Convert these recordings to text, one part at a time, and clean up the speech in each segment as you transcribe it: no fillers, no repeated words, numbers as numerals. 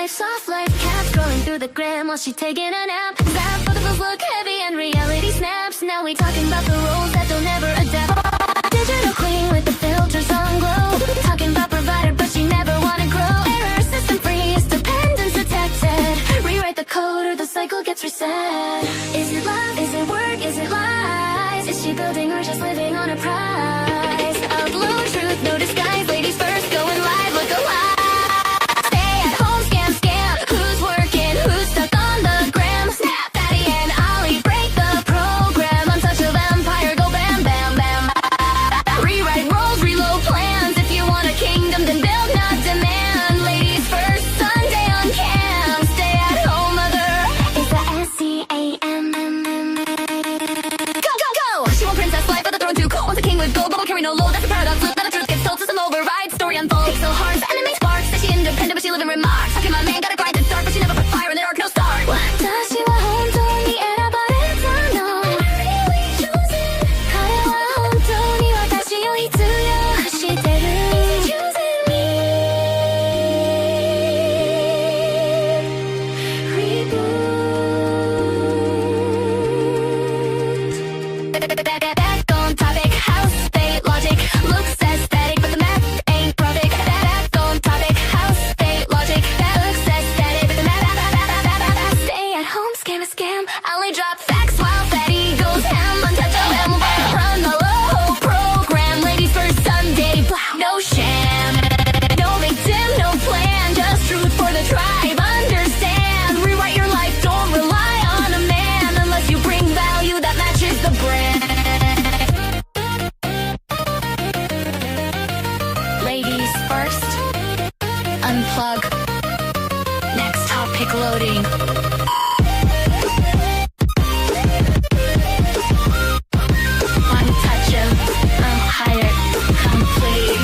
Soft life, cat scrolling through the gram while she taking a nap. Zap, photos look heavy and reality snaps. Now we talking about the roles that they'll never adapt. Digital queen with the filters on glow. Talking about provider, but she never wanna grow. Error system free, is dependence detected. Rewrite the code or the cycle gets reset. Is it love? Is it work? Is it lies? Is she building or just living on a prize? Upload truth, no disguise. Ladies first, going live, look alive. No low, that's a paradox. Look, that the truth gets told to some override. Story unfolds. Pixel hearts, enemy sparks. Says she independent, but she live in remarks. Talking my man, got a grind and start, but she never put fire in the dark, no start. What does she want home to me? And about it, no. Really choosing. 가려와 혼돈이와 다시 오히트려. 시대를 choosing me. Reboot. Back on topic. House state logic looks aesthetic, but the math ain't profit. Back on topic. House state logic that looks aesthetic, but the math. Stay at home, scam. I only drop facts while fatty goes ham. Untouchable, run the low program. Ladies first Sunday, no sham. No victim, no plan, just truth for the tribe. Understand, rewrite your life, don't rely on a man unless you bring value that matches the brand. Ladies first, unplug. Next topic loading. One touch him, I'm hired, complete.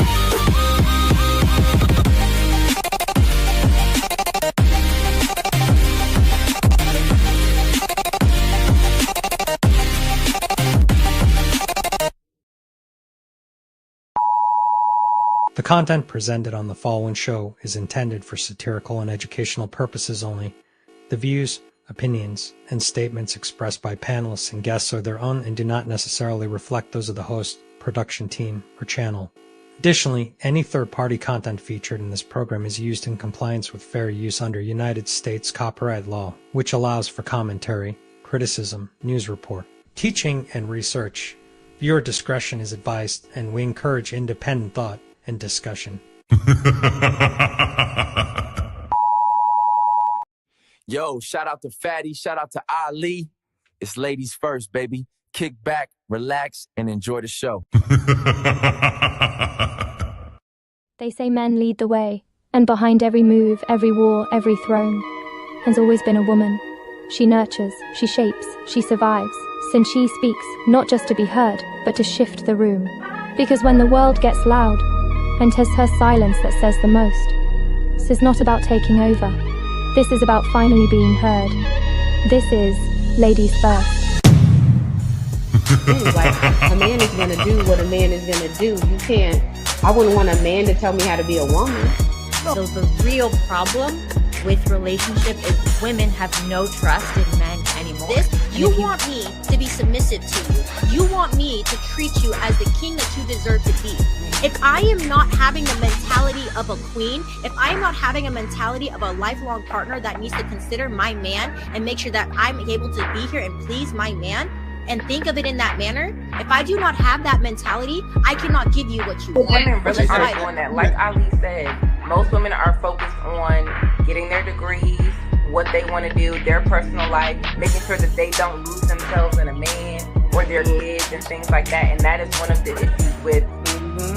The content presented on the following show is intended for satirical and educational purposes only. The views, opinions, and statements expressed by panelists and guests are their own and do not necessarily reflect those of the host, production team, or channel. Additionally, any third-party content featured in this program is used in compliance with fair use under United States copyright law, which allows for commentary, criticism, news report, teaching, and research. Viewer discretion is advised, and we encourage independent thought and discussion. Yo, shout out to Fatty, shout out to Ali. It's ladies first, baby. Kick back, relax, and enjoy the show. They say men lead the way, and behind every move, every war, every throne, has always been a woman. She nurtures, she shapes, she survives, since she speaks, not just to be heard, but to shift the room. Because when the world gets loud, and 'tis her silence that says the most, this is not about taking over. This is about finally being heard. This is Ladies First. Like, a man is going to do what a man is going to do. You can't, I wouldn't want a man to tell me how to be a woman. So the real problem with relationship is women have no trust in men anymore. You want me to be submissive to you. You want me to treat you as the king that you deserve to be. If I am not having the mentality of a queen, if I am not having a mentality of a lifelong partner that needs to consider my man and make sure that I'm able to be here and please my man and think of it in that manner, if I do not have that mentality, I cannot give you what you want. Women really are doing that. Like Ali said, most women are focused on getting their degrees, what they want to do, their personal life, making sure that they don't lose themselves in a man or their kids and things like that. And that is one of the issues with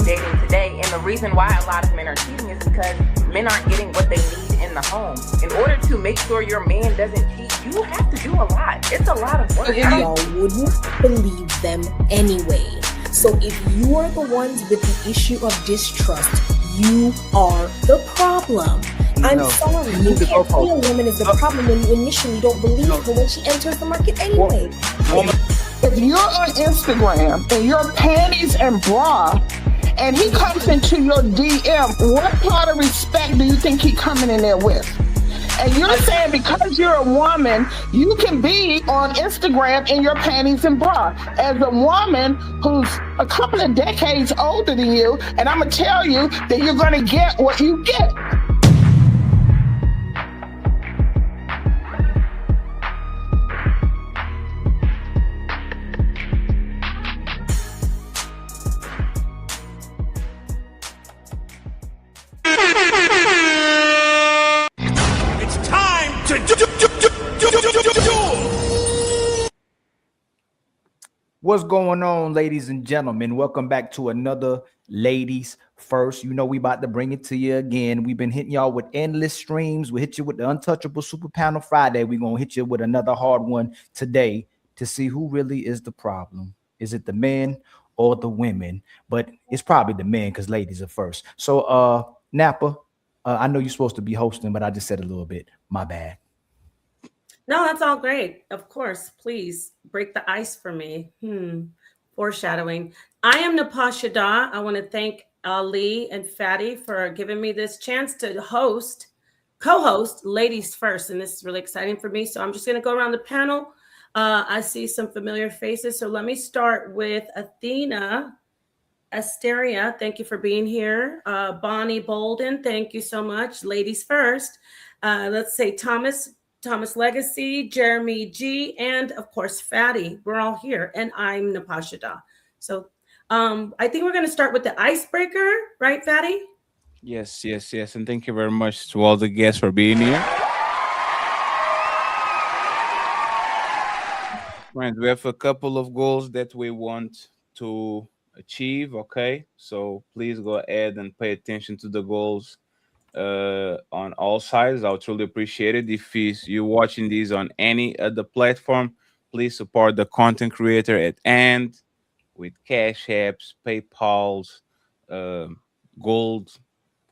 dating today. And the reason why a lot of men are cheating is because men aren't getting what they need in the home. In order to make sure your man doesn't cheat, you have to do a lot. It's a lot of work. Y'all wouldn't believe them anyway. So if you are the ones with the issue of distrust, you are the problem. I'm sorry, you can't say a woman is the problem when you initially don't believe her when she enters the market anyway. If you're on Instagram and you're panties and bra, and he comes into your DM, what part of respect do you think he coming in there with? And you're saying because you're a woman, you can be on Instagram in your panties and bra. As a woman who's a couple of decades older than you, and I'm going to tell you that you're going to get what you get. What's going on, ladies and gentlemen? Welcome back to another Ladies First. You know we about to bring it to you again. We've been hitting y'all with endless streams. We hit you with the Untouchable Super Panel Friday. We're going to hit you with another hard one today to see who really is the problem. Is it the men or the women? But it's probably the men because ladies are first. So, Napa, I know you're supposed to be hosting, but I just said a little bit. My bad. No, that's all great. Of course, please break the ice for me. Foreshadowing. I am Napasha Da. I want to thank Ali and Fatty for giving me this chance to co-host Ladies First. And this is really exciting for me. So I'm just going to go around the panel. I see some familiar faces. So let me start with Athena Asteria. Thank you for being here. Bonnie Bolden. Thank you so much. Ladies First. Let's say Thomas Legacy, Jeremy G, and of course, Fatty. We're all here, and I'm Napasha Da. So I think we're going to start with the icebreaker, right, Fatty? Yes. And thank you very much to all the guests for being here. Friends, we have a couple of goals that we want to achieve, okay? So please go ahead and pay attention to the goals on all sides. I'll truly appreciate it. If you're watching these on any other platform, please support the content creator at end with Cash Apps, PayPal's, gold,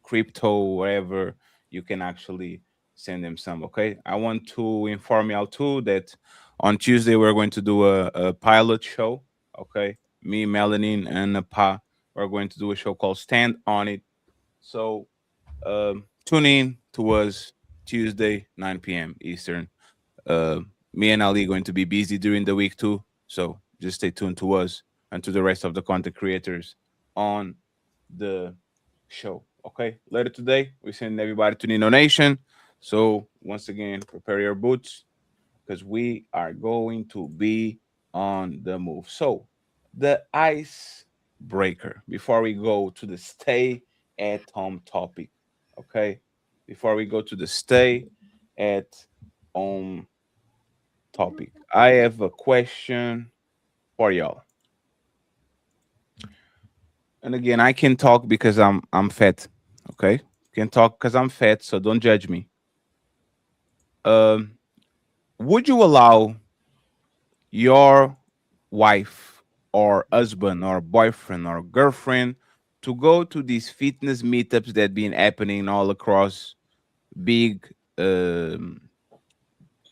crypto, wherever you can actually send them some. Okay, I want to inform y'all too that on Tuesday we're going to do a pilot show. Okay, me, Melanin, and Napa, we're going to do a show called Stand On It. So tune in to us Tuesday, 9 p.m. Eastern. Me and Ali are going to be busy during the week too, so just stay tuned to us and to the rest of the content creators on the show. Okay, later today we send everybody to Nino Nation. So once again, prepare your boots because we are going to be on the move. So the icebreaker before we go to the stay at home topic. Okay, before we go to the stay at home topic, I have a question for y'all. And again, I can talk because I'm fat. Okay, can talk because I'm fat, so don't judge me. Would you allow your wife or husband or boyfriend or girlfriend to go to these fitness meetups that been happening all across big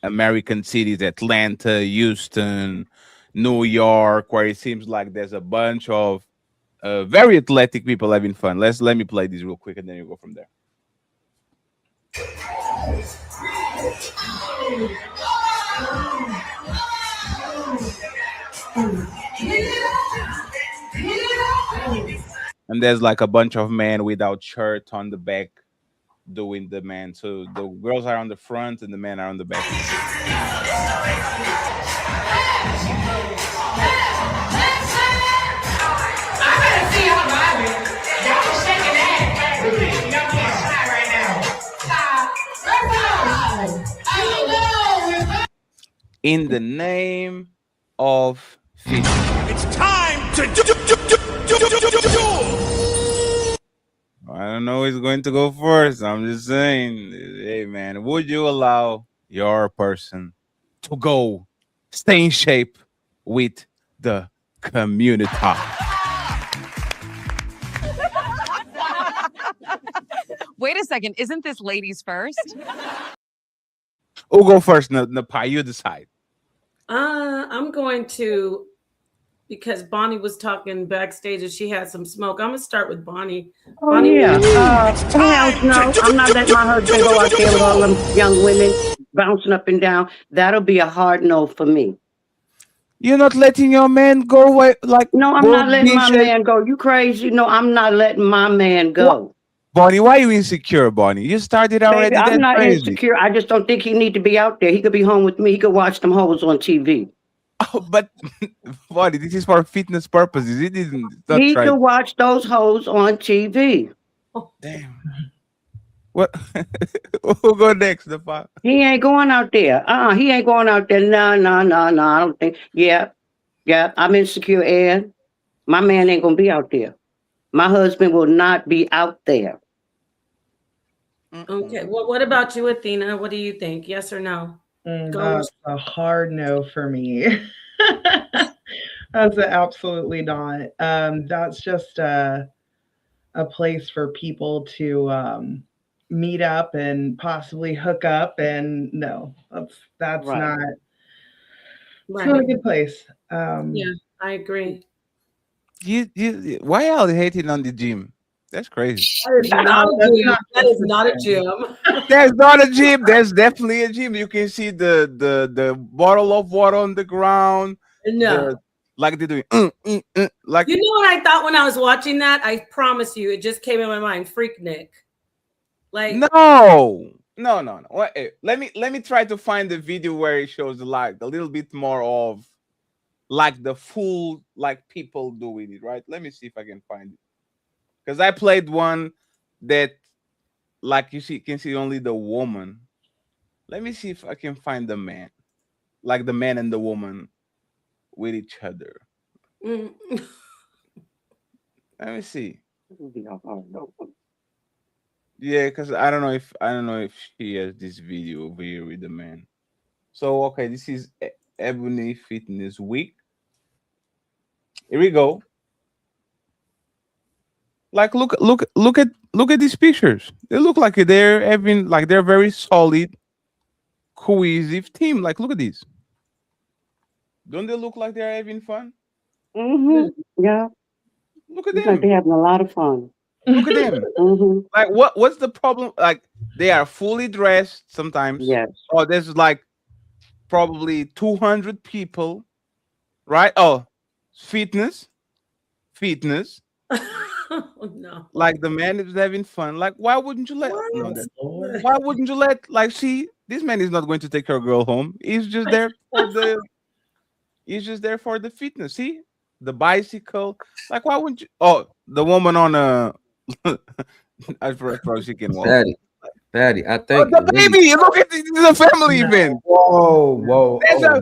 American cities, Atlanta, Houston, New York, where it seems like there's a bunch of very athletic people having fun? Let me play this real quick and then you go from there. And there's like a bunch of men without shirt on the back doing the man. So the girls are on the front and the men are on the back. In the name of fitness. It's time to do. I don't know is going to go first. I'm just saying, hey man, would you allow your person to go stay in shape with the community? Wait a second. Isn't this ladies first? Who go first? Napa, you decide. I'm going to, because Bonnie was talking backstage and she had some smoke. I'm gonna start with Bonnie. Oh, Bonnie, yeah. Hell no. I'm not letting my husband go out there with all them young women bouncing up and down. That'll be a hard no for me. You're not letting your man go away? Like, no, I'm not letting my man go. You crazy? No, I'm not letting my man go. What? Bonnie, why are you insecure, Bonnie? You started already. Baby, I'm not crazy. insecure. I just don't think he need to be out there. He could be home with me. He could watch them hoes on TV. Oh, but Bonnie, this is for fitness purposes. It isn't. He could watch those hoes on TV. Oh, damn. What? Who'll go next? The fuck? He ain't going out there. He ain't going out there. No. I don't think. Yeah. I'm insecure, and my man ain't gonna be out there. My husband will not be out there. Okay. What about you, Athena? What do you think? Yes or no? That's a hard no for me. That's absolutely not. That's just a place for people to meet up and possibly hook up, and no, that's Right. not a good place. Yeah, I agree. Why are you hating on the gym? That's crazy. That is not a gym. There's not a gym. There's definitely a gym. You can see the bottle of water on the ground. No. Like they're doing. Like, You know what I thought when I was watching that? I promise you, it just came in my mind. Freaknik. Like no. Wait, let me try to find the video where it shows like a little bit more of like the full like people doing it, right? Let me see if I can find it. Because I played one that like you can see only the woman. Let me see if I can find the man. Like the man and the woman with each other. Mm. Let me see. Yeah, because I don't know if she has this video over here with the man. So okay, this is Ebony Fitness Week. Here we go. Like look at these pictures. They look like they're having like they're very solid, cohesive team. Like look at these. Don't they look like they're having fun? Yeah. Look at Looks them. like they're having a lot of fun. Look at them. Like what's the problem? Like they are fully dressed sometimes. Yes. Oh, there's like probably 200 people, right? Oh, fitness. Oh, no. Like the man is having fun. Like why wouldn't you let? Why wouldn't you let? Like this man is not going to take her girl home. He's just there for the. He's just there for the fitness. See the bicycle. Like why wouldn't you? Oh, the woman on a. I probably she can walk. Fatty, I Oh, think the baby! Look at this. This is a family event. Whoa! There's a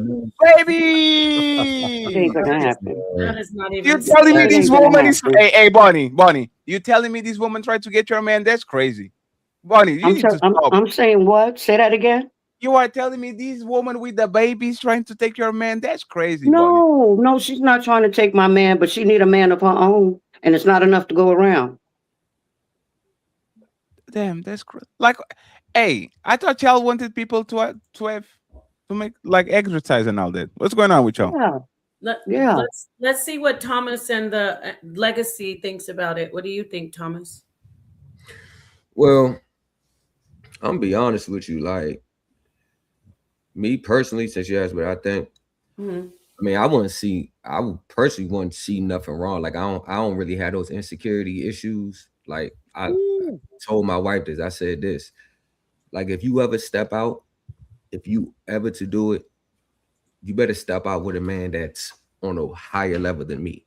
baby. That is not even. You're telling me this woman is hey Bonnie, you telling me this woman tried to get your man? That's crazy. Bonnie, you need to stop. I'm saying what? Say that again. You are telling me this woman with the baby is trying to take your man? That's crazy. No, she's not trying to take my man, but she need a man of her own, and it's not enough to go around. Damn, that's like, hey, I thought y'all wanted people to make like exercise and all that. What's going on with y'all? Yeah. Let's see what Thomas and the legacy thinks about it. What do you think, Thomas? Well, I'm gonna be honest with you. Like me personally, since you asked what I think, Mhm. I mean, I would personally want to see nothing wrong. Like I don't really have those insecurity issues. Like I told my wife this. I said this. Like if you ever step out, if you ever to do it, you better step out with a man that's on a higher level than me.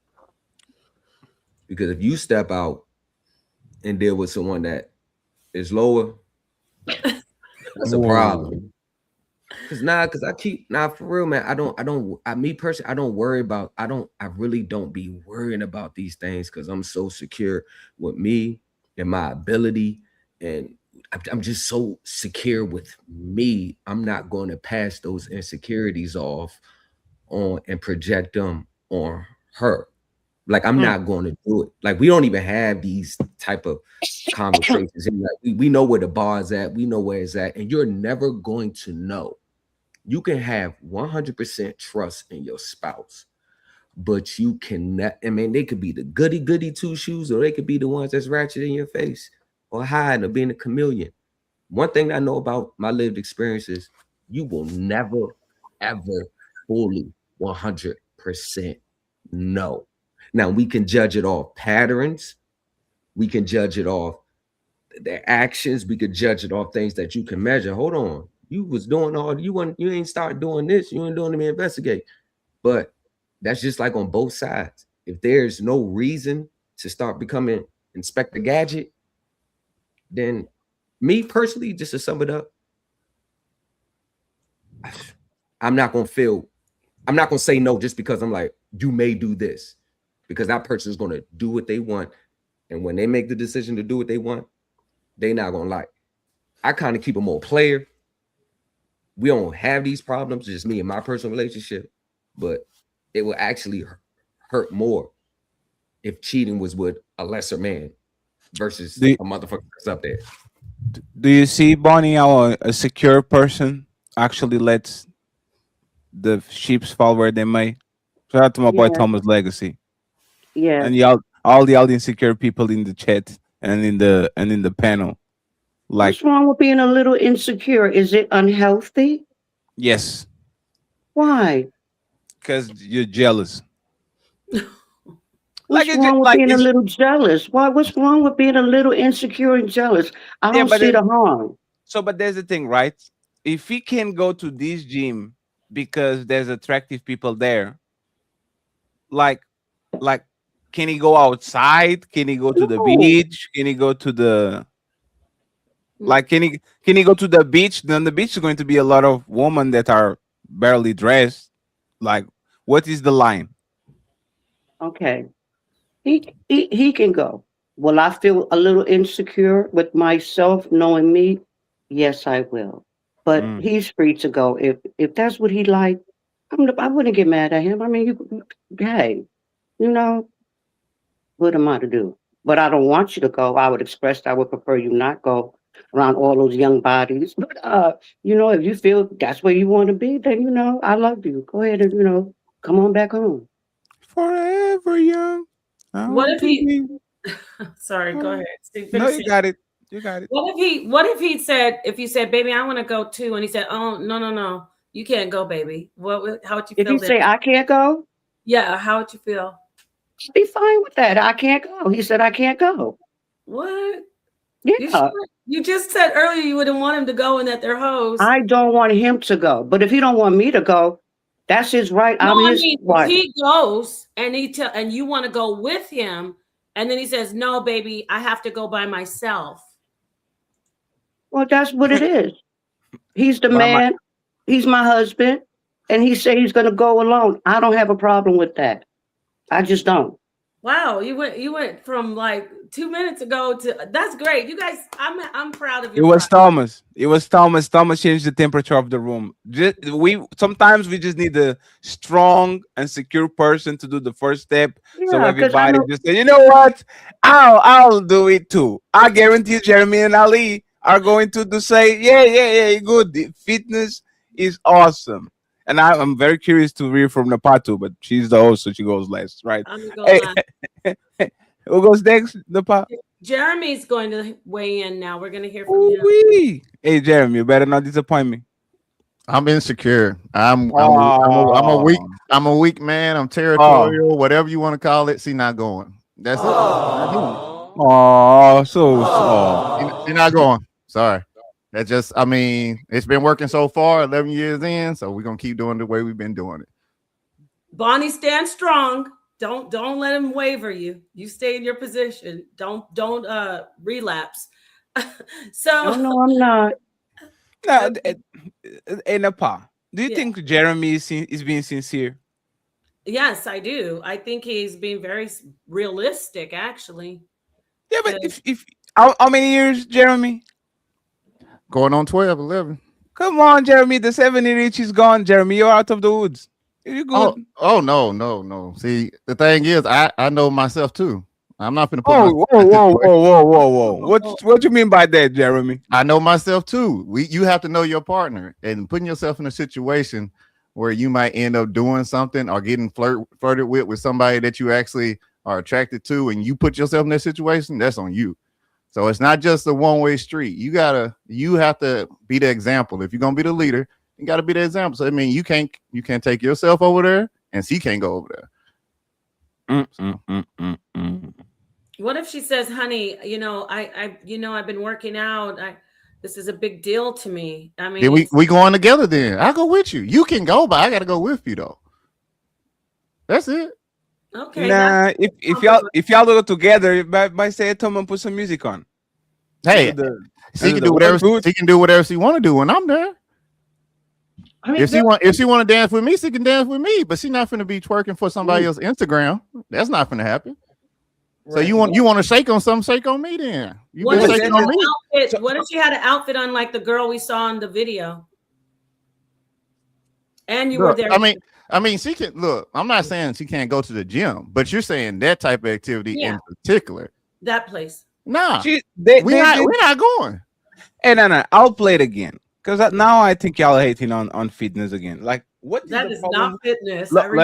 Because if you step out and deal with someone that is lower, that's a problem. Because for real, man, I really don't be worrying about these things because I'm so secure with me in my ability, and I'm just so secure with me. I'm not going to pass those insecurities off on and project them on her. Like, I'm not going to do it. Like, we don't even have these type of conversations. And like, we know where the bar is at. We know where it's at. And you're never going to know. You can have 100% trust in your spouse, but you cannot. I mean, they could be the goody two shoes, or they could be the ones that's ratchet in your face, or hiding, or being a chameleon. One thing I know about my lived experiences, you will never, ever fully 100% know. Now, we can judge it off patterns. We can judge it off their actions. We could judge it off things that you can measure. Hold on. You was doing all, you ain't start doing this. You ain't doing to investigate. But that's just like on both sides. If there's no reason to start becoming Inspector Gadget, then me personally, just to sum it up, I'm not going to say no just because I'm like, you may do this. Because that person is going to do what they want. And when they make the decision to do what they want, they're not going to like. I kind of keep a more player. We don't have these problems, just me and my personal relationship. But it will actually hurt more if cheating was with a lesser man versus a motherfucker that's up there. Do you see, Bonnie, how a secure person actually lets the sheeps fall where they may? Shout out to my boy Thomas Legacy. Yeah. And all the insecure people in the chat and in the panel. Like, what's wrong with being a little insecure? Is it unhealthy? Yes. Why? Because you're jealous. What's wrong with being a little jealous? Why? What's wrong with being a little insecure and jealous? I don't see the harm. So, but there's the thing, right? If he can go to this gym because there's attractive people there, like, can he go outside? Can he go to the beach? Can he go to the can he go to the beach? Then the beach is going to be a lot of women that are barely dressed. Like, what is the line? Okay. He can go. Will I feel a little insecure with myself knowing me? Yes, I will. But he's free to go. If that's what he like, I wouldn't get mad at him. I mean, hey, what am I to do? But I don't want you to go. I would express that I would prefer you not go around all those young bodies. But if you feel that's where you want to be, then I love you. Go ahead and come on back home. Forever young. What if he? Sorry, go ahead. Steve, no, you got it. You got it. What if he said, if you said, baby, I want to go too, and he said, oh no, you can't go, baby. How would you feel? If you say I can't go, yeah, how would you feel? Be fine with that. I can't go. He said I can't go. What? Yeah. You just said earlier you wouldn't want him to go and that they're hoes. I don't want him to go, but if he don't want me to go, that's his right. No, I'm his wife. If he goes and and you want to go with him, and then he says, no, baby, I have to go by myself. Well, that's what it is. He's the man. He's my husband, and he said he's going to go alone. I don't have a problem with that. I just don't. Wow, you went from like 2 minutes ago to that's great. You guys, I'm proud of you. It was Thomas. It was Thomas. Thomas changed the temperature of the room. Sometimes we just need a strong and secure person to do the first step. Yeah, so everybody just say, you know what? I'll do it too. I guarantee you, Jeremy and Ali are going to say, yeah, good. The fitness is awesome. And I'm very curious to hear from Napatu, but she's the host, so she goes last, right? Who goes next, Napa? Jeremy's going to weigh in now. We're going to hear from him. Hey, Jeremy, you better not disappoint me. I'm insecure. I'm a weak man. I'm territorial, whatever you want to call it. See, not going. That's it. Oh, so you're not going. Sorry. That just, it's been working so far, 11 years in, so we're gonna keep doing the way we've been doing it. Bonnie, stand strong. Don't let him waver you. You stay in your position. Don't relapse. So no, I'm not. No, in Napa, do you think Jeremy is being sincere? Yes, I do. I think he's being very realistic, actually. Yeah, but if how many years, Jeremy? Going on 12, 11. Come on, Jeremy. The 70 reach is gone, Jeremy. You're out of the woods. You good? Oh no. See, the thing is, I know myself too. I'm not gonna put whoa. What you mean by that, Jeremy? I know myself too. You have to know your partner, and putting yourself in a situation where you might end up doing something or getting flirted with somebody that you actually are attracted to, and you put yourself in that situation, that's on you. So it's not just a one-way street. You have to be the example. If you're gonna be the leader, you gotta be the example. So I mean, you can't take yourself over there, and she can't go over there. What if she says, "Honey, I've been working out. This is a big deal to me." I mean, then we going together. Then I'll go with you. You can go, but I gotta go with you though. That's it. Okay. Nah, if y'all go together, by say Tom and put some music on. Hey, she can do whatever she want to do when I'm there. I mean, if she want to dance with me, she can dance with me. But she's not finna be twerking for somebody else's Instagram. That's not finna happen. Right. So you want to shake on something, shake on me then. What if she had an outfit on like the girl we saw in the video? And you were there. I mean, she can look. I'm not saying she can't go to the gym, but you're saying that type of activity in particular. That place. Nah, we're not going. Hey, no, I'll play it again because now I think y'all hating on fitness again. Like, what? That is not fitness. Look,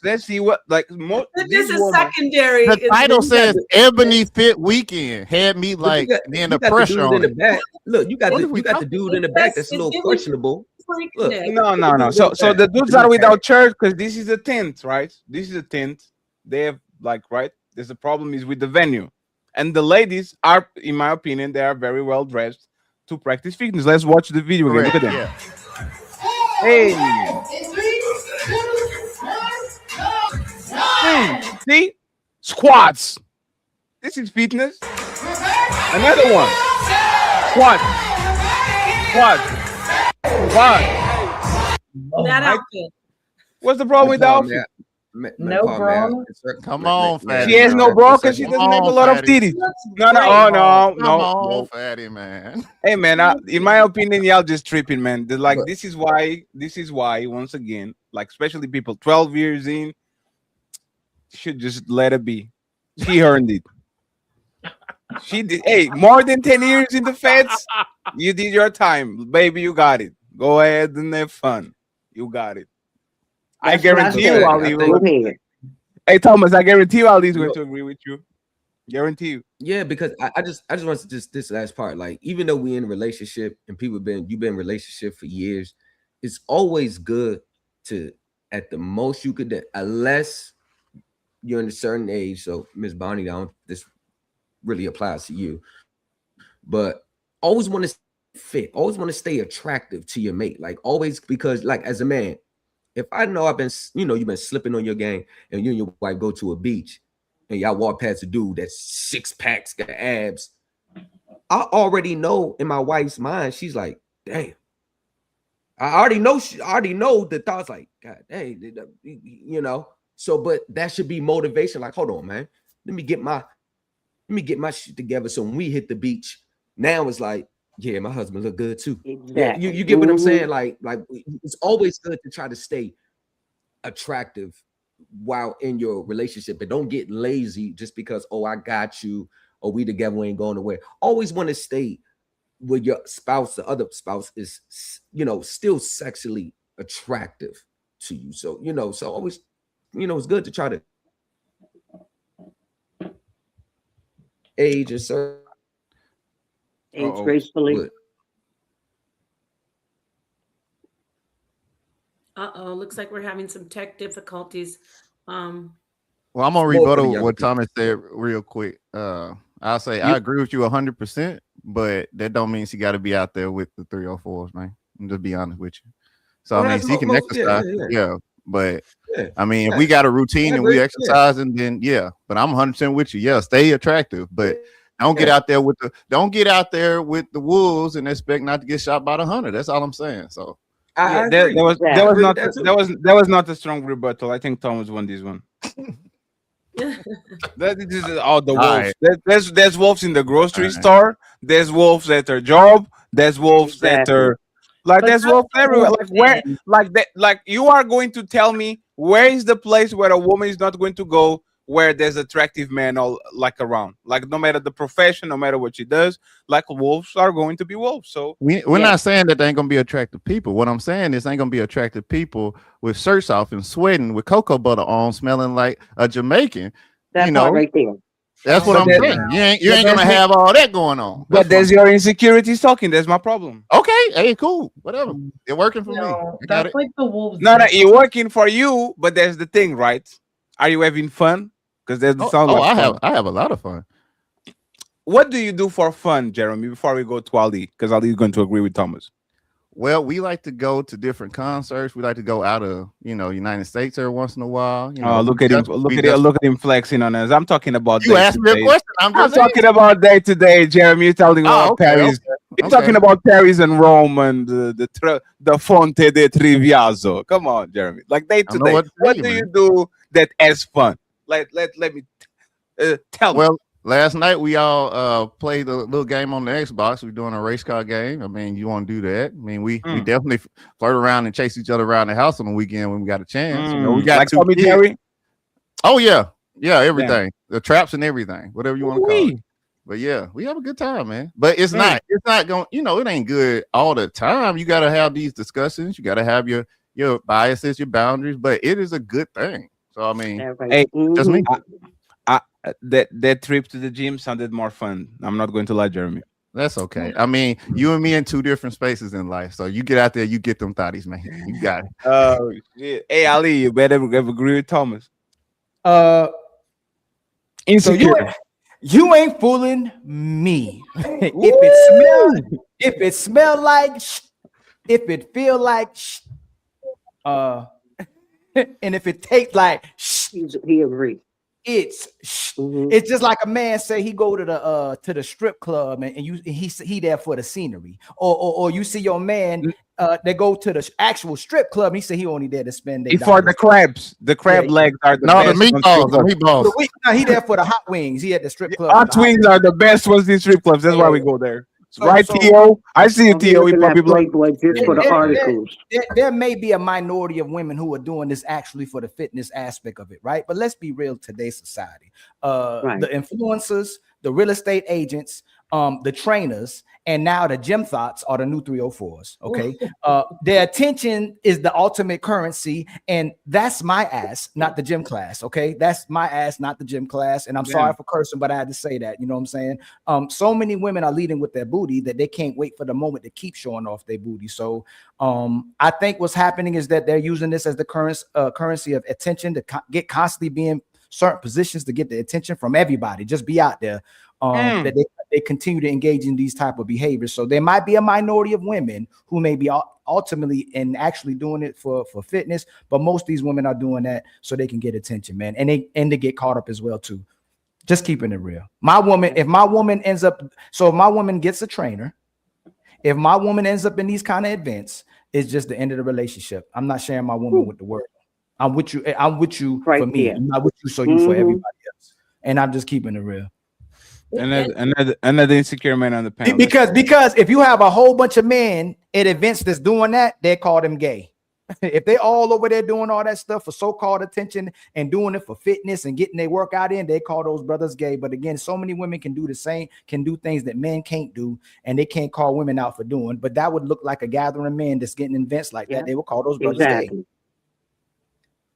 let's see what this is secondary. The title says Ebony Fit Weekend. Had me like the pressure on it. Look, you got the dude in the back that's a little questionable. Look, no. So the dudes are without church because this is a tent, right? This is a tent. They have right. There's a problem is with the venue, and the ladies are, in my opinion, they are very well dressed to practice fitness. Let's watch the video again. Look at them. Yeah. Hey. See? Squats. This is fitness. Another one. Squat. That outfit. What's the problem with the outfit? No bra. Come on, fatty. She has no bra because she doesn't have a lot of titties. No, fatty man. Hey man, in my opinion, y'all just tripping, man. This is why once again, especially people 12 years in, should just let it be. She earned it. She did. Hey, more than 10 years in the feds, you did your time, baby. You got it. Go ahead and have fun. You got it. I guarantee you, Ali will. Hey, Thomas, I guarantee you, Ali's going to agree with you. Guarantee you. Yeah, because I just want to this last part. Like, even though we in a relationship and you've been in a relationship for years, it's always good to, at the most you could, unless you're in a certain age. So, Miss Bonnie, this really applies to you, but always want to fit, always want to stay attractive to your mate. Like, always, because as a man, if I know you've been slipping on your game and you and your wife go to a beach and y'all walk past a dude that's 6 packs, got abs, I already know in my wife's mind, she's like, damn. I already know the thoughts like, God dang, So, but that should be motivation. Like, hold on, man. Let me get my shit together. So when we hit the beach, now it's like, yeah, my husband look good too. Exactly. You get what I'm saying? Like it's always good to try to stay attractive while in your relationship, and don't get lazy just because, oh, I got you, or we together, we ain't going nowhere. Always want to stay with your spouse. The other spouse is, still sexually attractive to you. So, so always, it's good to try to age and age gracefully. Looks like we're having some tech difficulties. Well, I'm gonna rebuttal what Thomas said real quick. I'll say I agree with you 100%, but that don't mean she got to be out there with the 304s, man. I'm just be honest with you. So I mean, she can exercise, but I mean, if we got a routine and we exercising, then But I'm 100% with you. Yeah, stay attractive, but don't get out there with the wolves and expect not to get shot by the hunter. That's all I'm saying. So that was not a strong rebuttal. I think Thomas won this one. That is all the All wolves. right. There's wolves in the grocery All right. store. There's wolves at her job. There's wolves at Exactly. her like But there's that's wolves the everywhere. whole Like where thing. like that like you are going to tell me where is the place where a woman is not going to go where there's attractive men all like around. Like no matter the profession, no matter what she does, like wolves are going to be wolves. So We're Yeah. not saying that they ain't gonna be attractive people. What I'm saying is ain't gonna be attractive people with shirts off and sweating with cocoa butter on, smelling like a Jamaican. That You part know, right there. that's what But I'm that- saying. You but ain't gonna that's have all that going on. but there's your insecurities talking. That's my problem. Okay, hey, cool, whatever. It's working for me. No, I got that's it. like the wolves. No, it's working for you, but there's the thing, right? Are you having fun? Because there's sound like fun. I have a lot of fun. What do you do for fun, Jeremy? Before we go to Ali, because Ali is going to agree with Thomas. Well, we like to go to different concerts. We like to go out of United States every once in a while. You know, Oh, look at him! Look at him flexing on us. I'm talking about. You asked me a question. I'm just talking about day to day, Jeremy. You're talking about okay, Paris. okay, You're okay. talking about Paris and Rome and the Fonte de Triviazo. Come on, Jeremy. Like day to know day. what to What tell do you, you do that as fun? Let me tell me. Well, last night we all played a little game on the Xbox. We're doing a race car game. I mean, you want to do that? I mean, we definitely flirt around and chase each other around the house on the weekend when we got a chance. You know, we got like two Tommy kids. Jerry. Oh yeah, everything, the traps and everything, whatever you want to call it. But yeah, we have a good time, man. But it's not going. It ain't good all the time. You got to have these discussions. You got to have your biases, your boundaries. But it is a good thing. So I mean, Hey, just me. That trip to the gym sounded more fun. I'm not going to lie, Jeremy. That's okay. I mean, you and me in two different spaces in life. So you get out there, you get them thotties, man. You got it. Oh shit. Hey Ali, you better agree with Thomas. Insecure. You ain't fooling me. if it smell like if it feel like and if it tastes like he agreed. It's just like a man say he go to the strip club and he there for the scenery, or you see your man they go to the actual strip club and he say he only there to spend their For the crabs, the crab legs are the best. The meatballs. No, he there for the hot wings. He at the strip club. Hot wings are the best ones in strip clubs. That's why we go there. Right, So- T.O.? I see you, T.O. He probably Playboy just for the articles. There may be a minority of women who are doing this actually for the fitness aspect of it, right? But let's be real, today's society. The influencers, the real estate agents, the trainers, and now the gym thoughts are the new 304s. Okay. Their attention is the ultimate currency, and that's my ass, not the gym class. Okay. That's my ass, not the gym class. And I'm sorry for cursing, but I had to say that. You know what I'm saying? So many women are leading with their booty that they can't wait for the moment to keep showing off their booty. So I think what's happening is that they're using this as the currency of attention to get constantly being certain positions to get the attention from everybody. Just be out there. That they continue to engage in these type of behaviors. So there might be a minority of women who may be ultimately and actually doing it for fitness, but most of these women are doing that so they can get attention, man, and they get caught up as well too. Just keeping it real. If my woman gets a trainer, if my woman ends up in these kind of events, it's just the end of the relationship. I'm not sharing my woman with the world. I'm with you right for me. Here. I'm not with you so you for everybody else. And I'm just keeping it real. Another insecure man on the panel. Because if you have a whole bunch of men at events that's doing that, they call them gay. If they all over there doing all that stuff for so-called attention and doing it for fitness and getting their workout in, they call those brothers gay. But again, so many women can do the same, can do things that men can't do, and they can't call women out for doing. But that would look like a gathering of men that's getting events like that. They would call those brothers gay.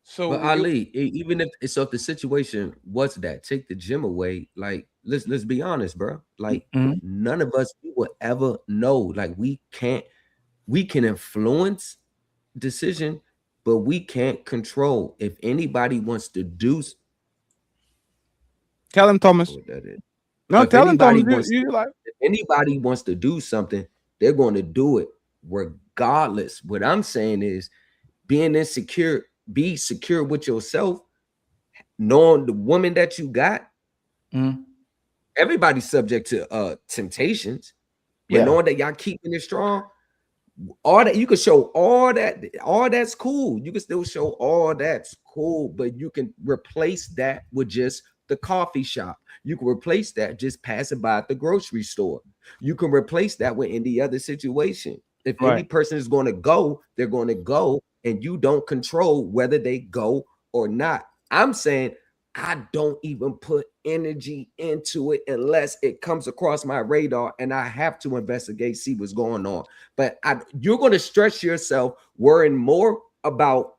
So, but Ali, even if the situation was that, take the gym away, like let's be honest, bro. Like none of us will ever know. Like we can influence decision, but we can't control. If anybody wants to do, tell him, Thomas. No, tell him, Thomas. If anybody wants to do something, they're going to do it regardless. What I'm saying is, being insecure. Be secure with yourself, knowing the woman that you got. Everybody's subject to temptations, but knowing that y'all keeping it strong, all that you can show all that's cool. You can still show all that's cool, but you can replace that with just the coffee shop. You can replace that just passing by at the grocery store. You can replace that with any other situation. If any person is going to go, they're going to go, and you don't control whether they go or not. I'm saying I don't even put energy into it unless it comes across my radar and I have to investigate, see what's going on. But you're going to stress yourself worrying more about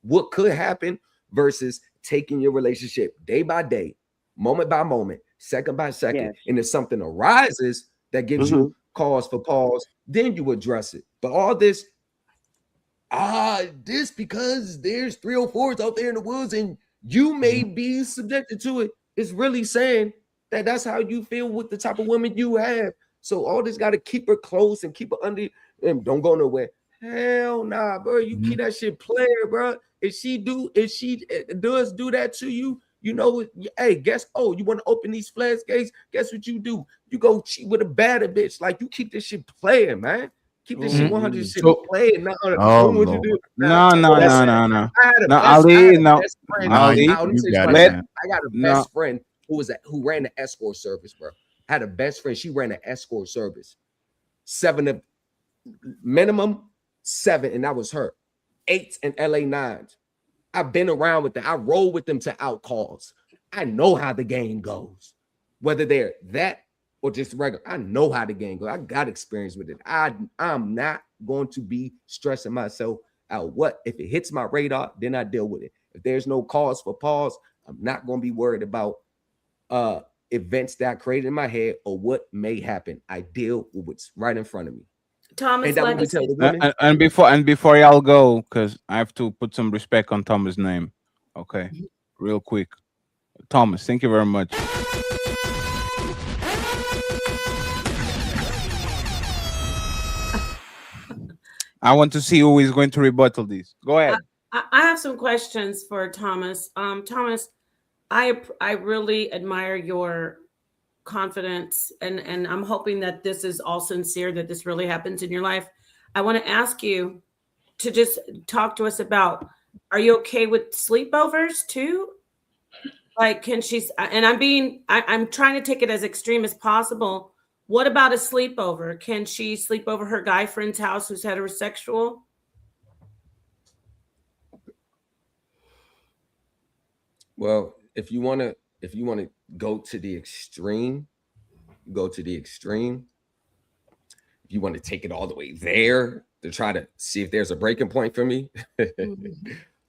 what could happen versus taking your relationship day by day, moment by moment, second by second. Yes. And if something arises that gives you cause for pause, then you address it. But all this, this because there's 304s out there in the woods and you may be subjected to it, is really saying that that's how you feel with the type of woman you have. So all this got to keep her close and keep her under, and don't go nowhere. Hell nah, bro. You keep that shit playing, bro. If she does do that to you, you know, hey, guess, you want to open these floodgates? Guess what you do? You go cheat with a badder bitch. Like, you keep this shit playing, man. Keep this shit 100 shit playing. No. No, Ali, no. I got a best friend who ran the escort service, bro. I had a best friend. She ran an escort service. Minimum 7, and that was her. 8s and LA 9s. I've been around with them. I roll with them to out calls. I know how the game goes. Whether they're that or just regular, I know how the game goes. I got experience with it. I'm not going to be stressing myself out. What if it hits my radar? Then I deal with it. If there's no cause for pause, I'm not going to be worried about events that I created in my head or what may happen. I deal with what's right in front of me. Thomas, and before y'all go, because I have to put some respect on Thomas' name. Okay, real quick. Thomas, thank you very much. I want to see who is going to rebuttal this. Go ahead. I have some questions for Thomas. Thomas, I really admire your confidence, and I'm hoping that this is all sincere, that this really happens in your life. I want to ask you to just talk to us about, are you okay with sleepovers too? Like, can she, and I'm trying to take it as extreme as possible. What about a sleepover? Can she sleep over her guy friend's house who's heterosexual? Well, if you want to go to the extreme, go to the extreme. If you want to take it all the way there to try to see if there's a breaking point for me,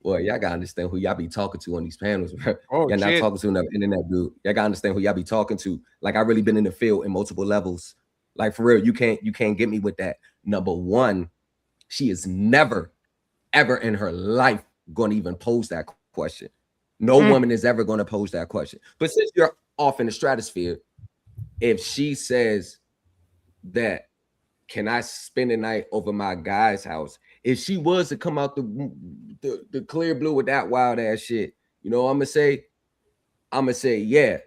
well, y'all gotta understand who y'all be talking to on these panels. Y'all not talking to another internet dude. Y'all gotta understand who y'all be talking to. Like, I really been in the field in multiple levels. Like, for real, you can't get me with that. Number one, she is never, ever in her life going to even pose that question. No woman is ever going to pose that question. But since you're off in the stratosphere, if she says that, can I spend the night over my guy's house? If she was to come out the clear blue with that wild ass shit, you know what I'm gonna say yeah.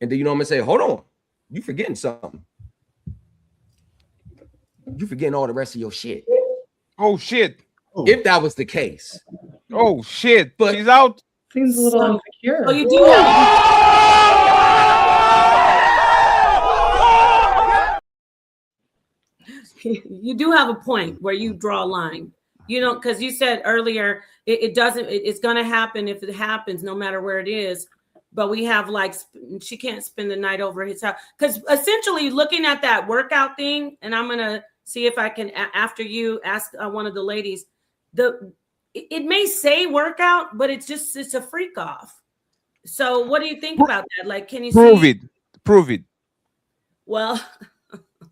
And then, you know what I'm gonna say, hold on, you forgetting something. You forgetting all the rest of your shit. Oh shit. If that was the case. Oh shit. But she's out. Seems a little insecure. Oh, you do you do have a point where you draw a line, you know, because you said earlier it's going to happen if it happens, no matter where it is. But we have, like, she can't spend the night over his house, because essentially looking at that workout thing, and I'm going to see if I can, after you ask one of the ladies, it may say workout, but it's a freak off. So what do you think about that? Like, can you prove it? Well,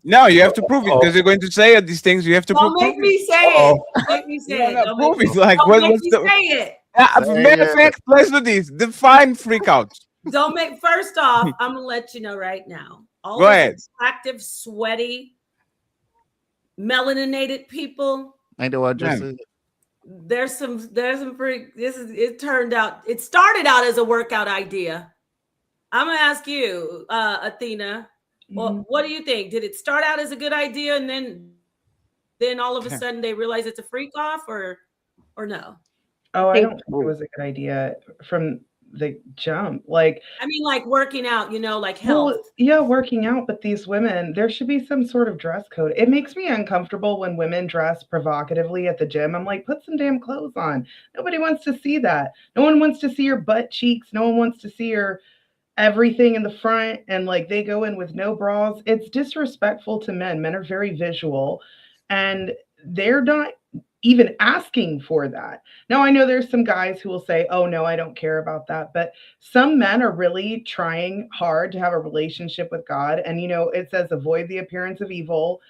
no, you have to prove it, because you're going to say these things. You have to prove make me say it. Make me say it. Prove it. Like, what's the say it? Matter of fact, let's do this. Define freak out. First off, I'm gonna let you know right now. All Go ahead. Attractive, sweaty, melaninated people. I know what I just said. There's some freak. It started out as a workout idea. I'm gonna ask you, Athena. Well, what do you think? Did it start out as a good idea and then then all of a sudden they realize it's a freak off, or no? Oh, I don't think it was a good idea from the jump. Like, I mean, like working out, like health. well, yeah, working out, but these women, there should be some sort of dress code. It makes me uncomfortable when women dress provocatively at the gym. I'm like, put some damn clothes on. Nobody wants to see that. No one wants to see your butt cheeks. No one wants to see your everything in the front, and like they go in with no bras. It's disrespectful to men. Men are very visual, and they're not even asking for that. Now, I know there's some guys who will say, oh no, I don't care about that, but some men are really trying hard to have a relationship with God. And it says avoid the appearance of evil,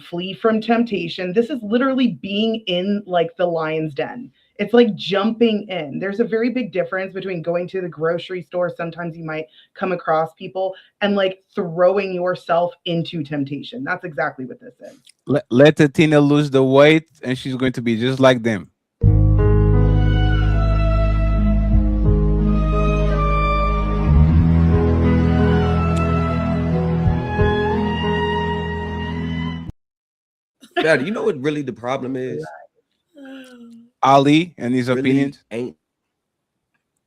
flee from temptation. This is literally being in like the lion's den. It's like jumping in. There's a very big difference between going to the grocery store. Sometimes you might come across people, and like throwing yourself into temptation. That's exactly what this is. Let Tina lose the weight, and she's going to be just like them. Dad, you know what really the problem is? Ali and his Really opinions. ain't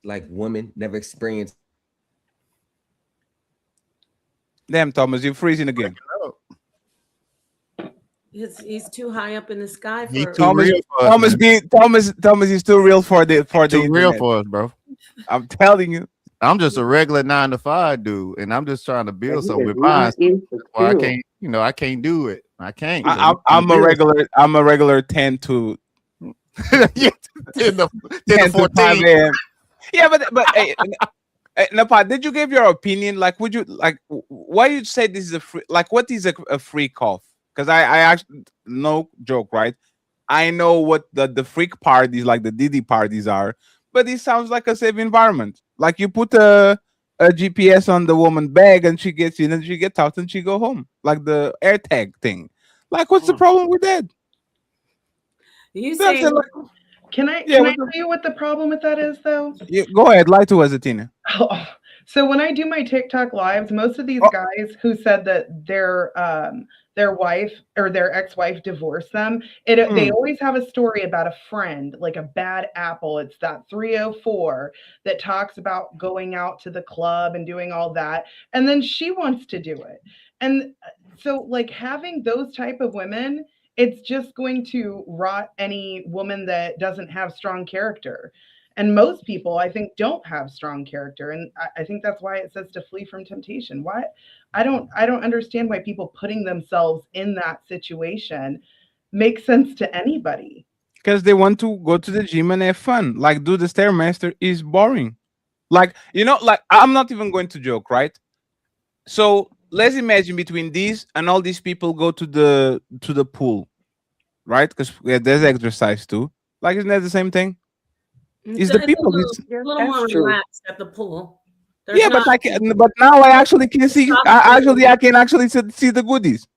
like women never experienced. Damn, Thomas, you're freezing again. He's too high up in the sky He for too Thomas, real for us, Thomas, man. Thomas is too real for the Too real internet. for us, bro. I'm telling you. I'm just a regular 9-to-5 dude, and I'm just trying to build He something is with mine. not insecure. Well, I can't, I can't do it. I can't. I'm a regular 10 to Yeah, 10 to 10 to 5 14. a.m. Yeah, but hey, Napa, did you give your opinion? Like, would you why you say this is a free? Like, what is a freak off? Because I actually, no joke, right? I know what the freak parties, like the Diddy parties, are, but it sounds like a safe environment. Like you put a GPS on the woman bag, and she gets in, and she gets out, and she go home, like the AirTag thing. Like, what's the problem with that? you That's say. it, like, Can I Yeah, tell you what the problem with that is, though? go ahead, lie to us, Atina. Oh, so when I do my TikTok lives, most of these guys who said that their wife or their ex-wife divorced them, they always have a story about a friend, like a bad apple. It's that 304 that talks about going out to the club and doing all that, and then she wants to do it. And so like having those type of women, it's just going to rot any woman that doesn't have strong character. And most people, I think, don't have strong character. And I think that's why it says to flee from temptation. Why? I don't understand why people putting themselves in that situation makes sense to anybody. Because they want to go to the gym and have fun. Like, do the Stairmaster is boring. Like, like I'm not even going to joke, right? So let's imagine between these and all these people go to the pool, right? Because there's exercise too. Like, isn't that the same thing? Is the people? a little more relaxed at the pool. Yeah, but but now I actually can see. I can actually see the goodies.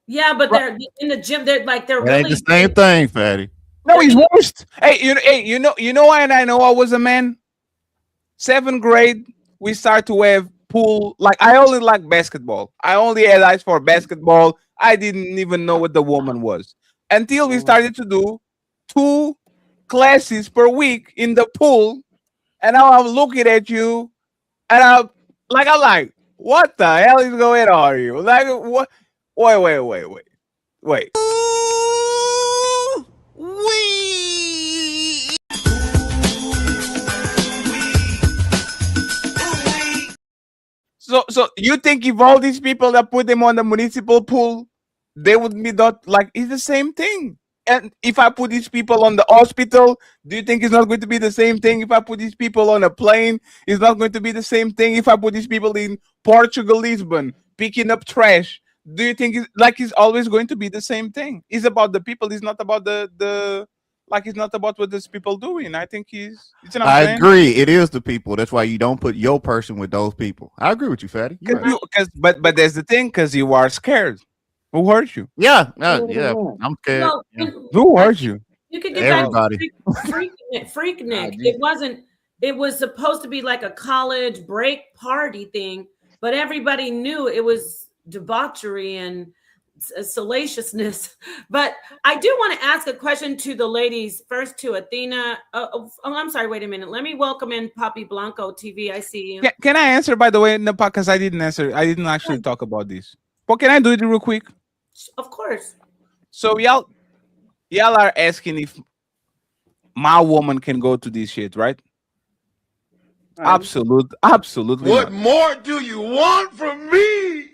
Yeah, but they're in the gym. They're It really ain't the same thing, Fatty. No, he's worst. Hey, you know why? And I know I was a man. 7th grade, we start to have pool. Like, I only like basketball. I only had eyes for basketball. I didn't even know what the woman was until we started to do 2 classes per week in the pool. And now I'm looking at you, and I'm like, what the hell is going on here? Like, what? Wait. So you think if all these people that put them on the municipal pool, they would be not like, it's the same thing? And if I put these people on the hospital, do you think it's not going to be the same thing? If I put these people on a plane, it's not going to be the same thing. If I put these people in Portugal, Lisbon, picking up trash, do you think it's always going to be the same thing? It's about the people. It's not about it's not about what these people doing. I think I agree. It is the people. That's why you don't put your person with those people. I agree with you, Fatty. But there's the thing, because you are scared. Who hurt you? Yeah. I'm scared. Who hurt you? You could get everybody. Freak Nick. It was supposed to be like a college break party thing, but everybody knew it was debauchery and salaciousness. But I do want to ask a question to the ladies. First to Athena. Oh, I'm sorry. Wait a minute. Let me welcome in Poppy Blanco TV. I see you. Can I answer, by the way, in the podcast? I didn't answer. I didn't actually talk about this. But can I do it real quick? Of course. So y'all are asking if my woman can go to this shit, right? Absolutely. What not. more do you want from me?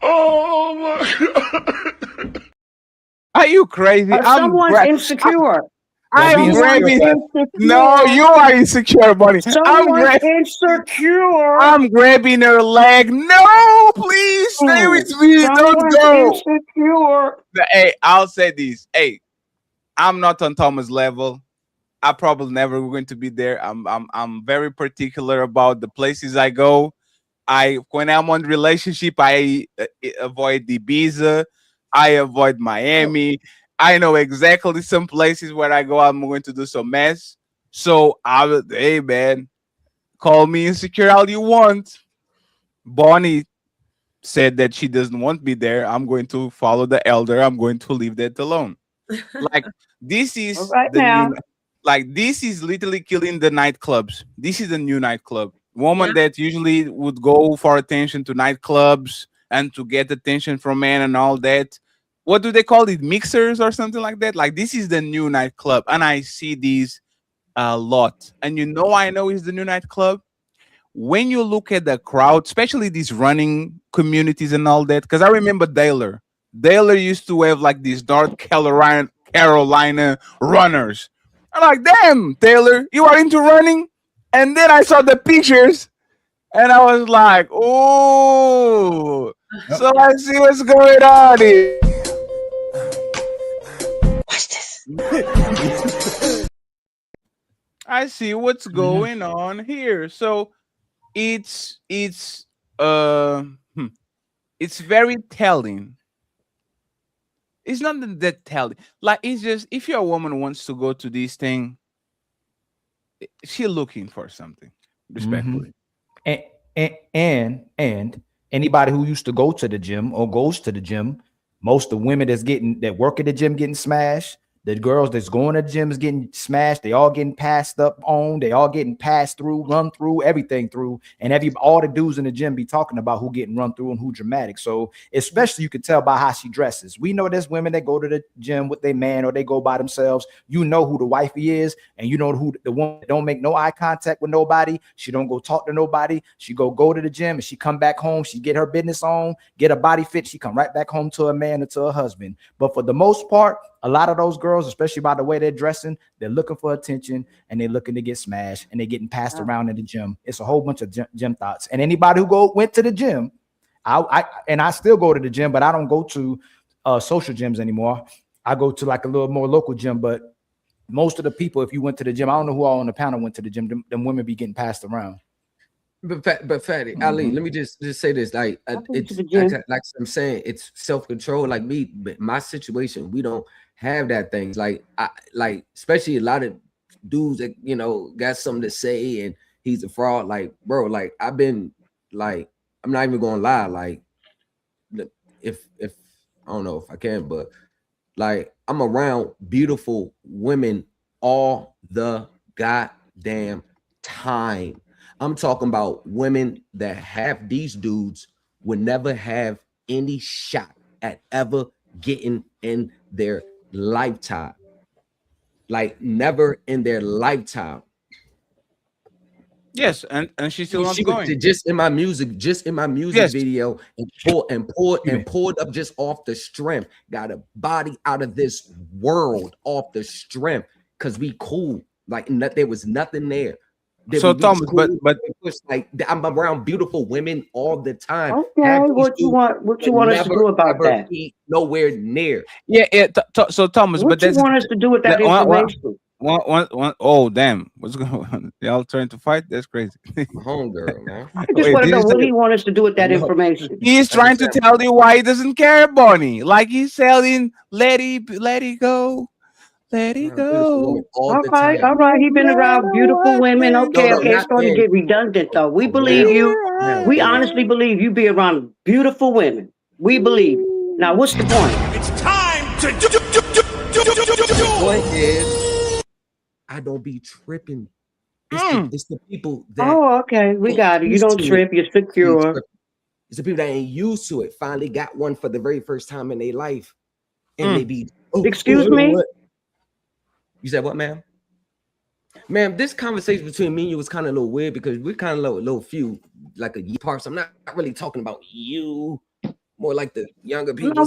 Oh my God. Are you crazy? Someone's insecure. I am grabbing. No, you are insecure, buddy. Someone's insecure. I'm grabbing her leg. No, please stay with me. Don't go. Insecure. Hey, I'll say this. Hey, I'm not on Thomas' level. I probably never going to be there. I'm very particular about the places I go. When I'm on relationship, I avoid Ibiza. I avoid Miami. I know exactly some places where I go, I'm going to do some mess. So hey man, call me insecure all you want. Bonnie said that she doesn't want me there. I'm going to follow the elder. I'm going to leave that alone. Like this is this is literally killing the nightclubs. This is the new nightclub. Woman that usually would go for attention to nightclubs and to get attention from men and all that. What do they call it? Mixers or something like that? Like this is the new nightclub. And I see these a lot. And you know I know it's the new nightclub. When you look at the crowd, especially these running communities and all that, because I remember Daler. Daler used to have like these North Carolina runners. I'm like, damn, Taylor, you are into running? And then I saw the pictures and I was like, oh, so I see what's going on here. Watch this. I see what's going on here. So it's very telling. It's not that telling. Like it's just if your woman wants to go to this thing, she's looking for something, respectfully. And anybody who used to go to the gym or goes to the gym, most of the women that work at the gym getting smashed. The girls that's going to the gym is getting smashed. They all getting passed up on. They all getting passed through, run through, everything through. And all the dudes in the gym be talking about who getting run through and who dramatic. So especially you can tell by how she dresses. We know there's women that go to the gym with their man or they go by themselves. You know who the wifey is, and you know who the one that don't make no eye contact with nobody. She don't go talk to nobody. She go to the gym and she come back home. She get her business on, get her body fit. She come right back home to her man or to her husband. But for the most part, a lot of those girls, especially by the way they're dressing, they're looking for attention and they're looking to get smashed and they're getting passed around in the gym. It's a whole bunch of gym thoughts. And anybody who went to the gym, I still go to the gym, but I don't go to social gyms anymore. I go to like a little more local gym. But most of the people, if you went to the gym, I don't know who all on the panel went to the gym. Them women be getting passed around. But Fatty, Ali, let me just say this. Like it's like I'm saying, it's self-control. Like me, but my situation, we don't have that thing. Like especially a lot of dudes that got something to say and he's a fraud. Like, bro, like I've been like, I'm not even gonna lie. Like, if I don't know if I can, but like I'm around beautiful women all the goddamn time. I'm talking about women that have these dudes would never have any shot at ever getting in their lifetime. Like never in their lifetime. Yes, and she's still not going. Just in my music yes. Video and pulled up just off the strength. Got a body out of this world off the strength because we cool. Like there was nothing there. So Thomas, cool, but it's like I'm around beautiful women all the time. Okay, what you want us to do about that? Nowhere near. Yeah. So Thomas, what you want us to do with that information? Oh damn! What's going on? Y'all trying to fight? That's crazy. Homegirl, man. I just want to know what do you want us to do with that information? He's trying to tell you why he doesn't care, Bonnie. Like he's selling, let it go. Let it go. All right. He been around beautiful women. Okay, it's starting to get redundant though. We believe you. We honestly believe you be around beautiful women. We believe you. Now, what's the point? It's time to do. The point is, I don't be tripping. It's the people that. Oh, okay. We got it. You don't trip. You're secure. It's the people that ain't used to it. Finally got one for the very first time in their life, and they be. Excuse me. What? You said what, ma'am? Ma'am, this conversation between me and you was kind of a little weird because we're kind of a little few, like a year apart. So I'm not really talking about you, more like the younger people. I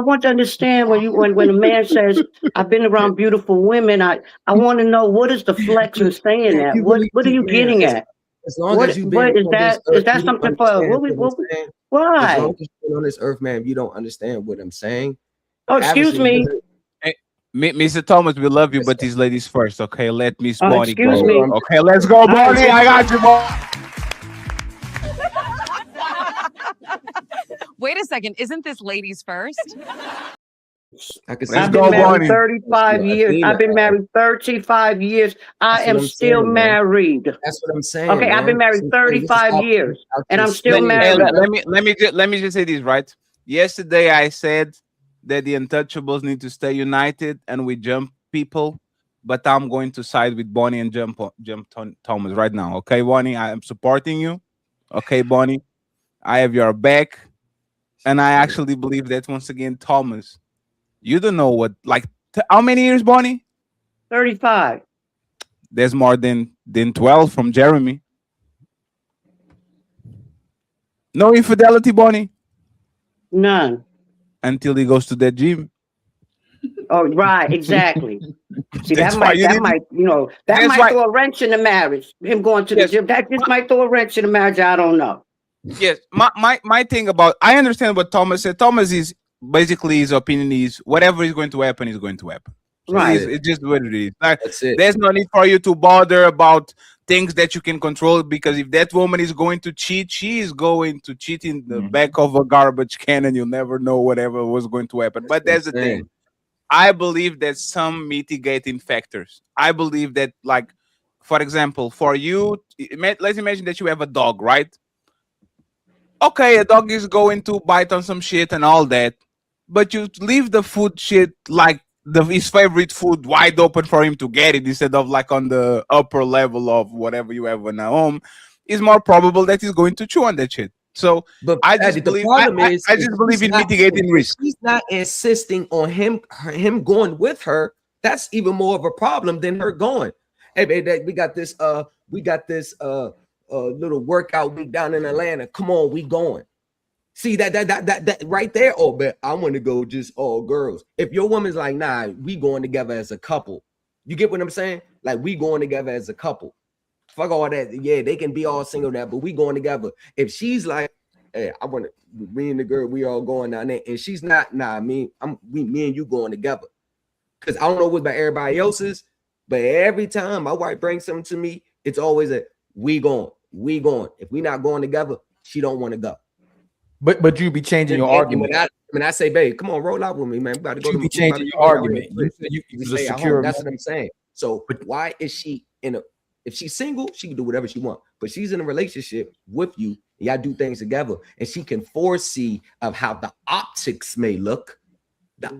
want to understand when a man says, "I've been around beautiful women." I want to know what is the flex in saying that. What are you getting at? As long as you've been is that something for? Why? As long as you've been on this earth, ma'am, you don't understand what I'm saying. Oh, excuse me. Mr. Thomas, we love you, but these ladies first, okay? Let Miss Bonnie go. Excuse me. Okay, let's go, Bonnie. I got you, Wait a second. Isn't this ladies first? I've been married 35 years. I've been married 35 years. I am still married. That's what I'm saying. Okay, I've been married 35 years, and I'm still married. Let me just say this, right? Yesterday, I said that the untouchables need to stay united and we jump people, but I'm going to side with Bonnie and jump Thomas right now. Okay, Bonnie, I am supporting you. Okay, Bonnie, I have your back, and I actually believe that once again, Thomas, you don't know what how many years, Bonnie? 35. There's more than 12 from Jeremy. No infidelity, Bonnie? None. Until he goes to that gym. Oh, right, exactly. See, that might throw a wrench in the marriage. Him going to the gym, that just might throw a wrench in the marriage. I don't know. Yes, my thing about, I understand what Thomas said. Thomas is basically, his opinion is whatever is going to happen is going to happen. Right. It's just what it is. Like, that's it. There's no need for you to bother about things that you can control, because if that woman is going to cheat, she is going to cheat in the back of a garbage can, and you'll never know whatever was going to happen. But that's the thing. I believe that some mitigating factors. I believe that, like, for example, for you, let's imagine that you have a dog, right? Okay, a dog is going to bite on some shit and all that, but you leave the food shit, like his favorite food, wide open for him to get it, instead of like on the upper level of whatever you have in a home. It's more probable that he's going to chew on that shit. So, but I just believe in mitigating risk. He's not insisting on him going with her. That's even more of a problem than her going. Hey, baby, we got this little workout week down in Atlanta. Come on, we going. See that right there. Oh, but I want to go just all girls. If your woman's like, nah, we going together as a couple. You get what I'm saying? Like, we going together as a couple. Fuck all that. Yeah, they can be all single now, but we going together. If she's like, hey, I want to, me and the girl, we all going down there, and she's not, nah, me and you going together. Cause I don't know what about everybody else's, but every time my wife brings something to me, it's always a we going. If we not going together, she don't want to go. But you be changing your argument. When I say, babe, come on, roll out with me, man. We got to go. You be changing your argument. You stay at home. That's what I'm saying. So, but why is she if she's single, she can do whatever she wants. But she's in a relationship with you, y'all do things together, and she can foresee of how the optics may look.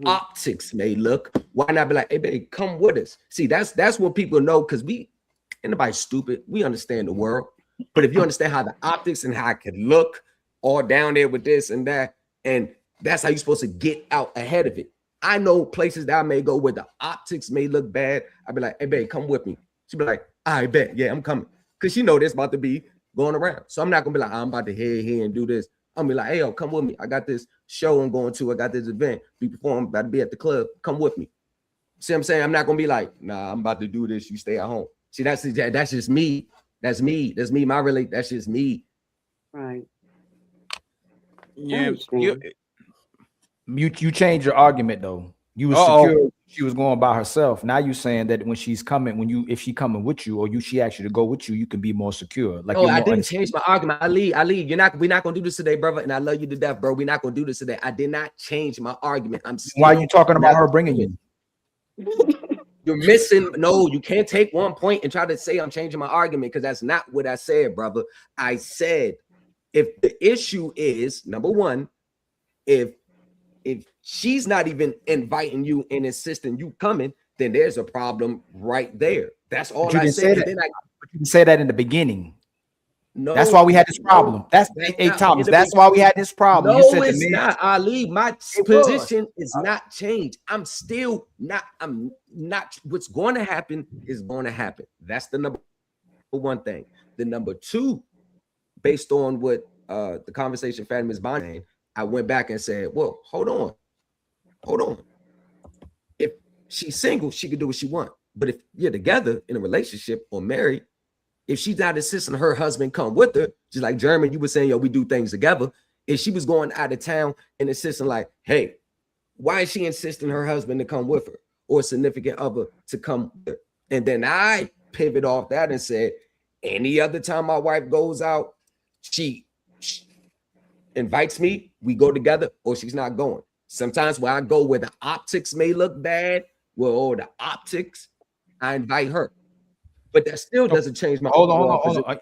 Optics may look. Why not be like, hey, babe, come with us? See, that's what people know, because ain't nobody stupid. We understand the world. But if you understand how the optics and how it can look all down there with this and that, and that's how you're supposed to get out ahead of it. I know places that I may go where the optics may look bad. I'd be like, hey, babe, come with me. She'd be like, I bet. Yeah, I'm coming. Because she know this about to be going around. So I'm not going to be like, I'm about to head here and do this. I'm going to be like, hey, yo, come with me. I got this show I'm going to. I got this event. Be performing, about to be at the club. Come with me. See what I'm saying? I'm not going to be like, nah, I'm about to do this. You stay at home. See, that's just me. That's me. That's me. That's just me. Right. Yeah. You change your argument though. You was secure. She was going by herself. Now you saying that when she's coming, if she coming with you, or she asked you to go with you, you can be more secure. Like, I didn't change my argument. I leave. We're not gonna do this today, brother. And I love you to death, bro. We're not gonna do this today. I did not change my argument. Why are you talking about her bringing you? You're missing. No, you can't take one point and try to say I'm changing my argument because that's not what I said, brother. I said if the issue is number one, if she's not even inviting you and insisting you coming, then there's a problem right there. That's all I said. You didn't say that in the beginning. No, that's why we had this problem. That's Thomas. That's why we had this problem. No, You said it's not, Ali. My position is not changed. I'm still not. I'm not. What's going to happen is going to happen. That's the number one thing. The number two, based on what the conversation Fatima is buying, I went back and said, "Well, hold on. If she's single, she can do what she wants. But if you're together in a relationship or married." If she's not insisting her husband come with her, just like Jeremy, you were saying, yo, we do things together. If she was going out of town and insisting like, hey, why is she insisting her husband to come with her or a significant other to come with her? And then I pivot off that and said, any other time my wife goes out, she invites me, we go together, or she's not going. Sometimes when I go where the optics may look bad, well, the optics, I invite her. But that still doesn't change my. Hold on.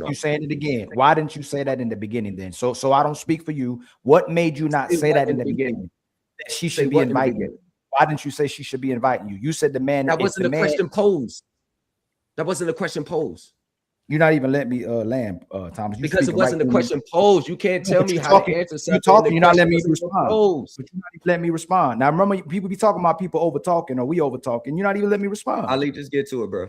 You saying it again? Why didn't you say that in the beginning? Then, so I don't speak for you. What made you not say that in the beginning? That she should be inviting. Why didn't you say she should be inviting you? You said the man. That wasn't the question posed. That wasn't the question posed. You're not even letting me land, Thomas. Because it wasn't the question posed. You can't tell me how to answer something. You're talking. You're not letting me respond. But you're not even letting me respond. Now remember, people be talking about people over talking or we over talking. You're not even letting me respond. Ali, just get to it, bro.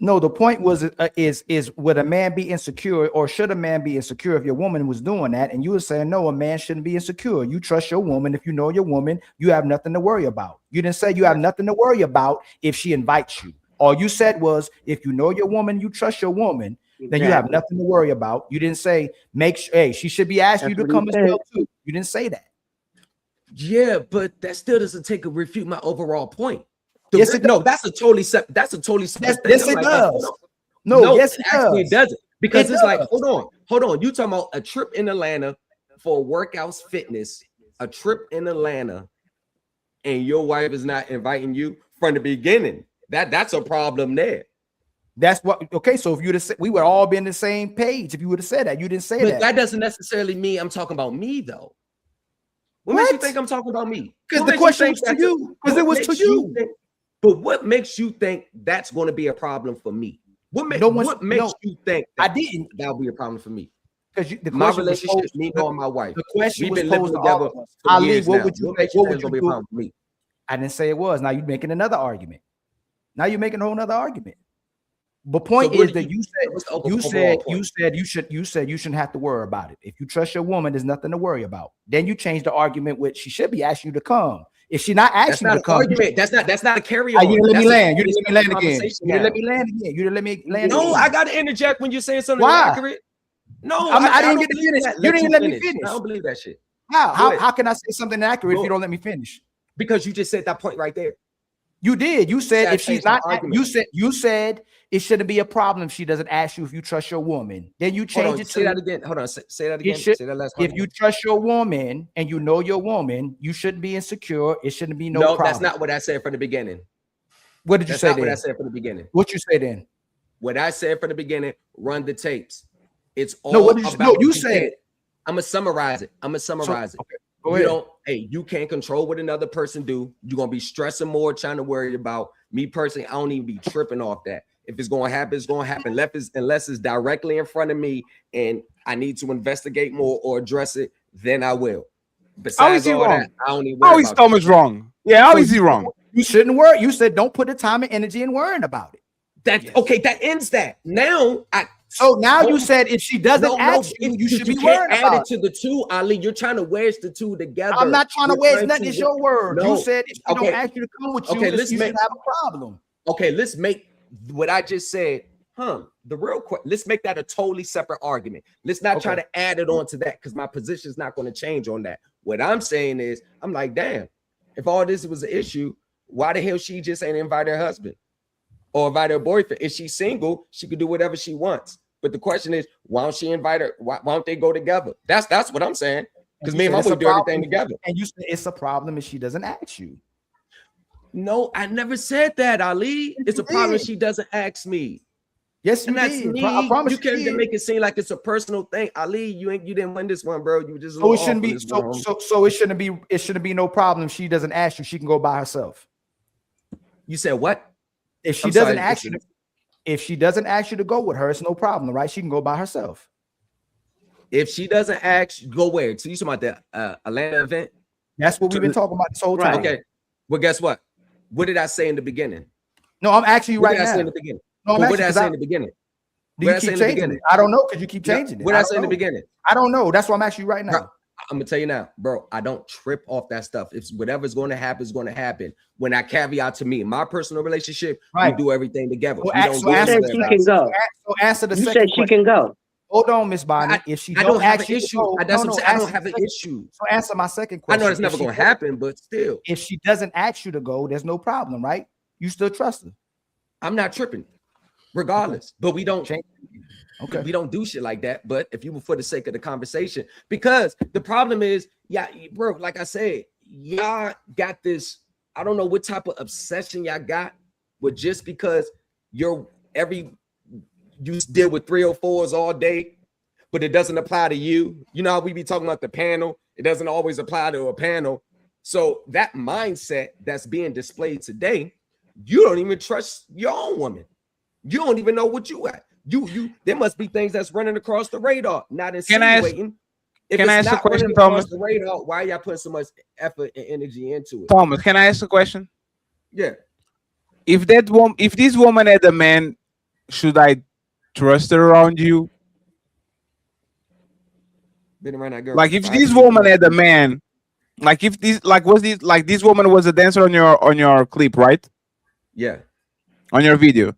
No, the point was is would a man be insecure or should a man be insecure if your woman was doing that? And you were saying no, a man shouldn't be insecure. You trust your woman. If you know your woman, you have nothing to worry about. You didn't say you have nothing to worry about if she invites you. All you said was if you know your woman, you trust your woman, then you have nothing to worry about. You didn't say hey, she should be asking you to come as well too. You didn't say that. Yeah, but that still doesn't refute my overall point. Yes, that's a totally separate. That's a totally separate. Yes, it does. No, yes, it doesn't. Because it's like, hold on. You talking about a trip in Atlanta for workouts, fitness, a trip in Atlanta, and your wife is not inviting you from the beginning. That's a problem there. That's what. Okay, so if you'd have said, we would all be on the same page. If you would have said that, you didn't say that. But that doesn't necessarily mean I'm talking about me, though. What makes you think I'm talking about me? Because the question was to you. Because it was to you. But what makes you think that's going to be a problem for me? What makes you think that'll be a problem for me? Because my relationship, me knowing my wife, the question we've been living together for Ali, years what now. would you What makes you think it's going to be a problem for me? I didn't say it was. Now you're making another argument. Now you're making a whole other argument. The point is that you said you shouldn't have to worry about it. If you trust your woman, there's nothing to worry about. Then you change the argument with she should be asking you to come. If she not asking you to come, that's not a carry on. You didn't let me land. You didn't let me land again. You didn't let me land again. You didn't let me land. No, I got to interject when you're saying something accurate. No, I didn't get to finish. You didn't let me finish. I don't believe that shit. How can I say something accurate if you don't let me finish? Because you just said that point right there. You did. You said if she's not, you said it shouldn't be a problem if she doesn't ask you if you trust your woman. Then you change it to say that again. Hold on, say that again. Say that last if you trust your woman and you know your woman, you shouldn't be insecure. It shouldn't be no problem. That's not what I said from the beginning. What did you say then? What I said from the beginning. What you say then? What I said from the beginning. Run the tapes. It's all you said. I'm gonna summarize it. Okay. You can't control what another person do. You're gonna be stressing more, trying to worry about me personally. I don't even be tripping off that. If it's gonna happen, it's gonna happen. Unless it's directly in front of me and I need to investigate more or address it, then I will. Besides all that, I don't even worry always about Thomas wrong. Yeah, always he wrong. You shouldn't worry. You said don't put the time and energy in worrying about it. Okay, that ends that. Now you said if she doesn't ask you should be worried about it. Add it to the two, Ali. You're trying to wedge the two together. I'm not trying to wedge nothing. It's your word. You said if she don't ask you to come with you, you should have a problem. Okay, let's make what I just said. The real question. Let's make that a totally separate argument. Let's not try to add it on to that because my position is not going to change on that. What I'm saying is, I'm like, damn, if all this was an issue, why the hell she just ain't invite her husband? Or invite her boyfriend. If she's single, she could do whatever she wants. But the question is, why don't she invite her? Why don't they go together? That's what I'm saying. Because me and my wife do everything together. And you say it's a problem if she doesn't ask you. No, I never said that, Ali. It's a problem she doesn't ask me. Yes, and that's did. me. I promise You can't did. make it seem like it's a personal thing. Ali, you didn't win this one, bro. You just a So it little shouldn't off on be this one, homie. so it shouldn't be no problem if she doesn't ask you. She can go by herself. You said what? If she I'm doesn't sorry, ask you, if she doesn't ask you to go with her, it's no problem, right? She can go by herself. If she doesn't ask, go where? So you talking about the Atlanta event? That's what we've been talking about this whole time. Okay. Well, guess what? What did I say in the beginning? No, I'm asking you What right did I now. say in the beginning? No, I'm What did asking I you say 'cause in the beginning? Do What you did I say keep in the changing beginning? it? I don't know because you keep changing it. What did I don't say in the know. beginning? I don't know. That's what I'm asking you right now. Bro, I'm gonna tell you now, bro. I don't trip off that stuff. If whatever's going to happen is going to happen. When I caveat to me, my personal relationship, Right. we do everything together. So We don't do answer, it she can go. so answer the You second said she question. can go. Hold on, Miss Bonnie. If she I don't have ask an you to issue. go- That's what I'm saying. I don't answer have the an second- issue. So answer my second I question. know it's If never she going to doesn't- happen, but still, If she doesn't ask you to go, there's no problem, right? You still trust her. I'm not tripping, regardless. But we don't. Okay. We don't do shit like that. But if you were for the sake of the conversation, because the problem is, yeah, bro, like I said, y'all got this. I don't know what type of obsession y'all got, but just because you deal with 304s all day, but it doesn't apply to you. You know how we be talking about the panel, it doesn't always apply to a panel. So that mindset that's being displayed today, you don't even trust your own woman. You don't even know what you at. You there must be things that's running across the radar, not Can I ask- insinuating. If can I it's ask a not question, running across Thomas? the radar, why y'all putting so much effort and energy into it? Thomas, can I ask a question? Yeah. If this woman had a man, should I trust her around you? Been around that girl Like for if 5 this years. woman had a man, like if this this woman was a dancer on your clip, right? Yeah. On your video.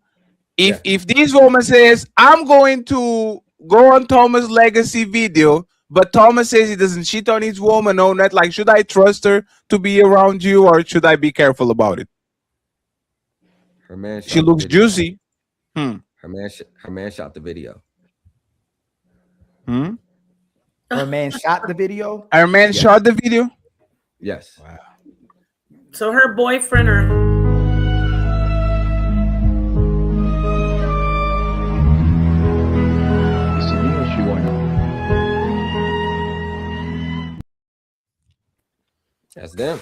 If this woman says, I'm going to go on Thomas' legacy video, but Thomas says he doesn't cheat on his woman, no, not like, should I trust her to be around you, or should I be careful about it? Her man She looks juicy. Her man shot the video. Hmm? Her man shot the video. Her man shot the video. Yes. Wow. So her boyfriend or That's them.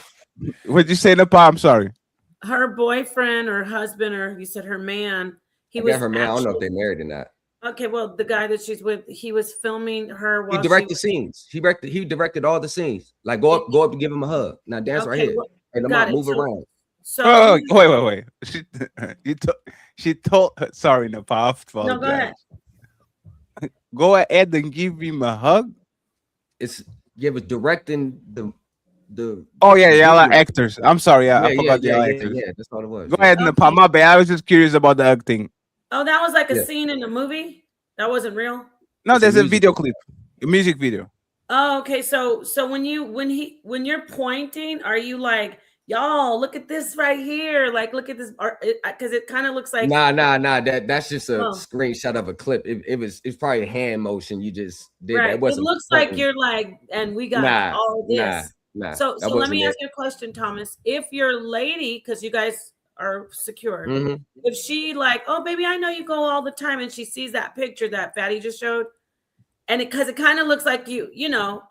What'd you say, Nepal? I'm sorry. her boyfriend or husband, or you said her man, he I was got her man. I don't know if actually- they married or not. Okay, well, the guy that she's with, he was filming her He while directed she scenes. He directed all the scenes. Like go up and give him a hug. Now dance right Okay, here. well, Hey, come got on, it. move So- around. So Oh, wait. She told. Sorry, Nepal. I apologize. no, go ahead. Go ahead and give him a hug. It's directing the. Oh yeah, the y'all are video. actors. I'm sorry, I forgot y'all yeah, actors. yeah, that's all it was. Go ahead, Nepal. My bad. I was just curious about the hug thing. Oh, that was like a Yeah. scene in the movie. That wasn't real. No, there's a video clip, a music video. Oh, okay. So when you're pointing, are you like, y'all look at this right here? Like, look at this, because it kind of looks like Nah. That's just a Oh. screenshot of a clip. It's probably a hand motion you just did. right. That It wasn't looks like pointing. you're like, and we got Nah, all this. nah, So that let wasn't me it. ask you a question, Thomas. If your lady, because you guys are secure, Mhm. if she like, oh baby, I know you go all the time, and she sees that picture that Fatty just showed, and because it kind of looks like you know,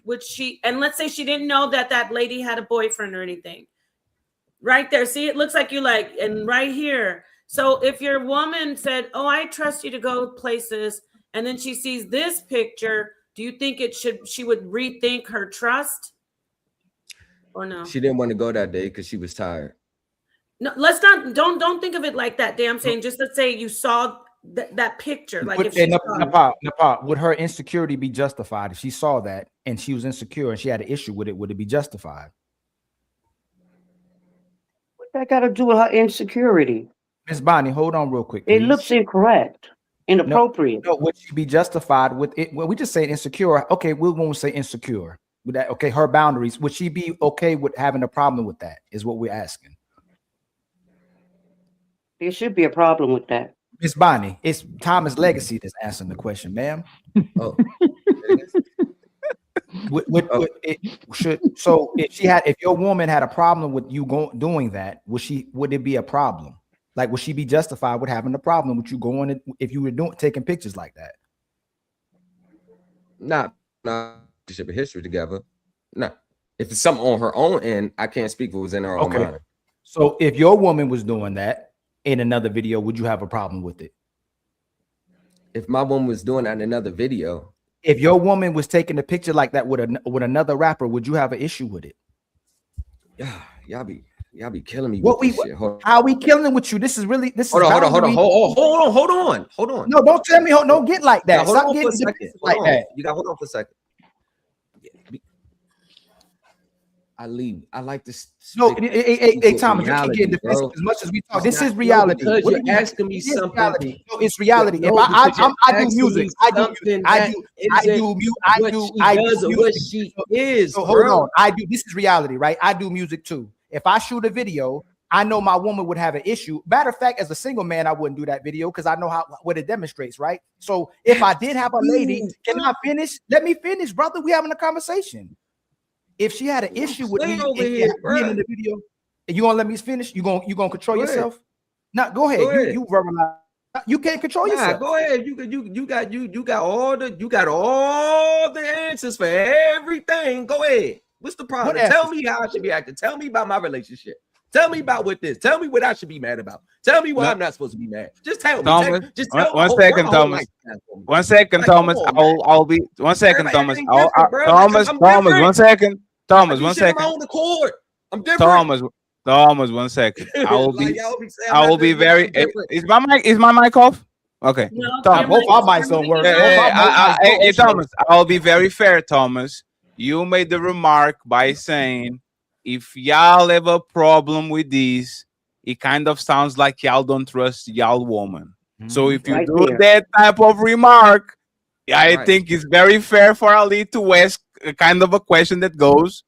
would she? And let's say she didn't know that lady had a boyfriend or anything. Right there, see, it looks like you like, and right here. So if your woman said, "Oh, I trust you to go places," and then she sees this picture, do you think she would rethink her trust, or no? She didn't want to go that day because she was tired. No, let's not. Don't think of it like that. I'm saying, just let's say you saw that picture. Like if she saw it. Nepal, would her insecurity be justified if she saw that and she was insecure and she had an issue with it? Would it be justified? What that got to do with her insecurity? Miss Bonnie, hold on real quick. It please. looks incorrect, inappropriate. No, would she be justified with it? Well, we just say insecure. Okay, we won't say insecure. With that, okay, her boundaries. Would she be okay with having a problem with that? Is what we're asking. There should be a problem with that. Miss Bonnie, it's Thomas Legacy that's answering the question, ma'am. Oh. So if your woman had a problem with you doing that, would it be a problem? Like, would she be justified with having a problem with you going if you were taking pictures like that? Not history together. No. If it's something on her own end, I can't speak for what's in her own mind. So if your woman was doing that in another video, would you have a problem with it? If my woman was doing that in another video, if your woman was taking a picture like that with another rapper, would you have an issue with it? Yeah, y'all be killing me. How are we killing with you? This is hold on. No, don't tell me. Don't get like that. Stop getting like that. You got hold on for a second. I like this. No, hey, Thomas, you can't get defensive as much as we talk. This is reality. Because you're asking me something. No, it's reality. If I do music, I do music. So hold on. This is reality, right? I do music too. If I shoot a video, I know my woman would have an issue. Matter of fact, as a single man, I wouldn't do that video because I know what it demonstrates, right? So if I did have a lady, can I finish? Let me finish, brother. We having a conversation. If she had an issue with me in the video, you gonna let me finish? You gonna control yourself? No, go ahead. You verbalize. You can't control yourself. Go ahead. You got all the answers for everything. Go ahead. What's the problem? Tell me how I should be acting. Tell me about my relationship. Tell me about Tell me what I should be mad about. Tell me why I'm not supposed to be mad. Just tell me. Thomas, just tell one second, Thomas. 1 second, Thomas. I'll be 1 second, Thomas. Thomas, 1 second. Thomas, 1 second. I'm different. Thomas, 1 second. I will be very. Is my mic off? Okay. No, both our mics don't work. Hey, Thomas, I'll be very fair, Thomas. You made the remark by saying, if y'all have a problem with this, it kind of sounds like y'all don't trust y'all woman. So if you do that type of remark, I think it's very fair for Ali to ask a kind of a question that goes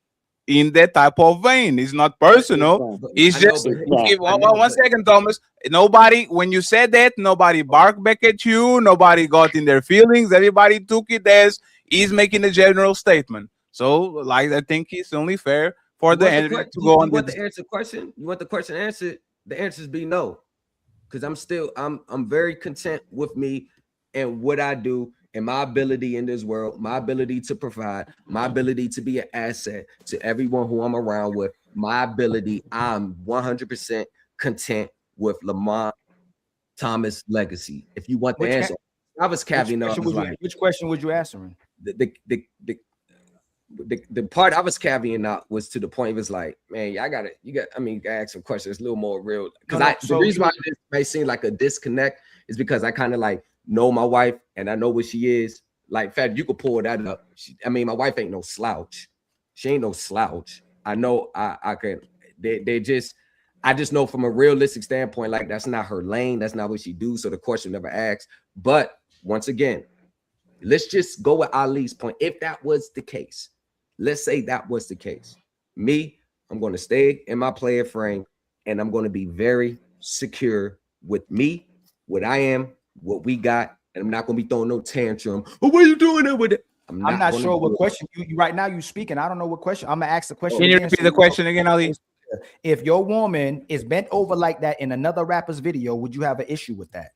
in that type of vein. It's not personal. It's just 1 second, Thomas. Nobody, when you said that, nobody barked back at you. Nobody got in their feelings. Everybody took it as he's making a general statement. So, like, I think it's only fair for the end to go on. You want the answer question? You want the question answered? The answers be no, because I'm very content with me and what I do and my ability in this world, my ability to provide, my ability to be an asset to everyone who I'm around with, my ability. I'm 100% content with Lamont Thomas' legacy. If you want the answer, I was caveating up. Which question would you answer? The part I was caveating out was to the point it was like, man, I gotta ask some questions a little more real. Because the reason why this may seem like a disconnect is because I kind of like know my wife and I know what she is. Like, in fact, you could pull that up. My wife ain't no slouch. She ain't no slouch. I know I can. I just know from a realistic standpoint, like, that's not her lane. That's not what she do. So the question never asked. But once again, let's just go with Ali's point. If that was the case, let's say that was the case. I'm going to stay in my player frame and I'm going to be very secure with me, what I am, what we got. And I'm not going to be throwing no tantrum. Oh, what are you doing there with it? I'm not sure what question you right now. You speaking. I don't know what question. I'm going to ask the question. Can you repeat the question again, Ali? If your woman is bent over like that in another rapper's video, would you have an issue with that?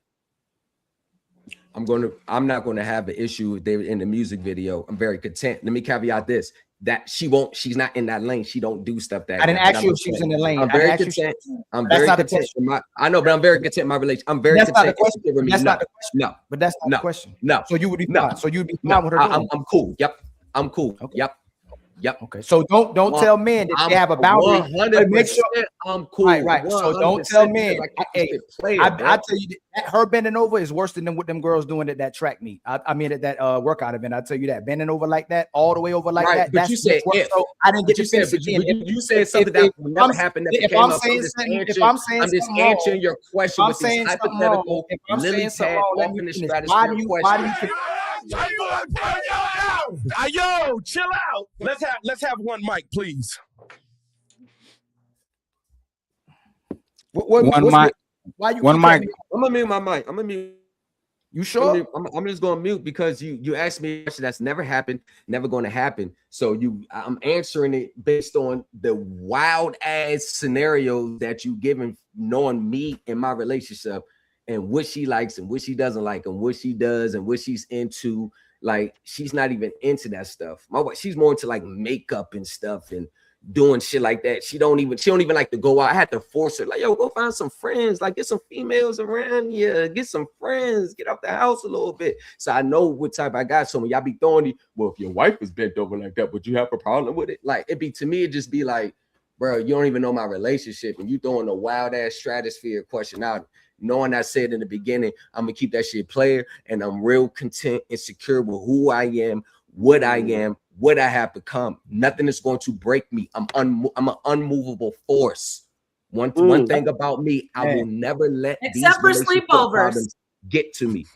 I'm not going to have an issue if they're in the music video. I'm very content. Let me caveat this, that she's not in that lane. She don't do stuff that. I didn't ask you if she was in the lane. I'm very content. I'm very content. I know, but I'm very content in my relationship. I'm very content. That's not the question. No, but that's not the question. No. So you would be fine. So you'd be fine with her. I'm cool. Yep. I'm cool. Okay. Yep. Okay. So don't tell men that they have a boundary. 100%. Make sure I'm cool. Right. So don't tell men. I tell you that her bending over is worse than what them girls doing at that track meet. At that workout event. I tell you that bending over like that, all the way over like that. But you said if. So I didn't get you said. You said something that will never happen. If I'm saying I'm just answering your question with this hypothetical. Lily Tad often is why do you? Yo, chill out. Let's have one mic, please. One mic. Why you? One mic. I'm gonna mute my mic. You sure? I'm just going to mute because you asked me a question that's never happened, never going to happen. So I'm answering it based on the wild ass scenarios that you given, knowing me and my relationship and what she likes and what she doesn't like and what she does and what she's into. Like, she's not even into that stuff. She's more into like makeup and stuff and doing shit like that. She don't even like to go out. I had to force her, like, yo, go find some friends, like get some females around here, get some friends, get out the house a little bit. So I know what type I got. So when y'all be throwing you, well, if your wife is bent over like that, would you have a problem with it? Like, it just be like, bro, you don't even know my relationship and you throwing a wild ass stratosphere question out, knowing I said in the beginning, I'm gonna keep that shit player, and I'm real content and secure with who I am, what I am, what I have become. Nothing is going to break me. I'm an unmovable force. One thing about me, I will never let except for sleepovers get to me.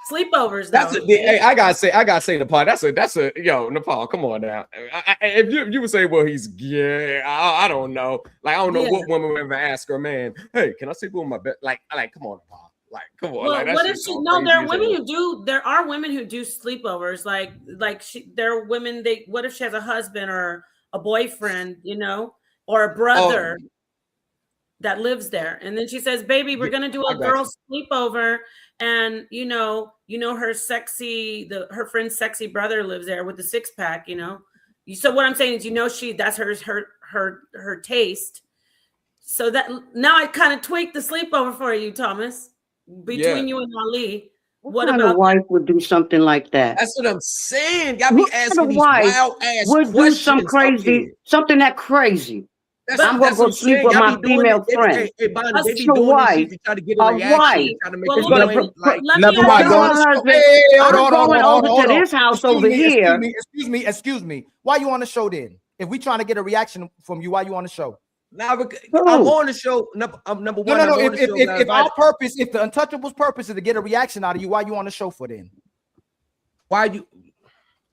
Sleepovers, though. Hey, I gotta say, Nepal. That's a yo, Nepal. Come on now. If you would say, well, he's gay, I don't know. Like, I don't know what woman would ever ask her man, hey, can I sleep with my bed? Like, come on, Nepal. Like, come on. Well, like, what if she? No, there are women who do. There are women who do sleepovers. There are women. What if she has a husband or a boyfriend, or a brother that lives there, and then she says, "Baby, we're gonna do a girls' sleepover," and her friend's sexy brother lives there with the 6-pack. So what I'm saying is, that's her taste. So that now I kind of tweaked the sleepover for you, Thomas. Between you and Ali, what kind of wife would do something like that? That's what I'm saying. Y'all be asking these wild ass would questions. Do some crazy, something that crazy. I'm gonna go sleep with my female friend. That's your wife. Try to get a reaction. Never mind. Going over to this house over here. Excuse me. Why you on the show then? If we trying to get a reaction from you, why you on the show? Now I'm on the show. Number one. No. If our purpose, if the Untouchables' purpose is to get a reaction out of you, why you on the show for then? Why you?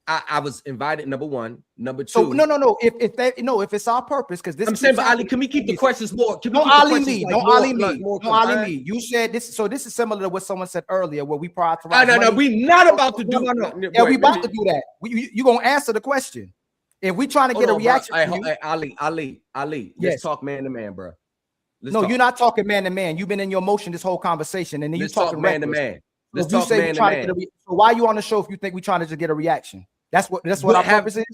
I was invited. Number one. Number two. So no. If it's our purpose, because this. I'm saying, but Ali, can we keep the questions more? No, Ali me. You said this. So this is similar to what someone said earlier, where we prioritize. No. We not about to do. No. Yeah, we about to do that. You gonna answer the question? If we trying to get a reaction, Ali, let's talk man to man, bro. You're not talking man to man. You've been in your motion this whole conversation, and then you talking man to man. Let's talk man to man. So why are you on the show if you think we trying to just get a reaction? That's what our purpose is.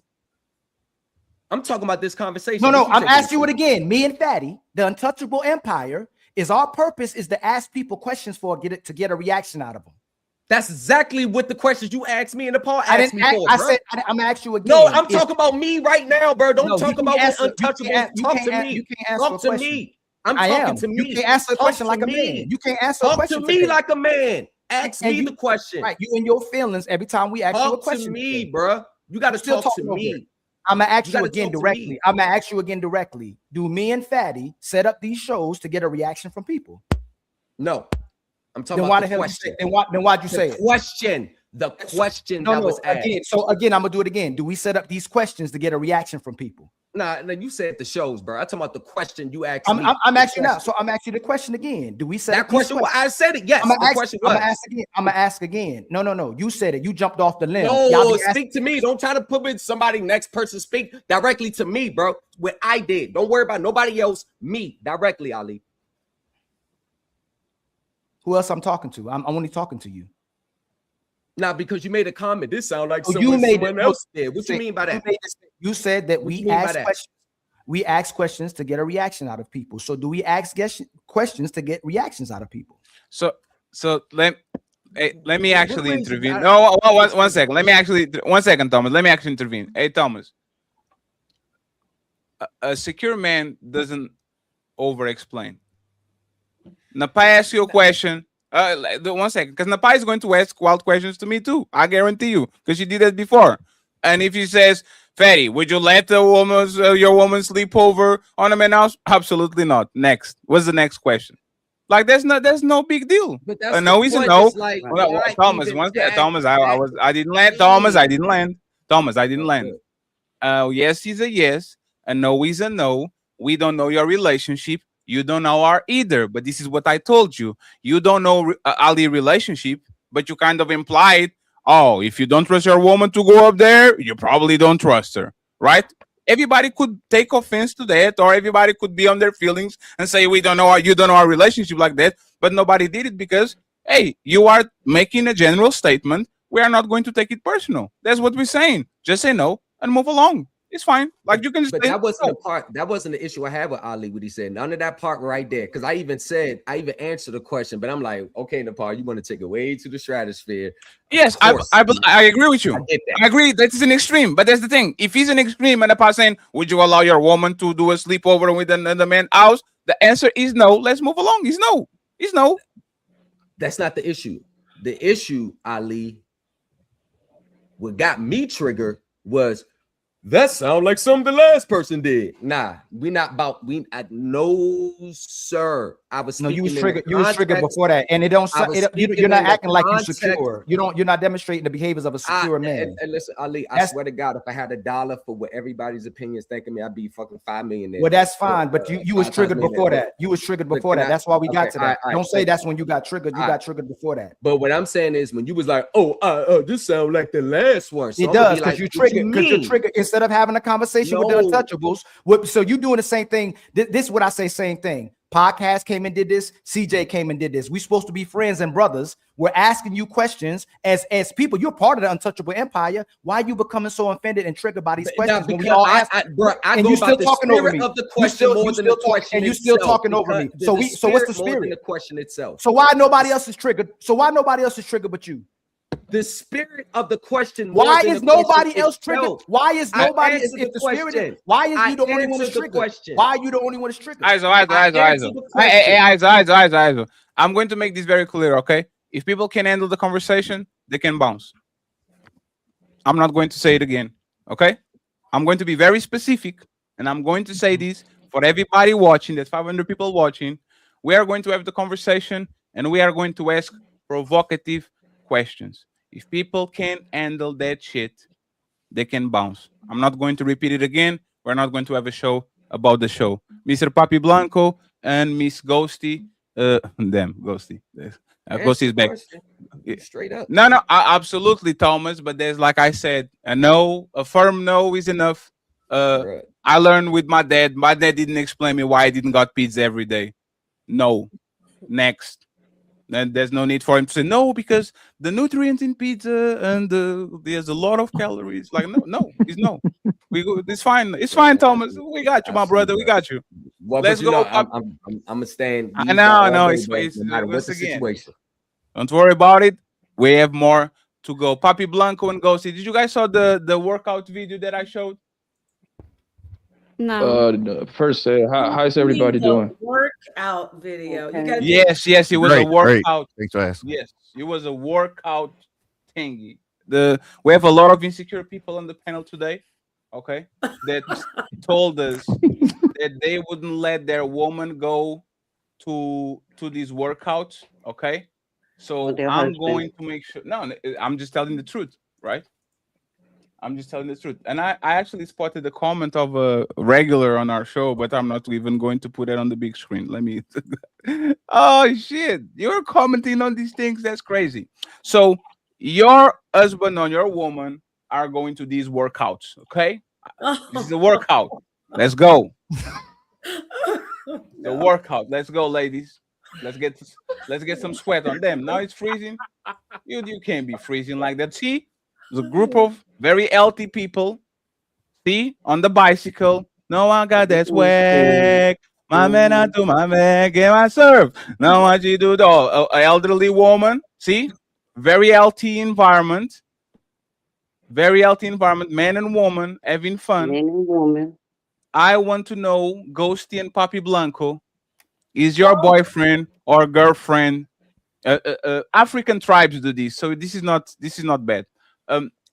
I'm talking about this conversation. No. I'm asking you it again. Me and Fatty, the Untouchable Empire, is our purpose is to ask people questions to get a reaction out of them. That's exactly what the questions you asked me and Nepal asked me for. I said I'm gonna ask you again. No, I'm talking about me right now, bro. Don't talk about what Untouchables. Talk to me. Talk to me. I'm talking to me. You can't answer a question like a man. You can't answer a question. Talk to me like a man. Ask me the question. Right, you in your feelings every time we ask you a question. Talk to me, bro. You got to talk to me. I'm gonna ask you again directly. Do me and Fatty set up these shows to get a reaction from people? No. I'm talking about the question. Then why'd you say it? The question that was asked. Again, I'm gonna do it again. Do we set up these questions to get a reaction from people? Nah, you said the shows, bro. I'm talking about the question you asked me. I'm asking now. So I'm asking the question again. Do we set that question? Well, I said it. Yes. I'm gonna ask again. No. You said it. You jumped off the limb. No, speak to me. Don't try to put with somebody next person. Speak directly to me, bro. What I did. Don't worry about nobody else. Me directly, Ali. Who else I'm talking to? I'm only talking to you. Now, because you made a comment, this sounds like someone else did. What you mean by that? You said that we ask questions. We ask questions to get a reaction out of people. So do we ask questions to get reactions out of people? So let me actually intervene. No, one second. One second, Thomas. Let me actually intervene. Hey, Thomas. A secure man doesn't over-explain. Napa asks you a question. 1 second, because Napa is going to ask wild questions to me too. I guarantee you, because she did that before. And if he says, Fatty, would you let your woman sleep over on a man house? Absolutely not. Next. What's the next question? Like there's no big deal. A no is a no. Like, Thomas, Thomas, I didn't land. Thomas, I didn't land. Thomas, I didn't land. Yes is a yes. A no is a no. We don't know your relationship. You don't know our either, but this is what I told you. You don't know Ali relationship. but you kind of implied, oh, if you don't trust your woman to go up there, you probably don't trust her, right? Everybody could take offense to that, or everybody could be on their feelings and say, we don't know, you don't know our relationship like that, but nobody did it because, hey, you are making a general statement. We are not going to take it personal. That's what we're saying. Just say no and move along. It's fine. Like you can just. But that wasn't the part. That wasn't the issue I had with Ali. What he said. None of that part right there. Because I even answered the question. But I'm like, okay, Nepal, you want to take it way to the stratosphere. Yes, I agree with you. I agree. That is an extreme. But that's the thing. If he's an extreme and Nepal saying, would you allow your woman to do a sleepover with another man's house? The answer is no. Let's move along. It's no. It's no. That's not the issue. The issue, Ali, what got me triggered was. That sound like something the last person did. Nah, no, sir. I was no. You was triggered. You was triggered before that, and it don't. You're not acting like you're secure. You're not demonstrating the behaviors of a secure man. And listen, Ali, I swear to God, if I had $1 for what everybody's opinions thinking me, I'd be fucking $5 million. Well, that's fine, but you was triggered before that. You was triggered before that. That's why we got to that. Don't say that's when you got triggered. You got triggered before that. But what I'm saying is, when you was like, oh, this sound like the last one. It does because you triggered. Because you're triggered. Instead of having a conversation with the untouchables, so you doing the same thing. This is what I say, same thing. Podcast came and did this. CJ came and did this. We supposed to be friends and brothers. We're asking you questions as people. You're part of the untouchable empire. Why are you becoming so offended and triggered by these questions? When we all ask, and you still talking over me. You still talking over me. So what's the spirit? The question itself. So why nobody else is triggered? So why nobody else is triggered but you? The spirit of the question. Why is nobody else triggered? Why is nobody? If the spirit is, why is you the only one that's triggered? Why are you the only one that's triggered? Aizo. I'm going to make this very clear, okay? If people can handle the conversation, they can bounce. I'm not going to say it again, okay? I'm going to be very specific, and I'm going to say this for everybody watching. There's 500 people watching. We are going to have the conversation, and we are going to ask provocative questions. If people can't handle that shit, they can bounce. I'm not going to repeat it again. We're not going to have a show about the show. Mr. Papi Blanco and Miss Ghosty, Ghosty. Ghosty is back. Straight up. No, absolutely, Thomas. But there's, like I said, a firm no is enough. Right. I learned with my dad. My dad didn't explain me why I didn't got pizza every day. No. Next. And there's no need for him to say no because the nutrients in pizza and there's a lot of calories. Like it's no. It's fine. It's fine, Thomas. We got you, my brother. We got you. Well, let's go. I'm gonna stand. I know. It's no matter what's the situation. Don't worry about it. We have more to go. Papi Blanco and Ghosty. Did you guys saw the workout video that I showed? No. First, how's everybody doing? Workout video. You guys Yes, it was a workout. Thanks for asking. Yes, it was a workout thingy. We have a lot of insecure people on the panel today, okay, that told us that they wouldn't let their woman go to these workouts, okay? So I'm going to make sure. No, I'm just telling the truth, right? I'm just telling the truth. And I actually spotted the comment of a regular on our show, but I'm not even going to put it on the big screen. Let me. Oh, shit. You're commenting on these things. That's crazy. So your husband or your woman are going to these workouts, okay? This is a workout. Let's go. The workout. Let's go, ladies. Let's get some sweat on them. Now it's freezing. You can't be freezing like that. See? There's a group of very healthy people. See, on the bicycle. No one got that swag. My man, I do my man, get my serve. Now what you do, though? An elderly woman. See, very healthy environment. Very healthy environment. Man and woman having fun. Man and woman. I want to know, Ghosty and Papi Blanco, is your boyfriend or girlfriend? African tribes do this, so this is not bad.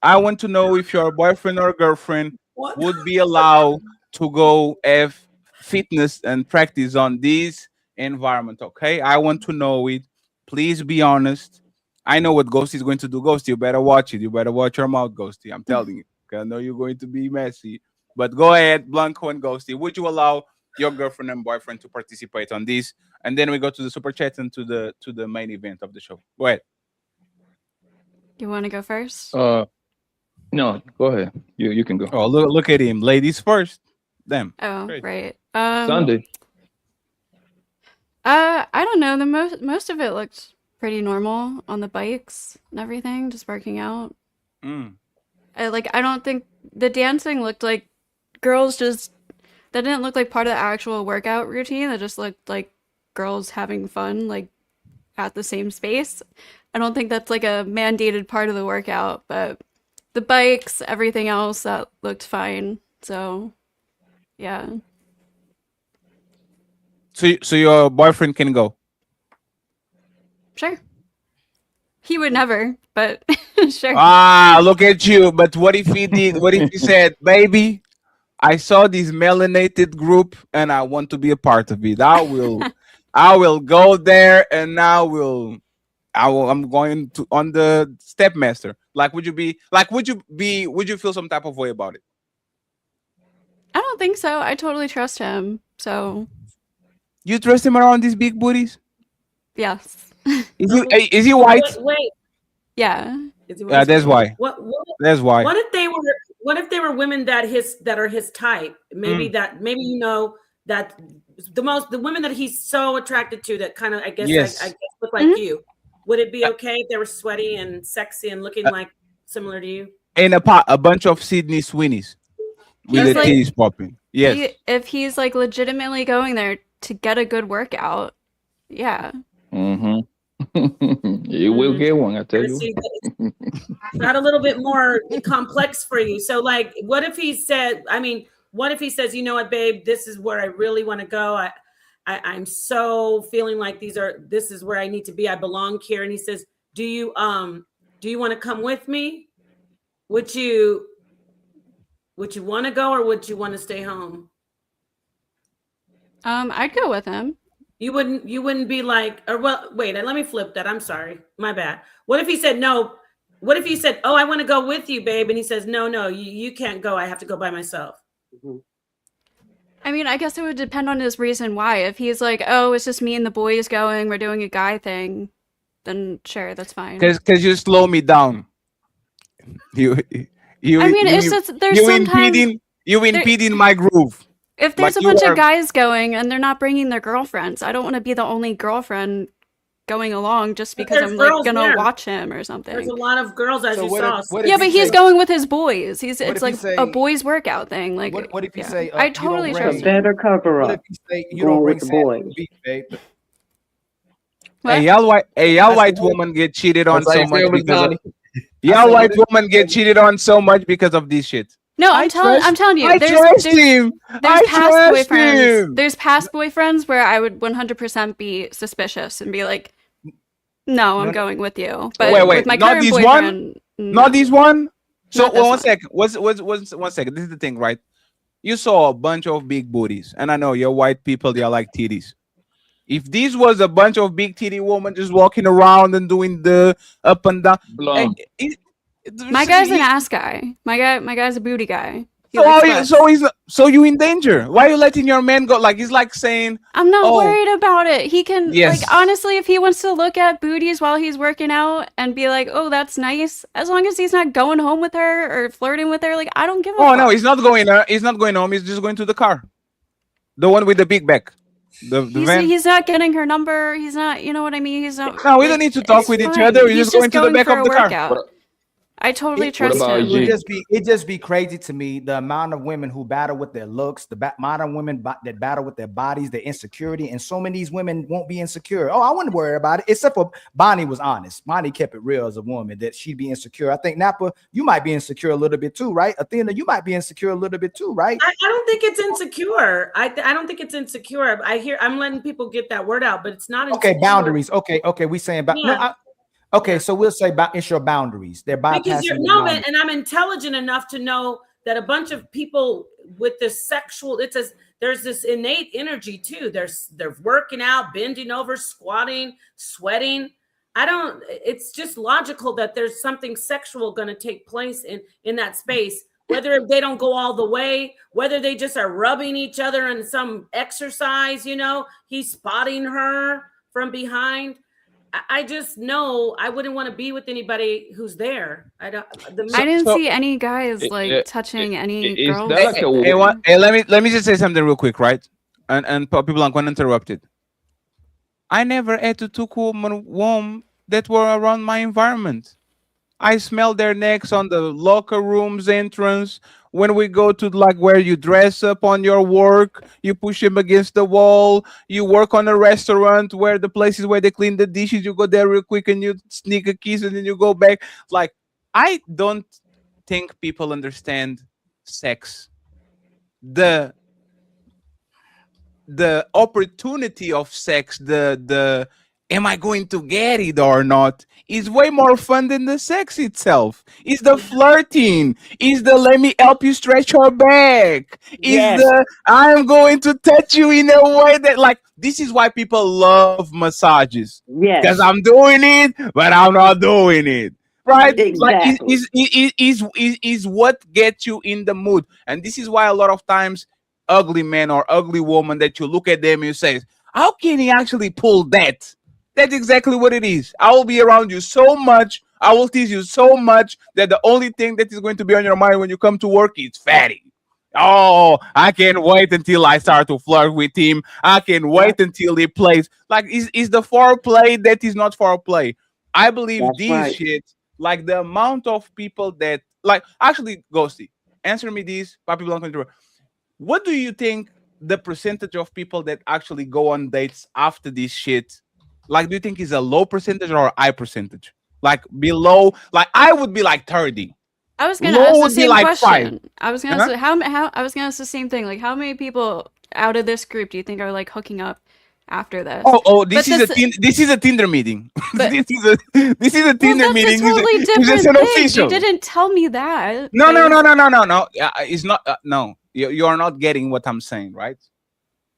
I want to know if your boyfriend or girlfriend would be allowed to go have fitness and practice on this environment. Okay, I want to know it. Please be honest. I know what Ghosty is going to do. Ghosty, you better watch it. You better watch your mouth, Ghosty. I'm telling you. Okay? I know you're going to be messy, but go ahead, Blanco and Ghosty. Would you allow your girlfriend and boyfriend to participate on this? And then we go to the super chat and to the main event of the show. Go ahead. You want to go first? No, go ahead. You can go. Oh, look at him. Ladies first. Them. Oh, Great. right. Sunday. I don't know. The most of it looked pretty normal on the bikes and everything, just working out. I don't think the dancing looked like girls just. That didn't look like part of the actual workout routine. That just looked like girls having fun, like at the same space. I don't think that's like a mandated part of the workout, but the bikes, everything else, that looked fine. So, yeah. So your boyfriend can go. Sure. He would never, but sure. Ah, look at you. But what if he did? What if he said, baby, I saw this melanated group and I want to be a part of it. I will go there and I'm going to on the stepmaster. Would you feel some type of way about it? I don't think so. I totally trust him. So you trust him around these big booties? Yes. Is he white? Wait. Yeah. Yeah, that's why. That's why. What if they were women that are his type? Maybe maybe you know that the women that he's so attracted to that kind of I guess look like you. Would it be okay if they were sweaty and sexy and looking like similar to you? And a bunch of Sydney Sweeneys with the titties popping. Yes. If he's like legitimately going there to get a good workout, yeah. Mm-hmm. You will get one, I tell you. Not a little bit more complex for you. So what if he says, you know what, babe, this is where I really want to go. I'm so feeling like this is where I need to be. I belong here. And he says, do you want to come with me? Would you want to go or would you want to stay home? I'd go with him. You wouldn't be like, or well, wait, let me flip that. I'm sorry. My bad. What if he said no? What if he said, oh, I want to go with you, babe? And he says, no, you can't go. I have to go by myself. I mean, I guess it would depend on his reason why. If he's like, oh, it's just me and the boys going, we're doing a guy thing, then sure, that's fine. Because you slow me down. There's sometimes you impeding my groove. If there's a bunch of guys going and they're not bringing their girlfriends, I don't want to be the only girlfriend going along just because I'm like gonna watch him or something. There's a lot of girls as you saw. Yeah, but he's going with his boys. It's like a boys workout thing. Like, what if you say? I totally trust him. Better cover up. What if you say you don't bring the boys? Y'all white woman get cheated on so much because y'all white woman get cheated on so much because of this shit. No, I'm telling you, there's past boyfriends where I would 100% be suspicious and be like, no, I'm going with you. But wait, with my not current this boyfriend, one, not this one. So one second, one second. This is the thing, right? You saw a bunch of big booties, and I know you're white people, they are like titties. If this was a bunch of big titty women just walking around and doing the up and down, my guy's an ass guy. My guy's a booty guy. So you in danger. Why are you letting your man go? Like, he's like saying, I'm not worried about it. He can, Yes. like, honestly, if he wants to look at booties while he's working out and be like, oh, that's nice, as long as he's not going home with her or flirting with her, like, I don't give a fuck. no, he's not going. He's not going home. He's just going to the car, the one with the big back. The van. He's not getting her number. He's not, you know what I mean? He's not. No, we don't need to talk with each other. We're just going to the back of the car. I totally trust him. It just be crazy to me the amount of women who battle with their looks, the amount of women that battle with their bodies, their insecurity, and so many of these women won't be insecure. Oh, I wouldn't worry about it, except for Bonnie was honest. Bonnie kept it real as a woman that she'd be insecure. I think Napa, you might be insecure a little bit too, right? Athena, you might be insecure a little bit too, right? I don't think it's insecure. I don't think it's insecure. I'm letting people get that word out, but it's not insecure. Okay, boundaries. Okay, we saying about okay, so we'll say it's your boundaries. They're bypassing because and I'm intelligent enough to know that a bunch of people with this sexual, there's this innate energy too. They're working out, bending over, squatting, sweating. It's just logical that there's something sexual going to take place in that space, whether they don't go all the way, whether they just are rubbing each other in some exercise, he's spotting her from behind. I just know I wouldn't want to be with anybody who's there. I don't. I didn't see any guys like touching any girls. Hey, let me just say something real quick, right? And people are going to interrupt it. I never had to took women that were around my environment. I smell their necks on the locker rooms entrance. When we go to like where you dress up on your work, you push him against the wall. You work on a restaurant where the places where they clean the dishes. You go there real quick and you sneak a kiss and then you go back. Like, I don't think people understand sex. The opportunity of sex, the am I going to get it or not, is way more fun than the sex itself. Is the flirting, is the let me help you stretch your back, is the I'm going to touch you in a way that, like, this is why people love massages. Because I'm doing it, but I'm not doing it. Right? Like, is what gets you in the mood. And this is why a lot of times ugly men or ugly woman that you look at them and you say, how can he actually pull that? That's exactly what it is. I will be around you so much. I will tease you so much that the only thing that is going to be on your mind when you come to work is fatty. Oh, I can't wait until I start to flirt with him. I can't wait until he plays. Like, is the foreplay that is not foreplay. I believe shit, like the amount of people that, like, actually, Ghosty, answer me this, Papi Blanco. What do you think the percentage of people that actually go on dates after this shit, like, do you think is a low percentage or a high percentage? Like, below, like, I would be like 30. I was gonna ask the same question. I was gonna say how I was gonna ask the same thing. Like, how many people out of this group do you think are like hooking up after this? This is a Tinder meeting. This is a Tinder meeting. That's a totally different an thing. official. You didn't tell me that. No. It's not. No, you are not getting what I'm saying, right?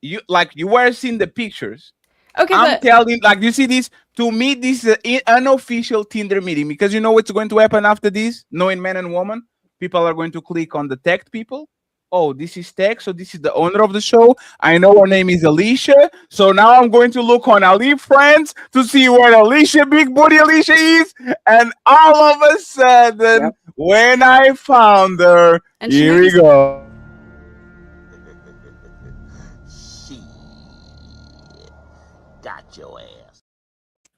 You were seeing the pictures. Okay, I'm telling, like, you see this, to me, this is an unofficial Tinder meeting, because you know what's going to happen after this, knowing man and woman, people are going to click on the tagged people. Oh, this is tag, so this is the owner of the show. I know her name is Alicia, so now I'm going to look on Ali Friends to see where Alicia, Big Booty Alicia is, and all of a sudden, when I found her, And here we go. Got your ass.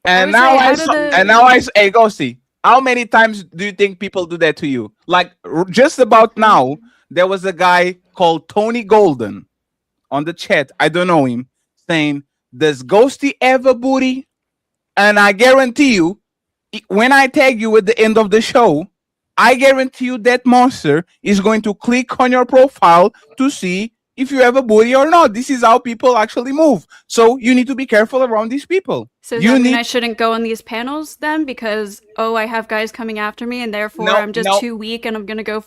And now hey, go see. How many times do you think people do that to you? Like, just about now, there was a guy called Tony Golden on the chat. I don't know him, saying, "Does Ghosty have a booty?" And I guarantee you, when I tag you at the end of the show, I guarantee you that monster is going to click on your profile to see if you have a booty or not. This is how people actually move. So you need to be careful around these people. So does that mean I shouldn't go on these panels then, because I have guys coming after me and therefore I'm just too weak and I'm gonna go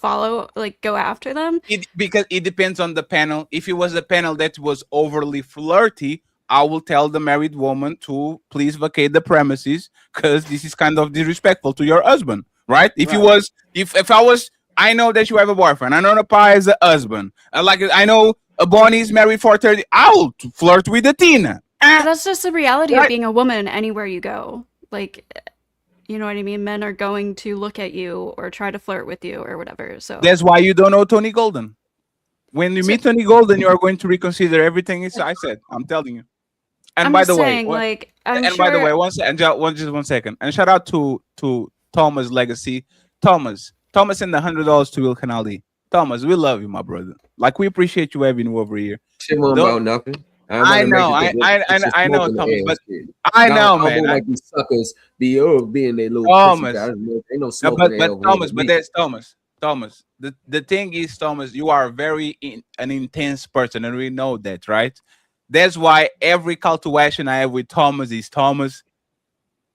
go after them? Because it depends on the panel. If it was a panel that was overly flirty, I will tell the married woman to please vacate the premises, because this is kind of disrespectful to your husband, right? If I know that you have a boyfriend. I know Napai is a husband. I know Bonnie's married for 30. I'll flirt with the Tina. But that's just the reality of being a woman anywhere you go. Like, you know what I mean? Men are going to look at you or try to flirt with you or whatever. So that's why you don't know Tony Golden. When you meet Tony Golden, you are going to reconsider everything I said. I'm telling you. And by the way, one second. And shout out to Thomas Legacy. Thomas sent $100 to Will Canali. Thomas, we love you, my brother. Like, we appreciate you having you over here. Shit won't about nothing. I know, Thomas, but I know, man. Like these suckers be being their little Thomas. Ain't no smoking but Thomas, but there's Thomas. The thing is, Thomas, you are an intense person, and we know that, right? That's why every call to action I have with Thomas is, Thomas,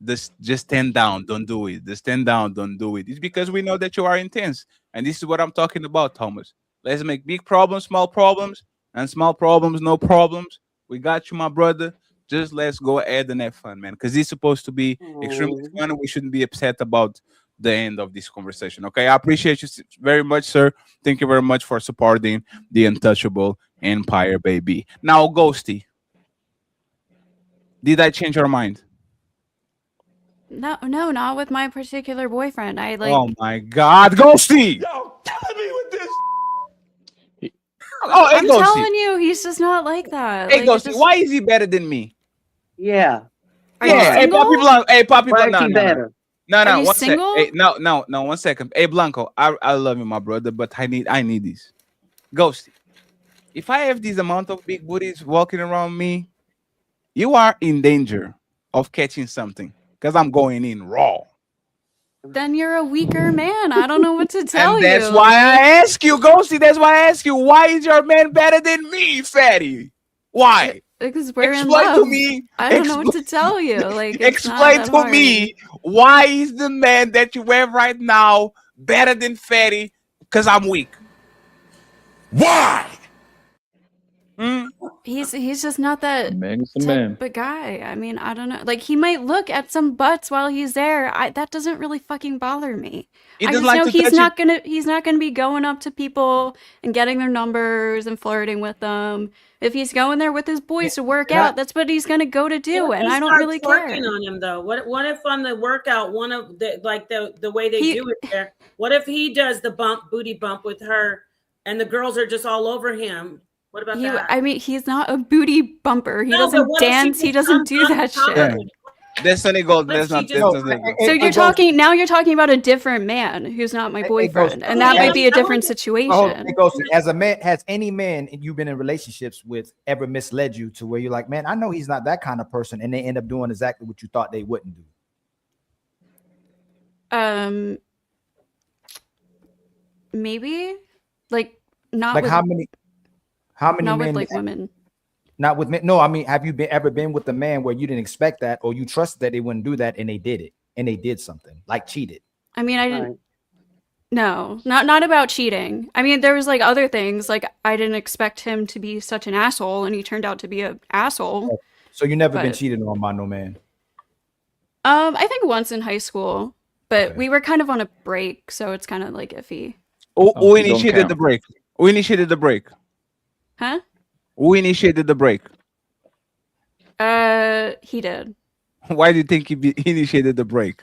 just stand down, don't do it. Just stand down, don't do it. It's because we know that you are intense. And this is what I'm talking about, Thomas. Let's make big problems, small problems, and small problems, no problems. We got you, my brother. Just let's go ahead and have fun, man. Because it's supposed to be extremely fun, and we shouldn't be upset about the end of this conversation. Okay, I appreciate you very much, sir. Thank you very much for supporting the Untouchable Empire, baby. Now, Ghosty, did I change your mind? No, not with my particular boyfriend. I like. Oh my God, Ghosty! Yo, killing me with this. Oh, hey, I'm Ghosty. telling you, he's just not like that. Hey, Like, Ghosty, just- why is he better than me? Yeah. Are you Yeah, hey, single? Poppy Blanco. Hey, Poppy Why Blanco. is he better? No, Are you one sec. single? Hey, no, 1 second. Hey, Blanco, I love you, my brother, but I need this. Ghosty, if I have this amount of big booties walking around me, you are in danger of catching something because I'm going in raw. Then you're a weaker man. I don't know what to tell And you. that's why I ask you, Ghosty. That's why I ask you, why is your man better than me, fatty? Why? Because we're in Explain love. to me. I don't know what to tell you. Like, it's not Explain that to hard. me why is the man that you have right now better than fatty? Because I'm weak. Why? He's just not that Man, it's a type man. of guy. I mean, I don't know. Like, he might look at some butts while he's there. That doesn't really fucking bother me. He I doesn't just like know to touch he's not gonna be going up to people and getting their numbers and flirting with them. If he's going there with his boys to work Yeah. out, that's what he's gonna go to do, What if and they I don't start really twerking care. on him though? What if on the workout one of the the way they He- do it there? What if he does the booty bump with her, and the girls are just all over him? What about that? I mean, he's not a booty bumper. He No, but doesn't what if she dance. He just doesn't comes do on that top of shit. it? Destiny Gold. What if That's not. she That's just- not good. So you're talking now. You're talking about a different man who's not my boyfriend, and that might be a different situation. It goes as a man. Has any man you've been in relationships with ever misled you to where you're like, man, I know he's not that kind of person, and they end up doing exactly what you thought they wouldn't do? Maybe, like not Like with, how many not men? with like women. Not with men. No, I mean, have you ever been with a man where you didn't expect that, or you trusted that they wouldn't do that, and they did it, and they did something like cheated? I mean, I didn't. No, not about cheating. I mean, there was like other things. Like I didn't expect him to be such an asshole, and he turned out to be an asshole. So you never been But- cheated on by no man. I think once in high school, but we were kind of on a break, so it's kind of like iffy. Who don't initiated count. the break? Who initiated the break? Huh? Who initiated the break? He did. Why do you think he initiated the break?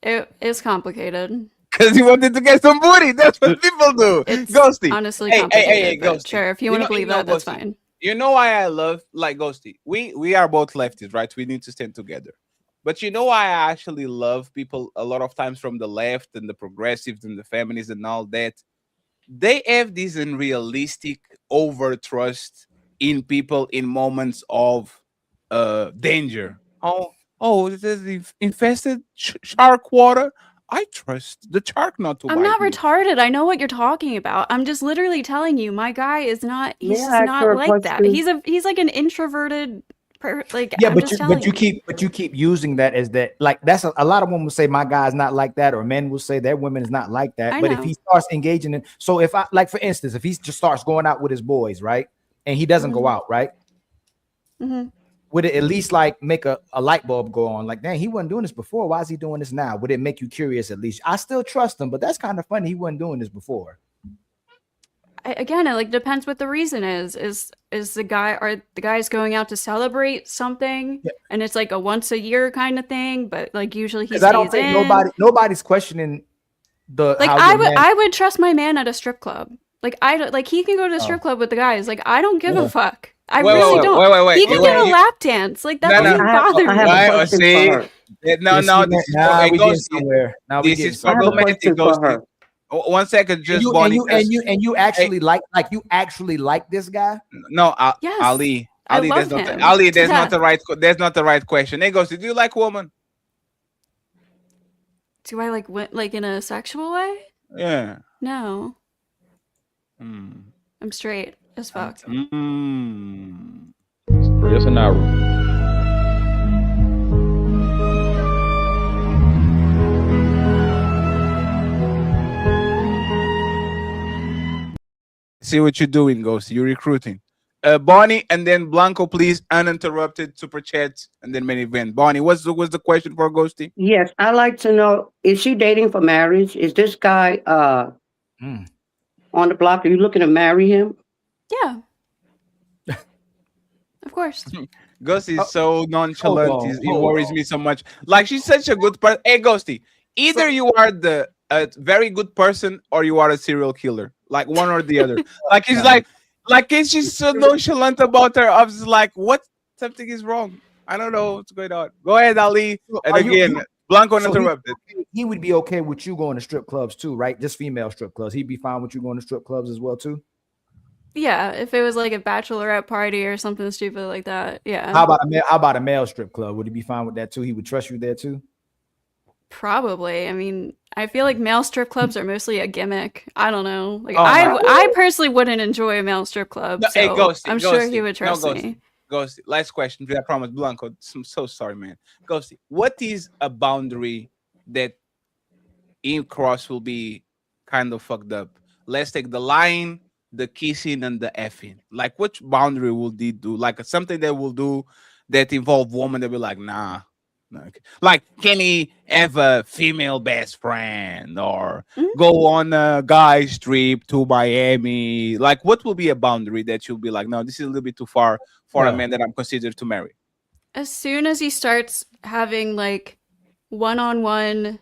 It's complicated. Because he wanted to get some booty. That's what people do. It's Ghosty. honestly Hey, complicated. but Ghosty. sure, if you want to believe that, that's Ghosty, fine. You know why I love like Ghosty? We are both lefties, right? We need to stand together. But you know why I actually love people a lot of times from the left and the progressives and the feminists and all that? They have this unrealistic over trust in people in moments of danger. Oh, this is infested shark water. I trust the shark not to I'm bite not me. retarded. I know what you're talking about. I'm just literally telling you, my guy is not. He's May just I ask not her a like that. question? He's like an introverted. Yeah, I'm but just you telling keep using that as that. Like that's a lot of women will say my guy's not like that, or men will say their women is not like that. I But if know. he starts engaging in, so if I like for instance, if he just starts going out with his boys, right, and he doesn't go out, right, Mhm. would it at least like make a light bulb go on? Like, dang, he wasn't doing this before. Why is he doing this now? Would it make you curious at least? I still trust him, but that's kind of funny. He wasn't doing this before. Again, it like depends what the reason is. Is the guys going out to celebrate something, and it's like a once a year kind of thing, but like usually he Because stays I don't think in. nobody's questioning the Like how I your would man- I would trust my man at a strip club. Like I don't like he can go to the strip club with the guys. Like I don't give Yeah. a fuck. I Wait, really wait, don't. wait, He can wait, get a wait. lap dance. Like that No, no. doesn't bother me. have a question for her. No, You no, see, this is now we getting Ghosty. somewhere. Now we This getting is somewhere. I have a problematic, question for Ghosty. her. 1 second, just and Bonnie. you actually like you actually like this guy? No, Yes, Ali. I Ali, love that's not him Ali. to That's not death. the right. That's not the right question. Hey, Ghosty, do you like woman? Do I like in a sexual way? Yeah. No, Mm. I'm straight as fuck. Mm. Straight as an arrow. See what you're doing, Ghosty. You're recruiting. Bonnie, and then Blanco, please, uninterrupted super chats, and then main event. Bonnie, what's the question for Ghosty? Yes, I'd like to know, is she dating for marriage? Is this guy on the block? Are you looking to marry him? Yeah, of course. Ghosty is so nonchalant. on, He hold worries on. me so much. Like she's such a good person. Hey, Ghosty, either you are a very good person or you are a serial killer. Like one or the other. Like he's like it's just so nonchalant about her. I was like, what? Something is wrong. I don't know what's going on. Go ahead, Ali. And again, Blanco interrupted. He would be okay with you going to strip clubs too, right? Just female strip clubs. He'd be fine with you going to strip clubs as well too. Yeah, if it was like a bachelorette party or something stupid like that. Yeah. How about a male strip club? Would he be fine with that too? He would trust you there too? Probably. I mean, I feel like male strip clubs are mostly a gimmick. I don't know. Like Oh my I personally wouldn't enjoy a male strip club. No, So hey, Ghosty, I'm sure he Ghosty. would trust no, me. Ghosty. Last question. I promise, Blanco. I'm so sorry, man. Ghosty, what is a boundary that in cross will be kind of fucked up? Let's take the lying, the kissing, and the effing. Like, which boundary will they do? Like something they will do that involve woman. They'll be like, nah. Like, can he have a female best friend or go on a guy's trip to Miami? Like, what will be a boundary that you'll be like, no, this is a little bit too far for a man that I'm considered to marry? As soon as he starts having like one-on-one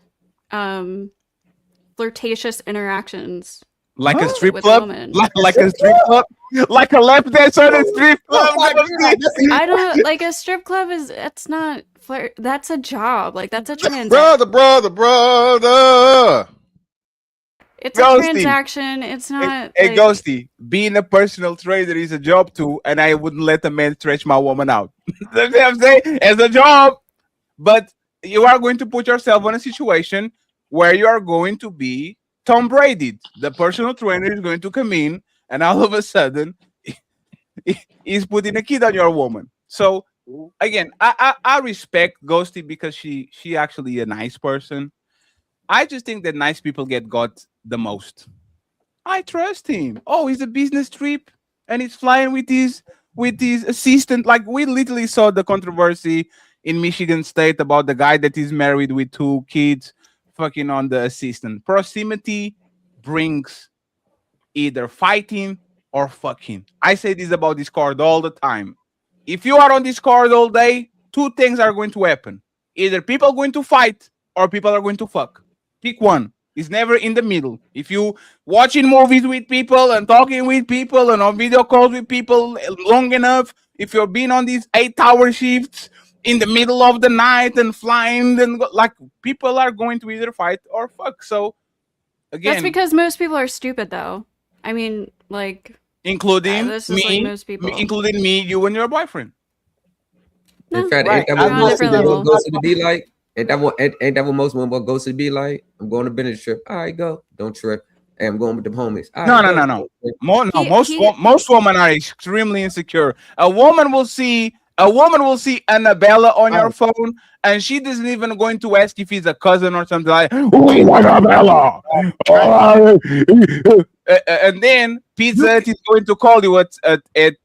flirtatious interactions. Like a strip with club? women. Like a strip club? Like a lap dance on a strip club? I don't like a strip club it's not flirt, that's a job. Like that's a transaction. brother. It's a Ghosty. transaction. It's not Hey, like, Ghosty, being a personal trainer is a job too, and I wouldn't let a man stretch my woman out. That's what I'm saying. It's a job. But you are going to put yourself in a situation where you are going to be Tom Brady. The personal trainer is going to come in, and all of a sudden, he's putting a kid on your woman. So again, I respect Ghosty because she actually a nice person. I just think that nice people get got the most. I trust him. Oh, he's a business trip and he's flying with his assistant. Like we literally saw the controversy in Michigan State about the guy that is married with 2 kids fucking on the assistant. Proximity brings either fighting or fucking. I say this about Discord all the time. If you are on Discord all day, 2 things are going to happen. Either people are going to fight or people are going to fuck. Pick one. It's never in the middle. If you watching movies with people and talking with people and on video calls with people long enough, if you're being on these 8-hour shifts in the middle of the night and flying, then like people are going to either fight or fuck. So again, that's because most people are stupid though. I mean, like including this is me, like most people. including me, you and your boyfriend. In fact, Right. ain't that On a what most different women level. goes to be like? Ain't that what most women goes to be like? I'm going to business trip. All right, go. Don't trip. Hey, I'm going with the homies. All No, right, no. go. Most women are extremely insecure. A woman will see Annabella on your phone, and she doesn't even going to ask if he's a cousin or something like. Who is Annabella? And then Pizza Hut is going to call you at 7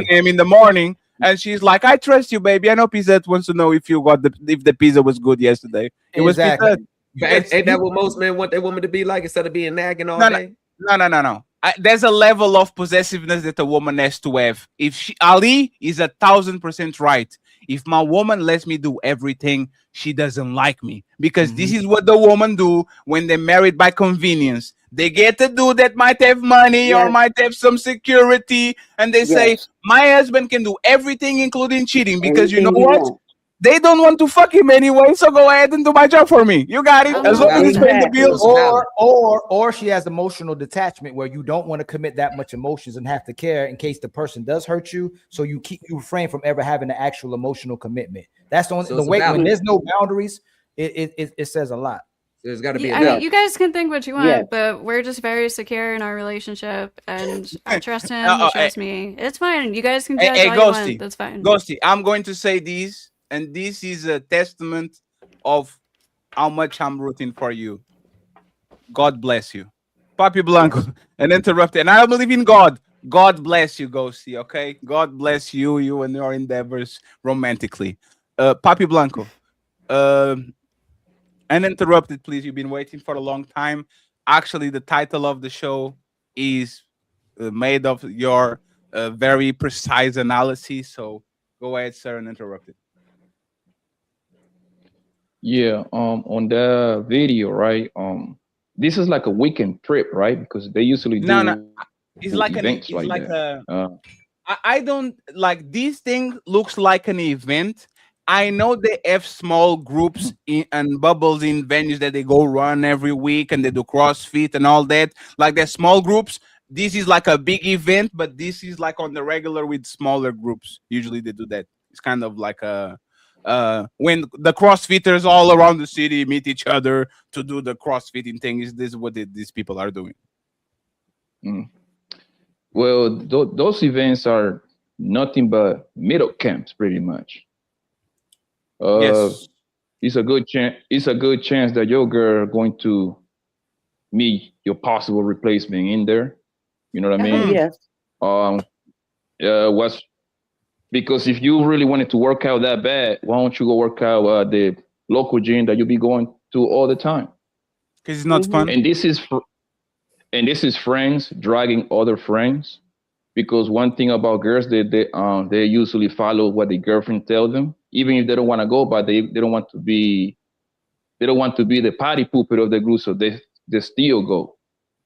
a.m. in the morning, and she's like, "I trust you, baby. I know Pizza Hut wants to know if the pizza was good yesterday. It was Pizza Hut." But ain't that what most men want their woman to be like instead of being nagging all day? No. There's a level of possessiveness that a woman has to have. If Ali is 1,000% right. If my woman lets me do everything, she doesn't like me, because this is what the woman do when they're married by convenience. They get a dude that might have money or might have some security, and they say, "My husband can do everything, including cheating," because you know what? They don't want to fuck him anyway, so go ahead and do my job for me. You got it. As long as he's paying the bills. Or she has emotional detachment where you don't want to commit that much emotions and have to care in case the person does hurt you. So you refrain from ever having the actual emotional commitment. That's the only the way when there's no boundaries, it says a lot. There's got to be. I mean, you guys can think what you want, Yeah. but we're just very secure in our relationship, and I trust him. He trusts me. It's fine. You guys can judge all you want. That's fine. Ghosty, I'm going to say this, and this is a testament of how much I'm rooting for you. God bless you. Papi Blanco, and interrupted. And I believe in God. God bless you, Ghosty, okay? God bless you and your endeavors romantically. Papi Blanco, uninterrupted, please. You've been waiting for a long time. Actually, the title of the show is made of your very precise analysis. So Go ahead, sir, and interrupt it. Yeah, on the video, right? This is like a weekend trip, right? Because they usually do No. It's like events like that. I don't like this thing looks like an event. I know they have small groups and bubbles in venues that they go run every week and they do CrossFit and all that. Like they're small groups. This is like a big event, but this is like on the regular with smaller groups. Usually they do that. It's kind of like a when the CrossFitters all around the city meet each other to do the CrossFitting thing. Is this what these people are doing? Well, those events are nothing but middle camps, pretty much. Yes. It's a good chance. It's a good chance that your girl going to meet your possible replacement in there. You know what I mean? Yes. What's because if you really wanted to work out that bad, why don't you go work out the local gym that you be going to all the time? Because it's not fun. And this is friends dragging other friends. Because one thing about girls, they usually follow what the girlfriend tells them, even if they don't want to go, but they don't want to be the party pooper of the group, so they still go.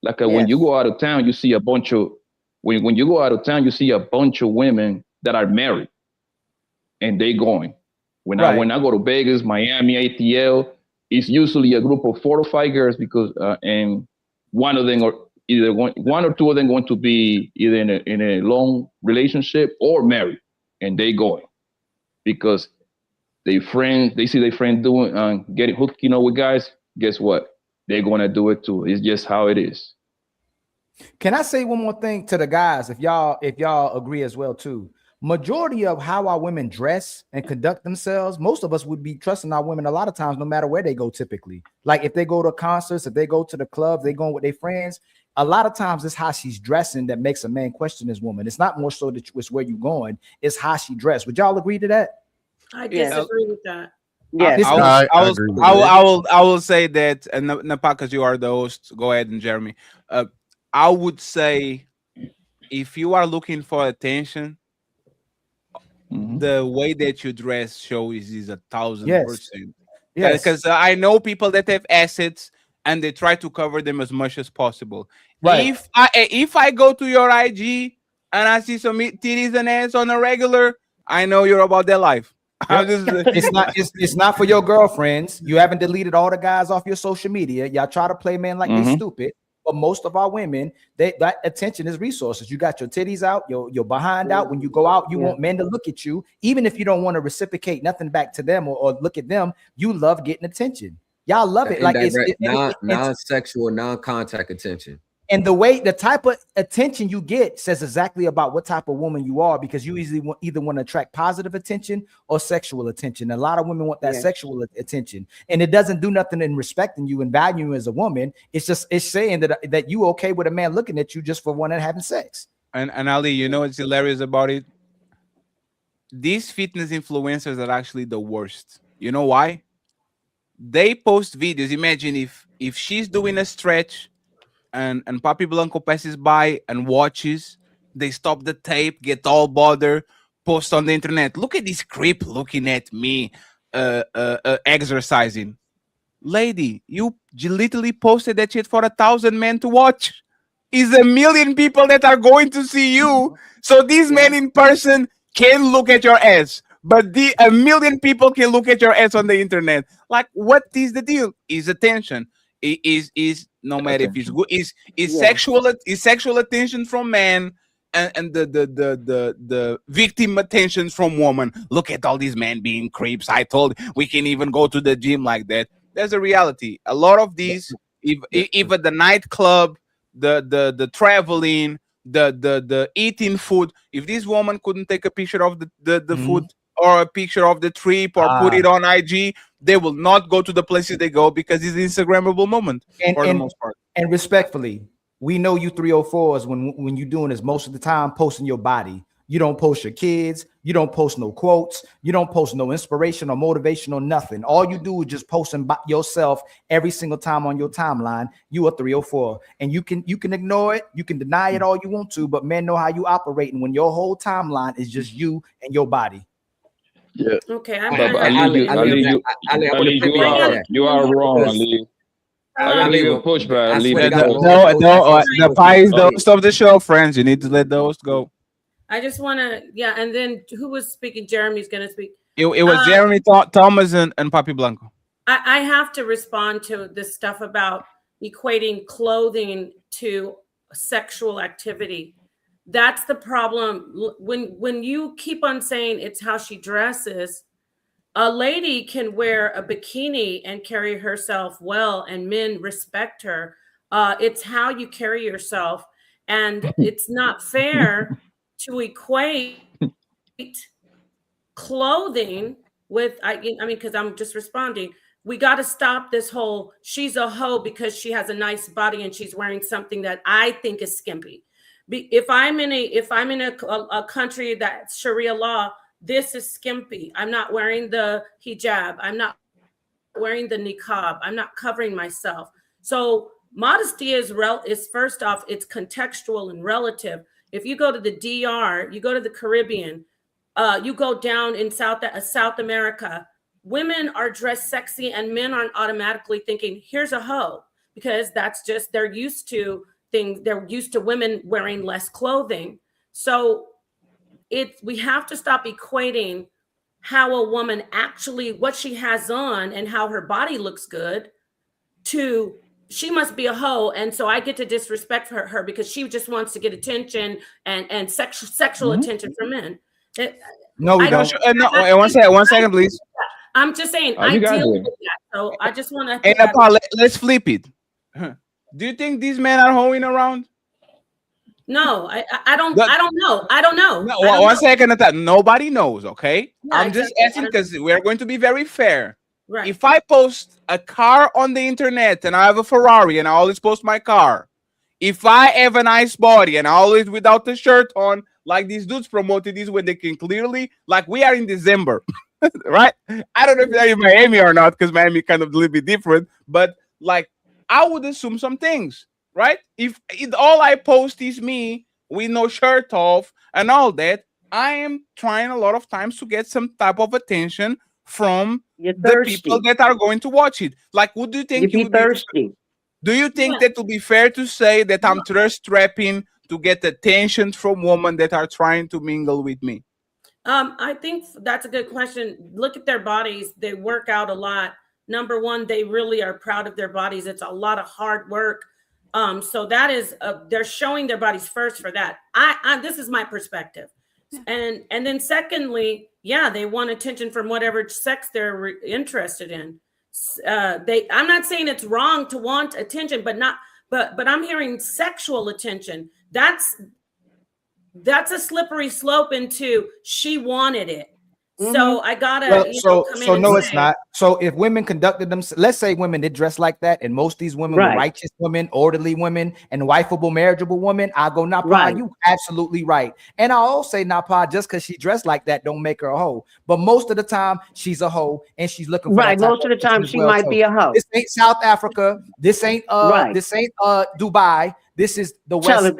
Like when you go out of town, you see a bunch of when you go out of town, you see a bunch of women that are married, and they going. When I go to Vegas, Miami, ATL, it's usually a group of 4 or 5 girls because and one of them or either one or two of them going to be either in a long relationship or married, and they going because they see their friend doing getting hooked, with guys. Guess what? They're gonna do it too. It's just how it is. Can I say one more thing to the guys? If y'all agree as well too. Majority of how our women dress and conduct themselves, most of us would be trusting our women a lot of times, no matter where they go. Typically, like if they go to concerts, if they go to the clubs, they going with their friends. A lot of times it's how she's dressing that makes a man question his woman. It's not more so that it's where you going, it's how she dressed. Would y'all agree to that? I disagree with that. Yes. I will say that, and Napakas, you are the host. Go ahead, and Jeremy. I would say if you are looking for attention, the way that you dress shows is 1,000%. Yes. Because I know people that have assets and they try to cover them as much as possible. Right. If I go to your IG and I see some titties and ass on a regular, I know you're about their life. It's not for your girlfriends. You haven't deleted all the guys off your social media. Y'all try to play men like they stupid. But most of our women, that attention is resources. You got your titties out, your behind out. When you go out, you want men to look at you, even if you don't want to reciprocate nothing back to them or look at them. You love getting attention. Y'all love it. Like it's non-sexual, non-contact attention. And the type of attention you get says exactly about what type of woman you are, because you either want to attract positive attention or sexual attention. A lot of women want that sexual attention, and it doesn't do nothing in respecting you and valuing you as a woman. It's saying that you okay with a man looking at you just for one and having sex. And Ali, you know what's hilarious about it? These fitness influencers are actually the worst. You know why? They post videos. Imagine if she's doing a stretch and Papi Blanco passes by and watches, they stop the tape, get all bothered, post on the internet. Look at this creep looking at me exercising. Lady, you literally posted that shit for 1,000 men to watch. Is 1 million people that are going to see you. So these men in person can look at your ass, but 1 million people can look at your ass on the internet. Like, what is the deal? Is attention. Is no matter if it's good, is sexual attention from man and the victim attention from woman. Look at all these men being creeps. I told we can even go to the gym like that. There's a reality. A lot of these, if at the nightclub, the traveling, the eating food. If this woman couldn't take a picture of the food or a picture of the trip or put it on IG, they will not go to the places they go because it's an Instagrammable moment for the most part. And respectfully, we know you 304s when you're doing this most of the time posting your body. You don't post your kids. You don't post no quotes. You don't post no inspiration or motivation or nothing. All you do is just posting yourself every single time on your timeline. You are 304, and you can ignore it. You can deny it all you want to, but men know how you operate. And when your whole timeline is just you and your body. Yeah. Okay, But Ali, you are wrong, Ali. I gotta give you a pushback, Ali. The pies don't stop the show, friends. You need to let those go. I just want to, yeah. And then who was speaking? Jeremy's going to speak. It was Jeremy Thomas and Papi Blanco. I have to respond to this stuff about equating clothing to sexual activity. That's the problem. When you keep on saying it's how she dresses, a lady can wear a bikini and carry herself well, and men respect her. It's how you carry yourself, and it's not fair to equate clothing with. I mean, because I'm just responding. We got to stop this whole she's a hoe because she has a nice body and she's wearing something that I think is skimpy. If I'm in a country that's Sharia law, this is skimpy. I'm not wearing the hijab. I'm not wearing the niqab. I'm not covering myself. So modesty is first off, it's contextual and relative. If you go to the DR, you go to the Caribbean, you go down in South America, women are dressed sexy and men aren't automatically thinking, here's a hoe, because that's just, they're used to things. They're used to women wearing less clothing. So we have to stop equating how a woman actually, what she has on and how her body looks good to she must be a hoe. And so I get to disrespect her because she just wants to get attention and sexual attention from men. No, we don't. No, one second, please. I'm just saying, I deal with that. So I just want to. And Paul, let's flip it. Do you think these men are hoeing around? No, I don't know. I don't know. No, one second at that. Nobody knows, okay? Yeah, I'm just asking because we're going to be very fair. Right. If I post a car on the internet and I have a Ferrari and I always post my car, if I have a nice body and I always without the shirt on, like these dudes promoted this when they can clearly, like we are in December, right? I don't know if they're in Miami or not because Miami kind of a little bit different, but like I would assume some things. Right? If all I post is me with no shirt off and all that, I am trying a lot of times to get some type of attention from the people that are going to watch it. Like, what do you think? You'd be thirsty. Do you think that would be fair to say that I'm thirst trapping to get attention from women that are trying to mingle with me? I think that's a good question. Look at their bodies. They work out a lot. Number one, they really are proud of their bodies. It's a lot of hard work. So that is they're showing their bodies first for that. This is my perspective, and then secondly, yeah, they want attention from whatever sex they're interested in. I'm not saying it's wrong to want attention, but I'm hearing sexual attention. That's a slippery slope into she wanted it. So I gotta it's not. So if women conducted themselves, let's say women did dress like that, and most of these women were righteous women, orderly women, and wifeable, marriageable women, I go, nah, Pa, you absolutely right. And I also say, nah, Pa, just because she dressed like that don't make her a hoe. But most of the time she's a hoe and she's looking for that most of the time she might be a hoe. This ain't South Africa. This ain't Dubai. This is the Western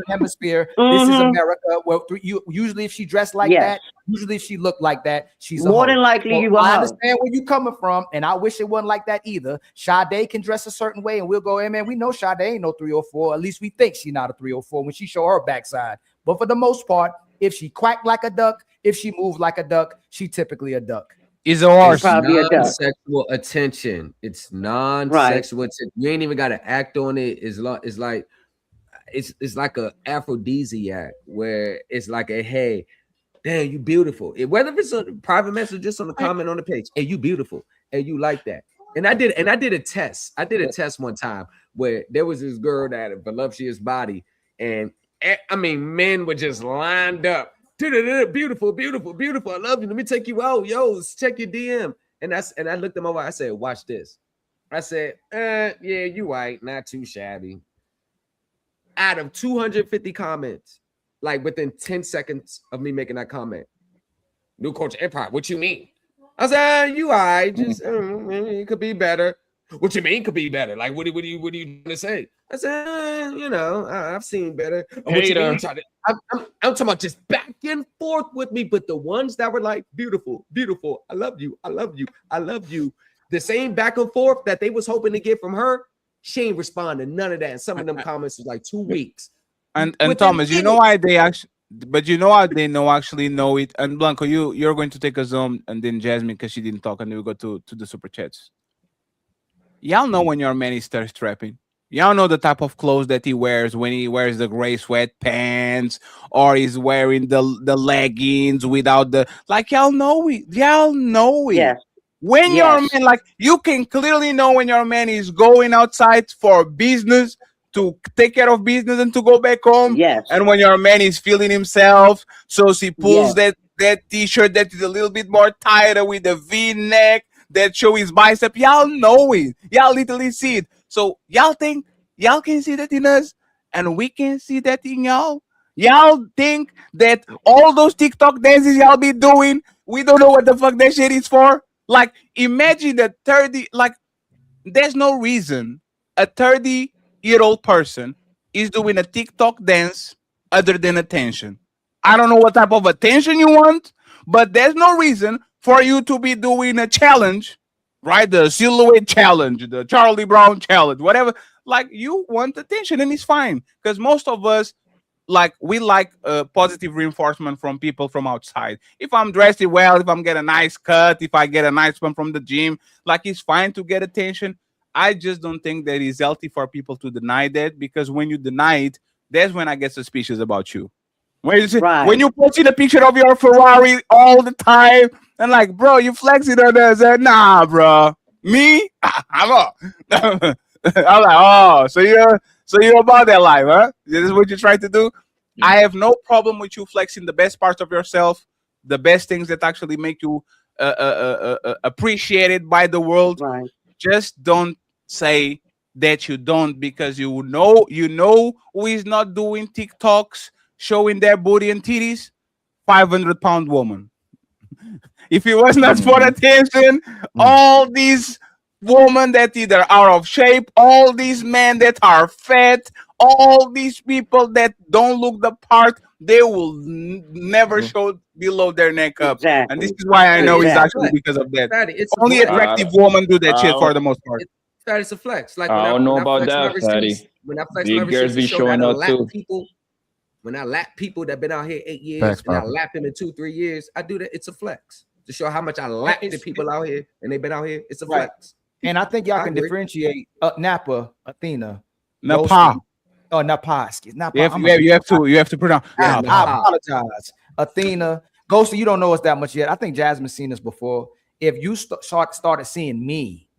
Hemisphere. This is America. Well, usually if she dressed like that, usually if she looked like that, she's more than likely you are. I understand where you're coming from, and I wish it wasn't like that either. Sade can dress a certain way, and we'll go, hey man, we know Sade ain't no 304. At least we think she's not a 304 when she show her backside. But for the most part, if she quacked like a duck, if she moved like a duck, she typically a duck. Is a horse. Non-sexual attention. It's non-sexual attention. You ain't even got to act on it. It's like a aphrodisiac where it's like a hey, damn, you beautiful. Whether it's a private message, just on the comment on the page, hey, you beautiful, and you like that. And I did a test. I did a test one time where there was this girl that had a voluptuous body, and I mean, men were just lined up. Beautiful, beautiful, beautiful. I love you. Let me take you out. Yo, check your DM. And I looked them over. I said, watch this. I said, yeah, you right. Not too shabby. Out of 250 comments, like within 10 seconds of me making that comment, New Culture Empire, what you mean? I said, you all right. Just it could be better. What you mean could be better? Like, what are you trying to say? I said, I've seen better. What you mean, I'm talking about just back and forth with me, but the ones that were like, beautiful, beautiful, I love you, I love you, I love you. The same back and forth that they was hoping to get from her, she ain't responding, none of that. And some of them comments was like 2 weeks. And Thomas, you know why they actually, but you know how they actually know it. And Blanco, you're going to take a Zoom, and then Jasmine, because she didn't talk, and then we go to the super chats. Y'all know when your man is thirst trapping. Y'all know the type of clothes that he wears when he wears the gray sweatpants, or he's wearing the leggings without the, like, y'all know it. Y'all know it. Yes. When your man, like, you can clearly know when your man is going outside for business, to take care of business and to go back home. Yes. And when your man is feeling himself, so he pulls that t-shirt that is a little bit more tighter with the V-neck that show his bicep. Y'all know it. Y'all literally see it. So y'all think y'all can see that in us, and we can see that in y'all. Y'all think that all those TikTok dances y'all be doing, we don't know what the fuck that shit is for? Like, imagine that 30, like, there's no reason a 30-year-old person is doing a TikTok dance other than attention. I don't know what type of attention you want, but there's no reason for you to be doing a challenge, right? The silhouette challenge, the Charlie Brown challenge, whatever. Like, you want attention, and it's fine, because most of us, like, we like positive reinforcement from people from outside. If I'm dressed well, if I'm getting a nice cut, if I get a nice one from the gym, like, it's fine to get attention. I just don't think that it's healthy for people to deny that, because when you deny it, that's when I get suspicious about you. When you see, when you posting a picture of your Ferrari all the time, and like, bro, you flexing on us. Nah, bro. Me? I'm up. I'm like, oh, so you're about that life, huh? This is what you're trying to do? I have no problem with you flexing the best parts of yourself, the best things that actually make you appreciated by the world. Right. Just don't say that you don't, because you know who is not doing TikToks showing their booty and titties. 500-pound woman. If it was not for attention, all these women that either are of shape, all these men that are fat, all these people that don't look the part, they will never show below their neck up. Exactly. And this is why I know it's actually because of that. It's only attractive women do that shit for the most part. That is a flex. Like, I don't know about that, Fatty. When I flex The my girls receipts be to show showing that I up lap too. people, when I lap people that been out here 8 years, Facts, and I Papa. lap them in 2-3 years, I do that. It's a flex to show how much I lap the people out here, and they've been out here. It's a Right. flex. And I think y'all I can agree. differentiate Napa, Athena, Napa. Ghosty. Oh, Napa. Excuse Napa. You have to pronounce. I apologize. Athena, Ghosty, you don't know us that much yet. I think Jasmine's seen us before. If you started seeing me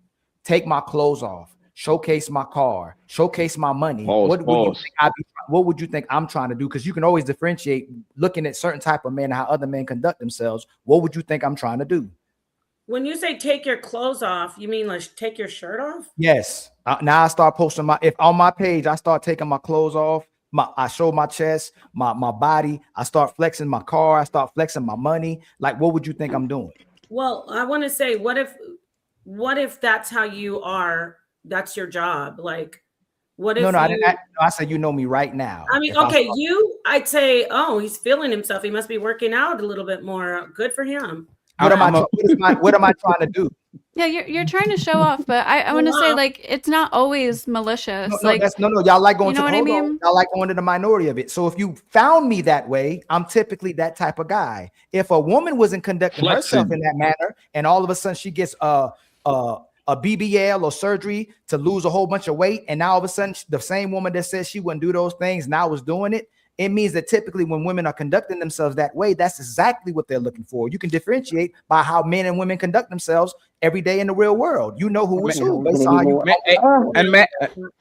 take my clothes off, showcase my car, showcase my money, what would you think I'm trying to do? Because you can always differentiate looking at certain type of men and how other men conduct themselves. What would you think I'm trying to do? When you say take your clothes off, you mean like take your shirt off? Yes. Now I start posting if on my page I start taking my clothes off. I show my chest, my body. I start flexing my car. I start flexing my money. Like, what would you think I'm doing? Well, I want to say, what if that's how you are? That's your job. Like, what if? No, I said you know me right now. I mean, okay, I'd say, oh, he's feeling himself. He must be working out a little bit more. Good for him. What am I trying to do? Yeah, you're trying to show off, but I want to say, like, it's not always malicious. No, y'all like going you know what I mean? Y'all like going to the minority of it. So if you found me that way, I'm typically that type of guy. If a woman wasn't conducting herself in that manner, and all of a sudden she gets a BBL or surgery to lose a whole bunch of weight, and now all of a sudden the same woman that says she wouldn't do those things now is doing it, it means that typically when women are conducting themselves that way, that's exactly what they're looking for. You can differentiate by how men and women conduct themselves every day in the real world. You know who is who based on how you.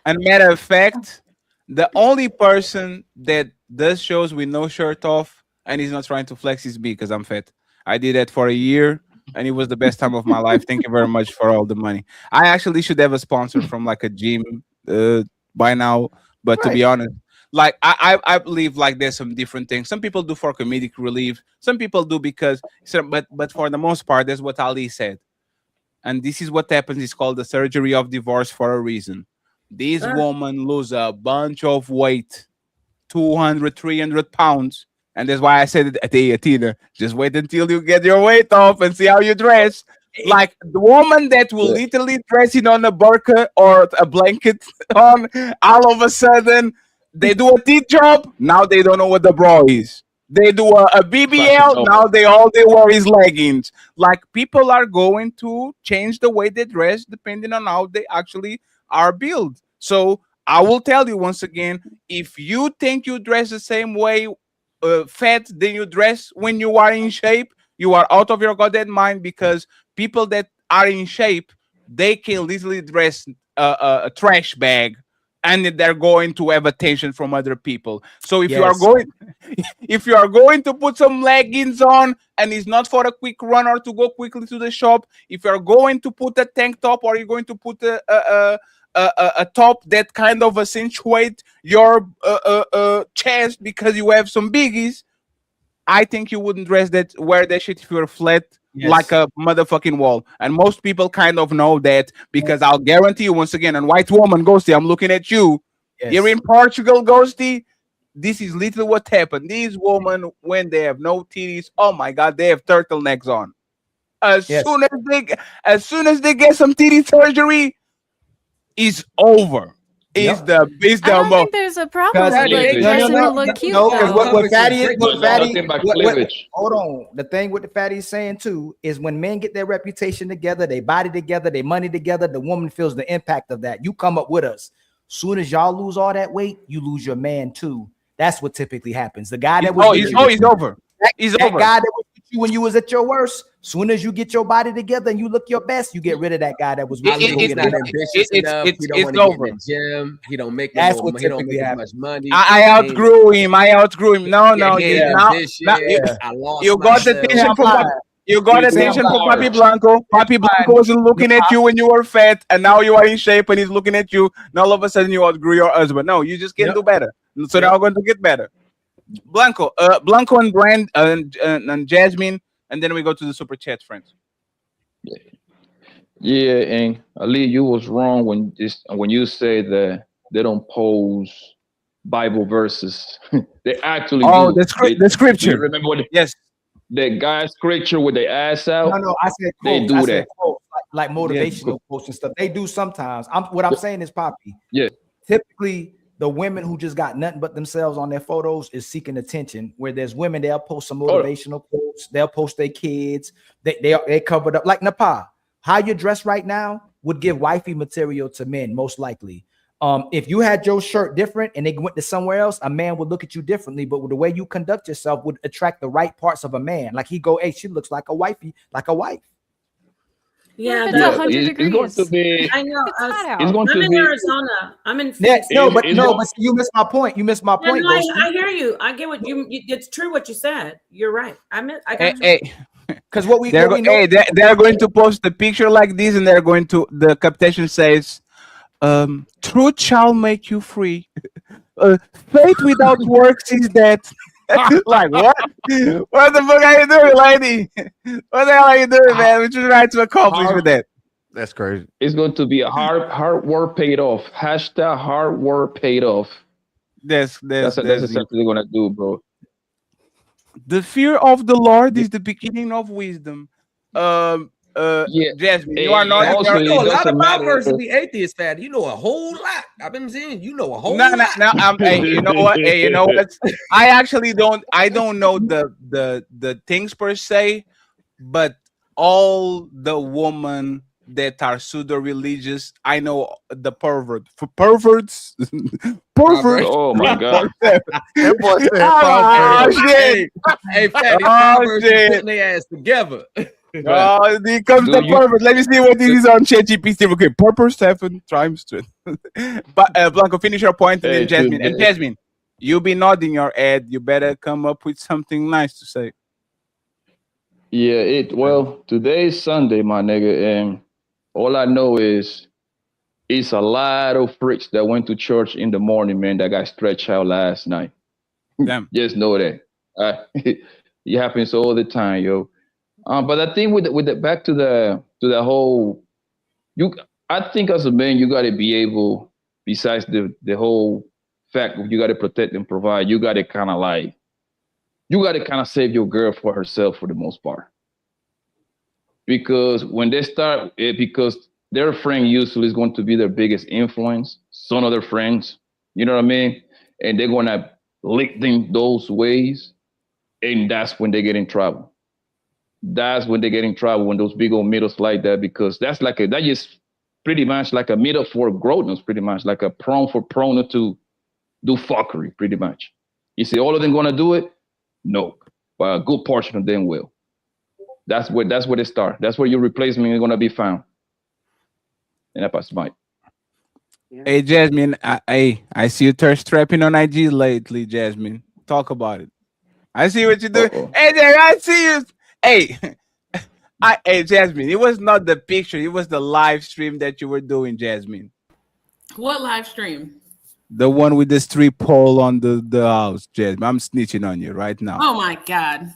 And matter of fact, the only person that does shows with no shirt off and he's not trying to flex is me, because I'm fat. I did that for a year, and it was the best time of my life. Thank you very much for all the money. I actually should have a sponsor from like a gym by now, but to be honest, like I believe like there's some different things. Some people do for comedic relief. Some people do because, but for the most part, that's what Ali said. and this is what happens. It's called the surgery of divorce for a reason. This woman lose a bunch of weight, 200, 300 pounds. And that's why I said, Tina, just wait until you get your weight off and see how you dress. Like the woman that will literally dress in on a burqa or a blanket on, all of a sudden, they do a teeth job, now they don't know what the bra is. They do a BBL, now all they wear is leggings. Like people are going to change the way they dress depending on how they actually are built. So I will tell you once again, if you think you dress the same way fat than you dress when you are in shape, you are out of your goddamn mind, because people that are in shape, they can literally dress a trash bag and they're going to have attention from other people. So if you are going to put some leggings on and it's not for a quick run or to go quickly to the shop, if you're going to put a tank top or you're going to put a top that kind of accentuate your chest because you have some biggies, I think you wouldn't wear that shit if you're flat like a motherfucking wall. And most people kind of know that, because I'll guarantee you once again, and white woman, Ghosty, I'm looking at you. You're in Portugal, Ghosty. This is literally what happened. These women, when they have no titties, oh my God, they have turtlenecks on. As soon as they get some titty surgery, it's over. Is the I don't think there's a problem with like dressing to look cute. No, because what Fatty is, hold on. The thing with the Fatty is saying too is when men get their reputation together, they body together, they money together, the woman feels the impact of that. You come up with us. Soon as y'all lose all that weight, you lose your man too. That's what typically happens. The guy that was he's over. He's that over. guy that was with you when you was at your worst. Soon as you get your body together and you look your best, you get rid of that guy that was with you. He's not ambitious enough. He don't want to get in the gym. He don't make as much money. I outgrew him. No, you got attention from you got attention from Papi Blanco. Papi Blanco wasn't looking at you when you were fat, and now you are in shape and he's looking at you. And all of a sudden you outgrew your husband. No, you just can't do better. So they're all going to get better. Blanco and Brand and Jasmine, and then we go to the super chat, friends. Yeah, and Ali, you was wrong when you said that they don't pose Bible verses. They actually do. The scripture. You remember what? The guy's scripture with the ass out. No, I said quotes. They do that. Quotes, like motivational quotes and stuff. They do sometimes. What I'm saying is, Poppy. Yeah. Typically, the women who just got nothing but themselves on their photos is seeking attention. Where there's women, they'll post some motivational quotes. They'll post their kids. They covered up like Napa. How you dress right now would give wifey material to men, most likely. If you had your shirt different and they went to somewhere else, a man would look at you differently. But the way you conduct yourself would attract the right parts of a man. Like he go, hey, she looks like a wifey, like a wife. Yeah, it's 100 degrees. It's going to be. I know. I'm in Arizona. I'm in. But you missed my point. You missed my point. No, I hear you. I get what you. It's true what you said. You're right. I got you. Because what they're going to post a picture like this, and they're going to. The caption says, "Truth shall make you free. Faith without works is dead." Like what? What the fuck are you doing, lady? What the hell are you doing, man? What you trying to accomplish with that? That's crazy. It's going to be a hard work paid off. Hashtag hard work paid off. That's exactly what they're gonna do, bro. The fear of the Lord is the beginning of wisdom. Jasmine, you are not. Also, you know a lot about versus atheist, Fatty. You know a whole lot. I've been saying you know a whole lot. Hey, you know what? Hey, you know what? I actually don't. I don't know the things per se, but all the women that are pseudo-religious, I know the perverts. Oh my God! That boy said, oh shit! Hey, Fatty, perverts putting their ass together. Oh, here comes the purpose. Let me see what this is on ChatGPT. Okay, purpose 7 times 2. But Blanco, finish your point, and then Jasmine. And Jasmine, you be nodding your head. You better come up with something nice to say. Yeah, well, today is Sunday, my nigga, and all I know is it's a lot of freaks that went to church in the morning, man, that got stretched out last night. Damn. Just know that. It happens all the time, yo. But I think with the back to the whole, I think as a man you got to be able, besides the whole fact you got to protect and provide, you got to kind of save your girl for herself for the most part. Because when they start, because their friend usually is going to be their biggest influence, some of their friends, you know what I mean? And they're going to lick them those ways. And that's when they get in trouble. That's when they get in trouble, when those big old middles like that, because that is pretty much like a middle for grown-ups, pretty much like a prone to do fuckery, pretty much. You say all of them gonna do it? No, but a good portion of them will. That's where they start. That's where your replacement is gonna be found. And I pass the mic. Hey Jasmine, I see you thirst trapping on IG lately, Jasmine. Talk about it. I see what you're doing. Hey, I see you. Hey, hey, Jasmine. It was not the picture. It was the live stream that you were doing, Jasmine. What live stream? The one with the strip pole on the house, Jasmine. I'm snitching on you right now. Oh my God,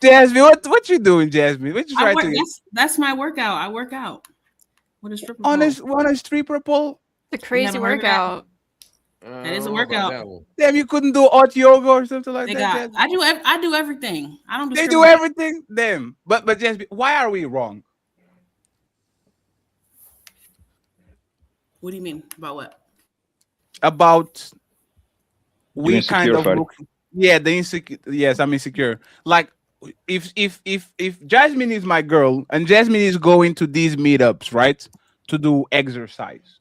Jasmine, what you doing, Jasmine? What you trying to? That's my workout. I work out. What is stripper on pole? a stripper pole? The crazy workout. That is a workout. Damn, you couldn't do hot yoga or something like that. I do everything. I don't. They do everything. Damn. But Jasmine, why are we wrong? What do you mean about what? About we Insecure, kind of Fadi. look. Yeah, the insecure. Yes, I'm insecure. Like if Jasmine is my girl and Jasmine is going to these meetups, right, to do exercise.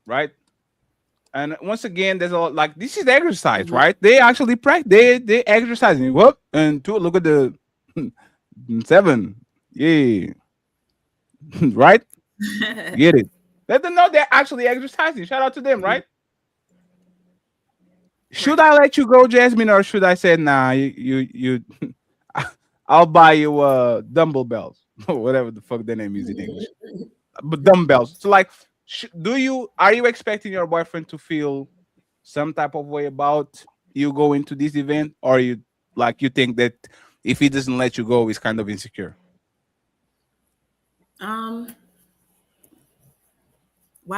Right, and once again, there's a lot like this is exercise, right? They actually practice. They exercising. Whoop and two. Look at the 7. Yeah, right. Get it? Let them know they're actually exercising. Shout out to them, right? Should I let you go, Jasmine, or should I say, nah, you I'll buy you dumbbells, whatever the fuck their name is in English, but dumbbells. So like. Are you expecting your boyfriend to feel some type of way about you going to this event, or you think that if he doesn't let you go, he's kind of insecure? Why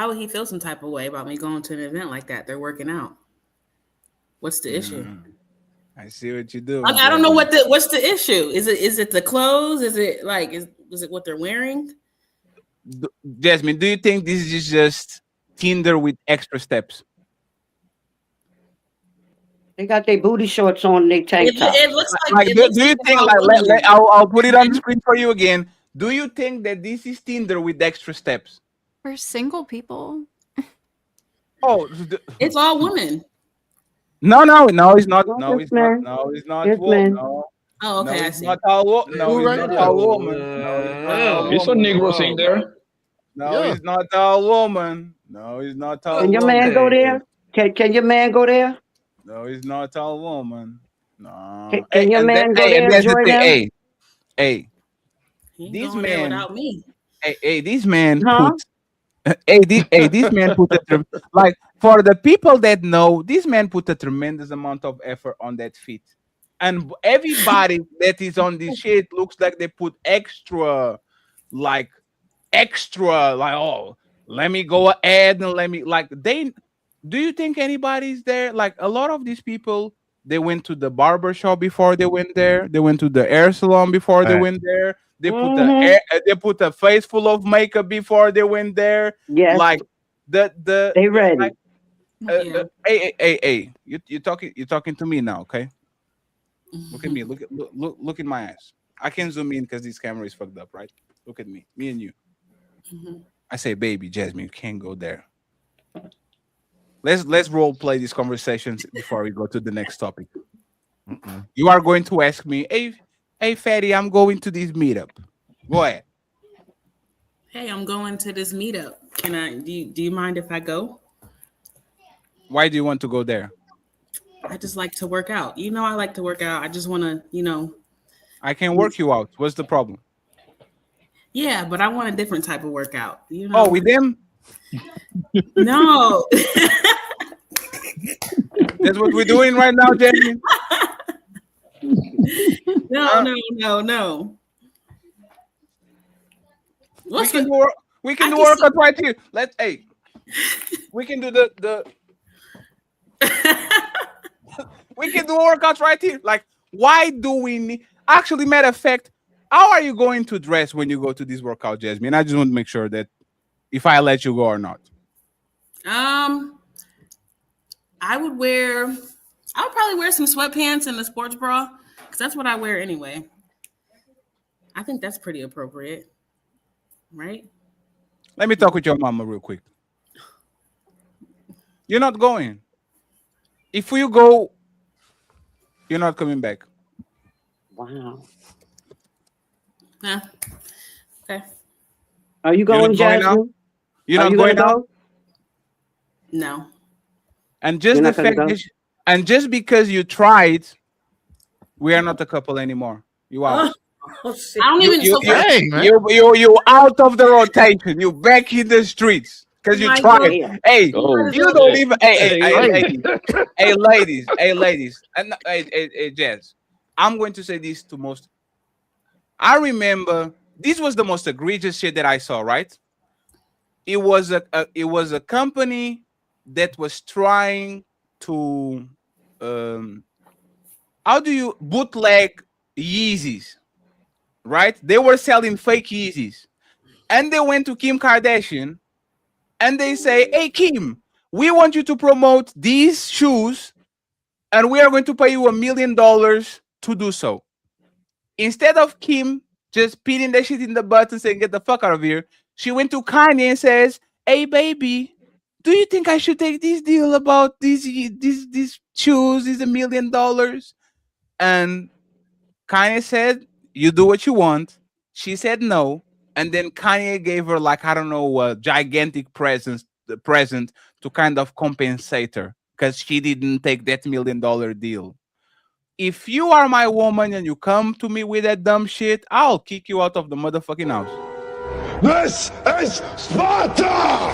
would he feel some type of way about me going to an event like that? They're working out. What's the issue? I see what you do. Like, I don't know what's the issue. Is it the clothes? Is it like is it what they're wearing? Jasmine, do you think this is just Tinder with extra steps? They got their booty shorts on, they tank top. It looks like. Do you think like I'll put it on the screen for you again? Do you think that this is Tinder with extra steps? For single people. Oh, it's all women. No, it's not. No, it's not. No, it's not. No. Oh, okay. No, I it's see. not all. No, it's not all woman. There's some Negroes in there. No, it's not all woman. No, it's not all. Can your man go there? Can your man go there? No, it's not all woman. No. Can your man go there and join them? Hey, these men without me. Hey, this man put. This man put like for the people that know, this man put a tremendous amount of effort on that fit. And everybody that is on this shit looks like they put extra, oh, let me go ahead and let me, do you think anybody's there? Like a lot of these people, they went to the barber shop before they went there. They went to the hair salon before they went there. They put they put a face full of makeup before they went there. Yes. Like they ready. Like, hey, you're talking to me now, okay? Look at me. Look in my eyes. I can zoom in because this camera is fucked up, right? Look at me and you. I say, baby, Jasmine, you can't go there. Let's role play these conversations before we go to the next topic. You are going to ask me, hey, Fatty, I'm going to this meetup. Go ahead. Hey, I'm going to this meetup. Can I? Do you mind if I go? Why do you want to go there? I just like to work out. You know, I like to work out. I just want to, I can work you out. What's the problem? Yeah, but I want a different type of workout. You know? Oh, with them? No. That's what we're doing right now, Jamie. No. We can do workout right here. We can do the we can do workouts right here. Like, why do we need? Actually, matter of fact, how are you going to dress when you go to this workout, Jasmine? I just want to make sure that if I let you go or not. I would probably wear some sweatpants and a sports bra because that's what I wear anyway. I think that's pretty appropriate, right? Let me talk with your mama real quick. You're not going. If you go, you're not coming back. Wow. Yeah. Okay. Are you going, Jasmine? You're not going out? No. And just the fact that just because you tried, we are not a couple anymore. You are. Oh, shit. I don't even. You out of the rotation. You back in the streets because you tried. Hey, you don't even. Hey, ladies, and hey, Jazz. I'm going to say this to most. I remember this was the most egregious shit that I saw. Right? It was a company that was trying to how do you bootleg Yeezys, right? They were selling fake Yeezys, and they went to Kim Kardashian and they say, hey Kim, we want you to promote these shoes and we are going to pay you $1 million to do so. Instead of Kim just beating that shit in the butt and saying get the fuck out of here, she went to Kanye and says, hey baby, do you think I should take this deal about these shoes is $1 million? And Kanye said, you do what you want. She said no. And then Kanye gave her like, I don't know, a gigantic present to kind of compensate her because she didn't take that $1 million deal. If you are my woman and you come to me with that dumb shit, I'll kick you out of the motherfucking house. This is Sparta!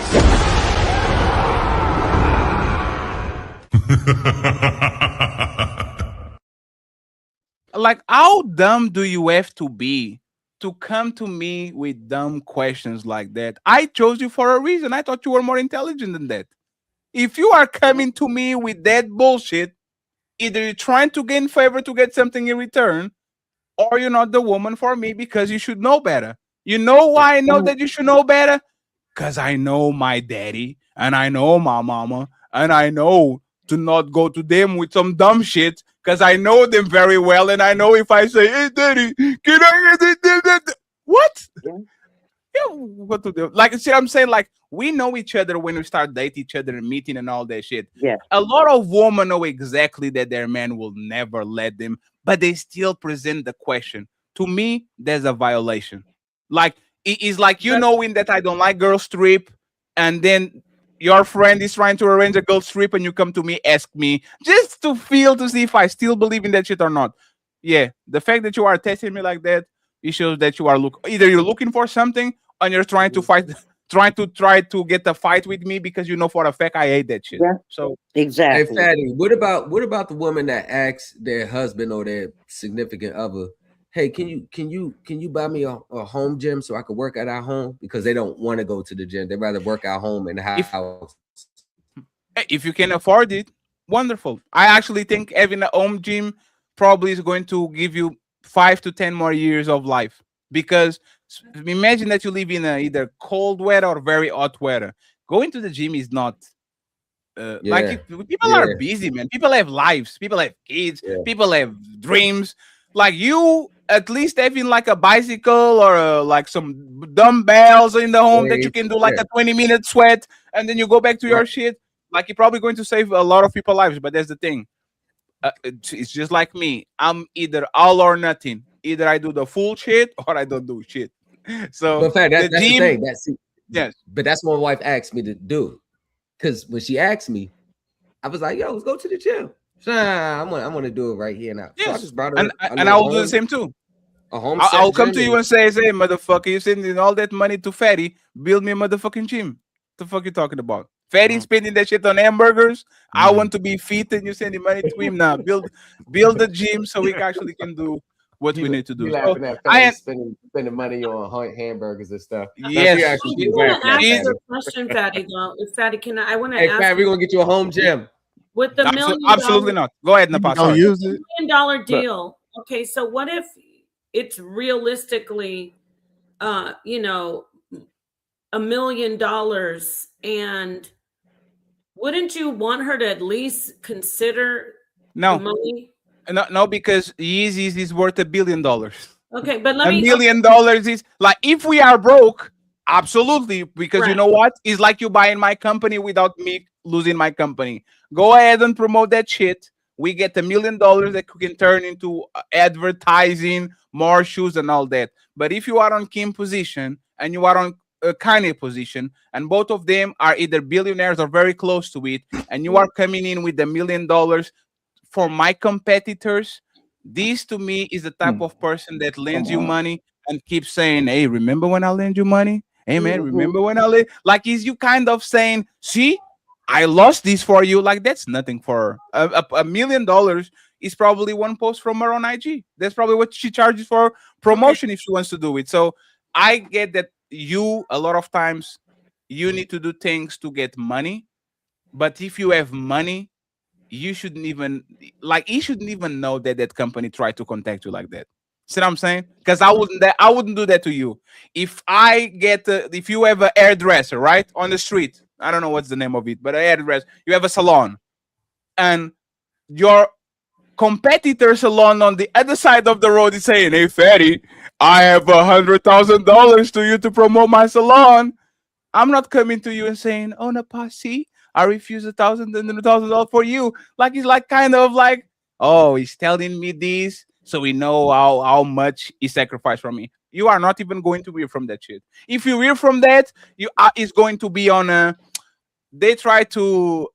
Like, how dumb do you have to be to come to me with dumb questions like that? I chose you for a reason. I thought you were more intelligent than that. If you are coming to me with that bullshit, either you're trying to gain favor to get something in return, or you're not the woman for me because you should know better. You know why I know that you should know better? Because I know my daddy and I know my mama and I know to not go to them with some dumb shit because I know them very well and I know if I say, hey daddy, can I get it? What? Yeah, what to do? Like, see, I'm saying, like, we know each other when we start dating each other and meeting and all that shit. Yeah. A lot of women know exactly that their man will never let them, but they still present the question. To me, there's a violation. Like, it is like you knowing that I don't like girls trip, and then your friend is trying to arrange a girls trip, and you come to me, ask me, just to see if I still believe in that shit or not. Yeah, the fact that you are testing me like that, it shows that you are either you're looking for something, and you're trying to fight, try to get a fight with me because you know for a fact I hate that shit. Yeah. So exactly. Hey, Fatty, what about the woman that asks their husband or their significant other, hey, can you buy me a home gym so I can work out at home? Because they don't want to go to the gym. They'd rather work out home in the house. If you can afford it, wonderful. I actually think having a home gym probably is going to give you 5 to 10 more years of life. Because imagine that you live in either cold weather or very hot weather. Going to the gym is not like people are busy, man. People have lives, people have kids, people have dreams. Like you at least having like a bicycle or like some dumbbells in the home that you can do like a 20-minute sweat and then you go back to your shit. Like you're probably going to save a lot of people's lives. But that's the thing. It's just like me. I'm either all or nothing. Either I do the full shit or I don't do shit. So but fact, that's the thing. Yes. But that's what my wife asked me to do. Because when she asked me, I was like, yo, let's go to the gym. So, I'm gonna do it right here now. Yes. So I just brought her and I will do the same too. A home I'll come to you and say, motherfucker, you sending all that money to Fatty, build me a motherfucking gym. What the fuck you talking about? Fatty spending that shit on hamburgers. I want to be fit and you sending money to him now. Build the gym so we actually can do what we need to do. You So, laughing at I Fatty spending money on hamburgers and stuff. Yes, I want to ask you a question, Fatty. Though, if Fatty, I want to Hey, ask. Fat, we're gonna get you a home gym. With the $1 million, absolutely not. Go ahead, Napa. Don't use it. $1 million deal. Okay, so what if it's realistically, you know, $1 million, and wouldn't you want her to at least consider the money? No, because Yeezys is worth $1 billion. Okay, but let me. $1 million is like, if we are broke, absolutely, because you know what? It's like you buying my company without me losing my company. Go ahead and promote that shit. We get $1 million that we can turn into advertising, more shoes, and all that. But if you are on Kim position and you are on Kanye position, and both of them are either billionaires or very close to it, and you are coming in with $1 million for my competitors, this to me is the type of person that lends you money and keeps saying, hey, remember when I lend you money? Hey, man, remember when I like, is you kind of saying, see, I lost this for you. Like, that's nothing for her. $1 million is probably one post from her on IG. That's probably what she charges for promotion if she wants to do it. So I get that a lot of times you need to do things to get money. But if you have money, you shouldn't even he shouldn't even know that that company tried to contact you like that. See what I'm saying? Because I wouldn't do that to you. If I get if you have a hairdresser right on the street, I don't know what's the name of it, but a hairdresser, you have a salon, and your competitor salon on the other side of the road is saying, hey, Fatty, I have $100,000 to you to promote my salon. I'm not coming to you and saying, oh, Napa, see, I refuse $1,000 for you. Like, it's like kind of like, oh, he's telling me this, so we know how much he sacrificed from me. You are not even going to hear from that shit. If you hear from that, it's going to be on a. They try to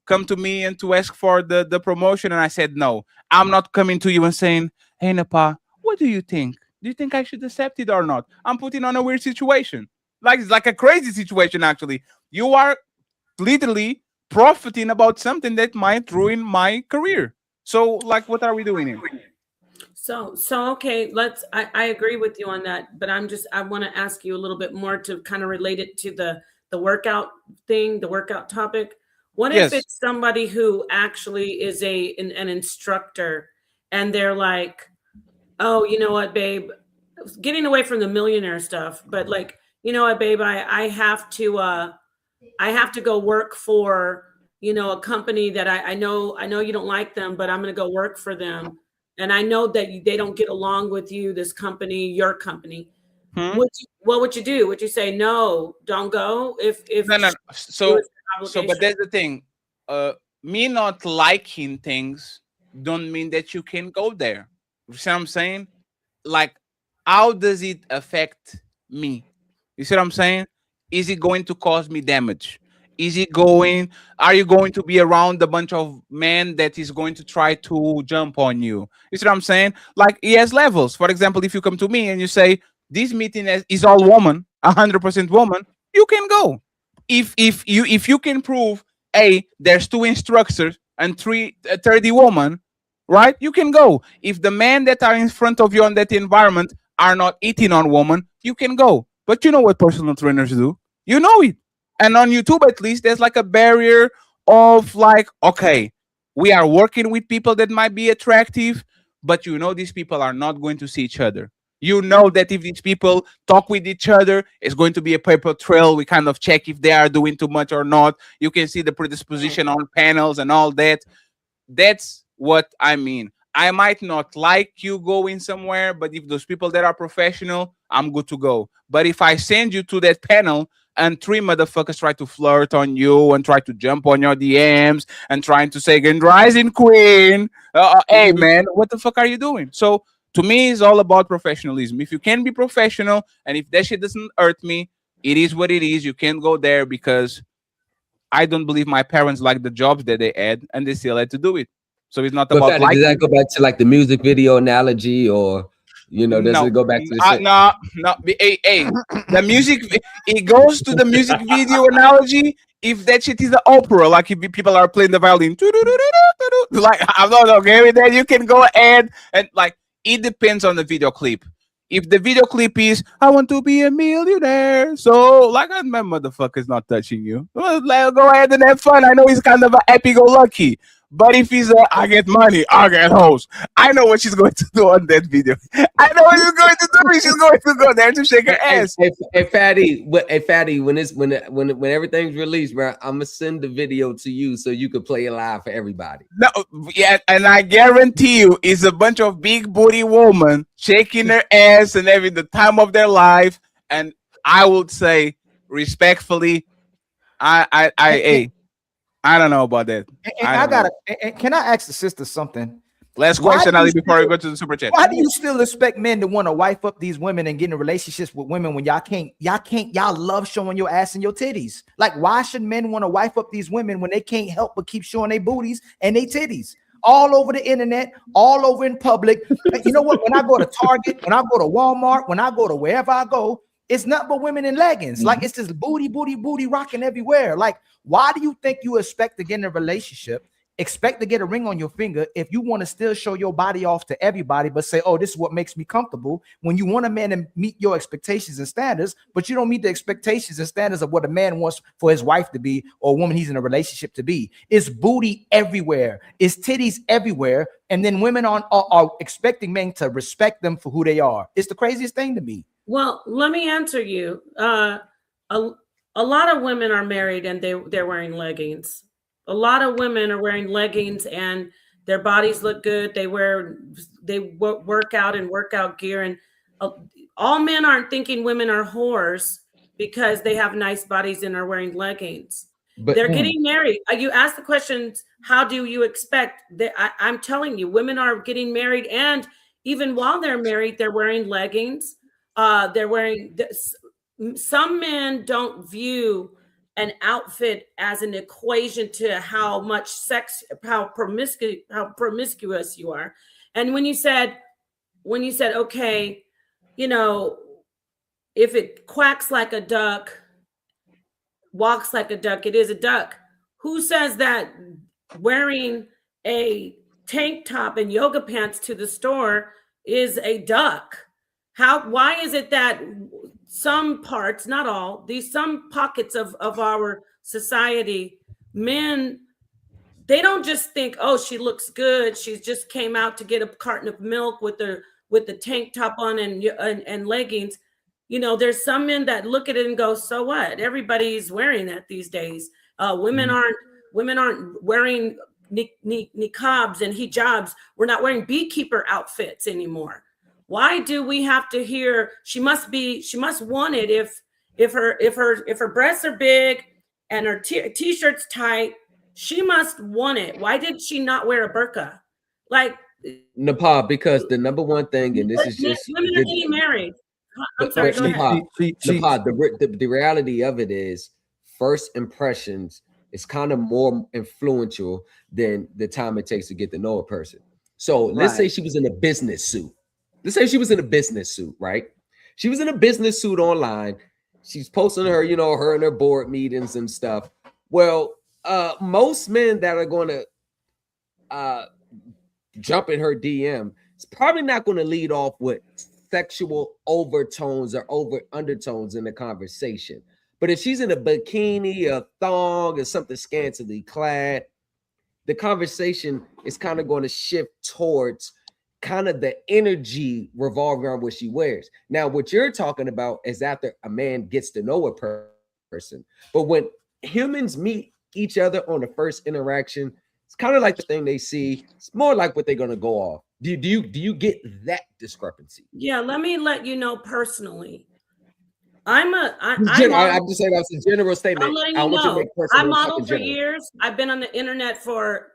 come to me and to ask for the promotion, and I said no. I'm not coming to you and saying, hey, Napa, what do you think? Do you think I should accept it or not? I'm putting on a weird situation. Like, it's like a crazy situation, actually. You are literally profiting about something that might ruin my career. So, like, what are we doing here? So okay, I agree with you on that, but I want to ask you a little bit more to kind of relate it to the workout thing, the workout topic. What if it's somebody who actually is an instructor, and they're like, oh, you know what, babe, getting away from the millionaire stuff, but like, you know what, babe, I have to go work for, you know, a company that I know you don't like them, but I'm going to go work for them. And I know that they don't get along with you, this company, your company. What would you do? Would you say, no, don't go? If no. So, but that's the thing. Me not liking things don't mean that you can go there. You see what I'm saying? Like, how does it affect me? You see what I'm saying? Is it going to cause me damage? Are you going to be around a bunch of men that is going to try to jump on you? You see what I'm saying? Like, he has levels. For example, if you come to me and you say, this meeting is all woman, 100% woman, you can go. If you can prove, there's 2 instructors and 30 women, right? You can go. If the men that are in front of you in that environment are not eating on woman, you can go. But you know what personal trainers do? You know it. And on YouTube, at least, there's like a barrier of like, okay, we are working with people that might be attractive, but you know these people are not going to see each other. You know that if these people talk with each other, it's going to be a paper trail. We kind of check if they are doing too much or not. You can see the predisposition on panels and all that. That's what I mean. I might not like you going somewhere, but if those people that are professional, I'm good to go. But if I send you to that panel and 3 motherfuckers try to flirt on you and try to jump on your DMs and trying to say, Grand Rising Queen, hey, man, what the fuck are you doing? So to me, it's all about professionalism. If you can be professional and if that shit doesn't hurt me, it is what it is. You can't go there because I don't believe my parents like the jobs that they had and they still had to do it. So it's not But about Fatty, liking. does that go back to like the music video analogy, or you know, does it go back to the no. The music, it goes to the music video analogy if that shit is an opera, like if people are playing the violin, like I'm not okay with that, you can go ahead and like it depends on the video clip. If the video clip is "I want to be a millionaire," so like my motherfucker's not touching you, well, go ahead and have fun. I know he's kind of an happy-go-lucky, but if he's I get money, I get hoes, I know what she's going to do on that video. I know what she's going to do. She's going to go there to shake her ass. Hey, Fatty, when everything's released, bro, I'm gonna send the video to you so you can play it live for everybody. No, yeah, and I guarantee you, it's a bunch of big booty women shaking their ass and having the time of their life. And I would say, respectfully, I don't know about that. Can I ask the sister something? Last question, Ali, before we go to the super chat. Why do you still expect men to want to wife up these women and get in relationships with women when y'all love showing your ass and your titties? Like, why should men want to wife up these women when they can't help but keep showing their booties and their titties all over the internet, all over in public? You know what? When I go to Target, when I go to Walmart, when I go to wherever I go, it's not but women in leggings. Like, it's just booty rocking everywhere. Like, why do you think you expect to get in a relationship, expect to get a ring on your finger if you want to still show your body off to everybody, but say, oh, this is what makes me comfortable, when you want a man to meet your expectations and standards, but you don't meet the expectations and standards of what a man wants for his wife to be or a woman he's in a relationship to be? It's booty everywhere. It's titties everywhere. And then women are expecting men to respect them for who they are. It's the craziest thing to me. Well, let me answer you. A lot of women are married and they're wearing leggings. A lot of women are wearing leggings and their bodies look good. They work out in workout gear, and all men aren't thinking women are whores because they have nice bodies and are wearing leggings. But they're getting married. You ask the questions, how do you expect that? I'm telling you, women are getting married, and even while they're married, they're wearing leggings. They're wearing this. Some men don't view an outfit as an equation to how much sex, how promiscuous you are. And when you said, okay, you know, if it quacks like a duck, walks like a duck, it is a duck. Who says that wearing a tank top and yoga pants to the store is a duck? Why is it that some parts, not all, some pockets of our society, men, they don't just think, oh, she looks good, she just came out to get a carton of milk with the tank top on and leggings. You know, there's some men that look at it and go, so what? Everybody's wearing that these days. Women aren't wearing niqabs and hijabs. We're not wearing beekeeper outfits anymore. Why do we have to hear she must want it if her breasts are big and her t-shirt's tight, she must want it. Why did she not wear a burqa? Like, Nepal, because the number one thing, and this is just women are getting married. I'm sorry, go Nepal, ahead. the reality of it is first impressions is kind of more influential than the time it takes to get to know a person. So let's say she was in a business suit. Let's say she was in a business suit, right? She was in a business suit online. She's posting her, her and her board meetings and stuff. Well, most men that are going to jump in her DM, it's probably not going to lead off with sexual overtones or undertones in the conversation. But if she's in a bikini, a thong, or something scantily clad, the conversation is kind of going to shift towards kind of the energy revolving around what she wears. Now, what you're talking about is after a man gets to know a person. But when humans meet each other on the first interaction, it's kind of like the thing they see. It's more like what they're going to go off. Do you get that discrepancy? Yeah, let me let you know personally. I'm just saying that's a general statement. I'm letting you know. I modeled for years. I've been on the internet for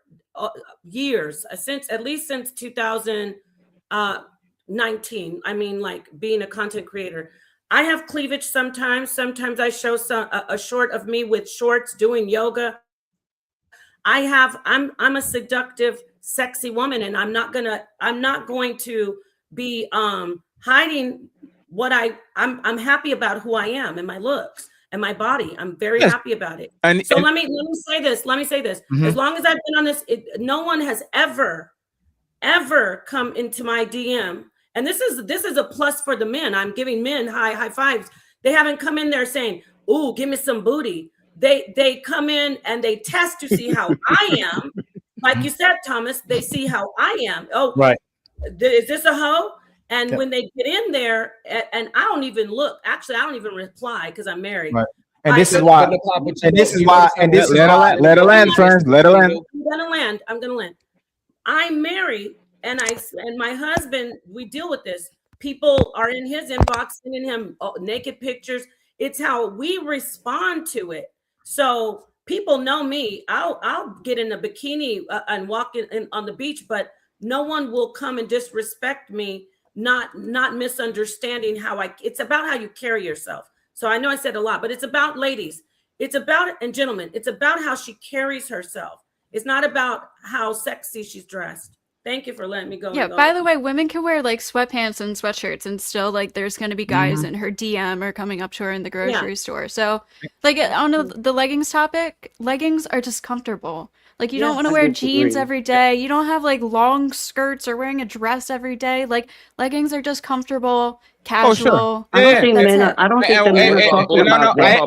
years, at least since 2019. I mean, like being a content creator. I have cleavage sometimes. Sometimes I show a short of me with shorts doing yoga. I'm a seductive, sexy woman, and I'm not going to be hiding what I'm happy about who I am and my looks. and my body. I'm very Yes. happy about it. And- So and- let me say this. Let me say this. Mhm. As long as I've been on this, no one has ever come into my DM. And this is a plus for the men. I'm giving men high fives. They haven't come in there saying, "Ooh, give me some booty." They come in and they test to see how I am. Like you said, Thomas, they see how I am. Oh, Right. Is this a hoe? And Yeah. when they get in there, and I don't even look. Actually, I don't even reply because I'm married. Right. And I this is just- why. And this is why. And this is Let her why. land, let her land, friends. Let her land. I'm gonna land. I'm married, and my husband, we deal with this. People are in his inbox sending him naked pictures. It's how we respond to it. So people know me. I'll get in a bikini and walk in on the beach, but no one will come and disrespect me, not misunderstanding how it's about how you carry yourself. So I know I said a lot, but it's about ladies. It's about, and gentlemen, it's about how she carries herself. It's not about how sexy she's dressed. Thank you for letting me go. Yeah, by the way, women can wear like sweatpants and sweatshirts and still like there's going to be guys Mhm. in her DM or coming up to her in the grocery store. So like on the leggings topic, leggings are just comfortable. Like you don't Yes, want to I wear disagree. jeans every day. You don't have like long skirts or wearing a dress every day. Like leggings are just comfortable, casual. I don't think That's men are. it. I don't think the men are talking about that.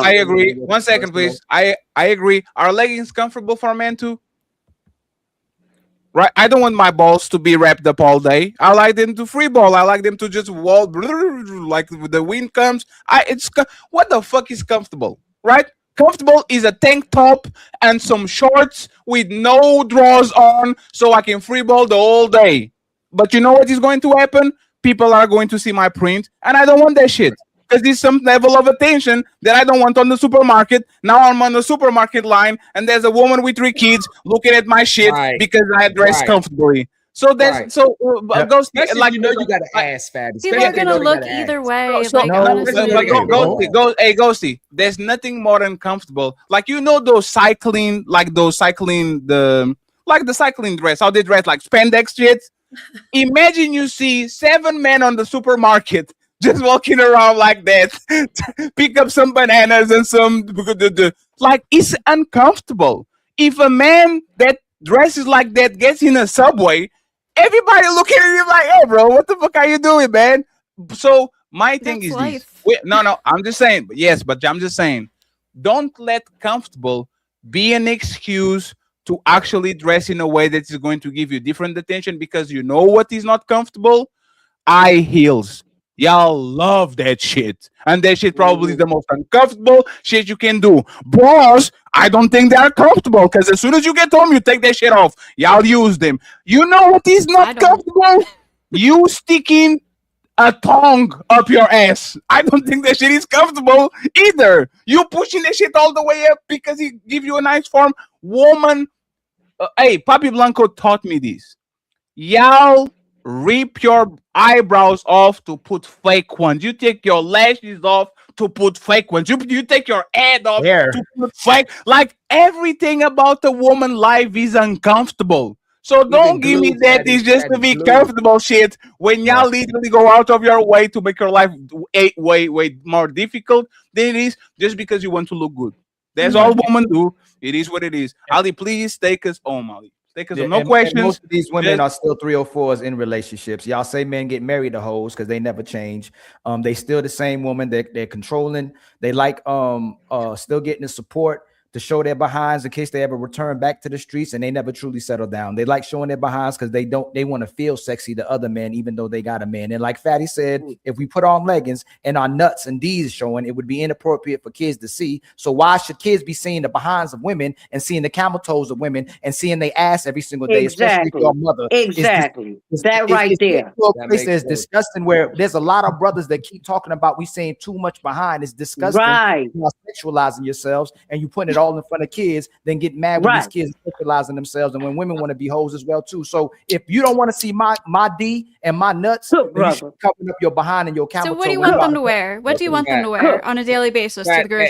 I agree. One second, please. I agree. Are leggings comfortable for men too? Right. I don't want my balls to be wrapped up all day. I like them to free ball. I like them to just wall like the wind comes. What the fuck is comfortable? Right? Comfortable is a tank top and some shorts with no drawers on, so I can free ball the whole day. But you know what is going to happen? People are going to see my print, and I don't want that shit. Because there's some level of attention that I don't want on the supermarket. Now I'm on the supermarket line, and there's a woman with 3 kids looking at my shit because I dress Right. comfortably. So that's goes Especially like if you know you got an ass fatty. People Especially are if they gonna know they look got an either ass. way. So, like honestly, hey Ghosty, there's nothing more uncomfortable. Like those cycling, the cycling dress, how they dress like spandex shit. Imagine you see 7 men on the supermarket just walking around like that, pick up some bananas and some like it's uncomfortable. If a man that dresses like that gets in a subway, everybody looking at him like, "Hey, bro, what the fuck are you doing, man?" So my thing That's is life. this. No, I'm just saying. But I'm just saying, don't let comfortable be an excuse to actually dress in a way that is going to give you different attention, because you know what is not comfortable? High heels. Y'all love that shit. And that shit probably is the most uncomfortable shit you can do. Bras, I don't think they are comfortable, because as soon as you get home, you take that shit off. Y'all use them. You know what is not comfortable? You sticking a tongue up your ass. I don't think that shit is comfortable either. You pushing that shit all the way up because it give you a nice form. Woman, hey, Papi Blanco taught me this. Y'all rip your eyebrows off to put fake ones. You take your lashes off to put fake ones. You take your head off to put fake. Like everything about a woman life is uncomfortable. So don't give me that it's just to be comfortable shit when y'all literally go out of your way to make your life way more difficult than it is just because you want to look good. That's all women do. It is what it is. Ali, please take us home, Ali. Take us home. No questions. Most of these women Just- are still 304s in relationships. Y'all say men get married to hoes because they never change. They still the same woman. They're controlling. They like still getting the support to show their behinds in case they ever return back to the streets, and they never truly settle down. They like showing their behinds because they want to feel sexy to other men, even though they got a man. And like Fatty said, if we put on leggings and our nuts and D's showing, it would be inappropriate for kids to see. So why should kids be seeing the behinds of women and seeing the camel toes of women and seeing their ass every single day, especially if your mother? Exactly. That right there. It's disgusting, where there's a lot of brothers that keep talking about we seeing too much behind. It's disgusting. Right. You are sexualizing yourselves and you putting it all in front of kids, then get mad when these kids are sexualizing themselves, and when women want to be hoes as well too. So if you don't want to see my D and my nuts, then you should be covering up your behind and your camel So what do you toe. want them to wear? What do you want them to wear on a daily basis to the grocery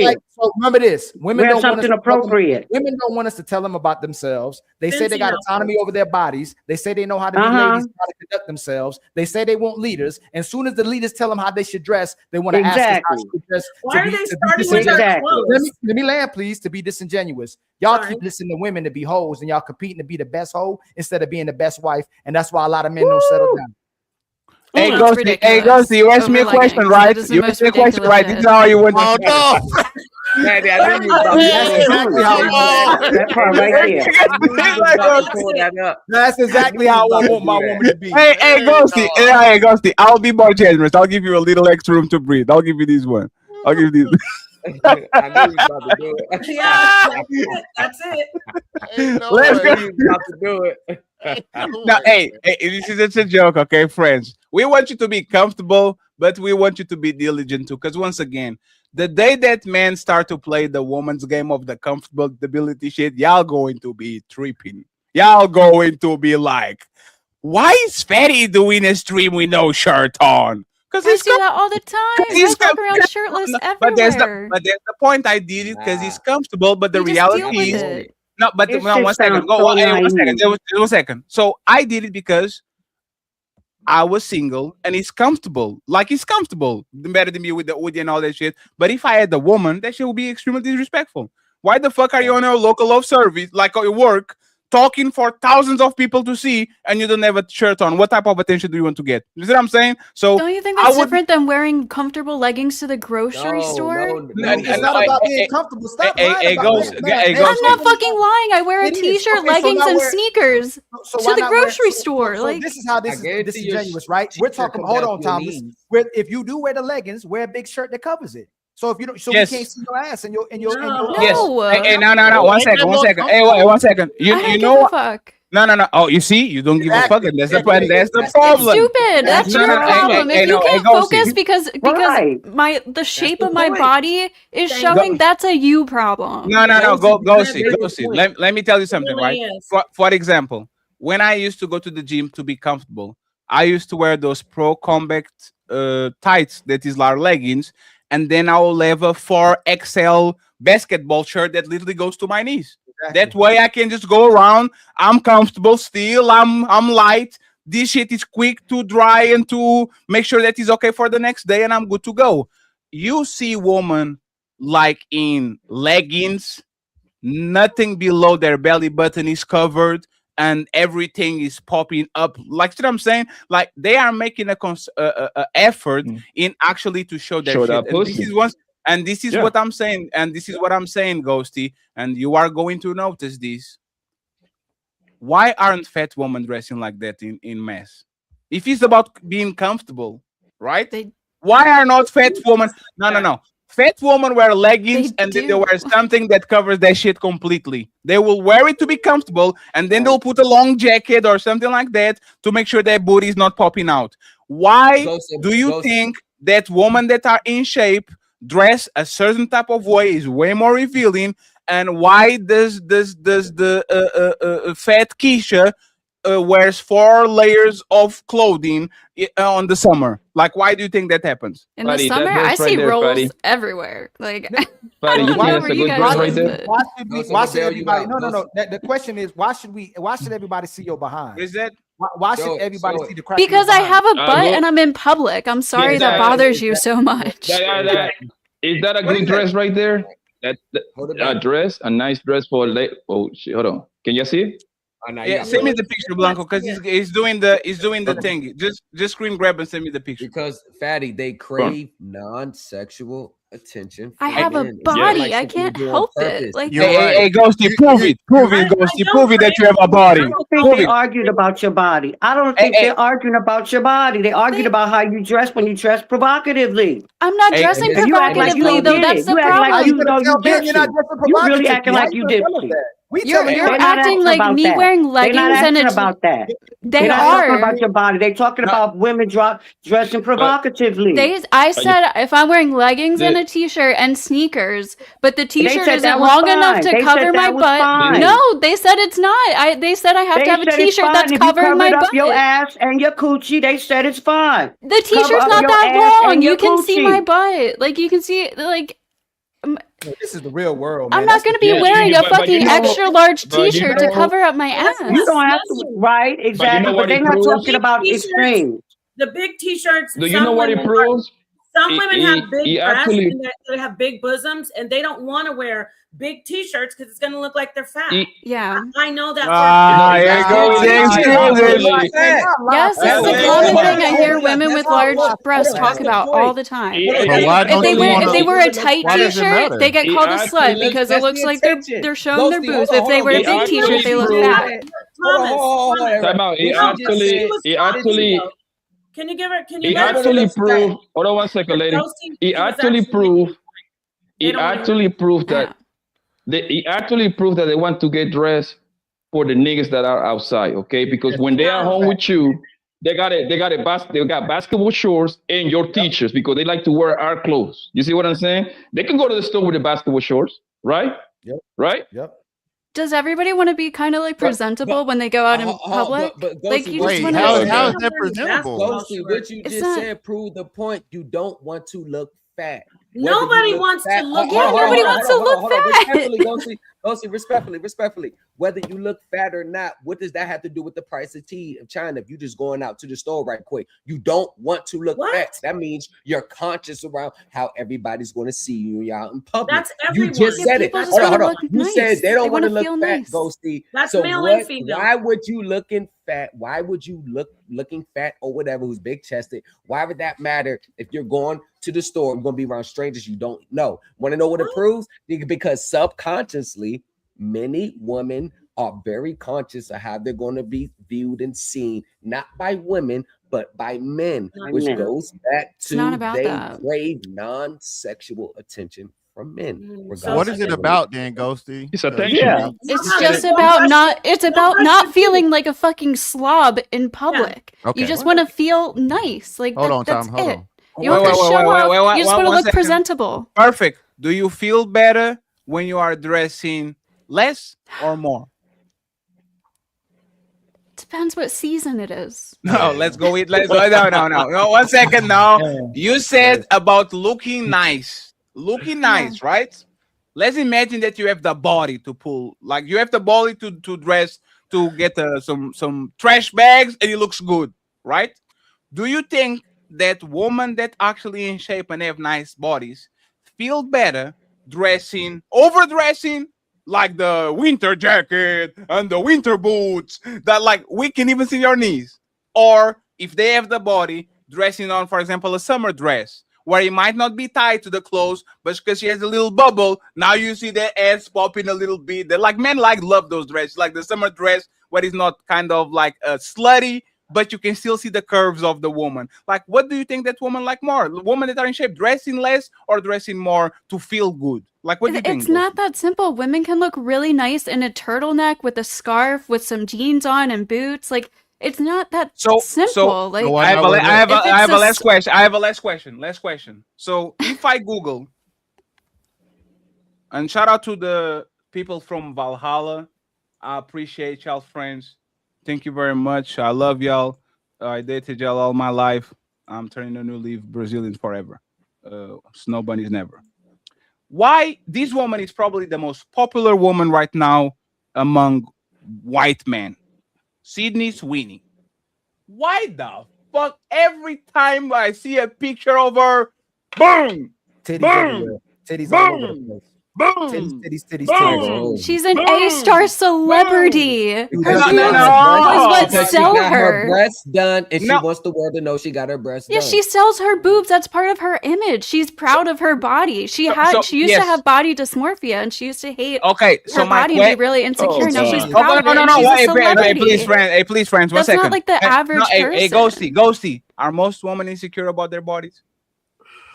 store? So So remember this: women Wear don't want us something to tell them- appropriate. women don't want us to tell them about themselves. They say they Fancy got outfits. autonomy over their bodies. They say they know how to be Uh-huh. ladies, how to conduct themselves. They say they want leaders. And as soon as the leaders tell them how they should dress, they want to ask us how Exactly. should dress. Why are they to be starting with disingenuous. their Exactly. clothes? Let me land, please, to be disingenuous. Y'all Sorry. keep listening to women to be hoes, and y'all competing to be the best hoe instead of being the best wife. And that's why a lot of men don't settle down. Hey, That's Ghosty, ridiculous. you asked me a Over question, leggings. right? That is the You most asked me a question, ridiculous right? shit. This is how you want Oh to. no! Daddy, I knew you was about to That's do it. exactly how we want. That part right there. I knew you was about to pull that up. That's exactly how I want my woman to be. Hey, Ghosty, hey, Ghosty, I'll be more generous. I'll give you a little extra room to breathe. I'll give you this one. I'll give you this. I knew you was about to do it. Yeah, that's it. Let's I go. knew you was about to do it. Now, hey, this is just a joke, okay, friends? We want you to be comfortable, but we want you to be diligent too. Because once again, the day that men start to play the woman's game of the comfortability shit, y'all going to be tripping. Y'all going to be like, why is Fatty doing a stream with no shirt on? Because I he's do that all the time. he's I walk around shirtless but there's everywhere. the point. I did it because he's comfortable, but the You just deal reality with is it. no. But This no, shit one second. sounds Go. so Hey, 1 second. naive. There was 1 second. So I did it because I was single and he's comfortable. Like he's comfortable, better than me with the Woody and all that shit. But if I had a woman, that shit would be extremely disrespectful. Why the fuck are you on a local love service, like at work, talking for thousands of people to see, and you don't have a shirt on? What type of attention do you want to get? You see what I'm saying? So Don't you think I that's would. different than wearing comfortable leggings to the grocery store? It's not about being comfortable. Stop lying about Goes, that, man. I'm not fucking lying. I wear a It is. t-shirt, Okay, so leggings, now and we're- sneakers So to why the not wear- grocery so- store. so Like, this is how this I guarantee is your disingenuous, right? We're t-shirt talking. comes Hold down on, to your Thomas. knees. If you do wear the leggings, wear a big shirt that covers it. So if you don't, so Yes. we can't see your ass and your No. Yes. Hey, no. Oh, One ain't second. that One more second. Hey, comfortable? 1 second. I You don't give know a what? fuck. No. Oh, you see, you don't give a fuck, and that's the problem. That's the It's problem. stupid. That's No, your no, hey, problem. hey, If you no, hey, can't Ghosty. focus because Right. the shape the of my point. body is Thank showing, you. that's a you problem. No. Go Ghosty, see. that's Go the see. point. Let me tell you something, right? really is. For example, when I used to go to the gym to be comfortable, I used to wear those Pro Combat tights that is like leggings, and then I will have a 4XL basketball shirt that literally goes to my knees. That way I can just go around. I'm comfortable still. I'm light. This shit is quick to dry and to make sure that it's okay for the next day, and I'm good to go. You see women like in leggings, nothing below their belly button is covered, and everything is popping up. Like, see what I'm saying? Like they are making a effort in actually to show their Show shit. that And this pussy. is what, and this is Yeah. what I'm saying. And this is what I'm saying, Ghosty. And you are going to notice this. Why aren't fat women dressing like that in mass? If it's about being comfortable, right? Why are not fat women? No. Fat women wear leggings and then they wear something that covers their shit completely. They will wear it to be comfortable, and then they'll put a long jacket or something like that to make sure their booty is not popping out. Why do you think that women that are in shape dress a certain type of way is way more revealing? And why does the fat Keisha wears 4 layers of clothing on the summer? Like, why do you think that happens? In the summer, I see rolls everywhere. Like, I you don't think know that's where a you good guys dress live, right there? but- Why should everybody? No. The question is, why should everybody see your behind? Is that why should everybody see the crack? in Because your I behind? have a butt and I'm in public. I'm sorry that bothers you so much. Is that a good dress right there? That a dress, a nice dress for late. Oh shit! Hold on. Can you see it? Yeah, send me the picture, Blanco, because he's doing the thing. Just screen grab and send me the picture. Because Fatty, they crave non-sexual attention. I from have a men. It's body. like I something can't you do on help purpose. it. Like, Hey, Ghosty, prove it, Ghosty, prove it that you have a body. I don't think Prove they it. argued about your body. I don't think they're arguing about your body. They argued about how you dress when you dress provocatively. I'm not dressing And you act like you provocatively, don't though. get That's it. the You act like problem. you know you dipsy. You really acting like you dipsy. You're They're not acting asking like about me that. wearing They're leggings not and asking a about that. They They're not talking are. about your body. They're talking about women dressing provocatively. I said if I'm wearing leggings and a t-shirt and sneakers, but the t-shirt said that isn't was long enough fine. to They said cover my that was butt. fine. No, they said it's not. They said I have They to have a said it's t-shirt fine. that's If you covering my covered up butt. your ass and your coochie, they said it's fine. The Cover t-shirt's up not your that ass long. and You your can see my coochie. butt. Like you can see like This is the real world, I'm man. not That's going to the be truth. wearing a but you fucking know- extra large but you t-shirt to know- cover up my ass. You don't have to, right? Exactly. what But they're it not proves? talking about extreme. The big t-shirts. Do you some know what it women proves? Some women have big He breasts actually- and they have big bosoms, and they don't want to wear big t-shirts because it's going to look like they're fat. Yeah. I know that. Here goes James Cruiser. Yes, this is a common thing I hear women with large breasts talk about all the time. But why don't you If wanna- they wear a tight why does it t-shirt, matter? they get called a slut because it looks like they're showing their boobs. If they wear a big t-shirt, they look fat. Time out. He actually Can you give her? Can you? he let her actually look proved. Hold on one second, lady. He actually proved. He actually proved that. He actually proved that they want to get dressed for the niggas that are outside, okay? Because when they are home with you, they got basketball shorts and your teachers because they like to wear our clothes. You see what I'm saying? They can go to the store with the basketball shorts, right? Yep. Right? Yep. Does everybody want to be kind of like presentable when they go out in public? Like you just want to. how is that presentable? Ghosty, what you It's just not- said proved the point. You don't want to look fat. Nobody wants to look. Yeah, nobody wants to look fat. Respectfully, Ghosty, respectfully. Whether you look fat or not, what does that have to do with the price of tea of China? If you just going out to the store right quick, you don't want to look fat. That means you're conscious around how everybody's going to see you when you're out in public. That's you everyone. just said it. People just Hold on, wanna hold on. look You nice. said they They don't want to wanna look feel fat, nice. Ghosty. That's so male and what? female. Why would you looking fat? Why would you looking fat or whatever who's big chested? Why would that matter if you're going to the store and going to be around strangers you don't know? Want to know what it proves? Because subconsciously, many women are very conscious of how they're going to be viewed and seen, not by women, but by men, which men. goes back to not about they that. crave non-sexual attention from men. What is it about then, Ghosty? It's attention. It's just about not. It's about not feeling like a fucking slob in public. Okay. You just want to feel nice. Like Hold on, that's Tom. Hold it. on. You don't have to show off. You just want to one look second. presentable. Perfect. Do you feel better when you are dressing less or more? Depends what season it is. No, let's go with let's go. No. 1 second now. You said about looking nice. Looking nice, right? Let's imagine that you have the body to pull, like you have the body to dress to get some trash bags and it looks good, right? Do you think that women that actually in shape and have nice bodies feel better overdressing like the winter jacket and the winter boots that like we can even see your knees? Or if they have the body dressing on, for example, a summer dress where it might not be tied to the clothes, but because she has a little bubble, now you see their ass popping a little bit. They're like men love those dresses, like the summer dress where it's not kind of like slutty, but you can still see the curves of the woman. Like, what do you think that woman like more? Women that are in shape, dressing less or dressing more to feel good? Like, what do you think? It's not that simple. Women can look really nice in a turtleneck with a scarf, with some jeans on and boots. Like, it's not that simple. Like, I have a last question. I have a last question. So if I Google, and shout out to the people from Valhalla. I appreciate y'all, friends. Thank you very much. I love y'all. I dated y'all all my life. I'm turning a new leaf. Brazilians forever. Snow bunnies never. Why this woman is probably the most popular woman right now among white men? Sydney Sweeney. Why the fuck every time I see a picture of her, boom, Titties boom, everywhere. Titties all over the boom, place. boom, Titties. she's an A-star celebrity. Her boobs is Because what she sell got her her. breasts done, and No. she wants the world to know she got her breasts Yeah, done. she sells her boobs. That's part of her image. She's proud of her body. She used to yes. have body dysmorphia, and she used to hate Okay, her so my body and be really insecure. Now she's proud of it. and she's a celebrity. please, friends, one That's second. not like the average Hey, person. Ghosty. Are most women insecure about their bodies?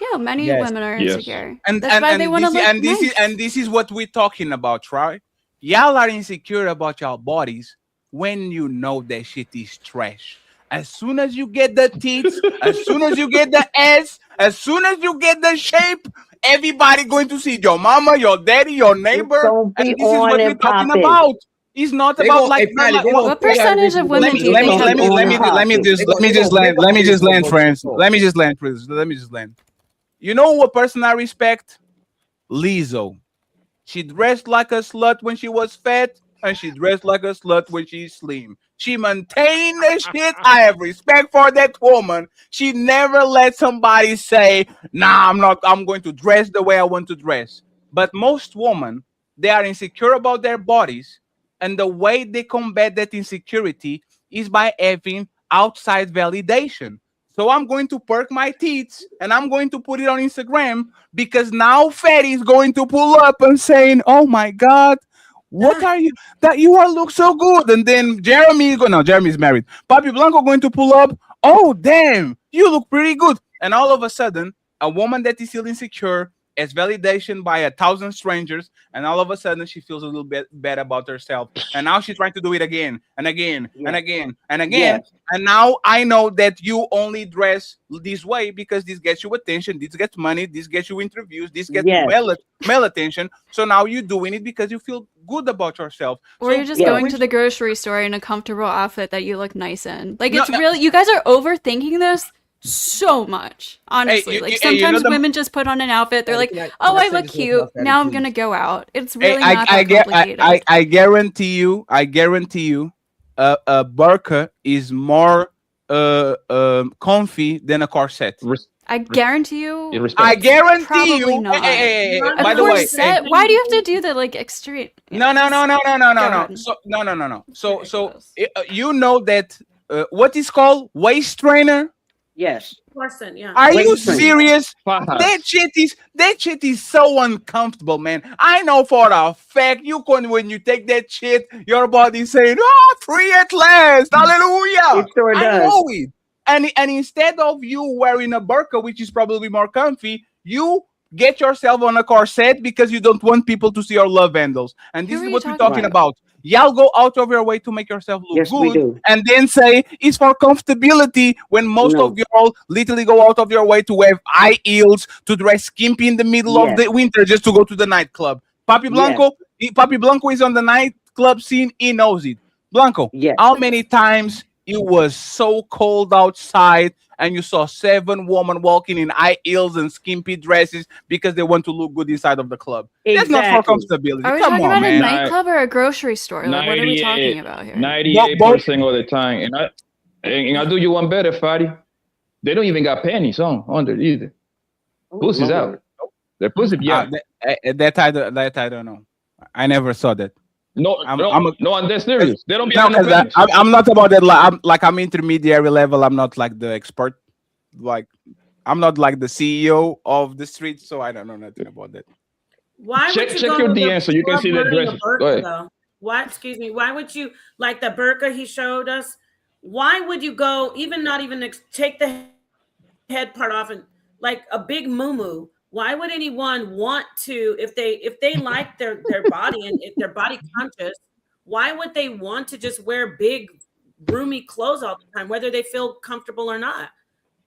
Yeah, many Yes. women are Yes. insecure. And That's why they want to look nice. this is what we're talking about, right? Y'all are insecure about your bodies when you know that shit is trash. As soon as you get the teeth, as soon as you get the ass, as soon as you get the shape, everybody going to see your mama, your daddy, your neighbor. Don't And be this is on what we're and talking popping. about. It's not They about gon- like hey, Patty, they gon- What percentage of women do you think have let me just land, friends. They Let me just land. You know what person I respect? Lizzo. She dressed like a slut when she was fat, and she dressed like a slut when she's slim. She maintained the shit. I have respect for that woman. She never let somebody say, nah, I'm going to dress the way I want to dress. But most women, they are insecure about their bodies, and the way they combat that insecurity is by having outside validation. So I'm going to perk my teeth and I'm going to put it on Instagram because now Fatty is going to pull up and saying, oh my God, what are you, that you are look so good. And then Jeremy's married. Papi Blanco going to pull up, oh damn, you look pretty good. And all of a sudden, a woman that is still insecure as validation by 1,000 strangers, and all of a sudden she feels a little bit bad about herself. And now she's trying to do it again and again and again and again. Yes. And now I know that you only dress this way because this gets you attention, this gets money, this gets you interviews, this gets male attention. So now you're doing it because you feel good about yourself. Or So you're just going to the grocery store in a comfortable outfit that you look nice in. Like, No, it's no. really, you guys are overthinking this so much, honestly. you- like, hey, you know sometimes the- women just put on an outfit, they're like, Can I oh, I say look this cute, about that, now I'm please? gonna go out. It's Hey, really not that complicated. I guarantee you, a burqa is more comfy than a corset. I guarantee you. I guarantee Probably you. not. Hey, A by the way, corset? Why do you have to do the like extreme? No. ahead. So no. So you know that what is called waist trainer? Yes. Person, yeah. Are you Waist trainer. serious? That shit is so uncomfortable, man. I know for a fact when you take that shit, your body's saying, "Oh, free at last, hallelujah!" It sure I does. know it. And instead of you wearing a burqa, which is probably more comfy, you get yourself on a corset because you don't want people to see your love handles. And this Who is are what you we're talking talking about? about. Y'all go out of your way to make yourself look Yes, we good, do. and then say it's for comfortability when most No. of y'all literally go out of your way to wear high heels, to dress skimpy in the middle of Yes. the winter just to go to the nightclub. Papi Blanco is on the nightclub scene. He knows it. Blanco, Yes. how many times it was so cold outside and you saw 7 women walking in high heels and skimpy dresses because they want to look good inside of the club? That's not for Exactly. comfortability. Are we Come talking on, about a man. nightclub or a grocery store? Like, what are we talking about here? 98% of the time. And I do you one better, Fatty. They don't even got panties on there either. Pussy's out. Their pussy be out. That I don't know. I never saw that. No, I'm dead serious. They don't be on the panties. I'm not about that. I'm intermediary level. I'm not like the expert. Like I'm not like the CEO of the street, so I don't know nothing about that. Why Check- would you check go your to the DM so you can club see the wearing a dresses. Go burqa, ahead. though? Why? Excuse me. Why would you like the burqa he showed us? Why would you go not even take the head part off and like a big muumuu? Why would anyone want to if they like their body and if they're body conscious? Why would they want to just wear big roomy clothes all the time, whether they feel comfortable or not?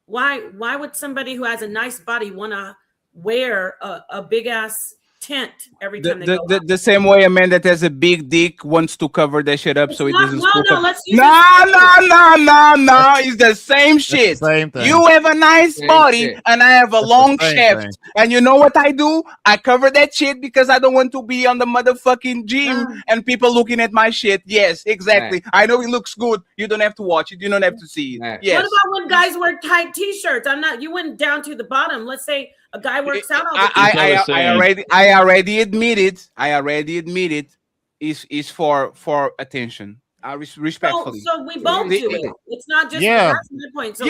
Why would somebody who has a nice body want to wear a big ass tent every time they go out? The same way a man that has a big dick wants to cover that shit up so it doesn't spook up. let's use No. It's the same shit. Same thing. You have a nice Same body shit. and I have a That's the long same shaft. thing. And you know what I do? I cover that shit because I don't want to be on the motherfucking gym and people looking at my shit. Yes, exactly. I know it looks good. You don't have to watch it. You don't have to see it. Yes. What about when guys wear tight t-shirts? You went down to the bottom. Let's say a guy works out all the time. I already admitted. Is for attention. Respectfully. So we both do it. It's not just Yeah. that's my point. So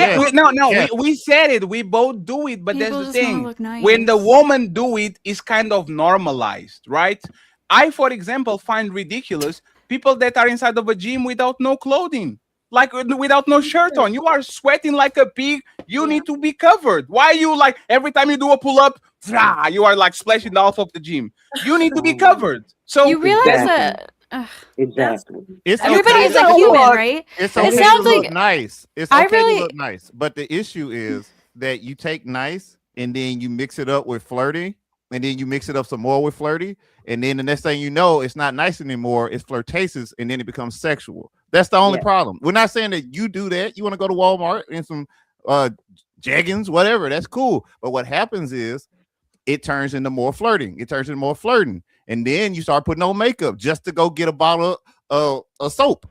We said it. We both do it, but People that's the just wanna thing. look nice. When the woman do it, it's kind of normalized, right? I, for example, find ridiculous people that are inside of a gym without no clothing, like without no shirt on. You are sweating like a pig. You need to be covered. Why you like every time you do a pull up, you are like splashing off of the gym? You need to be covered. So You realize that Exactly. It's everybody okay is to a human, look- right? It's It okay sounds to look like nice. It's I okay really- to look nice. But the issue is that you take nice and then you mix it up with flirty, and then you mix it up some more with flirty, and then the next thing you know, it's not nice anymore. It's flirtatious, and then it becomes sexual. That's the only Yeah. problem. We're not saying that you do that. You want to go to Walmart and some jeggings, whatever. That's cool. But what happens is it turns into more flirting. And then you start putting on makeup just to go get a bottle of soap.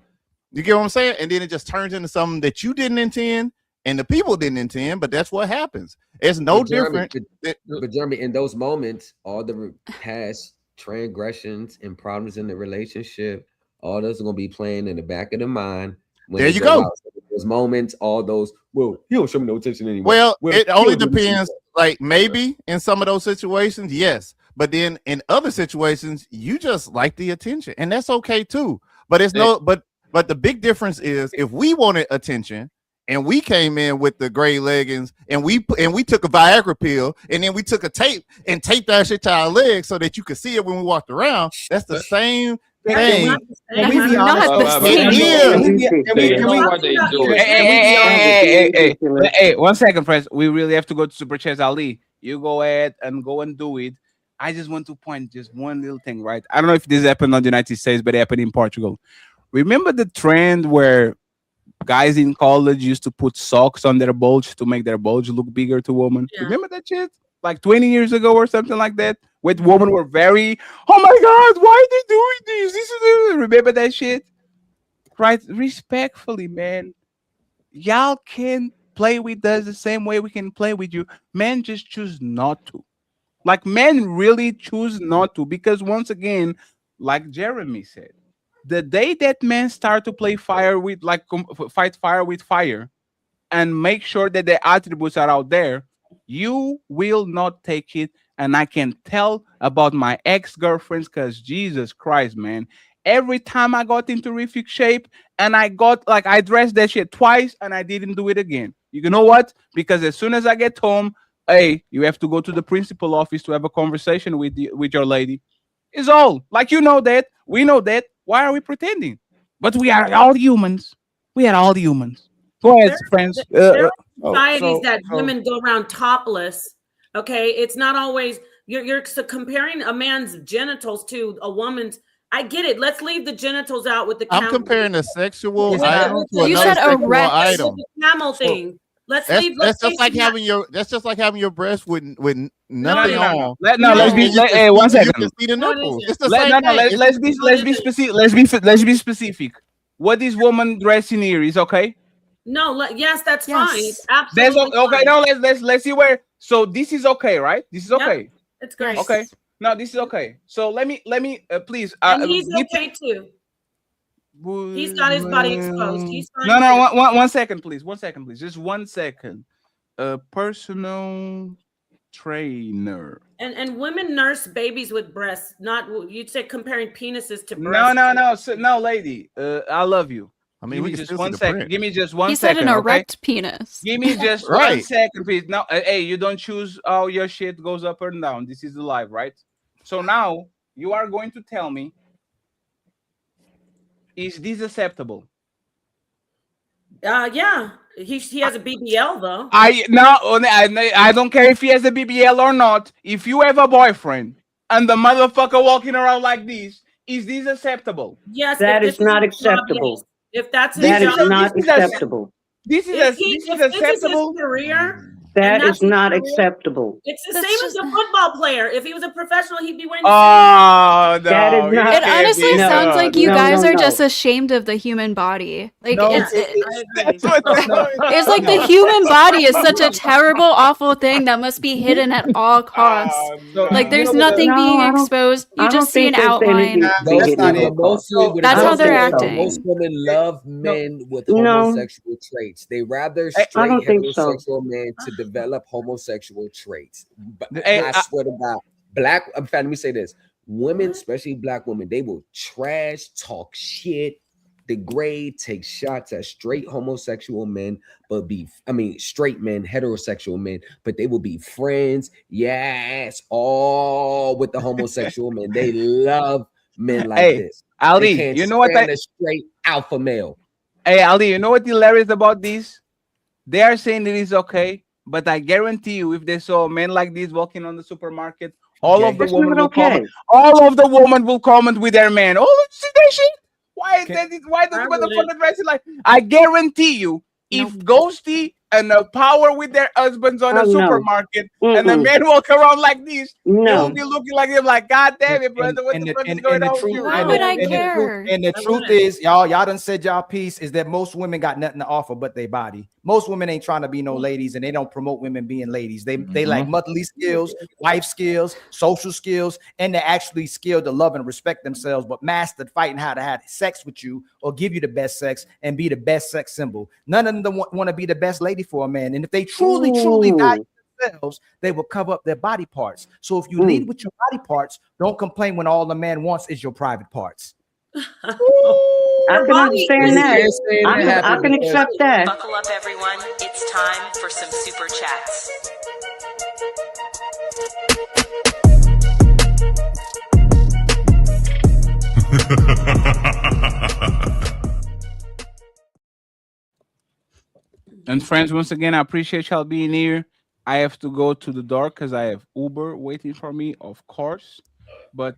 You get what I'm saying? And then it just turns into something that you didn't intend and the people didn't intend, but that's what happens. It's no different. But Jeremy, in those moments, all the past transgressions and problems in the relationship, all those are going to be playing in the back of the mind. There you go. Those moments, all those, well, he don't show me no attention anymore. Well, it only depends. Like maybe in some of those situations, yes. But then in other situations, you just like the attention, and that's okay too. But it's but the big difference is if we wanted attention and we came in with the gray leggings and we took a Viagra pill and then we took a tape and taped that shit to our legs so that you could see it when we walked around. That's the same thing. Hey, 1 second, friends. We really have to go to Super Chats. Ali, you go ahead and go and do it. I just want to point just one little thing, right? I don't know if this happened in the United States, but it happened in Portugal. Remember the trend where guys in college used to put socks on their bulge to make their bulge look bigger to women? Yeah. Remember that shit? Like 20 years ago or something like that? With women were very, oh my God, why are they doing this? Remember that shit? Right? Respectfully, man. Y'all can play with us the same way we can play with you. Men just choose not to. Like men really choose not to, because once again, like Jeremy said, the day that men start to play fire with, like fight fire with fire and make sure that their attributes are out there, you will not take it. And I can tell about my ex-girlfriends, because Jesus Christ, man, every time I got into terrific shape and I dressed that shit twice and I didn't do it again. You know what? Because as soon as I get home, hey, you have to go to the principal office to have a conversation with your lady. It's all like, you know that, we know that. Why are we pretending? But we are all humans. We are all humans. Go ahead, friends. There are societies that women go around topless. Okay, it's not always you're comparing a man's genitals to a woman's. I get it. Let's leave the genitals out with the camel. I'm comparing a sexual item to you another said sexual item. item. Camel thing. That's just like having your breast with nothing on. Let's be. Hey, 1 second. You can see the nipples. It's the same thing. Let's be specific. Let's be specific. What is woman dressing here is okay. No, yes, that's fine. It's absolutely okay. fine. Now let's see where. So this is okay, right? This is okay. Yep, it's great. Okay. No, this is okay. So let me please. And he's okay too. He's got his body exposed. He's fine. No, 1 second, please. 1 second, please. Just 1 second. A personal trainer. And women nurse babies with breasts. Not you'd say comparing penises to breasts. No, lady. I love you. I mean, we just 1 second. Give me just 1 He second. said an erect penis. Give me just 1 second, please. Now, hey, you don't choose how your shit goes up or down. This is live, right? So now you are going to tell me, is this acceptable? Yeah. He has a BBL though. I don't care if he has a BBL or not. If you have a boyfriend and the motherfucker walking around like this, is this acceptable? Yes, that is not acceptable. If that's that is not acceptable. This is acceptable. Career. That is not acceptable. It's the same as a football player. If he was a professional, he'd be wearing. Oh, no. That is not. It honestly sounds like you guys are just ashamed of the human body. Like it's like the human body is such a terrible, awful thing that must be hidden at all costs. Like there's nothing being exposed. You just see an outline. That's not it. That's how they're acting. Most women love men with homosexual traits. They rather straight heterosexual men to develop homosexual traits. But I swear to God, let me say this: women, especially black women, they will trash, talk shit, degrade, take shots at straight homosexual men, straight men, heterosexual men, but they will be friends. Yes, all with the homosexual men. They love men like this. Ali, you know what? A straight alpha male. Hey, Ali, you know what's hilarious about this? They are saying it is okay, but I guarantee you, if they saw men like this walking on the supermarket, all of the women will comment. All of the women will comment with their man. Oh, see that shit? Why does the motherfucker dress it like? I guarantee you, if Ghosty and the power with their husbands on the Oh, no. supermarket, and the Mm-mm. men walk around like this, they will No. be looking like him, like, God damn it, brother, what the fuck is going on with you? Why would I care? And the truth is, y'all done said y'all piece, is that most women got nothing to offer but their body. Most women ain't trying to be no ladies, and they don't promote women being ladies. They like motherly skills, wife skills, social skills, and they're actually skilled to love and respect themselves, but mastered fighting how to have sex with you or give you the best sex and be the best sex symbol. None of them want to be the best lady for a man. And if they truly value themselves, they will cover up their body parts. So if you lead with your body parts, don't complain when all the man wants is your private parts. I can understand that. I can accept that. Buckle up, everyone. It's time for some super chats. And friends, once again, I appreciate y'all being here. I have to go to the dark because I have Uber waiting for me, of course. But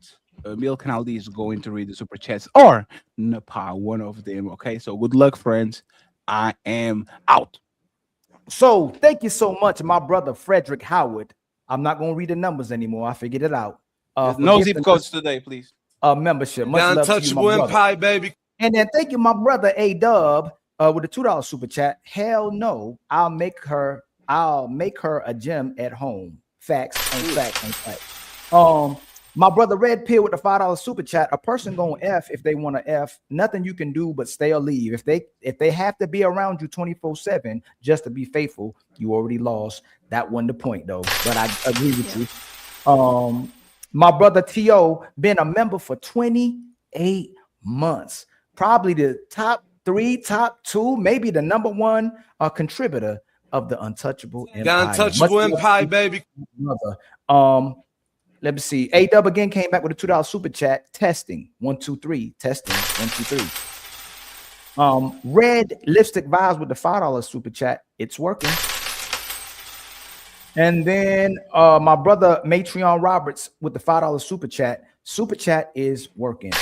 Milk and Ali is going to read the super chats, or Napa, one of them. Okay, so good luck, friends. I am out. So thank you so much, my brother Frederick Howard. I'm not gonna read the numbers anymore. I figured it out. No zip codes today, please. Membership. Much love to you, Untouchable my Empire, brother. baby. And then thank you, my brother A Dub, with a $2 super chat. Hell no, I'll make her a gem at home. Facts and facts and facts. My brother Red Pill with the $5 super chat. A person gonna F if they want to F. Nothing you can do but stay or leave. If they have to be around you 24/7 just to be faithful, you already lost. That wasn't the point though. But I agree with you. My brother T.O. been a member for 28 months. Probably the top 3, top 2, maybe the number 1 contributor of the Untouchable Empire. The Untouchable Empire, baby. Brother. Let me see. A-Dub again came back with a $2 super chat. Testing. 1, 2, 3. Testing. 1, 2, 3. Red Lipstick Vibes with the $5 super chat. It's working. And then my brother Matreon Roberts with the $5 super chat. Super chat is working.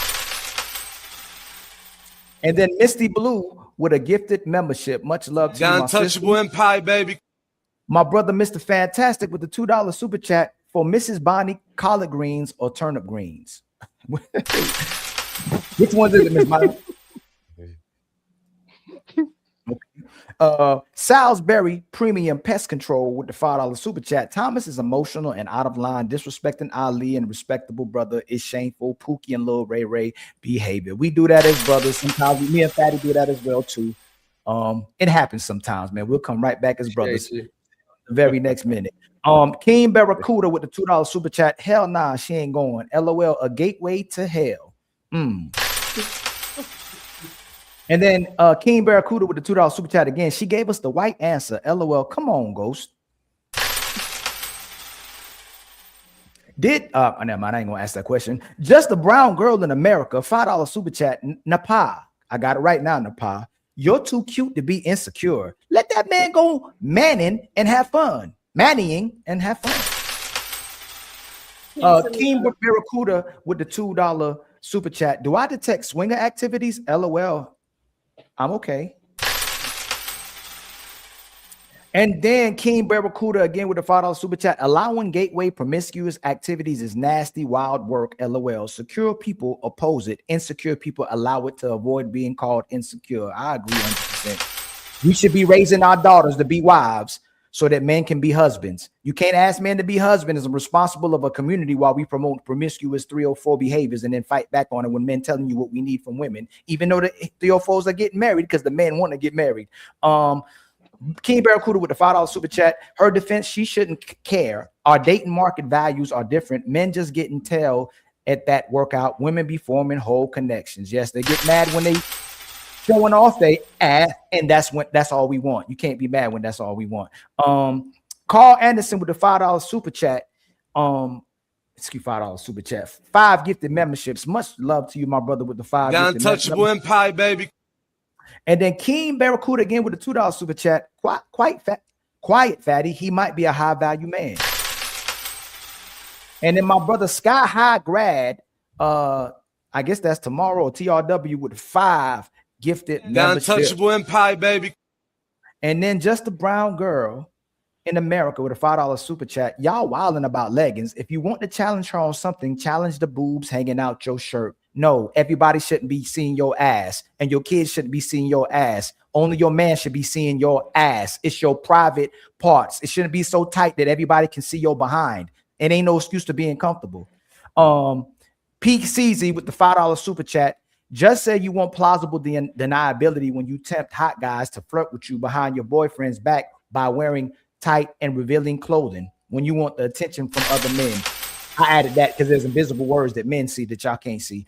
And then Misty Blue with a gifted membership. Much love to you, my Untouchable Empire, baby. My brother Mr. Fantastic with the $2 super chat for Mrs. Bonnie collard greens or turnip greens. Which one is it, Miss Bonnie? Salisbury Premium Pest Control with the $5 super chat. Thomas is emotional and out of line, disrespecting Ali and respectable brother is shameful. Pookie and Lil Ray Ray behavior. We do that as brothers. Sometimes me and Fatty do that as well too. It happens sometimes, man. We'll come right back as brothers the very next minute. King Barracuda with the $2 super chat. Hell nah, she ain't going. LOL, a gateway to hell. And then King Barracuda with the $2 super chat again. She gave us the white answer. LOL. Come on, Ghost. Never mind. I ain't gonna ask that question. Just a brown girl in America. $5 super chat. Napa. I got it right now, Napa. You're too cute to be insecure. Let that man go manning and have fun. Mannying and have fun. King Barracuda with the $2 super chat. Do I detect swinger activities? LOL. I'm okay. And then King Barracuda again with the $5 super chat. Allowing gateway promiscuous activities is nasty, wild work. LOL. Secure people oppose it. Insecure people allow it to avoid being called insecure. I agree 100%. We should be raising our daughters to be wives so that men can be husbands. You can't ask men to be husbands and responsible of a community while we promote promiscuous 304 behaviors and then fight back on it when men telling you what we need from women, even though the 304s are getting married because the men want to get married. King Barracuda with the $5 super chat. Her defense, she shouldn't care. Our dating market values are different. Men just get intel at that workout. Women be forming whole connections. Yes, they get mad when they showing off they ass, and that's all we want. You can't be mad when that's all we want. Carl Anderson with the $5 super chat. $5 super chat. 5 gifted memberships. Much love to you, my brother, with the 5. The Untouchable Empire, baby. And then King Barracuda again with the $2 super chat. Quiet Fatty. He might be a high value man. And then my brother Sky High Grad. I guess that's tomorrow. TRW with 5 gifted The Untouchable Empire, baby. And then just a brown girl in America with a $5 super chat. Y'all wilding about leggings. If you want to challenge her on something, challenge the boobs hanging out your shirt. No, everybody shouldn't be seeing your ass, and your kids shouldn't be seeing your ass. Only your man should be seeing your ass. It's your private parts. It shouldn't be so tight that everybody can see your behind. It ain't no excuse to being comfortable. Peak CZ with the $5 super chat. Just say you want plausible deniability when you tempt hot guys to flirt with you behind your boyfriend's back by wearing tight and revealing clothing when you want the attention from other men. I added that because there's invisible words that men see that y'all can't see.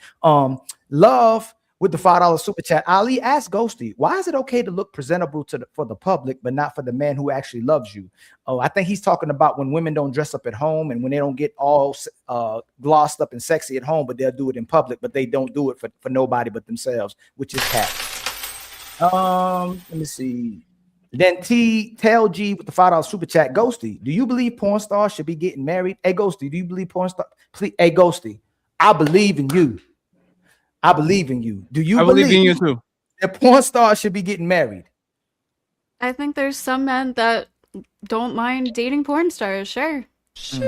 Love with the $5 super chat. Ali, ask Ghosty, why is it okay to look presentable for the public, but not for the man who actually loves you? Oh, I think he's talking about when women don't dress up at home and when they don't get all glossed up and sexy at home, but they'll do it in public, but they don't do it for nobody but themselves, which is cat. Let me see. Then Tell G with the $5 super chat. Ghosty, do you believe porn stars should be getting married? Hey, Ghosty, do you believe porn stars? Please, hey, Ghosty, I believe in you. I believe in you. Do you believe in you too? That porn stars should be getting married? I think there's some men that don't mind dating porn stars. Sure. It's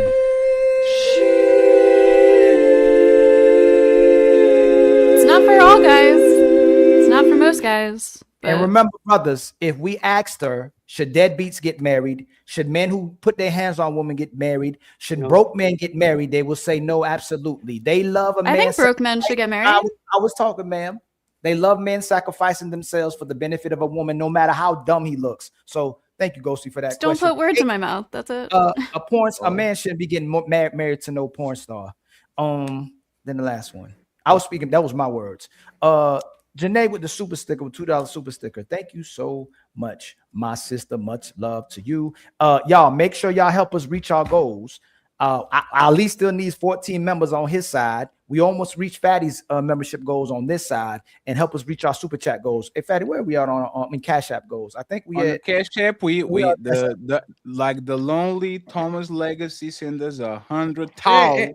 not for all guys. It's not for most guys. And remember, brothers, if we asked her, should deadbeats get married? Should men who put their hands on women get married? Should broke men get married? They will say no, absolutely. They love a man. I think broke men should get married. I was talking, ma'am. They love men sacrificing themselves for the benefit of a woman, no matter how dumb he looks. So thank you, Ghosty, for that. Just don't put words in my mouth. That's it. A man shouldn't be getting married to no porn star. Then the last one. I was speaking, that was my words. Janae with the super sticker, with $2 super sticker. Thank you so much, my sister. Much love to you. Y'all, make sure y'all help us reach our goals. Ali still needs 14 members on his side. We almost reached Fatty's membership goals on this side, and help us reach our super chat goals. Hey, Fatty, where are we at on Cash App goals? I think we on had the Cash App. The lonely Thomas Legacy send us $100.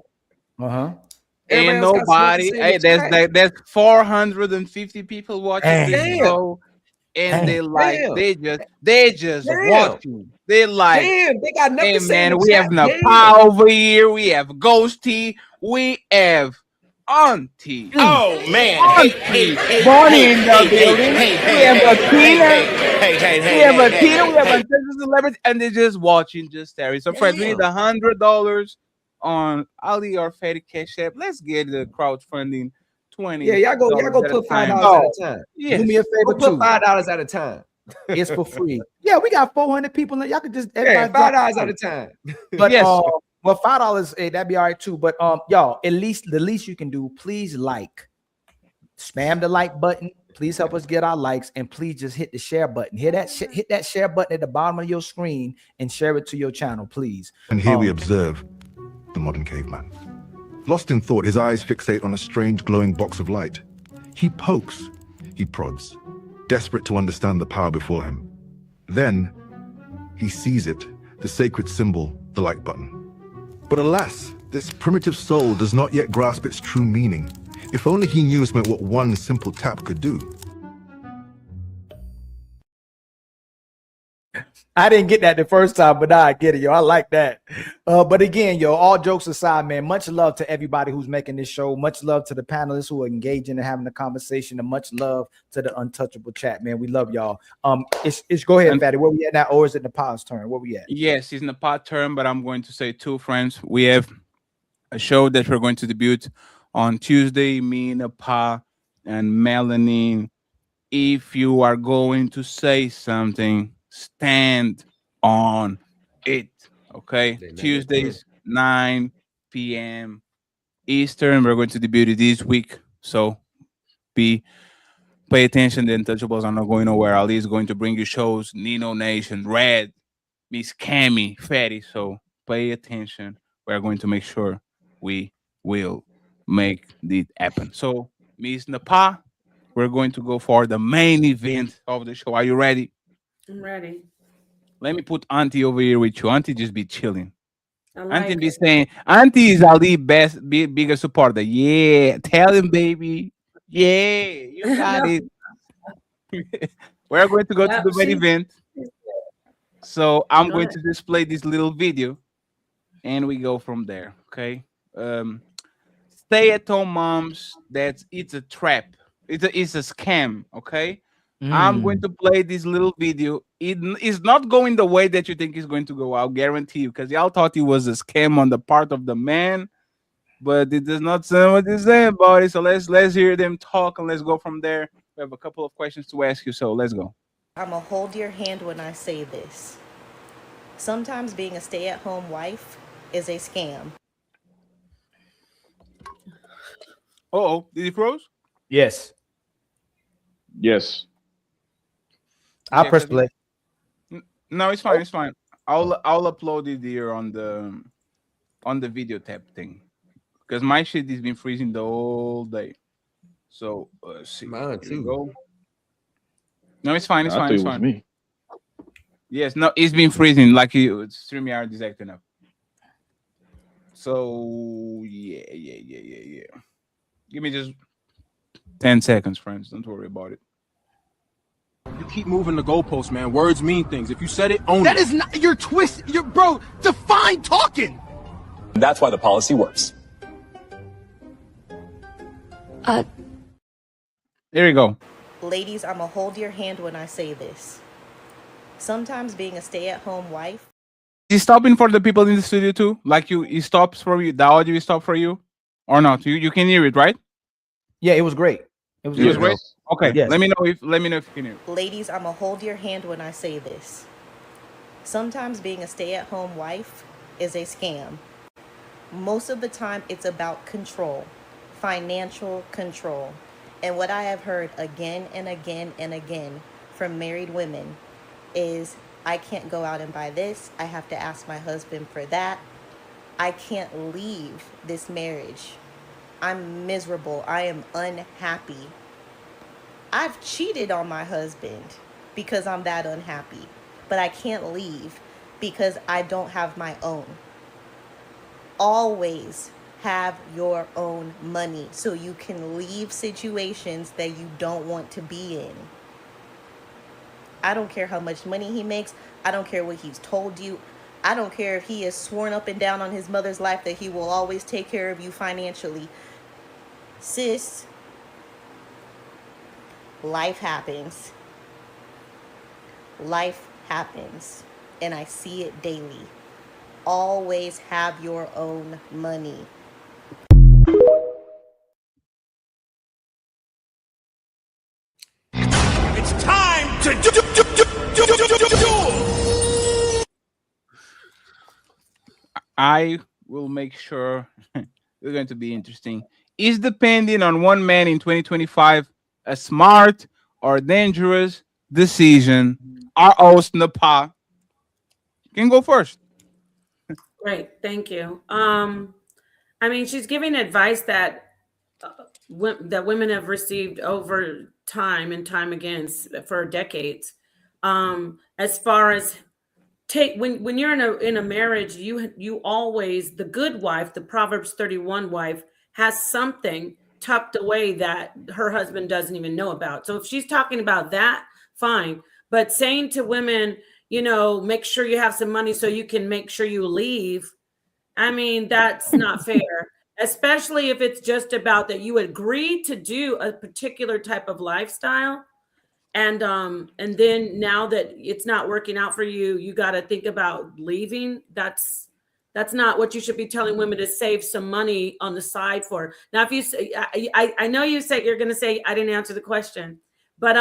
Ain't nobody. Hey, there's 450 people watching this show, and they just watching. They like, they got nothing to say. Man, we have Nepal over here. We have Ghosty. We have Auntie. Oh man! Auntie. Bonnie in the building. We have a Tina. We have a Tina. We have a celebrity, and they're just watching, just staring. So, friends, we need $100 on Ali or Fatty Cash App. Let's get the crowdfunding 20. Yeah, y'all go put $5 at a time. Yeah, do me a favor too. Put $5 at a time. It's for free. Yeah, we got 400 people. Y'all could just $5 at a time. But yes, well, $5, that'd be all right too. But y'all, the least you can do, please spam the like button. Please help us get our likes, and please just hit the share button. Hit that share button at the bottom of your screen and share it to your channel, please. And here we observe the modern caveman. Lost in thought, his eyes fixate on a strange glowing box of light. He pokes, he prods, desperate to understand the power before him. Then he sees it, the sacred symbol, the like button. But alas, this primitive soul does not yet grasp its true meaning. If only he knew it meant what one simple tap could do. I didn't get that the first time, but now I get it, yo. I like that. But again, yo, all jokes aside, man, much love to everybody who's making this show. Much love to the panelists who are engaging and having a conversation, and much love to the Untouchable chat, man. We love y'all. It's go ahead, Fatty. Where we at now, or is it Nepal's turn? Where we at? Yes, it's Nepal's turn, but I'm going to say two, friends. We have a show that we're going to debut on Tuesday. Me, Nepal, and Melanie. If you are going to say something, stand on it. Okay, Tuesdays 9 p.m. Eastern. We're going to debut it this week, so pay attention. The Untouchables are not going nowhere. Ali is going to bring you shows. Nino Nation, Red, Miss Cammy, Fatty. So pay attention. We're going to make sure we will make it happen. So Miss Nepal, we're going to go for the main event of the show. Are you ready? I'm ready. Let me put Auntie over here with you. Auntie just be chilling. Auntie be saying, Auntie is Ali biggest supporter. Yeah, tell him, baby. Yeah, you got it. We're going to go to the main event. So I'm Go going ahead. to display this little video, and we go from there. Okay. Stay-at-home moms. It's a trap. It's a scam. Okay. I'm going to play this little video. It is not going the way that you think it's going to go. I'll guarantee you, because y'all thought it was a scam on the part of the man, but it does not sound what they're saying about it. So let's hear them talk and let's go from there. We have a couple of questions to ask you, so let's go. I'ma hold your hand when I say this. Sometimes being a stay-at-home wife is a scam. Oh, did he froze? Yes. Yes. I'll press play. No, it's fine. It's fine. I'll upload it here on the video tab thing, because my shit has been freezing the whole day. So let's see. Mine Here we too. go. No, it's fine. It's I fine. thought It's it was fine. me. Yes, no, it's been freezing. Like StreamYard is acting up. So yeah. Give me just 10 seconds, friends. Don't worry about it. You keep moving the goalposts, man. Words mean things. If you said it, own it. That is not your twist. Your bro, define talking. That's why the policy works. There you go. Ladies, I'ma hold your hand when I say this. Sometimes being a stay-at-home wife. Is stopping for the people in the studio too? Like it stops for you. The audio is stop for you, or not? You can hear it, right? Yeah, it was great. It was It was great. great. Okay. Yes. Let me know if you can hear it. Ladies, I'ma hold your hand when I say this. Sometimes being a stay-at-home wife is a scam. Most of the time, it's about control, financial control. And what I have heard again and again and again from married women is, I can't go out and buy this. I have to ask my husband for that. I can't leave this marriage. I'm miserable. I am unhappy. I've cheated on my husband because I'm that unhappy, but I can't leave because I don't have my own. Always have your own money so you can leave situations that you don't want to be in. I don't care how much money he makes. I don't care what he's told you. I don't care if he has sworn up and down on his mother's life that he will always take care of you financially. Sis, life happens. Life happens. And I see it daily. Always have your own money. It's time to do. I will make sure it's going to be interesting. Is depending on one man in 2025 a smart or dangerous decision? Our host Napa can go first. Great, thank you. I mean, she's giving advice that that women have received over time and time again for decades. As far as when you're in a marriage, you always, the good wife, the Proverbs 31 wife, has something tucked away that her husband doesn't even know about. So if she's talking about that, fine. But saying to women, make sure you have some money so you can make sure you leave, I mean, that's not fair, especially if it's just about that you agree to do a particular type of lifestyle. And then now that it's not working out for you, you got to think about leaving. That's not what you should be telling women to save some money on the side for. Now, if you say, I know you said you're going to say, I didn't answer the question, but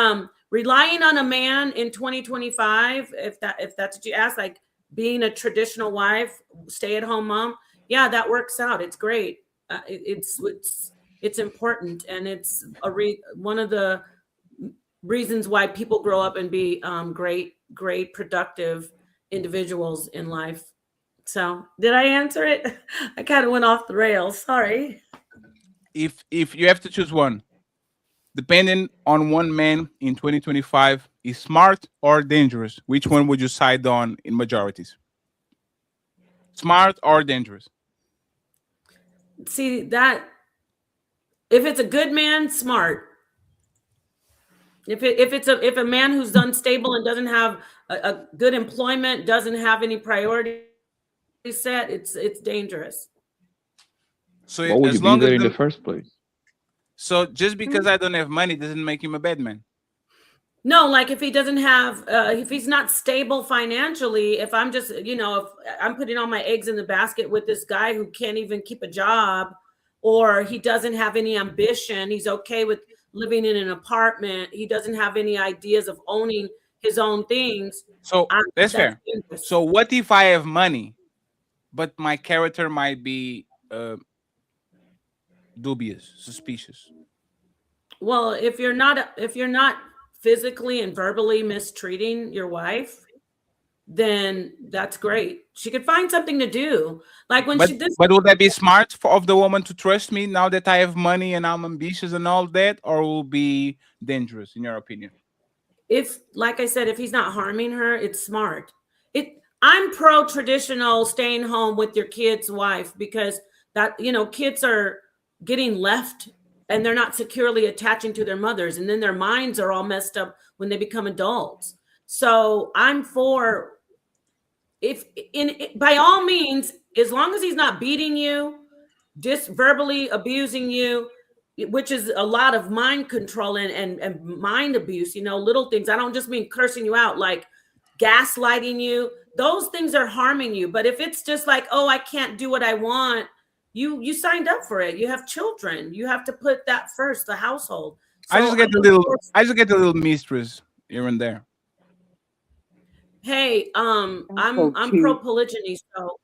relying on a man in 2025, if that's what you asked, like being a traditional wife, stay-at-home mom, yeah, that works out. It's great. It's important, and it's one of the reasons why people grow up and be great, productive individuals in life. So, did I answer it? I kind of went off the rails. Sorry. If you have to choose one, depending on one man in 2025, is smart or dangerous, which one would you side on in majorities? Smart or dangerous? See that if it's a good man, smart. If a man who's unstable and doesn't have a good employment, doesn't have any priorities set, it's dangerous. So why would you be there in the first place? So just because I don't have money doesn't make him a bad man. No, like if he doesn't have, if he's not stable financially, if I'm just, if I'm putting all my eggs in the basket with this guy who can't even keep a job, or he doesn't have any ambition, he's okay with living in an apartment, he doesn't have any ideas of owning his own things. So that's fair. So what if I have money, but my character might be dubious, suspicious? Well, if you're not physically and verbally mistreating your wife, then that's great. She could find something to do. Like when But would that be smart of the woman to trust me now that I have money and I'm ambitious and all that, or will be dangerous in your opinion? if, like I said, if he's not harming her, it's smart. I'm pro traditional staying home with your kid's wife, because that, kids are getting left and they're not securely attaching to their mothers, and then their minds are all messed up when they become adults. So I'm for, by all means, as long as he's not beating you, just verbally abusing you, which is a lot of mind control and mind abuse, little things. I don't just mean cursing you out, like gaslighting you. Those things are harming you. But if it's just like, oh, I can't do what I want, you signed up for it. You have children. You have to put that first, the household. So I just get a little mistress here and there. Hey, I'm pro polygyny, so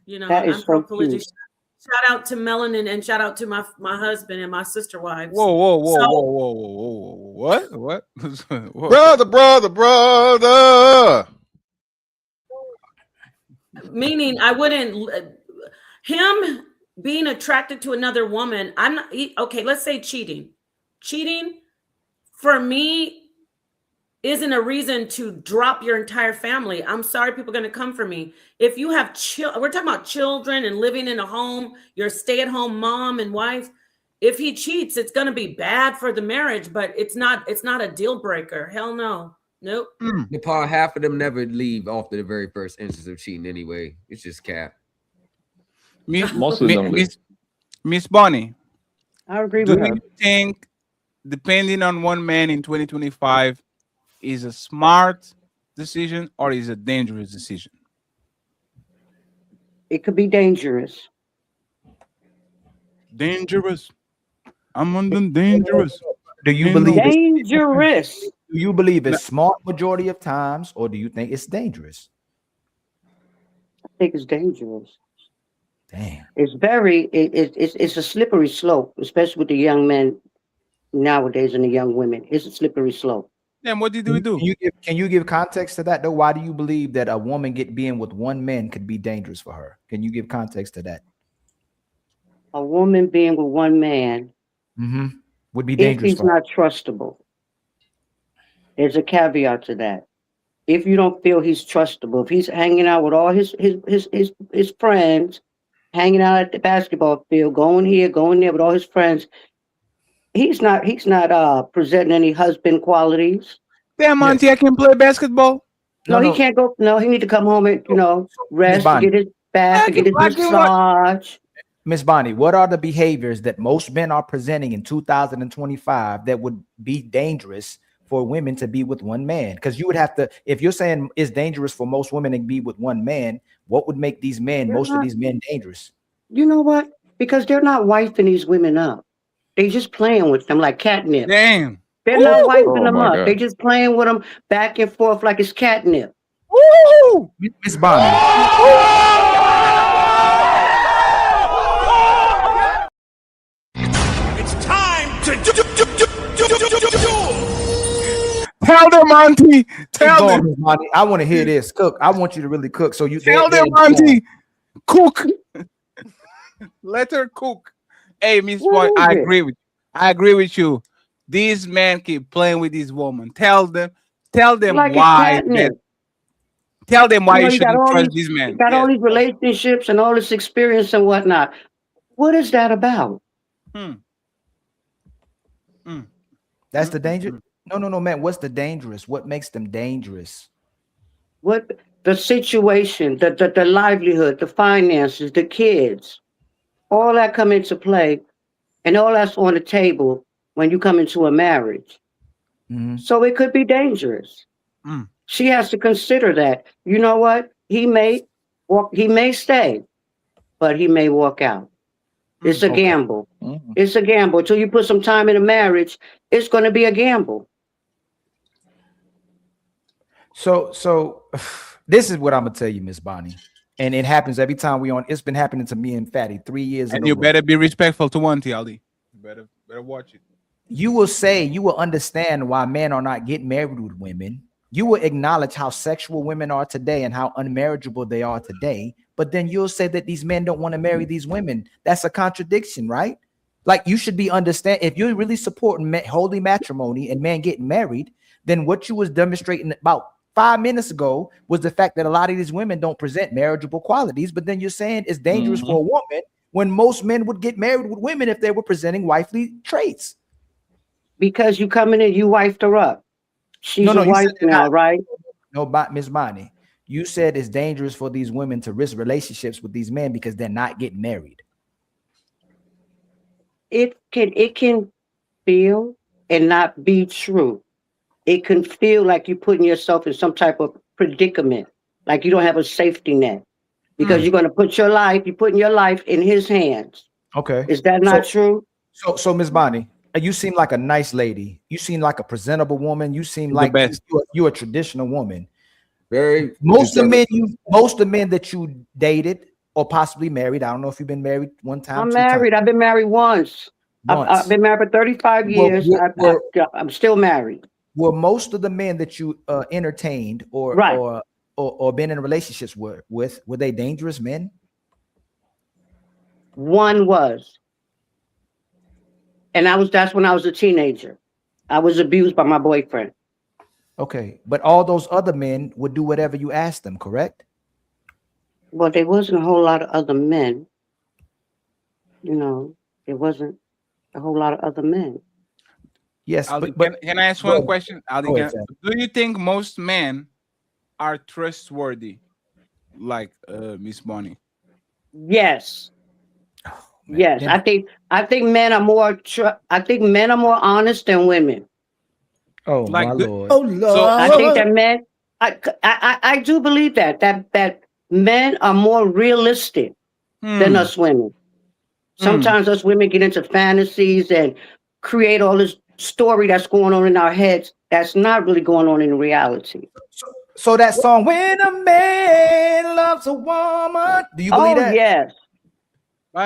That is I'm pro so polygyny. cute. Shout out to Melanin and shout out to my husband and my sister wives. Whoa. What? Whoa. Brother. Meaning I wouldn't, him being attracted to another woman, I'm not, okay, let's say cheating. Cheating for me isn't a reason to drop your entire family. I'm sorry, people are going to come for me. If you have we're talking about children and living in a home, you're a stay-at-home mom and wife. If he cheats, it's going to be bad for the marriage, but it's not a deal breaker. Hell no. Nope. Nepal, half of them never leave after the very first instance of cheating anyway. It's just cap. Most of them leave. Miss Bonnie, I agree do with her. you think depending on one man in 2025 is a smart decision or is a dangerous decision? It could be dangerous. Dangerous. I'm on the dangerous. Do you believe dangerous? Do you believe it's smart majority of times, or do you think it's dangerous? I think it's dangerous. Damn. It's it's a slippery slope, especially with the young men nowadays and the young women. It's a slippery slope. Then what did we do? Can you give context to that though? Why do you believe that a woman being with one man could be dangerous for her? Can you give context to that? A woman being with one man would be dangerous if he's not trustable. There's a caveat to that. If you don't feel he's trustable, if he's hanging out with all his friends, hanging out at the basketball field, going here, going there with all his friends, he's not presenting any husband qualities. Damn, Auntie, I can play basketball. No, he can't go. No, he need to come home and rest, get his bath, get his massage. Miss Bonnie, what are the behaviors that most men are presenting in 2025 that would be dangerous for women to be with one man? Because you would have to, if you're saying it's dangerous for most women to be with one man, what would make these men, most of these men, dangerous? You know what? Because they're not wifing these women up. They just playing with them like catnip. Damn. They're not wiping them up. They just playing with them back and forth like it's catnip. Woo! Miss Bonnie. It's time to do. Tell them, Auntie. Tell them. Miss Bonnie. I want to hear this. Cook. I want you to really cook. So you tell them, Auntie. Cook. Let her cook. Hey, Miss Bonnie, I agree with you. These men keep playing with this woman. Tell them like why. Tell them why you shouldn't trust these men. You got all these relationships and all this experience and whatnot. What is that about? That's the danger. No, man. What's the dangerous? What makes them dangerous? What the situation, the livelihood, the finances, the kids, all that come into play, and all that's on the table when you come into a marriage. So it could be dangerous. She has to consider that. You know what? He may stay, but he may walk out. It's a gamble. It's a gamble. Until you put some time in a marriage, it's going to be a gamble. So this is what I'm gonna tell you, Miss Bonnie, and it happens every time we on. It's been happening to me and Fatty 3 years. And you better be respectful to Auntie Ali. You better watch it. You will understand why men are not getting married with women. You will acknowledge how sexual women are today and how unmarriageable they are today. But then you'll say that these men don't want to marry these women. That's a contradiction, right? Like you should be understand if you're really supporting holy matrimony and men getting married, then what you was demonstrating about 5 minutes ago was the fact that a lot of these women don't present marriageable qualities. But then you're saying it's dangerous for a woman when most men would get married with women if they were presenting wifely traits. Because you come in and you wifed her up. She's a wife now, right? No, Miss Bonnie, you said it's dangerous for these women to risk relationships with these men because they're not getting married. It can feel and not be true. It can feel like you're putting yourself in some type of predicament, like you don't have a safety net, because you're going to put your life, you're putting your life in his hands. Okay. Is that not true? So Miss Bonnie, you seem like a nice lady. You seem like a presentable woman. You seem like you're a traditional woman. Very most of the men that you dated or possibly married. I don't know if you've been married one time. I'm married. I've been married once. I've been married for 35 years. I'm still married. Were most of the men that you entertained or been in relationships with, were they dangerous men? One was. And that's when I was a teenager. I was abused by my boyfriend. Okay. But all those other men would do whatever you asked them, correct? Well, there wasn't a whole lot of other men. You know, there wasn't a whole lot of other men. Yes, Ali, but can I ask one question? Ali, ahead, do you think most men are trustworthy, like Miss Bonnie? Yes. Yes, I think men are more. I think men are more honest than women. Oh like my Lord! Oh Lord! So, I think that men. I do believe that men are more realistic than us women. Sometimes us women get into fantasies and create all this story that's going on in our heads that's not really going on in reality. So that song, "When a Man Loves a Woman," do you believe that? Yes. So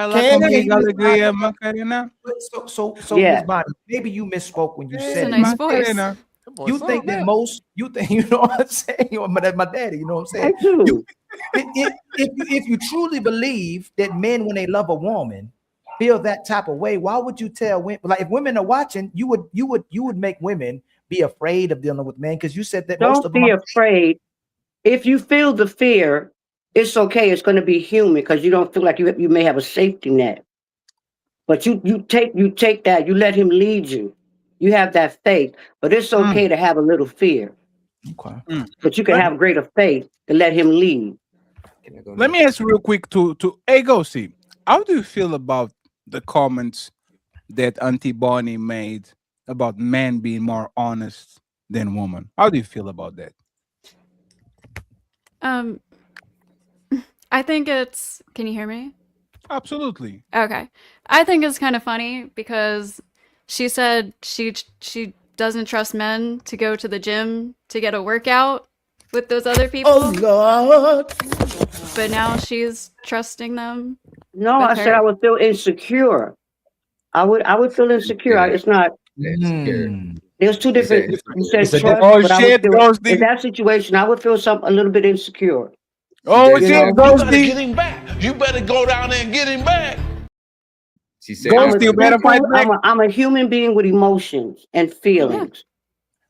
Yeah. Miss Bonnie, maybe you misspoke when you It's said a nice voice. You think that you think, you know what I'm saying? My daddy, you know what I'm saying? I do. If you truly believe that men, when they love a woman, feel that type of way, why would you tell women? Like if women are watching, you would make women be afraid of dealing with men because you said that most of them Don't be afraid. If you feel the fear, it's okay. It's going to be human because you don't feel like you may have a safety net. But you take that, you let him lead you. You have that faith, but it's okay to have a little fear. Okay. But you can have greater faith to let him lead. Let me ask real quick to Ghosty, how do you feel about the comments that Auntie Bonnie made about men being more honest than women? How do you feel about that? I think it's. Can you hear me? Absolutely. Okay. I think it's kind of funny because she said she doesn't trust men to go to the gym to get a workout with those other people. Oh Lord! But now she's trusting them. No, I said I would feel insecure. I would feel insecure. It's not. There's two different. You said trust, but I would feel, in that situation, I would feel a little bit insecure. Oh shit, Ghosty! Get him back. You better go down there and get him back. She said, I'm a human being with emotions and feelings.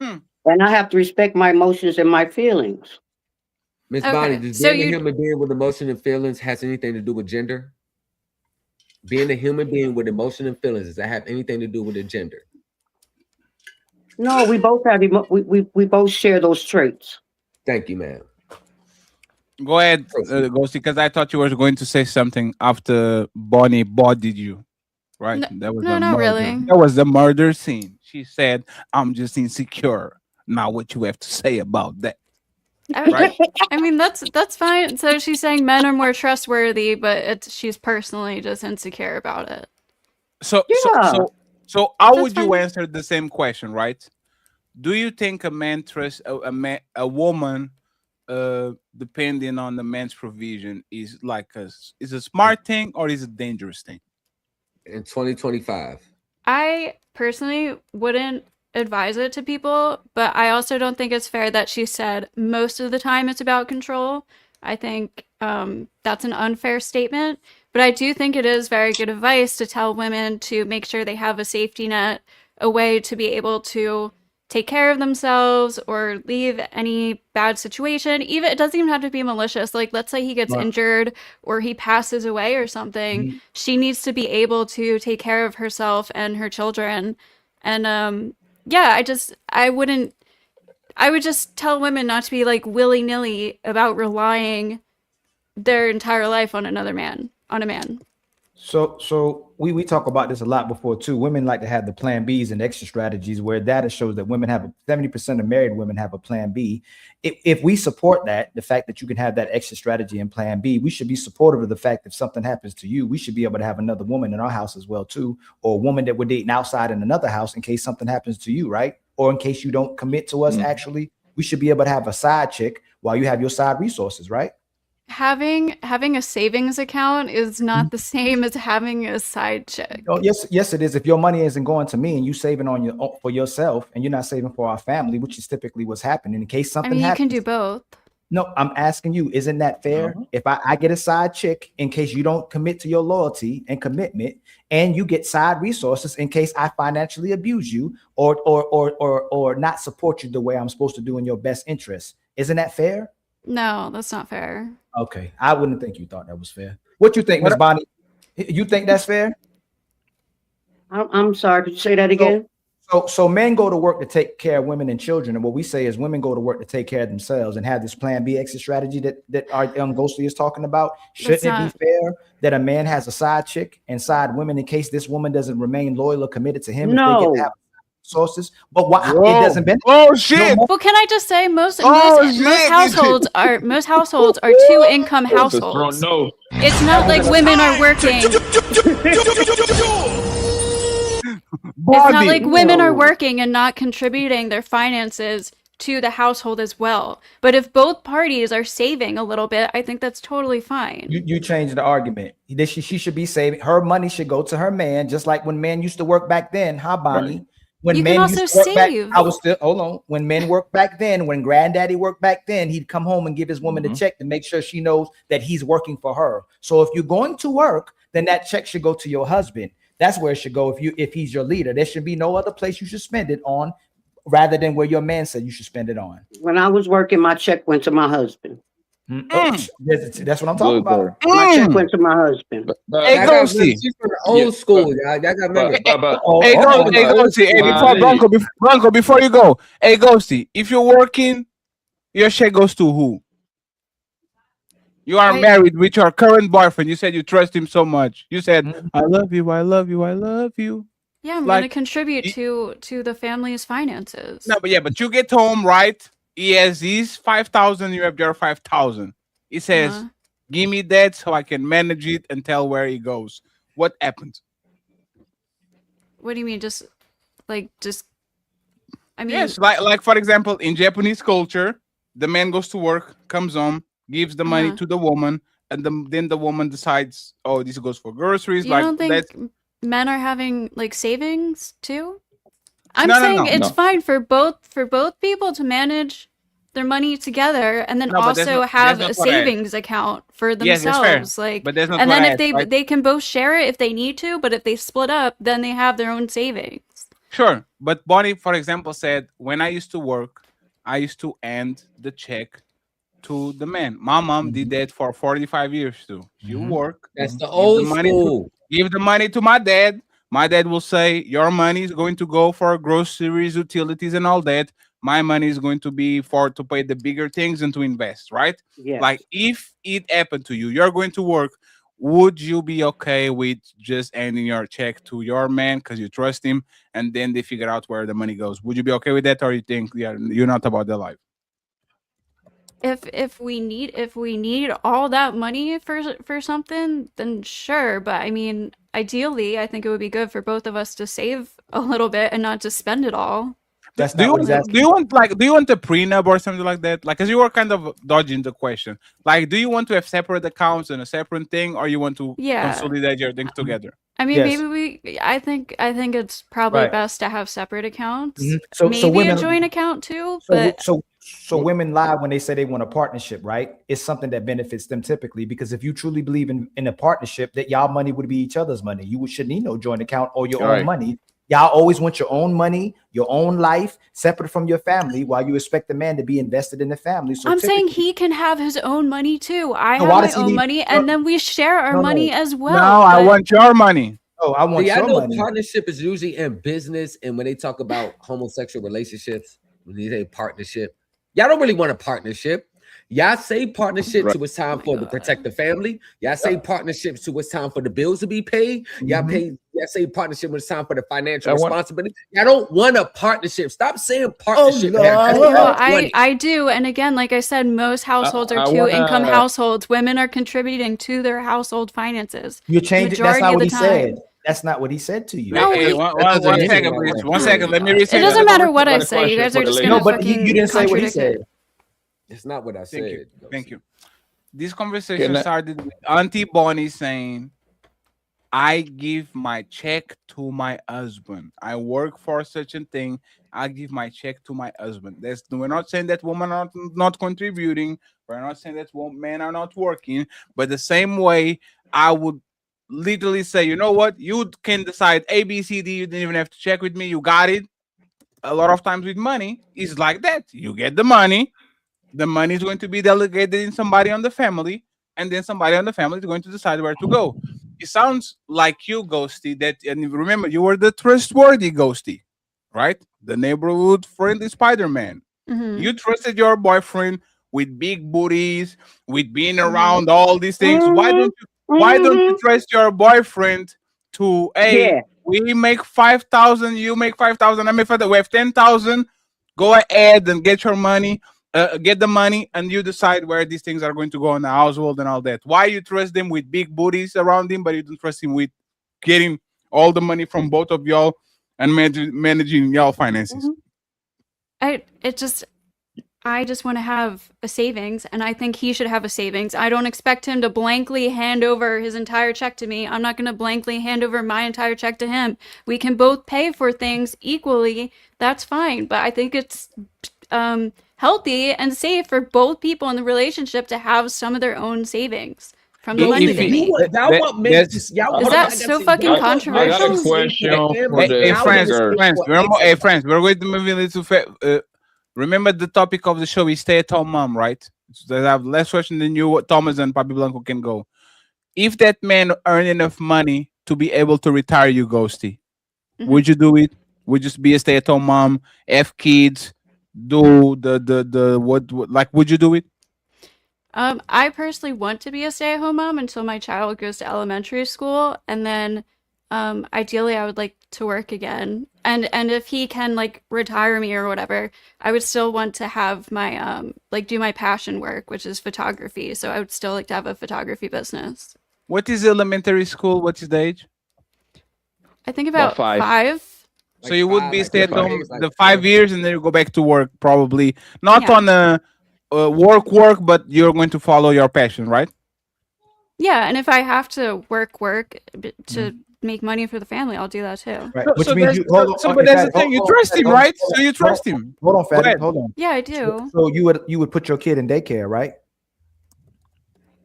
And I have to respect my emotions and my feelings. Miss Bonnie, does being a human being with emotion and feelings has anything to do with gender? Being a human being with emotion and feelings, does that have anything to do with the gender? No, we both have we both share those traits. Thank you, ma'am. Go ahead, Ghosty, because I thought you were going to say something after Bonnie bodied you, right? No, That was no, a not murder. really. That was the murder scene. She said, "I'm just insecure." Now, what you have to say about that? Right? I mean, that's fine. So she's saying men are more trustworthy, but she's personally just insecure about it. So how would you answer the same question, right? Do you think a man trusts a woman, depending on the man's provision, is like is a smart thing or is a dangerous thing? In 2025. I personally wouldn't advise it to people, but I also don't think it's fair that she said most of the time it's about control. I think that's an unfair statement, but I do think it is very good advice to tell women to make sure they have a safety net, a way to be able to take care of themselves or leave any bad situation. Even it doesn't even have to be malicious. Like, let's say he gets injured or he passes away or something. She needs to be able to take care of herself and her children. And yeah, I would just tell women not to be like willy-nilly about relying their entire life on another man, on a man. So we talk about this a lot before too. Women like to have the plan Bs and extra strategies, where data shows that women have 70% of married women have a plan B. If we support that, the fact that you can have that extra strategy and plan B, we should be supportive of the fact if something happens to you, we should be able to have another woman in our house as well too, or a woman that we're dating outside in another house in case something happens to you, right? Or in case you don't commit to us, actually, we should be able to have a side chick while you have your side resources, right? Having a savings account is not the same as having a side chick. Oh, yes, it is. If your money isn't going to me and you saving on for yourself and you're not saving for our family, which is typically what's happening in case something happens. You can do both. No, I'm asking you, isn't that fair? If I get a side chick in case you don't commit to your loyalty and commitment, and you get side resources in case I financially abuse you or not support you the way I'm supposed to do in your best interest, isn't that fair? No, that's not fair. Okay, I wouldn't think you thought that was fair. What you think, Ms. Bonnie? You think that's fair? I'm sorry, could you say that again? So men go to work to take care of women and children, and what we say is women go to work to take care of themselves and have this plan B exit strategy that our young Ghosty is talking about. Shouldn't it be fair that a man has a side chick and side women in case this woman doesn't remain loyal or committed to him? No. If they get to have sources, but why it doesn't benefit? Oh shit! Well, can I just say most households are 2-income households. No. It's not like women are working. It's not like women are working and not contributing their finances to the household as well. But if both parties are saving a little bit, I think that's totally fine. You changed the argument. She should be saving. Her money should go to her man, just like when men used to work back then. Huh, Bonnie? Right. When you men can also used to work save. Back, I was still hold on. When men worked back then, when granddaddy worked back then, he'd come home and give his woman a check to make sure she knows that he's working for her. So if you're going to work, then that check should go to your husband. That's where it should go if he's your leader. There should be no other place you should spend it on rather than where your man said you should spend it on. When I was working, my check went to my husband. That's what I'm talking about. My check went to my husband. Hey, Ghosty. She's from the old school. Y'all got remember. Hey, Ghosty. Hey, Bronco, before you go. Hey, Ghosty, if you're working, your check goes to who? You are married with your current boyfriend. You said you trust him so much. You said, I love you, I love you, I love you. Yeah, I'm going to contribute to the family's finances. No, but you get home, right? He has his 5,000, you have your 5,000. He says, give me that so I can manage it and tell where he goes. What happens? What do you mean? I mean, yes, like for example, in Japanese culture, the man goes to work, comes home, gives the money to the woman, and then the woman decides, oh, this goes for groceries. You don't think men are having like savings too? I'm saying it's fine for both people to manage their money together and then also have a savings account for themselves. Yes, but and then if they can both share it if they need to, but if they split up, then they have their own savings. Sure. But Bonnie, for example, said, when I used to work, I used to hand the check to the man. My mom did that for 45 years too. You work. That's the old school. Give the money to my dad. My dad will say, your money is going to go for groceries, utilities, and all that. my money is going to be for to pay the bigger things and to invest, right? Yes. Like if it happened to you, you're going to work. Would you be okay with just handing your check to your man because you trust him, and then they figure out where the money goes? Would you be okay with that, or you think you're not about the life? If we need all that money for something, then sure. But I mean, ideally, I think it would be good for both of us to save a little bit and not just spend it all. That's Do not you what he's want, asking. do you want a prenup or something like that? Like, cause you were kind of dodging the question. Like, do you want to have separate accounts and a separate thing, or you want to Yeah. consolidate your things together? I mean, Yes. maybe I think it's probably Right. best to have separate accounts. Mhm. So Maybe women a joint account too, So, but so women lie when they say they want a partnership, right? It's something that benefits them typically, because if you truly believe in a partnership, that y'all money would be each other's money. You should need no joint account or your Right. own money. Y'all always want your own money, your own life, separate from your family, while you expect the man to be invested in the family. So I'm saying typically- he can have his own money too. I No, have why my does he own need- money, and then we share our No, no. money as well. No, I but- want your money. Oh, I want See, I your know money. partnership is usually in business, and when they talk about homosexual relationships, when they say partnership, y'all don't really want a partnership. Y'all say partnership to it's time for to protect the family. Y'all say partnerships to it's time for the bills to be paid. Y'all say partnership when it's time for the financial responsibility. Y'all don't want a partnership. Stop saying partnership. Well, I do, and again, like I said, most households I are wanna- two-income households. Women are contributing to their household finances. You're changing. That's Majority not of what the he time. said. That's not what he said to you. No, Hey, he- one second, please. 1 second. Let me It reset. doesn't matter what I say. You guys are just gonna No, but fucking you didn't say what he contradict said. it. It's not what I Thank you. said. Thank you. This conversation Can I- started with Auntie Bonnie saying, I give my check to my husband. I work for such a thing. I give my check to my husband. We're not saying that women are not contributing. We're not saying that men are not working. But the same way, I would literally say, you know what? You can decide A, B, C, D. You didn't even have to check with me. You got it. A lot of times with money, it's like that. You get the money. The money is going to be delegated in somebody on the family, and then somebody on the family is going to decide where to go. It sounds like you, Ghosty, and remember, you were the trustworthy Ghosty, right? The neighborhood friendly Spider-Man. Mhm. You trusted your boyfriend with big booties, with being around all these things. Why don't you trust your boyfriend to, hey, Yeah. we make 5,000, you make 5,000, I make 5,000, we have 10,000. Go ahead and get your money, get the money, and you decide where these things are going to go in the household and all that. Why you trust them with big booties around him, but you don't trust him with getting all the money from both of y'all and managing y'all finances? I just want to have a savings, and I think he should have a savings. I don't expect him to blankly hand over his entire check to me. I'm not going to blankly hand over my entire check to him. We can both pay for things equally. That's fine. But I think it's healthy and safe for both people in the relationship to have some of their own savings from the money they make. Is that so fucking controversial? I got a question for Hey, friends, friends. we're going to move a little remember the topic of the show is stay-at-home mom, right? So I have less question than you, Thomas and Papi Blanco can go. If that man earn enough money to be able to retire you, Ghosty, would you do it? Would you just be a stay-at-home mom, have kids, do the what like? Would you do it? I personally want to be a stay-at-home mom until my child goes to elementary school, and then ideally I would like to work again. And if he can like retire me or whatever, I would still want to have my like do my passion work, which is photography. So I would still like to have a photography business. What is elementary school? What is the age? I think about five. So you would be stay at home the 5 years, and then you go back to work, probably not Yeah. on a work, but you're going to follow your passion, right? Yeah, and if I have to work to make money for the family, I'll do that too. Right. So- Which so means that's- you hold on. so- okay, but that's Fatty, the thing, you hold trust on, him, hold on, right? hold So you on, trust hold on, him. Hold on, Go Fatty. ahead. Hold on. Yeah, I do. So you would put your kid in daycare, right?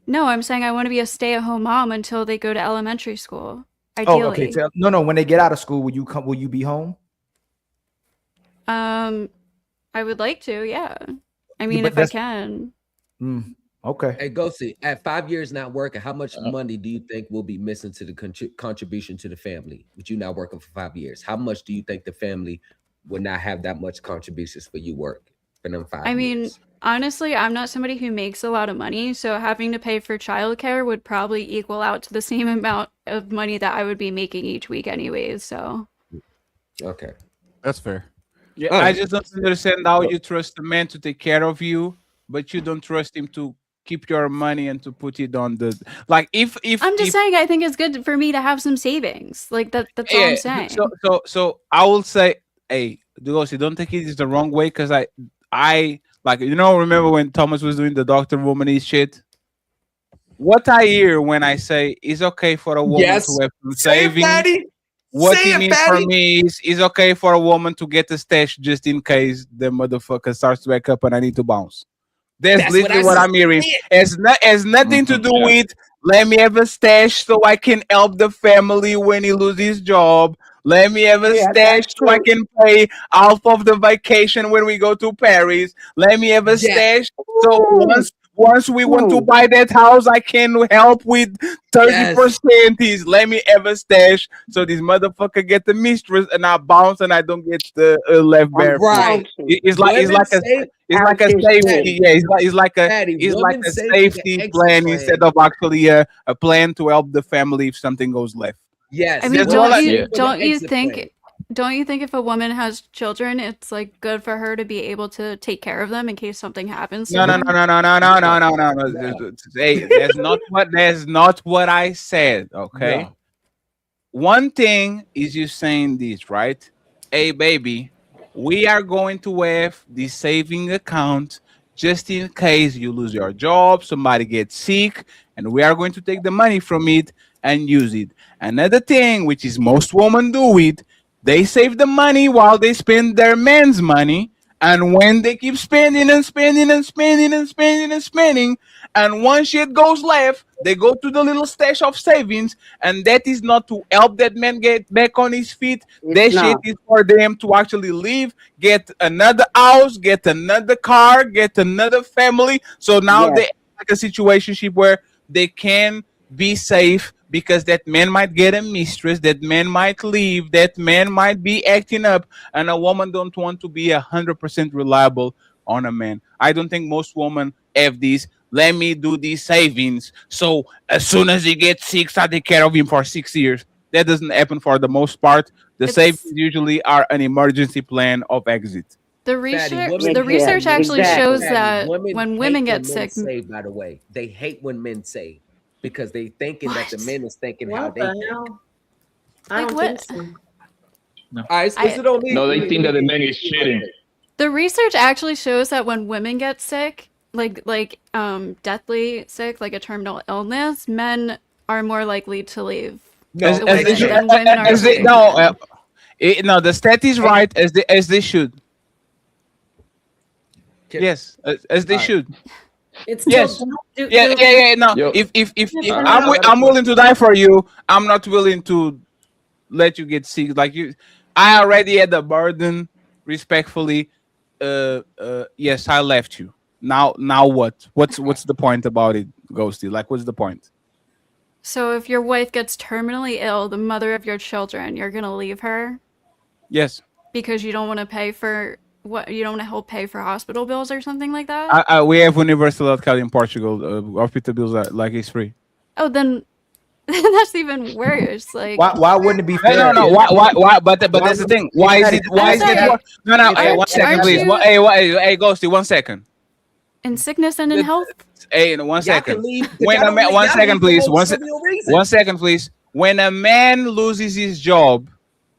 No, I'm saying I want to be a stay-at-home mom until they go to elementary school. Oh, Ideally. okay. No. When they get out of school, will you come? Will you be home? I would like to, yeah. I mean, but if I that's- can. Okay. Hey, Ghosty, at 5 years not working, how much money do you think will be missing to the contribution to the family with you not working for 5 years? How much do you think the family would not have that much contributions for you work for them 5 I mean, years. honestly, I'm not somebody who makes a lot of money, so having to pay for childcare would probably equal out to the same amount of money that I would be making each week anyways, so. Okay. That's fair. Yeah, All I right. just don't understand how you trust a man to take care of you, but you don't trust him to keep your money and to put it on the like if I'm just if saying I think it's good for me to have some savings. Like that's all I'm saying. So I will say, hey, Dugosi, don't take it the wrong way, because I like, remember when Thomas was doing the Dr. Woman shit? What I hear when I say it's okay for a woman Yes. to have some Say it, savings. Fatty. What Say it it, means for Fatty. me is it's okay for a woman to get a stash just in case the motherfucker starts to wake up and I need to bounce. That's That's literally what I'm hearing. Has nothing to do with let me have a stash so I can help the family when he loses his job. Let me have a Yeah, stash that's so I true. can pay half of the vacation when we go to Paris. Let me have a stash so once we want to buy that house, I can help with 30%. Is let me have a stash so this motherfucker get the mistress and I bounce and I don't get the left barefoot. Right. It's like Women a say- it's like a Out this safety. way. Yeah, it's like Fatty, a women say it's an safety exit plan instead plan. of actually a plan to help the family if something goes left. Yes. I mean, That's all don't I- you for the don't you exit think plan. don't you think if a woman has children, it's like good for her to be able to take care of them in case something happens to No, no, them? no, no, no, no, no, no, no, no, no. Hey, that's not what I said. Okay. No. One thing is you saying this, right? Hey, baby, we are going to have the saving account just in case you lose your job, somebody gets sick, and we are going to take the money from it and use it. Another thing, which is most women do it, they save the money while they spend their man's money. And when they keep spending and spending and spending and spending and spending, and one shit goes left, they go to the little stash of savings, and that is not to help that man get back on his feet. That shit not. is for them to actually leave, get another house, get another car, get another family. So now Yes. they like a situationship where they can be safe because that man might get a mistress, that man might leave, that man might be acting up, and a woman don't want to be 100% reliable on a man. I don't think most women have these. Let me do these savings so as soon as he gets sick, I take care of him for 6 years. That doesn't happen for the most part. The It's- savings usually are an emergency plan of exit. The research women- the research actually exactly. shows Fatty, that when women hate get when sick, men save, by the way, they hate when men save because they thinking that the What? men is thinking how What they the think. hell? I Like don't what? think so. All right, so is it on me? No, they think that the man is cheating. the research actually shows that when women get sick, like deathly sick, like a terminal illness, men are more likely to leave No, the women they should- than women are as to they- leave no, men. no, the stat is right as they should. Yes, as they Alright. should. It's Yes. still Yeah. No, Yo. if Yeah, I'm willing to die for you, I'm not willing to let you get sick. Like you, I already had the burden. Respectfully, yes, I left you. Now what? What's the point about it, Ghosty? Like, what's the point? So if your wife gets terminally ill, the mother of your children, you're gonna leave her Yes, because you don't want to pay for what you don't want to help pay for hospital bills or something like that. we have universal healthcare in Portugal. Hospital bills are like it's free. Oh, then that's even worse. Like, Why wouldn't it be fair? No. Why? But that's the thing. Why is it? Why is it? sorry. No. Hey, Aren't- 1 second, aren't please. you- Hey, Ghosty, 1 second. in sickness and in health, Hey, 1 Y'all second. can leave. When y'all a man, don't- 1 y'all second, leave for please. no 1 second. trivial reason. 1 second, please. When a man loses his job,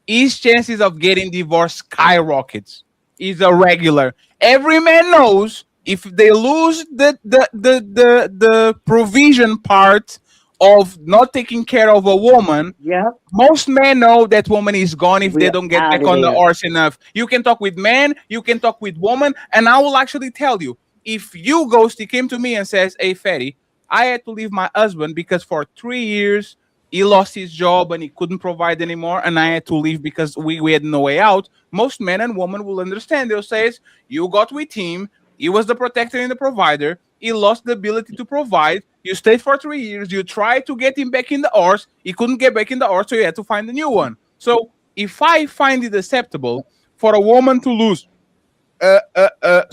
his chances of getting divorced skyrockets. He's a regular. Every man knows if they lose the provision part of not taking care of a woman, Yep. most men know that woman is gone if they We're don't get outta back on the there. horse enough. You can talk with men, you can talk with women, and I will actually tell you, if you, Ghosty, came to me and says, hey, Fatty, I had to leave my husband because for 3 years he lost his job and he couldn't provide anymore, and I had to leave because we had no way out. Most men and women will understand. They'll say, you got with him, he was the protector and the provider, he lost the ability to provide, you stayed for 3 years, you tried to get him back in the horse, he couldn't get back in the horse, so you had to find a new one. So if I find it acceptable for a woman to lose,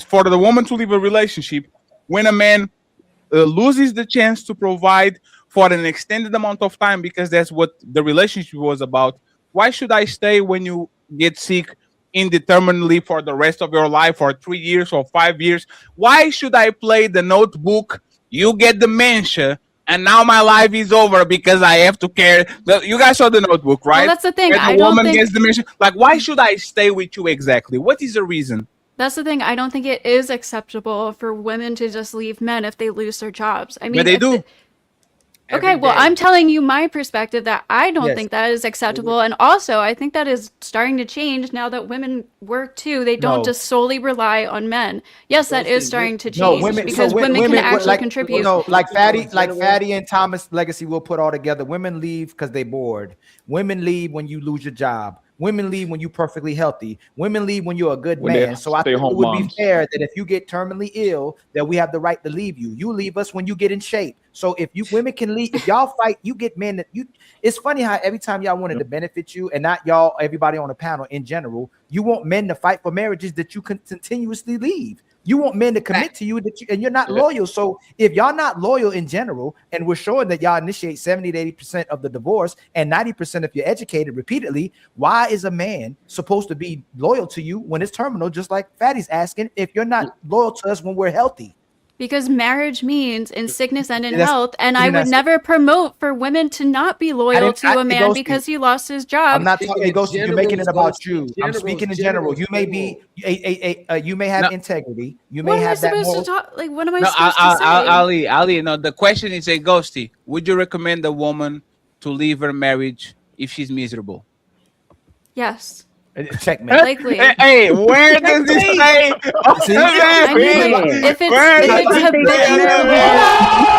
for the woman to leave a relationship when a man loses the chance to provide for an extended amount of time because that's what the relationship was about. Why should I stay when you get sick indeterminately for the rest of your life, for 3 years or 5 years? Why should I play the Notebook? You get dementia, and now my life is over because I have to care. You guys saw the Notebook, right? Well, that's the thing. Where the I don't woman think gets dementia. Like, why should I stay with you exactly? What is the reason? that's the thing. I don't think it is acceptable for women to just leave men if they lose their jobs. I mean, But they if do. the- Okay, Every well, day. I'm telling you my perspective that I don't Yes. think that is acceptable. And also, I think that is starting to change now that women work too. They don't No. just solely rely on men. Yes, that is starting to change because so women can actually like, contribute. No, like Fatty and Thomas Legacy will put all together. Women leave because they bored. Women leave when you lose your job. Women leave when you're perfectly healthy. Women leave when you're a good When they're man. So I think it stay-home would be moms. fair that if you get terminally ill, that we have the right to leave you. You leave us when you get in shape. So if you women can leave, if y'all fight, you get men that you. It's funny how every time y'all wanted to benefit you, and not y'all, everybody on the panel in general, you want men to fight for marriages that you can continuously leave. You want men to commit to you that you, and you're not loyal. So if y'all not loyal in general, and we're showing that y'all initiate 70 to 80% of the divorce and 90% if you're educated repeatedly, why is a man supposed to be loyal to you when it's terminal? Just like Fatty's asking, if you're not loyal to us when we're healthy. Because marriage means in sickness and in That's- health, and you I didn't would ask- never promote for women to not be loyal to a man Ghosty. because he lost his job. I'm not talking Ghosty. You're making it about you. I'm general, speaking in general. You may be you may have integrity. You may What am I have that supposed moral. to talk? Like, what am I No, supposed to say? Ali, no, the question is a Ghosty. Would you recommend a woman to leave her marriage if she's miserable? Yes. Checkmate. Likely. Hey, where does this say? See? I mean, if it's habitual.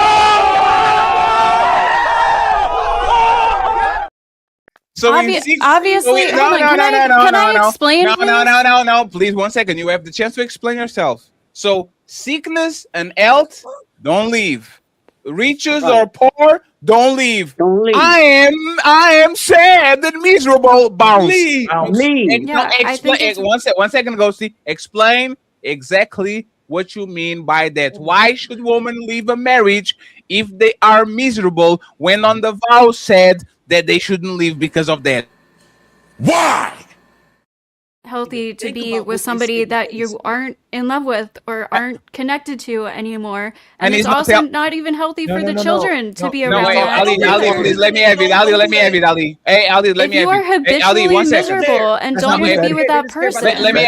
So Obviously, hold on, can I explain, No. Please, 1 second. You have the chance to explain yourself. So sickness and health, don't leave. Riches or poor, don't leave. I am sad and miserable. Bounce. Leave. Yeah, I think it's- 1 second, Ghosty. Explain exactly what you mean by that. Why should women leave a marriage if they are miserable when on the vow said that they shouldn't leave because of that? Why? Healthy to be with somebody that you aren't in love with or aren't connected to anymore, and he's it's not also not even healthy for the children to be around. wait, that. Ali, please let me have it. Ali, let me have it. Ali, hey, Ali, let If me have you it. are Hey, Ali, habitually 1 second. miserable and don't want to be with that person, Let me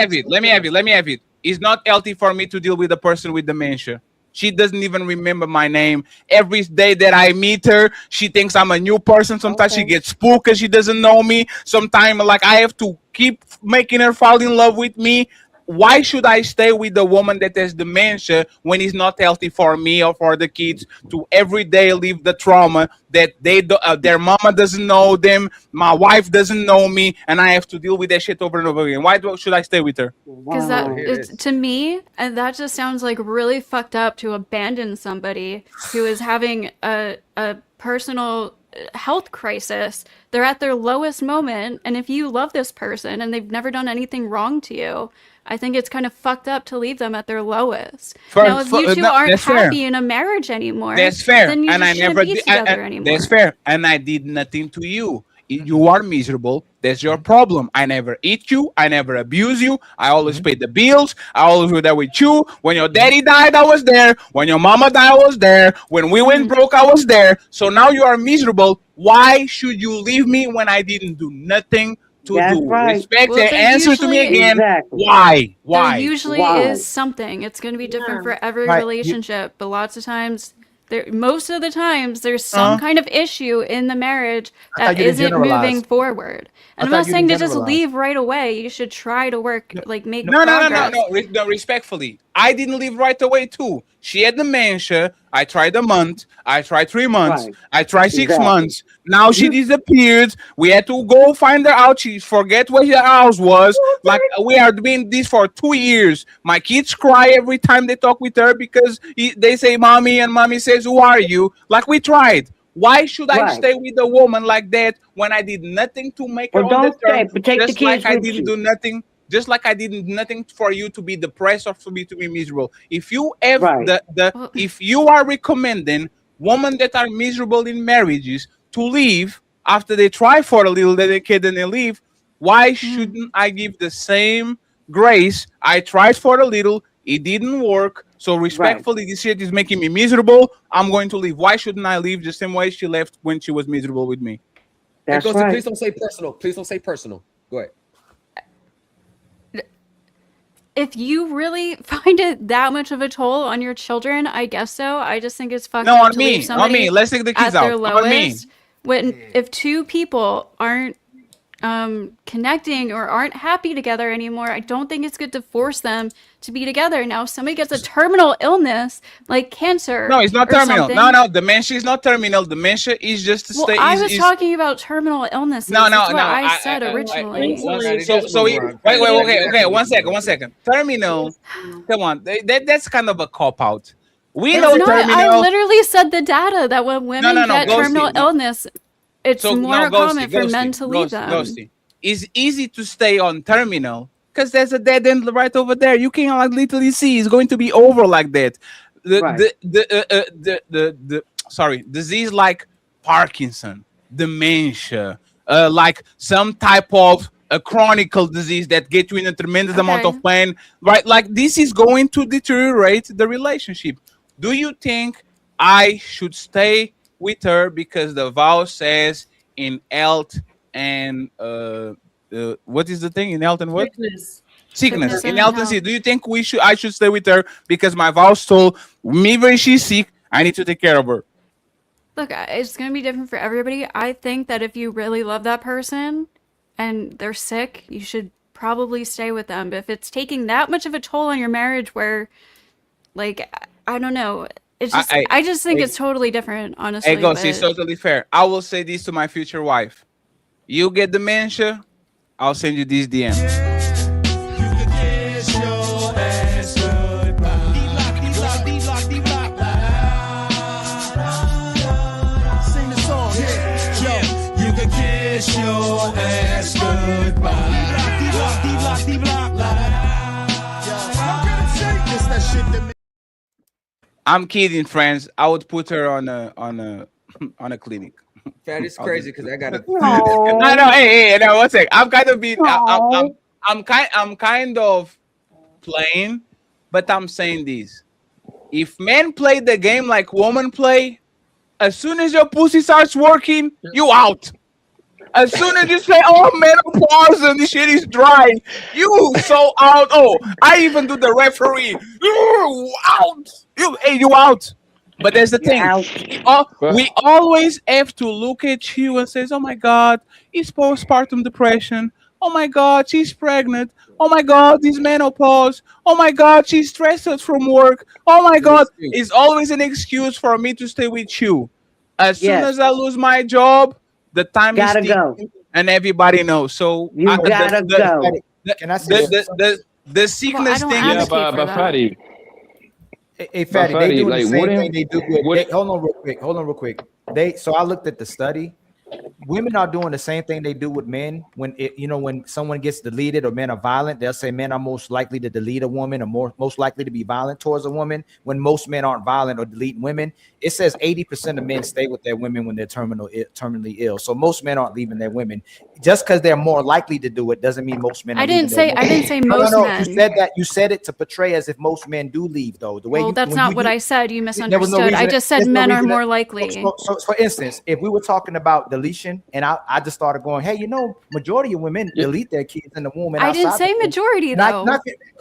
have it. It's not healthy for me to deal with a person with dementia. She doesn't even remember my name. Every day that I meet her, she thinks I'm a new person. Sometimes she gets spooked because she doesn't know me. Sometimes, like, I have to keep making her fall in love with me. Why should I stay with the woman that has dementia when it's not healthy for me or for the kids to every day live the trauma that their mama doesn't know them, my wife doesn't know me, and I have to deal with that shit over and over again? Why should I stay with her? because to me, and that just sounds like really fucked up to abandon somebody who is having a personal health crisis. They're at their lowest moment, and if you love this person and they've never done anything wrong to you, I think it's kind of fucked up to leave them at their lowest. Now, if you two aren't that's fair. happy in a marriage anymore, That's fair, then you and just I shouldn't never be did. together anymore. That's fair, and I did nothing to you. You are miserable. That's your problem. I never eat you. I never abuse you. I always pay the bills. I always were there with you. When your daddy died, I was there. When your mama died, I was there. When we went broke, I was there. So now you are miserable. Why should you leave me when I didn't do nothing to That's do? right. Respect Well, and there answer to me usually- again. Exactly. Why? There usually Why? is something. It's going to be different for every Right, relationship, but lots of times, most of the times, there's some kind of issue in the marriage I thought that you didn't isn't moving generalize. forward. I And I'm thought not you saying to didn't just generalize. leave right away. You should try to work, make No, progress. no, respectfully. I didn't leave right away too. She had dementia. I tried a month. I tried 3 months. Right. I tried 6 Exactly. months. Now she disappeared. We had to go find her out. She forget where her house was. Like, we are doing this for 2 years. My kids cry every time they talk with her because they say mommy, and mommy says, who are you? Like, we tried. Why should I Right. stay with a woman like that when I did nothing to make her Well, on the don't stay, term? but take the Just like kids I with didn't you. do nothing. just like I did nothing for you to be depressed or for me to be miserable. If you have if you are recommending women that are miserable in marriages to leave after they try for a little, then they can then they leave, why shouldn't I give the same grace? I tried for a little, it didn't work. So respectfully, this shit is making me miserable. I'm going to leave. Why shouldn't I leave the same way she left when she was miserable with me? That's right. Please don't say personal. Please don't say personal. Go ahead. If you really find it that much of a toll on your children, I guess so. I just think it's fucked No, up on to me. leave somebody On me. Let's take the kids at their out. On me. lowest. When if two people aren't connecting or aren't happy together anymore, I don't think it's good to force them to be together. Now, if somebody gets a terminal illness like cancer, No, it's not or terminal. something- No, dementia is not terminal. Dementia is just to Well, stay. I was talking about terminal illnesses. No, That's what no. I said originally. Wait. Okay. One second. Terminal. Come on. That's kind of a cop out. We It's know not. terminal. I literally said the data that when women get Ghosty, terminal illness, it's more common for Ghosty, men to leave them. Ghosty. It's easy to stay on terminal because there's a dead end right over there. You can like literally see it's going to be over like that. Disease like Parkinson, dementia, like some type of a chronic disease that get you in a tremendous amount of pain, right? Like this is going to deteriorate the relationship. Do you think I should stay with her because the vow says in health and what is the thing in health and what? Sickness. In health and sickness. Do you think I should stay with her because my vows told me when she's sick, I need to take care of her? Look, it's going to be different for everybody. I think that if you really love that person and they're sick, you should probably stay with them. But if it's taking that much of a toll on your marriage where, like, I don't know. It's just, I just think it's totally different, honestly. Hey, Ghost, it's totally fair. I will say this to my future wife. You get dementia, I'll send you these DMs. Your ass goodbye. I'm kidding, friends. I would put her on a clinic. That is crazy because I got to. No. Hey, no. One sec. I'm kind of being. I'm kind of playing, but I'm saying this: if men play the game like women play, as soon as your pussy starts working, you out. As soon as you say, "Oh, menopause and this shit is dry," you so out. Oh, I even do the referee. You out. You out. But there's the thing. We always have to look at you and say, "Oh my God, it's postpartum depression. Oh my God, she's pregnant. Oh my God, this menopause. Oh my God, she's stressed from work. Oh my God." It's always an excuse for me to stay with you. As soon as I lose my job, the time is ticking, and everybody knows. So you gotta go. Can I say the sickness thing? Yeah, but Fatty. Hey, Fatty, they do the same thing they do with. Hold on real quick. So I looked at the study. Women are doing the same thing they do with men. When someone gets deleted or men are violent, they'll say men are most likely to delete a woman or most likely to be violent towards a woman. When most men aren't violent or deleting women, it says 80% of men stay with their women when they're terminally ill. So most men aren't leaving their women. Just because they're more likely to do it doesn't mean most men. I didn't say most men. You said that. You said it to portray as if most men do leave, though. That's not what I said. You misunderstood. I just said men are more likely. So for instance, if we were talking about deletion, and I just started going, hey, majority of women delete their kids in the womb. I didn't say majority, though.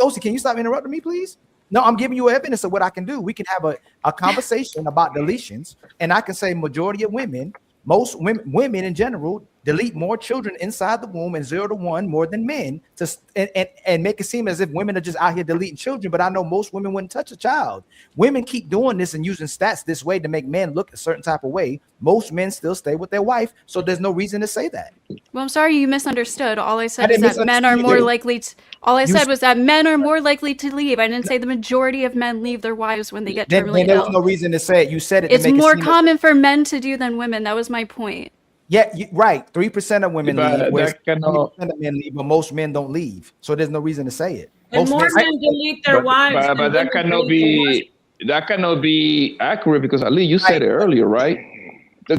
Ghosty, can you stop interrupting me, please? No, I'm giving you evidence of what I can do. We can have a conversation about deletions, and I can say majority of women, most women in general, delete more children inside the womb and 0 to 1 more than men and make it seem as if women are just out here deleting children. But I know most women wouldn't touch a child. Women keep doing this and using stats this way to make men look a certain type of way. Most men still stay with their wife, so there's no reason to say that. Well, I'm sorry you misunderstood. All I said is that men are more likely to. All I said was that men are more likely to leave. I didn't say the majority of men leave their wives when they get terminally ill. There was no reason to say it. You said it. It's more common for men to do than women. That was my point. Yeah, right. 3% of women But leave, where that cannot. 3% of men leave, but most men don't leave. So there's no reason to say it. And Most more men delete their wives. But than that women cannot delete their be accurate because Ali, you said it earlier, right? The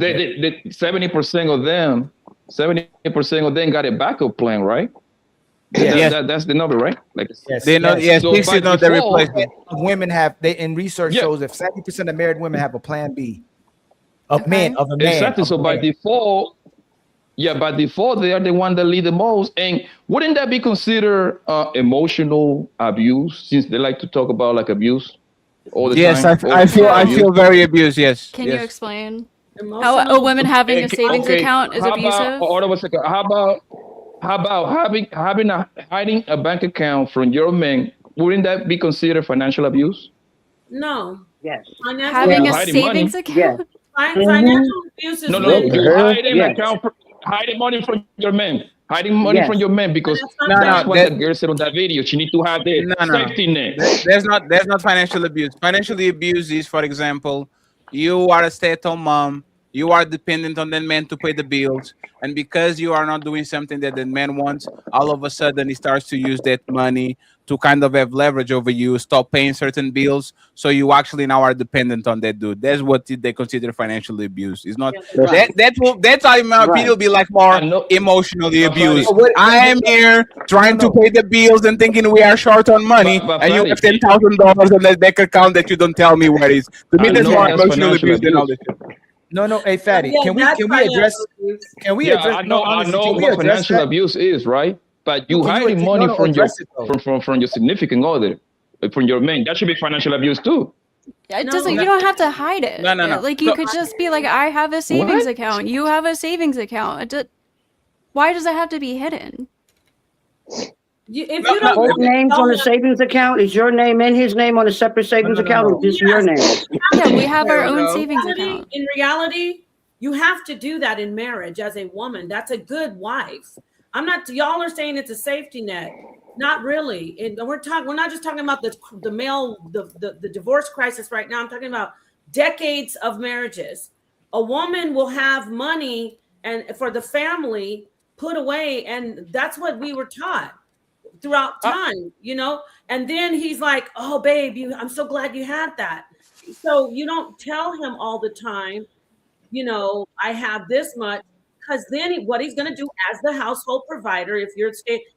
70% of them, 70% of them got a backup plan, right? That's the number, right? Like They know, yes, so by not the default- replacement. Women have they in research shows if 70% of married women have a plan B of men of a man. Exactly. So by default, by default, they are the one that lead the most. And wouldn't that be considered emotional abuse? Since they like to talk about like abuse all the Yes, time. I feel very abused. Yes. Can yes. you explain how a woman having a savings account is abusive? Hold on a second. How about hiding a bank account from your man? Wouldn't that be considered financial abuse? No. Yes. Having a Hiding savings money. account? Financial abuse is No, when hiding money from your man. Hiding money from your man because that's what the girl said on that video. She need to have the safety net. There's not financial abuse. Financial abuse is, for example, you are a stay-at-home mom. You are dependent on that man to pay the bills, and because you are not doing something that the man wants, all of a sudden he starts to use that money to kind of have leverage over you, stop paying certain bills, so you actually now are dependent on that dude. That's what they consider financial abuse. It's not that's how, in my opinion, will be like more emotionally abused. I am here trying to pay the bills and thinking we are short on money, and you have $10,000 on that bank account that you don't tell me where it is. To me, that's more emotional abuse than all this shit. No, hey Fatty, can we address? Can we address? I know what financial abuse is, right? But you hiding money from your significant other, from your man. That should be financial abuse too. It doesn't. You don't have to hide it. No. Like you could just be like, I have a savings account. You have a savings account. Why does it have to be hidden? If you don't both names on the savings account, is your name and his name on a separate savings account, or just your name? Yeah, we have our own savings account. In reality, you have to do that in marriage as a woman. That's a good wife. Y'all are saying it's a safety net. Not really. And we're not just talking about the divorce crisis right now. I'm talking about decades of marriages. A woman will have money and for the family put away, and that's what we were taught throughout time, and then he's like, oh babe, I'm so glad you had that. So you don't tell him all the time, I have this much, because then what he's going to do as the household provider, if you're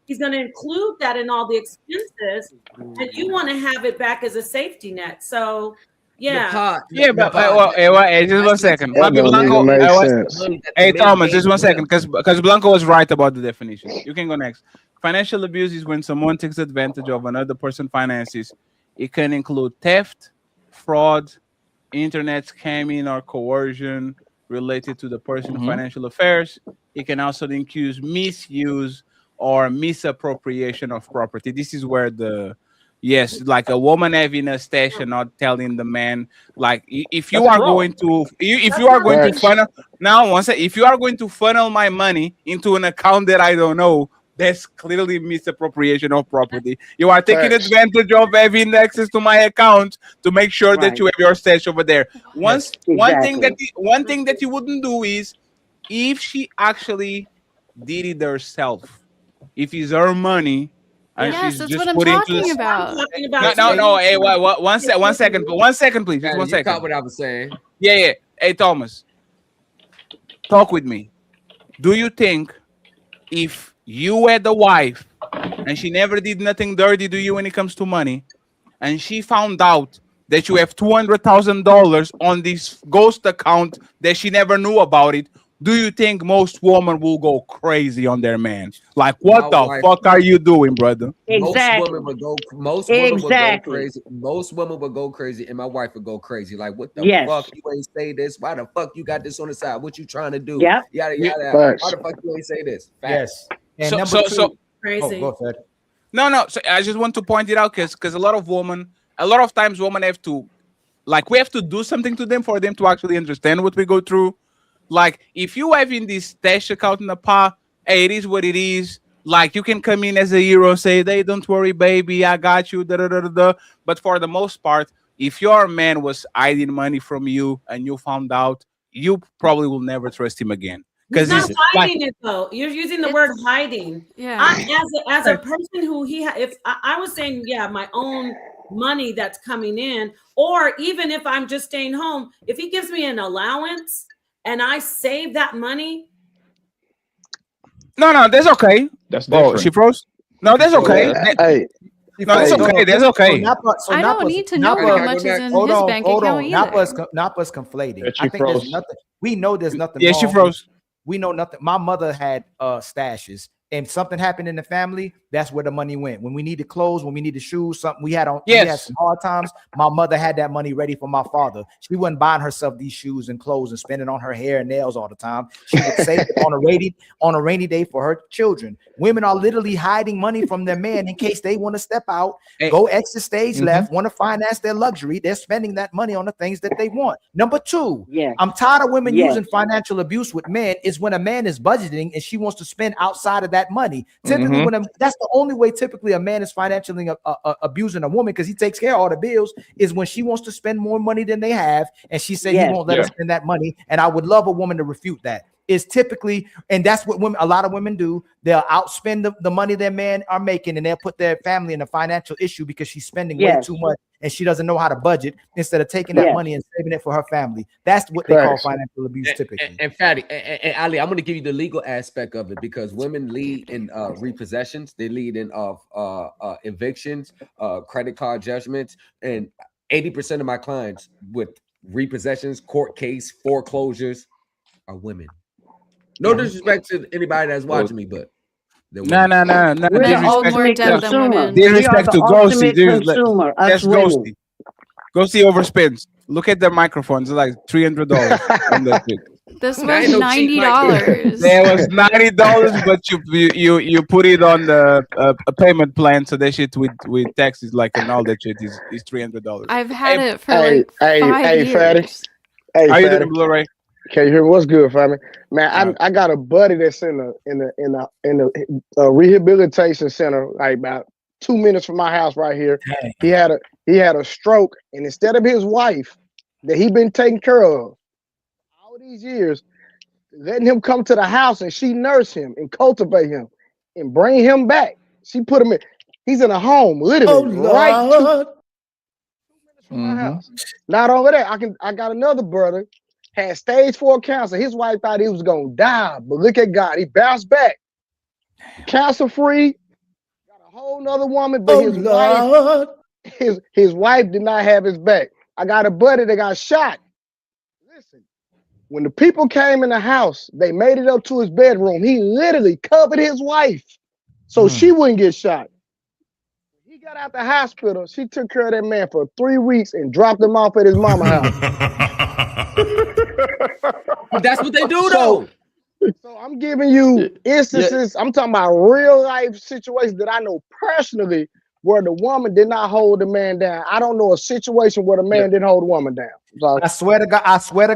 he's going to include that in all the expenses, and you want to have it back as a safety net. So but just 1 second. Hey Thomas, just 1 second, because Blanco was right about the definition. You can go next. Financial abuse is when someone takes advantage of another person's finances. It can include theft, fraud, internet scamming, or coercion related to the person's financial affairs. It can also include misuse or misappropriation of property. This is where like a woman having a stash and not telling the man, like if you are going to funnel my money into an account that I don't know, that's clearly misappropriation of property. You are taking advantage of having access to my account to make sure that you have your stash over there. One thing that you wouldn't do is if she actually did it herself. If it's her money, and yes, she's that's just what I'm put talking into about. No. Hey, one second, please. Just 1 second. You caught what I was saying. Yeah. Hey, Thomas, talk with me. Do you think if you had a wife and she never did nothing dirty to you when it comes to money, and she found out that you have $200,000 on this ghost account that she never knew about it, do you think most women will go crazy on their man? Like, what the fuck are you doing, brother? Exactly. Most women would go crazy. Most women would go crazy, and my wife would go crazy. Like, what the fuck? You ain't say this? Why the fuck you got this on the side? What you trying to do? Yep. Yada. Why the fuck you ain't say this? Yes. And crazy. Go ahead. No. So I just want to point it out because a lot of times women have to, like, we have to do something to them for them to actually understand what we go through. Like, if you have in this stash account in the pot, hey, it is what it is. Like, you can come in as a hero and say, hey, don't worry, baby, I got you. But for the most part, if your man was hiding money from you and you found out, you probably will never trust him again. He's not it's hiding it though. You're using the word hiding. Yeah. As a person who if I was saying, yeah, my own money that's coming in, or even if I'm just staying home, if he gives me an allowance and I save that money. No, that's okay. That's Oh, different. she froze? No, that's okay. Hey. No, that's okay. That's okay. I don't need to know how much is in his bank account either. Napa's conflating. Yeah, I think there's froze. nothing. We know there's nothing. Yeah, she wrong. froze. We know nothing. My mother had stashes, and something happened in the family. That's where the money went. When we needed clothes, when we needed shoes, something we had on. Yes. We had some hard times. My mother had that money ready for my father. She wasn't buying herself these shoes and clothes and spending on her hair and nails all the time. She would save it on a rainy day for her children. Women are literally hiding money from their man in case they want to step out, go exit stage left, want to finance their luxury. They're spending that money on the things that they want. Number two, I'm tired of women using financial abuse with men. Is when a man is budgeting and she wants to spend outside of that money. Typically, that's the only way typically a man is financially abusing a woman, because he takes care of all the bills, is when she wants to spend more money than they have, and she said he won't let her spend that money. And I would love a woman to refute that. Is typically, and that's what a lot of women do. They'll outspend the money their men are making, and they'll put their family in a financial issue because she's spending way too much and she doesn't know how to budget, instead of taking that money and saving it for her family. That's what they call financial abuse typically. And Fatty and Ali, I'm going to give you the legal aspect of it, because women lead in repossessions. They lead in evictions, credit card judgments, and 80% of my clients with repossessions, court case, foreclosures are women. No disrespect to anybody that's watching me, but No. We're all more dead than women. Disrespect to Ghosty. That's women. Ghosty. Ghosty overspends. Look at the microphones. It's like $300 on that shit. This was $90. There was $90, but you put it on the a payment plan, so that shit with taxes like and all that shit is $300. I've had it for like 5 years. Fatty. Hey, How you Fatty. doing, Blu-ray? Can you hear me? What's good, family? Man, I got a buddy that's in a rehabilitation center, like about 2 minutes from my house right here. Dang. He had a stroke, and instead of his wife that he been taking care of all these years, letting him come to the house and she nurse him and cultivate him and bring him back. She put him in. He's in a home, literally right 2 minutes from my house. Not only that, I got another brother. Had stage 4 cancer. His wife thought he was gonna die, but look at God. He bounced back. Cancer free. Got a whole nother woman, but his wife did not have his back. I got a buddy that got shot. Listen, when the people came in the house, they made it up to his bedroom. He literally covered his wife so she wouldn't get shot. He got out the hospital. She took care of that man for 3 weeks and dropped him off at his mama's house. But that's what they do, though. So I'm giving you instances. I'm talking about real life situations that I know personally where the woman did not hold the man down. I don't know a situation where the man didn't hold the woman down. So, I swear to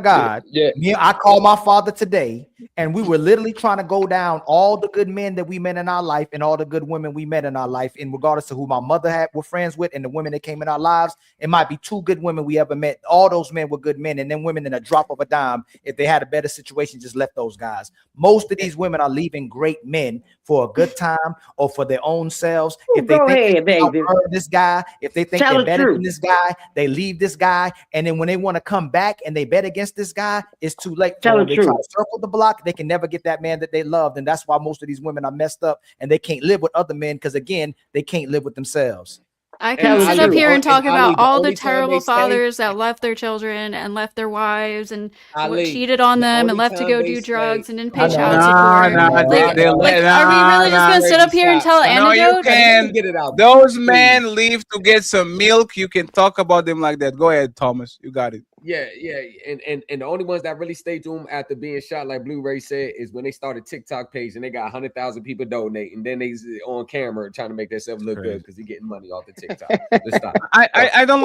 God. I called my father today, and we were literally trying to go down all the good men that we met in our life and all the good women we met in our life, in regardless to who my mother were friends with and the women that came in our lives. It might be 2 good women we ever met. All those men were good men, and then women in a drop of a dime, if they had a better situation, just left those guys. Most of these women are leaving great men for a good time or for their own selves. If they think this guy, if they think they're better than this guy, they leave this guy, and then when they want to come back and they bet against this guy, it's too late. They try to circle the block, they can never get that man that they loved, and that's why most of these women are messed up and they can't live with other men, because again, they can't live with themselves. I can sit up here and talk about all the terrible fathers that left their children and left their wives and cheated on them and left to go do drugs and didn't pay child support. Are we really just gonna sit up here and tell anecdotes? Those men leave to get some milk. You can talk about them like that. Go ahead, Thomas. You got it. Yeah, and the only ones that really stayed to him after being shot, like Blu-ray said, is when they started TikTok page and they got 100,000 people donating. Then they on camera trying to make themselves look good because he's getting money off the TikTok. I don't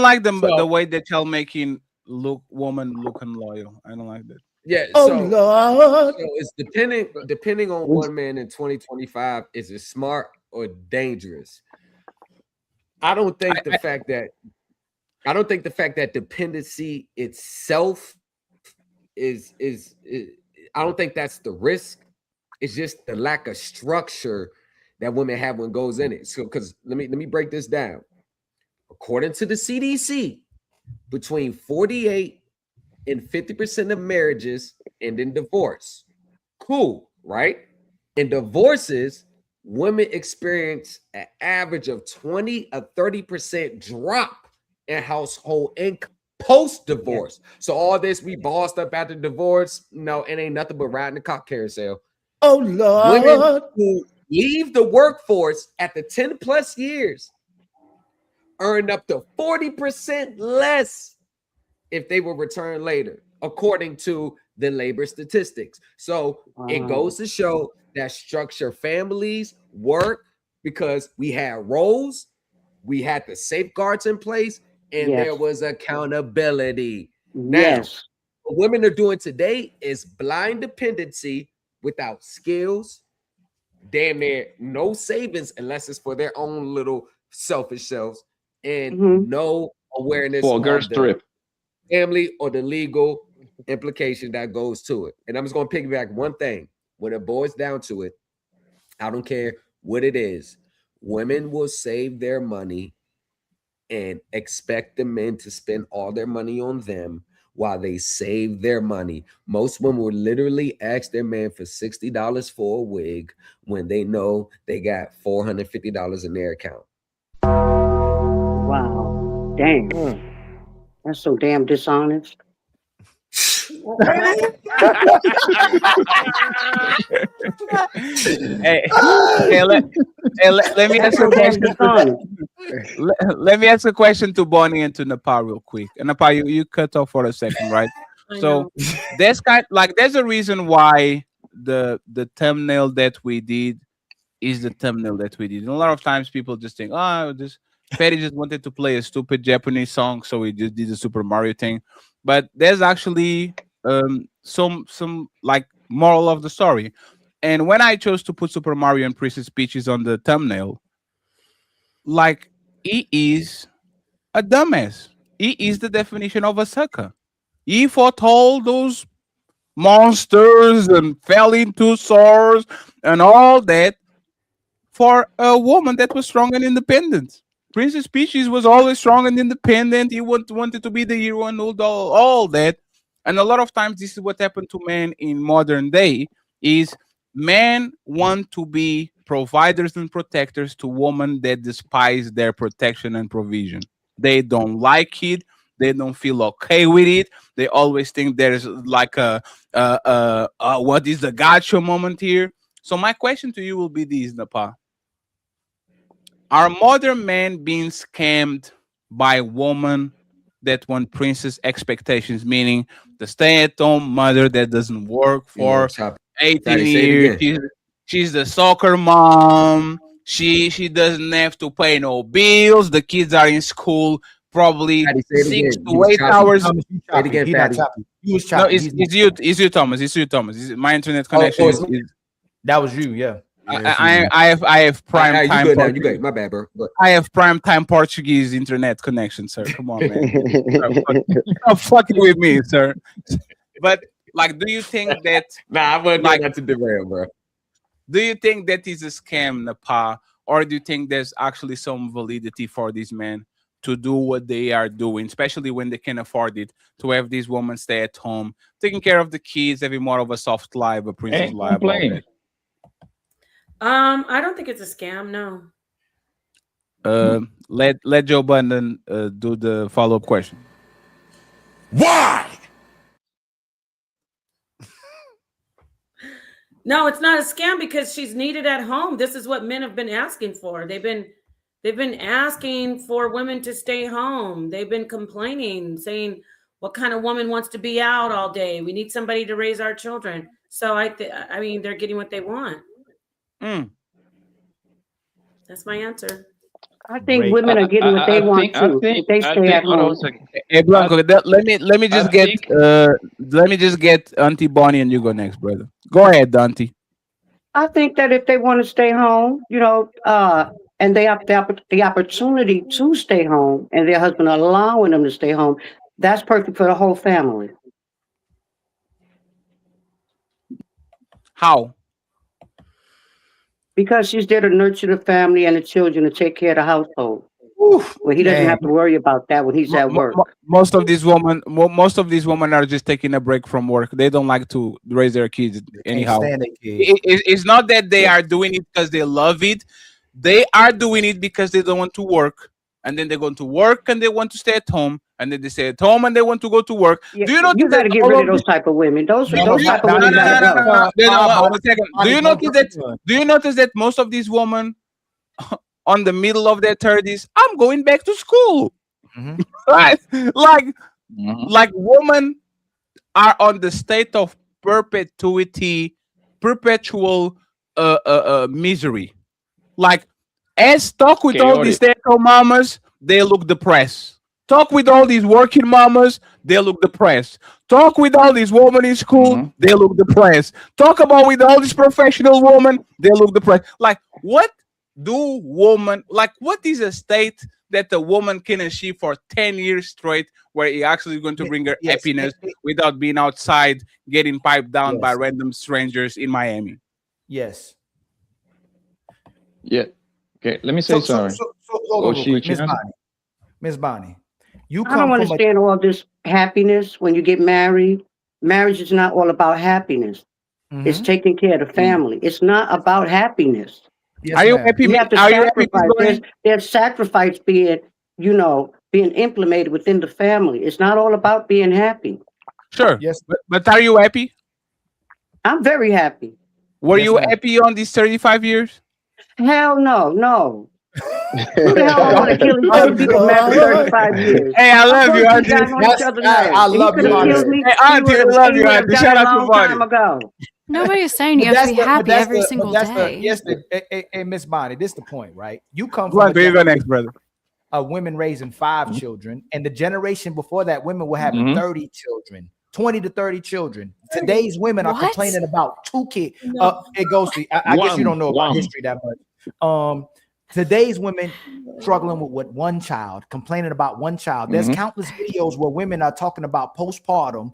like the way that y'all making woman looking loyal. I don't like that. Yeah. So it's depending on one man in 2025. Is it smart or dangerous? I don't think the fact that dependency itself I don't think that's the risk. It's just the lack of structure that women have when goes in it. So, because let me break this down. According to the CDC, between 48 and 50% of marriages end in divorce. Cool, right? In divorces, women experience an average of 20 or 30% drop in household income post-divorce. So all this, we bossed up after divorce. No, it ain't nothing but riding the cock carousel. Oh Lord. Women who leave the workforce at the 10 plus years earn up to 40% less if they will return later, according to the labor statistics. So it goes to show that structure families work because we had roles, we had the safeguards in place, and there was accountability. Now, what women are doing today is blind dependency without skills, damn near no savings unless it's for their own little selfish selves, and no awareness For a of girl's the trip. family or the legal implication that goes to it. And I'm just going to piggyback one thing. When it boils down to it, I don't care what it is. Women will save their money and expect the men to spend all their money on them while they save their money. Most women will literally ask their man for $60 for a wig when they know they got $450 in their account. Wow. Dang. That's so damn dishonest. Let me ask a question. Let me ask a question to Bonnie and to Nepal real quick. And Nepal, you cut off for a second, right? So there's there's a reason why the thumbnail that we did is the thumbnail that we did. And a lot of times people just think, Ferry just wanted to play a stupid Japanese song, so we just did the Super Mario thing. But there's actually some like moral of the story. And when I chose to put Super Mario and Princess Peaches on the thumbnail, like, he is a dumbass. He is the definition of a sucker. He fought all those monsters and fell into swords and all that for a woman that was strong and independent. Princess Peaches was always strong and independent. He wanted to be the hero and all that. And a lot of times this is what happened to men in modern day is men want to be providers and protectors to women that despise their protection and provision. They don't like it. They don't feel okay with it. They always think there's like a what is the gotcha moment here. So my question to you will be this, Napa. Are modern men being scammed by women that want princess expectations, meaning the stay-at-home mother that doesn't work for 18 years? She's the soccer mom. She doesn't have to pay no bills. The kids are in school probably 6 to 8 hours. No, it's you, Thomas. It's you, Thomas. My internet connection that was you, yeah. I have prime time. You good. My bad, bro. I have prime time Portuguese internet connection, sir. Come on, man. Stop fucking with me, sir. But like, do you think that? I wouldn't like that to derail, bro. Do you think that is a scam, Napa, or do you think there's actually some validity for these men to do what they are doing, especially when they can afford it, to have these women stay at home, taking care of the kids, having more of a soft life, a princess life? I don't think it's a scam. No. Let Joe Budden do the follow-up question. Why? No, it's not a scam because she's needed at home. This is what men have been asking for. They've been asking for women to stay home. They've been complaining, saying, "What kind of woman wants to be out all day? We need somebody to raise our children." So I mean, they're getting what they want. That's my answer. I think women are getting what they want too. They stay at home. Hey Blanco, let me just get Auntie Bonnie and you go next, brother. Go ahead, Auntie. I think that if they want to stay home, and they have the opportunity to stay home, and their husband allowing them to stay home, that's perfect for the whole family. How? Because she's there to nurture the family and the children, to take care of the household. Well, he doesn't man. have to worry about that when he's at work. Most of these women are just taking a break from work. They don't like to raise their kids anyhow. stand their kids. It's not that they are doing it because they love it. They are doing it because they don't want to work, and then they're going to work and they want to stay at home, and then they stay at home and they want to go to work. Yeah, Do you notice you got to that get all rid of of those these- type of women. Those type of women No, gotta go. one second. Do you notice that most of these women on the middle of their 30s, I'm going back to school. Right? Like women are on the state of perpetual misery. Like, as talk with all these stay-at-home mamas, they look depressed. Talk with all these working mamas, they look depressed. Talk with all these women in school, they look depressed. Talk about with all these professional women, they look depressed. Like, what is a state that a woman can achieve for 10 years straight where it actually is going to bring her happiness without being outside getting piped down by random strangers in Miami? Yes. Yeah. Okay. Let me say something. Hold on real quick. Miss Bonnie, you I come don't from understand all this happiness when you get married. Marriage is not all about happiness. It's taking care of the family. It's not about happiness. Yes, are you ma'am. happy? You have to Are you happy? sacrifice. There's sacrifice being implemented within the family. It's not all about being happy. Sure. Yes. But are you happy? I'm very happy. Were you happy on these 35 years? Hell no. Who the hell want to kill each other? People married for 35 years. Hey, I love you, Auntie. I love you, Auntie. Hey, Auntie, I love you, Auntie. Shout out to time Bonnie. ago. Nobody's saying you have to be happy every single day. Hey, Miss Bonnie, this is the point, right? You come Go on, from you go next, brother. Women raising 5 children, and the generation before that, women were having 30 children, 20 to 30 children. Today's women are complaining about 2 kids. It goes to, I guess you don't know about history that much. Today's women struggling with 1 child, complaining about 1 child. There's countless videos where women are talking about postpartum,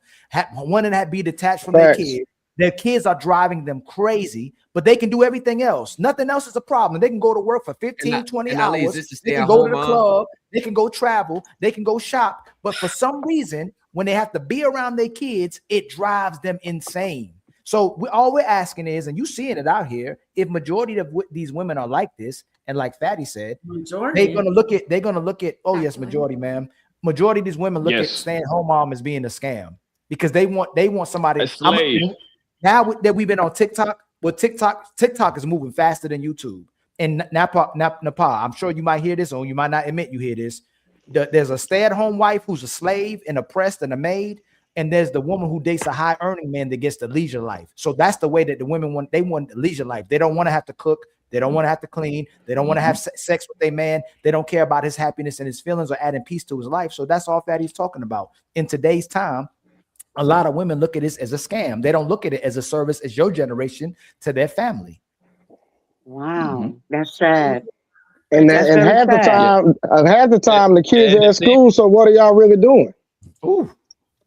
wanting to be detached from their kids. Their kids are driving them crazy, but they can do everything else. Nothing else is a problem. They can go to work for 15, 20 hours. They can go to the club. They can go travel. They can go shop. But for some reason, when they have to be around their kids, it drives them insane. So all we're asking is, and you seeing it out here, if majority of these women are like this, and like Fatty said, they're gonna look at. Oh yes, majority, ma'am. Majority of these women look at stay-at-home mom as being a scam because they want somebody. Now that we've been on TikTok, well, TikTok is moving faster than YouTube. And Nepal, I'm sure you might hear this, or you might not admit you hear this. There's a stay-at-home wife who's a slave and oppressed and a maid, and there's the woman who dates a high-earning man that gets the leisure life. So that's the way that the women want. They want the leisure life. They don't want to have to cook. They don't want to have to clean. They don't want to have sex with their man. They don't care about his happiness and his feelings or adding peace to his life. So that's all Fatty's talking about. In today's time, a lot of women look at this as a scam. They don't look at it as a service as your generation to their family. Wow, that's sad. And half the time the kids are at school. So what are y'all really doing? Ooh.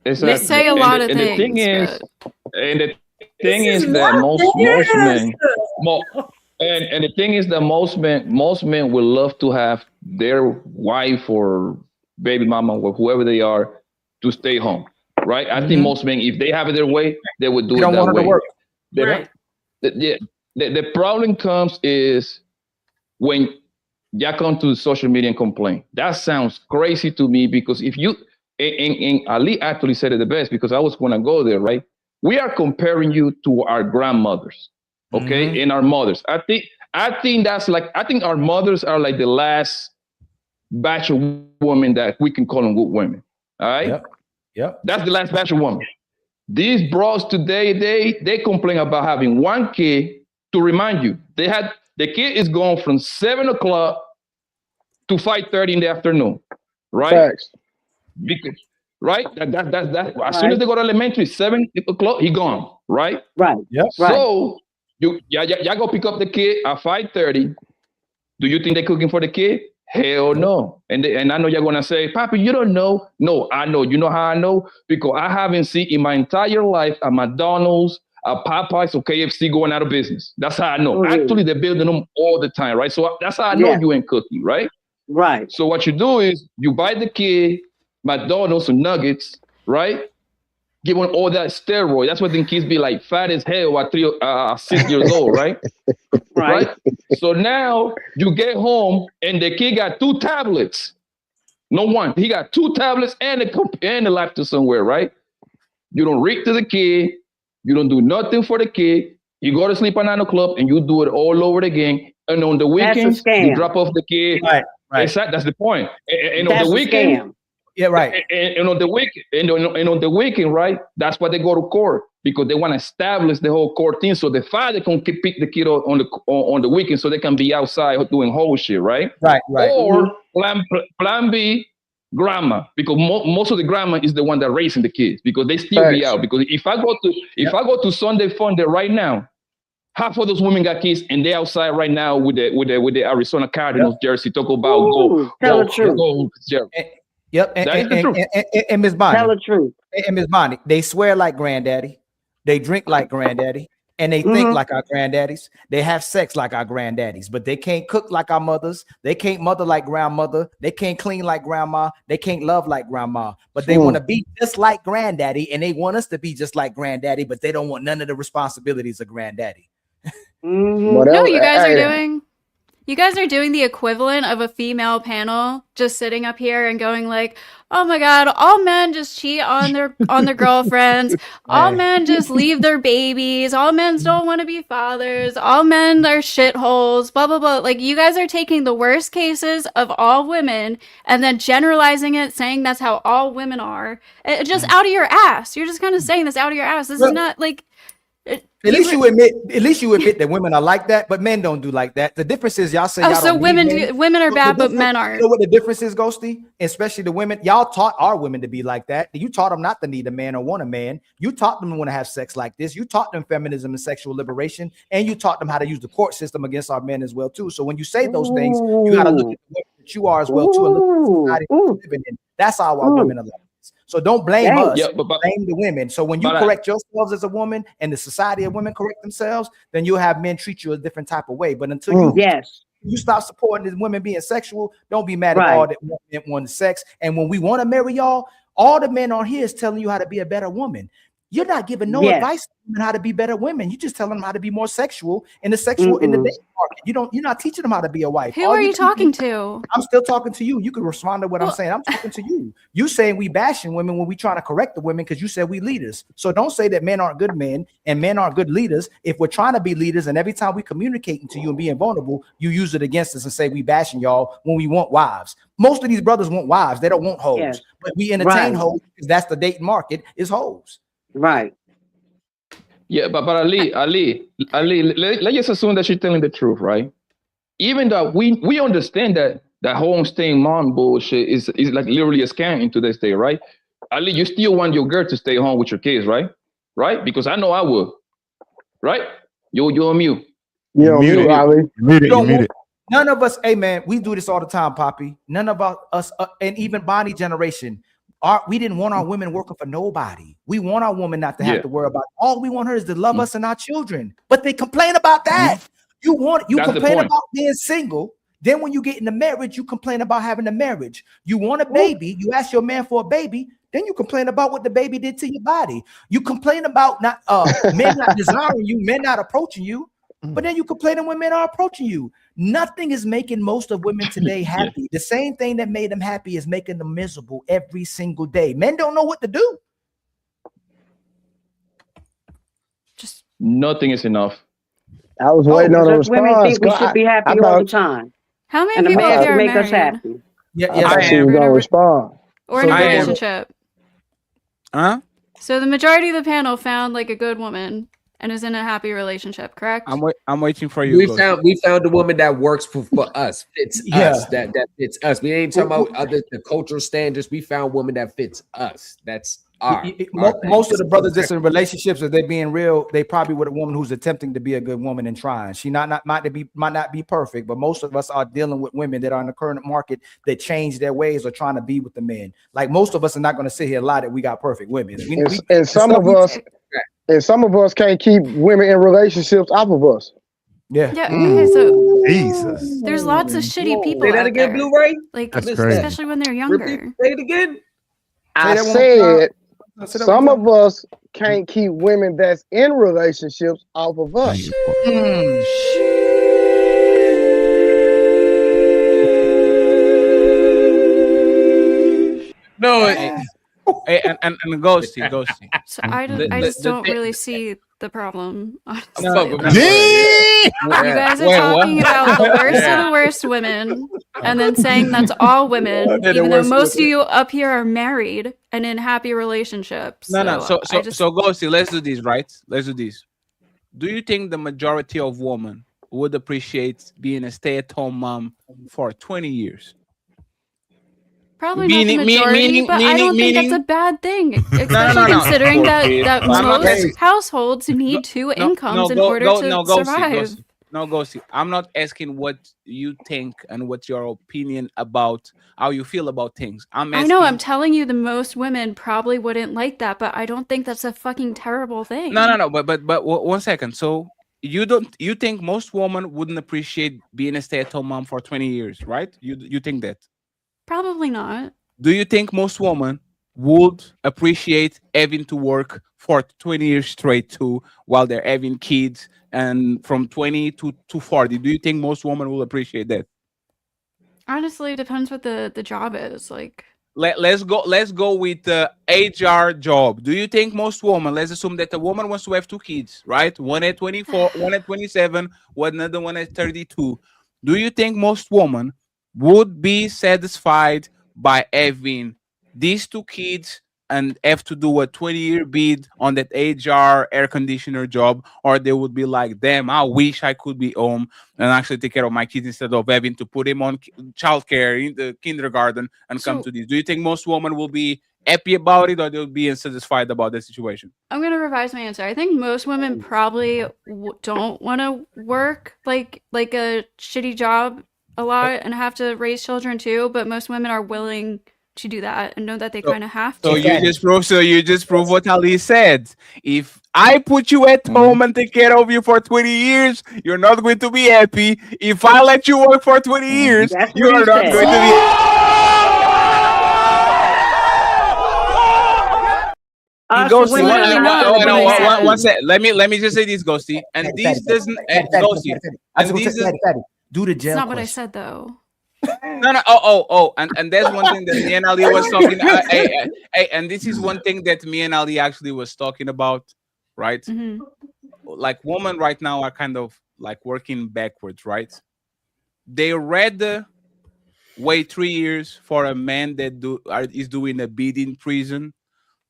They say a lot of things. The thing is, that most men, and the thing is that most men will love to have their wife or baby mama or whoever they are to stay home. Right, I think most men, if they have it their way, they would do it that way. Right. The problem comes is when you come to social media and complain. That sounds crazy to me because if you and Ali actually said it the best because I was going to go there. Right, we are comparing you to our grandmothers, okay, and our mothers. I think that's like I think our mothers are like the last batch of women that we can call them good women. All right. Yep. That's the last batch of women. These bros today, they complain about having 1 kid. To remind you, the kid is going from 7 o'clock to 5:30 in the afternoon, right? Facts. Because right, that's as soon as they go to elementary, 7 o'clock, he gone, right? Right. Yep. So you go pick up the kid at 5:30. Do you think they're cooking for the kid? Hell no. And I know you're going to say, Papi, you don't know. No, I know. You know how I know? Because I haven't seen in my entire life at McDonald's, Popeyes or KFC going out of business. That's how I know. Mhm. Actually, they're building them all the time, right? So that's how I know Yeah. you ain't cooking, right? Right. So what you do is you buy the kid McDonald's and nuggets, right? Give them all that steroid. That's what the kids be like fat as hell at 6 years old, right? Right. So now you get home and the kid got 2 tablets. No one. He got 2 tablets and a laptop somewhere, right? You don't read to the kid. You don't do nothing for the kid. You go to sleep at 9 o'clock and you do it all over again. And on the weekends, you drop off the kid. Right. Exactly. That's the point. And on That's the a weekend, scam. Yeah, right. And on the weekend, and on the weekend, right? That's why they go to court, because they want to establish the whole court thing, so the father can pick the kid on the weekend, so they can be outside doing whole shit, right? Right. Or plan B, grandma, because most of the grandma is the one that raising the kids, because they still be out. Because if I go to Sunday Funday right now, half of those women got kids, and they outside right now with the Arizona Cardinals jersey. Talk about tell the truth. Yep. And Ms. Bonnie. Tell the truth. And Ms. Bonnie, they swear like granddaddy. They drink like granddaddy. And they think like our granddaddies. They have sex like our granddaddies, but they can't cook like our mothers. They can't mother like grandmother. They can't clean like grandma. They can't love like grandma, but they want to be just like granddaddy, and they want us to be just like granddaddy, but they don't want none of the responsibilities of granddaddy. No, you guys are doing the equivalent of a female panel just sitting up here and going like, "Oh my God, all men just cheat on their girlfriends. All men just leave their babies. All men don't want to be fathers. All men are shitholes." Blah blah blah. Like, you guys are taking the worst cases of all women and then generalizing it, saying that's how all women are. Just out of your ass. You're just kind of saying this out of your ass. This is not like. At least you admit that women are like that, but men don't do like that. The difference is y'all say y'all so don't women need men. women are bad, but men aren't. You know what the difference is, Ghosty? Especially the women. Y'all taught our women to be like that. You taught them not to need a man or want a man. You taught them to want to have sex like this. You taught them feminism and sexual liberation, and you taught them how to use the court system against our men as well too. So when you say those things, you got to look at the women that you are as well too, and look at the society we're living in. That's how our women are like. So don't blame us, blame the women. So when you correct yourselves as a woman and the society of women correct themselves, then you'll have men treat you a different type of way. But until you stop supporting these women being sexual, don't be mad at all that men want sex. And when we want to marry y'all, all the men on here is telling you how to be a better woman. You're not giving no advice to women how to be better women. You're just telling them how to be more sexual in the in the dating market. You're not teaching them how to be a wife. Who are you talking to? I'm still talking to you. You can respond to what I'm saying. I'm talking to you. You saying we bashing women when we trying to correct the women because you said we leaders. So don't say that men aren't good men and men aren't good leaders. If we're trying to be leaders and every time we communicating to you and being vulnerable, you use it against us and say we bashing y'all when we want wives. Most of these brothers want wives. They don't want hoes. But we entertain hoes because that's the dating market is hoes. Right. Yeah, but Ali, let's just assume that she's telling the truth, right? Even though we understand that home staying mom bullshit is like literally a scam in today's day, right? Ali, you still want your girl to stay home with your kids, right? Right? Because I know I would. Right? You're on mute. Yeah, mute, Ali. None of us, hey man, we do this all the time, Poppy. None of us, and even Bonnie generation, we didn't want our women working for nobody. We want our woman not to have to worry about. All we want her is to love us and our children. But they complain about that. You complain about being single. Then when you get in the marriage, you complain about having a marriage. You want a baby. You ask your man for a baby. Then you complain about what the baby did to your body. You complain about men not desiring you, men not approaching you. But then you complaining when men are approaching you. Nothing is making most of women today happy. The same thing that made them happy is making them miserable every single day. Men don't know what to do. Just nothing is enough. I was waiting on a response. Women think we should be happy all the time. How many people and here are make us married? happy? I thought she was gonna respond. Or in a relationship? Huh? So the majority of the panel found like a good woman and is in a happy relationship, correct? I'm waiting for you. We found a woman that works for us, fits us, that fits us. We ain't talking about the cultural standards. We found a woman that fits us. That's most of the brothers that's in relationships, if they being real, they probably with a woman who's attempting to be a good woman and trying. She might not be perfect, but most of us are dealing with women that are in the current market that change their ways or trying to be with the men. Like most of us are not going to sit here and lie that we got perfect women. And some of us, And some of us can't keep women in relationships off of us. Yeah. Yeah. Okay, so Jesus. there's lots of shitty people Say that out again, there. Blu-ray. Like, That's crazy. especially when they're younger. Say it again. I that one more said time. Say that some one of us can't keep women that's in relationships off of us. No, and ghosty. So I just don't really see the problem. Honestly. No, You guys are talking about the worst of the worst women, and then saying that's all women, They're the even though worst most of women. you up here are married and in happy relationships. No. So I just, ghosty. Let's do this, right? Let's do this. Do you think the majority of women would appreciate being a stay-at-home mom for 20 years? probably not the majority, but I don't think that's a bad thing, especially considering that most households need two incomes in order to survive. No, Ghosty. I'm not asking what you think and what's your opinion about how you feel about things. I know, I'm telling you, the most women probably wouldn't like that, but I don't think that's a fucking terrible thing. No. But 1 second. So you think most women wouldn't appreciate being a stay-at-home mom for 20 years, right? You think that? Probably not. Do you think most women would appreciate having to work for 20 years straight too, while they're having kids and from 20 to 40? Do you think most women will appreciate that? Honestly, it depends what the job is. Like, let's go with the HR job. Do you think most women, let's assume that a woman wants to have 2 kids, right? One at 24, one at 27, another one at 32. Do you think most women would be satisfied by having these 2 kids and have to do a 20-year bid on that HR air conditioner job, or they would be like, damn, I wish I could be home and actually take care of my kids instead of having to put him on childcare in the kindergarten and come to this? Do you think most women will be happy about it, or they'll be unsatisfied about the situation? I'm gonna revise my answer. I think most women probably don't want to work like a shitty job a lot and have to raise children too, but most women are willing to do that and know that they kind of have to. So you just prove what Ali said. If I put you at home and take care of you for 20 years, you're not going to be happy. If I let you work for 20 years, you're not going to be Ghosty, one sec. Let me just say this, Ghosty. And this doesn't Ghosty. And this is do the jail. It's not what I said though. No. And there's one thing that me and Ali was talking. And this is one thing that me and Ali actually was talking about, right? Mm-hmm. Like women right now are kind of like working backwards, right? They rather wait 3 years for a man that is doing a bid in prison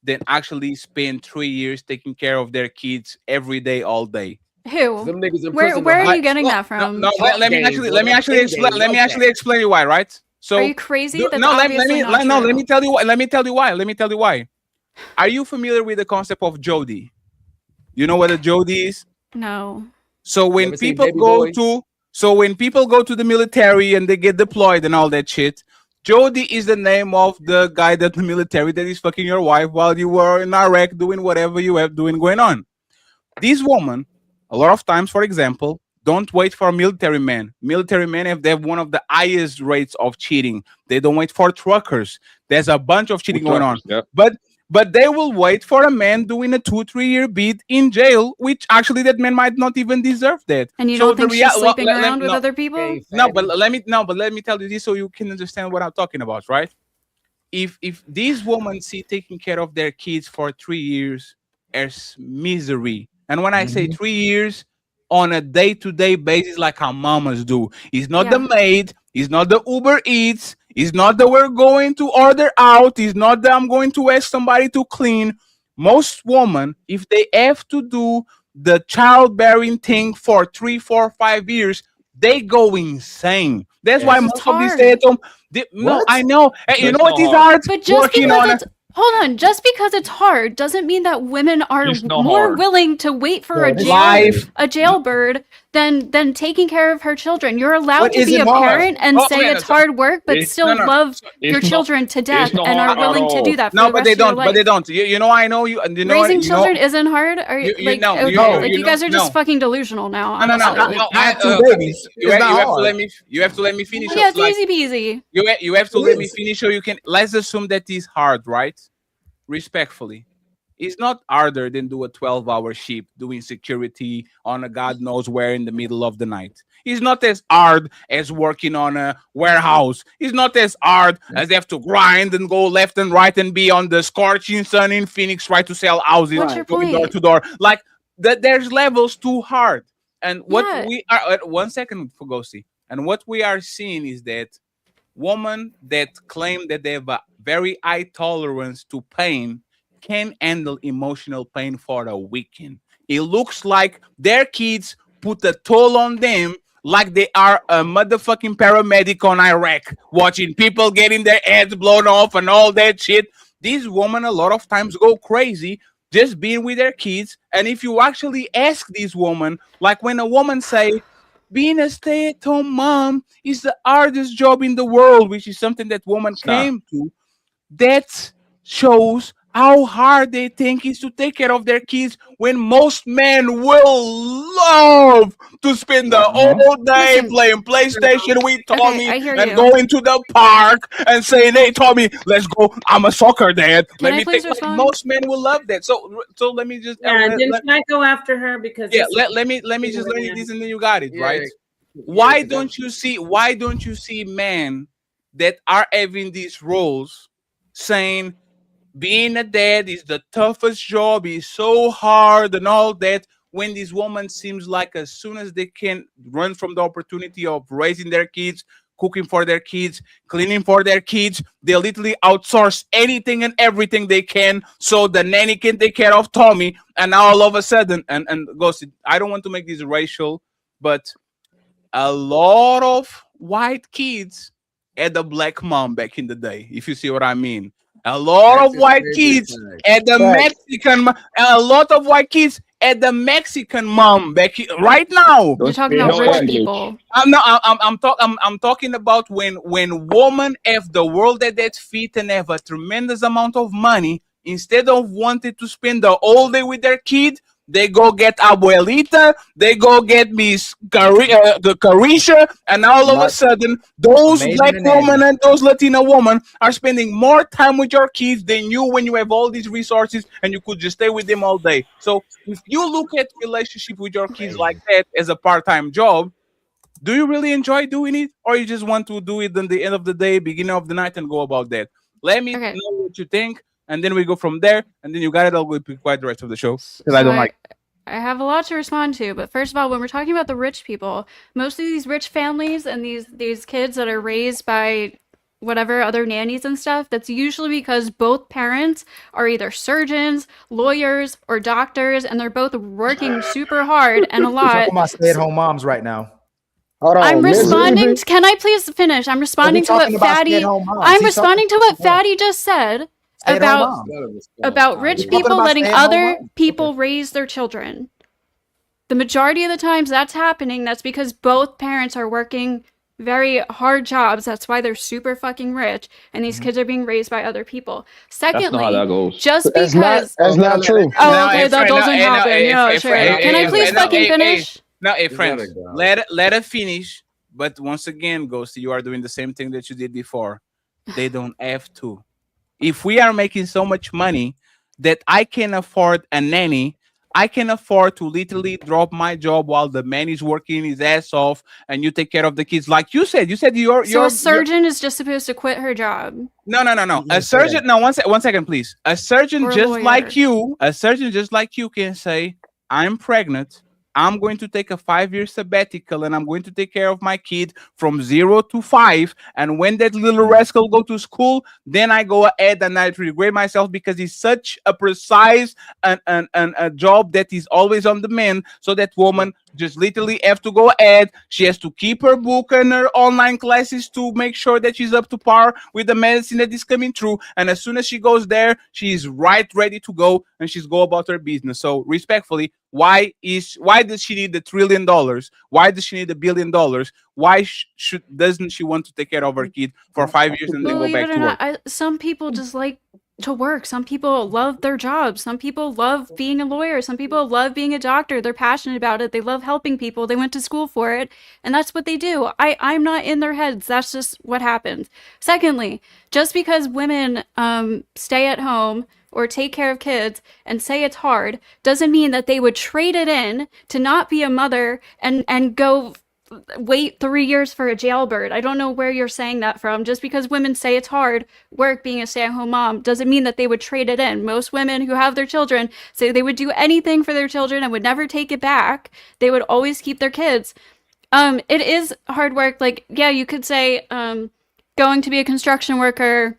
than actually spend 3 years taking care of their kids every day, all day. Who? Where are you getting that from? No, let me actually explain you why, right? So are you crazy? That's let me tell you why. Let me tell you why. Are you familiar with the concept of Jody? You know what a Jody is? No. So when people go to the military and they get deployed and all that shit, Jody is the name of the guy that the military that is fucking your wife while you were in Iraq doing whatever you have doing going on. This woman, a lot of times, for example, don't wait for military men. Military men they have one of the highest rates of cheating. They don't wait for truckers. There's a bunch of cheating going on. Yep. But they will wait for a man doing a 2-3 year bid in jail, which actually that man might not even deserve that. And you don't think she's sleeping around with other people? But let me tell you this so you can understand what I'm talking about, right? If these women see taking care of their kids for 3 years as misery, and when I say 3 years on a day-to-day basis, like our mamas do, it's not the maid, it's not the Uber Eats, it's not that we're going to order out, it's not that I'm going to ask somebody to clean. Most women, if they have to do the childbearing thing for 3, 4, 5 years, they go insane. That's why most of these stay-at-home. No, I know. Hey, you know what is hard? But just because hold on, just because it's hard doesn't mean that women are more willing to wait for a jailbird than taking care of her children. You're allowed But to is be it a hard? parent and Oh, say okay, it's hard work, but still love your not- children to death not and are hard at willing to all. do that for No, the but rest they of your don't. life. But they don't. You know, I know you. And you know, Raising you children know, isn't hard. Are you like know, okay, you know, like you you guys know, are just no. fucking delusional now. No, honestly. I have two babies. You It's not have to hard. let me. You have to let me finish. Yeah, it's like, easy peasy. you have to It let me is. finish, so you can. Let's assume that is hard, right? Respectfully, it's not harder than do a 12-hour shift doing security on a God knows where in the middle of the night. It's not as hard as working on a warehouse. It's not as hard as they have to grind and go left and right and be on the scorching sun in Phoenix, try to sell houses, What's your going door point? to door. Like that, there's levels too hard. And what Yeah. we are, 1 second, Fugosi, and what we are seeing is that women that claim that they have a very high tolerance to pain can handle emotional pain for a weekend. It looks like their kids put a toll on them like they are a motherfucking paramedic on Iraq, watching people getting their heads blown off and all that shit. These women a lot of times go crazy just being with their kids. And if you actually ask these women, like when a woman say, being a stay-at-home mom is the hardest job in the world, which is something that woman came to, that shows how hard they think is to take care of their kids when most men will love to spend the whole day Listen, playing PlayStation with Tommy I hear and you. going to the park and saying, hey, Tommy, let's go. I'm a soccer dad. Can I Let me please take like, respond? most men will love that. So let me just Yeah, and then let- can I go after her because yeah, this- let me just let you this and then you got it, Yeah. right? Why don't you see men that are having these roles saying being a dad is the toughest job, is so hard and all that, when this woman seems like as soon as they can run from the opportunity of raising their kids, cooking for their kids, cleaning for their kids, they literally outsource anything and everything they can so the nanny can take care of Tommy. And now all of a sudden, and Ghosted, I don't want to make this racial, but a lot of white kids had a black mom back in the day, if you see what I mean. A lot That's of his white favorite kids side. had the Right. Mexican, a lot of white kids had the Mexican mom back right now. You're talking speak about no rich English. people. I'm talking about when women have the world at their feet and have a tremendous amount of money, instead of wanting to spend the whole day with their kid, they go get abuelita, they go get Miss Carisha, and all of a sudden, those Amazing black and women and those Latina women are spending more time with your kids than you when you have all these resources and you could just stay with them all day. So if you look at relationship with your kids like that as a part-time job, do you really enjoy doing it, or you just want to do it in the end of the day, beginning of the night, and go about that? Let me know what you think, and then we go from there. And then you got it. I'll go be quiet the rest of the show because I don't like. I have a lot to respond to, but first of all, when we're talking about the rich people, most of these rich families and these kids that are raised by whatever other nannies and stuff, that's usually because both parents are either surgeons, lawyers, or doctors, and they're both working super hard and a We're lot. talking about stay-at-home moms right now. Hold on, I'm Mississippi. responding. Can I please finish? I'm responding to what talking about Fatty. stay-at-home moms. I'm He's responding to what Fatty just said Stay-at-home about rich He's talking people about letting stay-at-home other moms. people raise their children. The majority of the times that's happening, that's because both parents are working very hard jobs. That's why they're super fucking rich, and these kids are being raised by other people. Secondly, how that goes. just That's because not true. Oh, okay, that doesn't happen. Yeah, sure. Can I please fucking finish? Now, friends, let her finish. But once again, Ghosty, you are doing the same thing that you did before. They don't have to. If we are making so much money that I can afford a nanny, I can afford to literally drop my job while the man is working his ass off, and you take care of the kids. Like you said you're So a surgeon is just supposed to quit her job. No. A surgeon. No, one second, please. A surgeon Or a just lawyer. like you. A surgeon just like you can say, "I'm pregnant. I'm going to take a 5-year sabbatical, and I'm going to take care of my kid from 0 to 5. And when that little rascal go to school, then I go ahead and I regret myself because it's such a precise and a job that is always on demand. So that woman just literally have to go ahead. She has to keep her book and her online classes to make sure that she's up to par with the medicine that is coming through. And as soon as she goes there, she's ready to go, and she's go about her business. So respectfully, why does she need the $1 trillion? Why does she need $1 billion? Why doesn't she want to take care of her kid for 5 years and then go back to work? Some people just like to work. Some people love their jobs. Some people love being a lawyer. Some people love being a doctor. They're passionate about it. They love helping people. They went to school for it, and that's what they do. I'm not in their heads. That's just what happens. Secondly, just because women stay at home or take care of kids and say it's hard doesn't mean that they would trade it in to not be a mother and go wait 3 years for a jailbird. I don't know where you're saying that from. Just because women say it's hard work being a stay-at-home mom doesn't mean that they would trade it in. Most women who have their children say they would do anything for their children and would never take it back. They would always keep their kids. It is hard work. Like, yeah, you could say going to be a construction worker,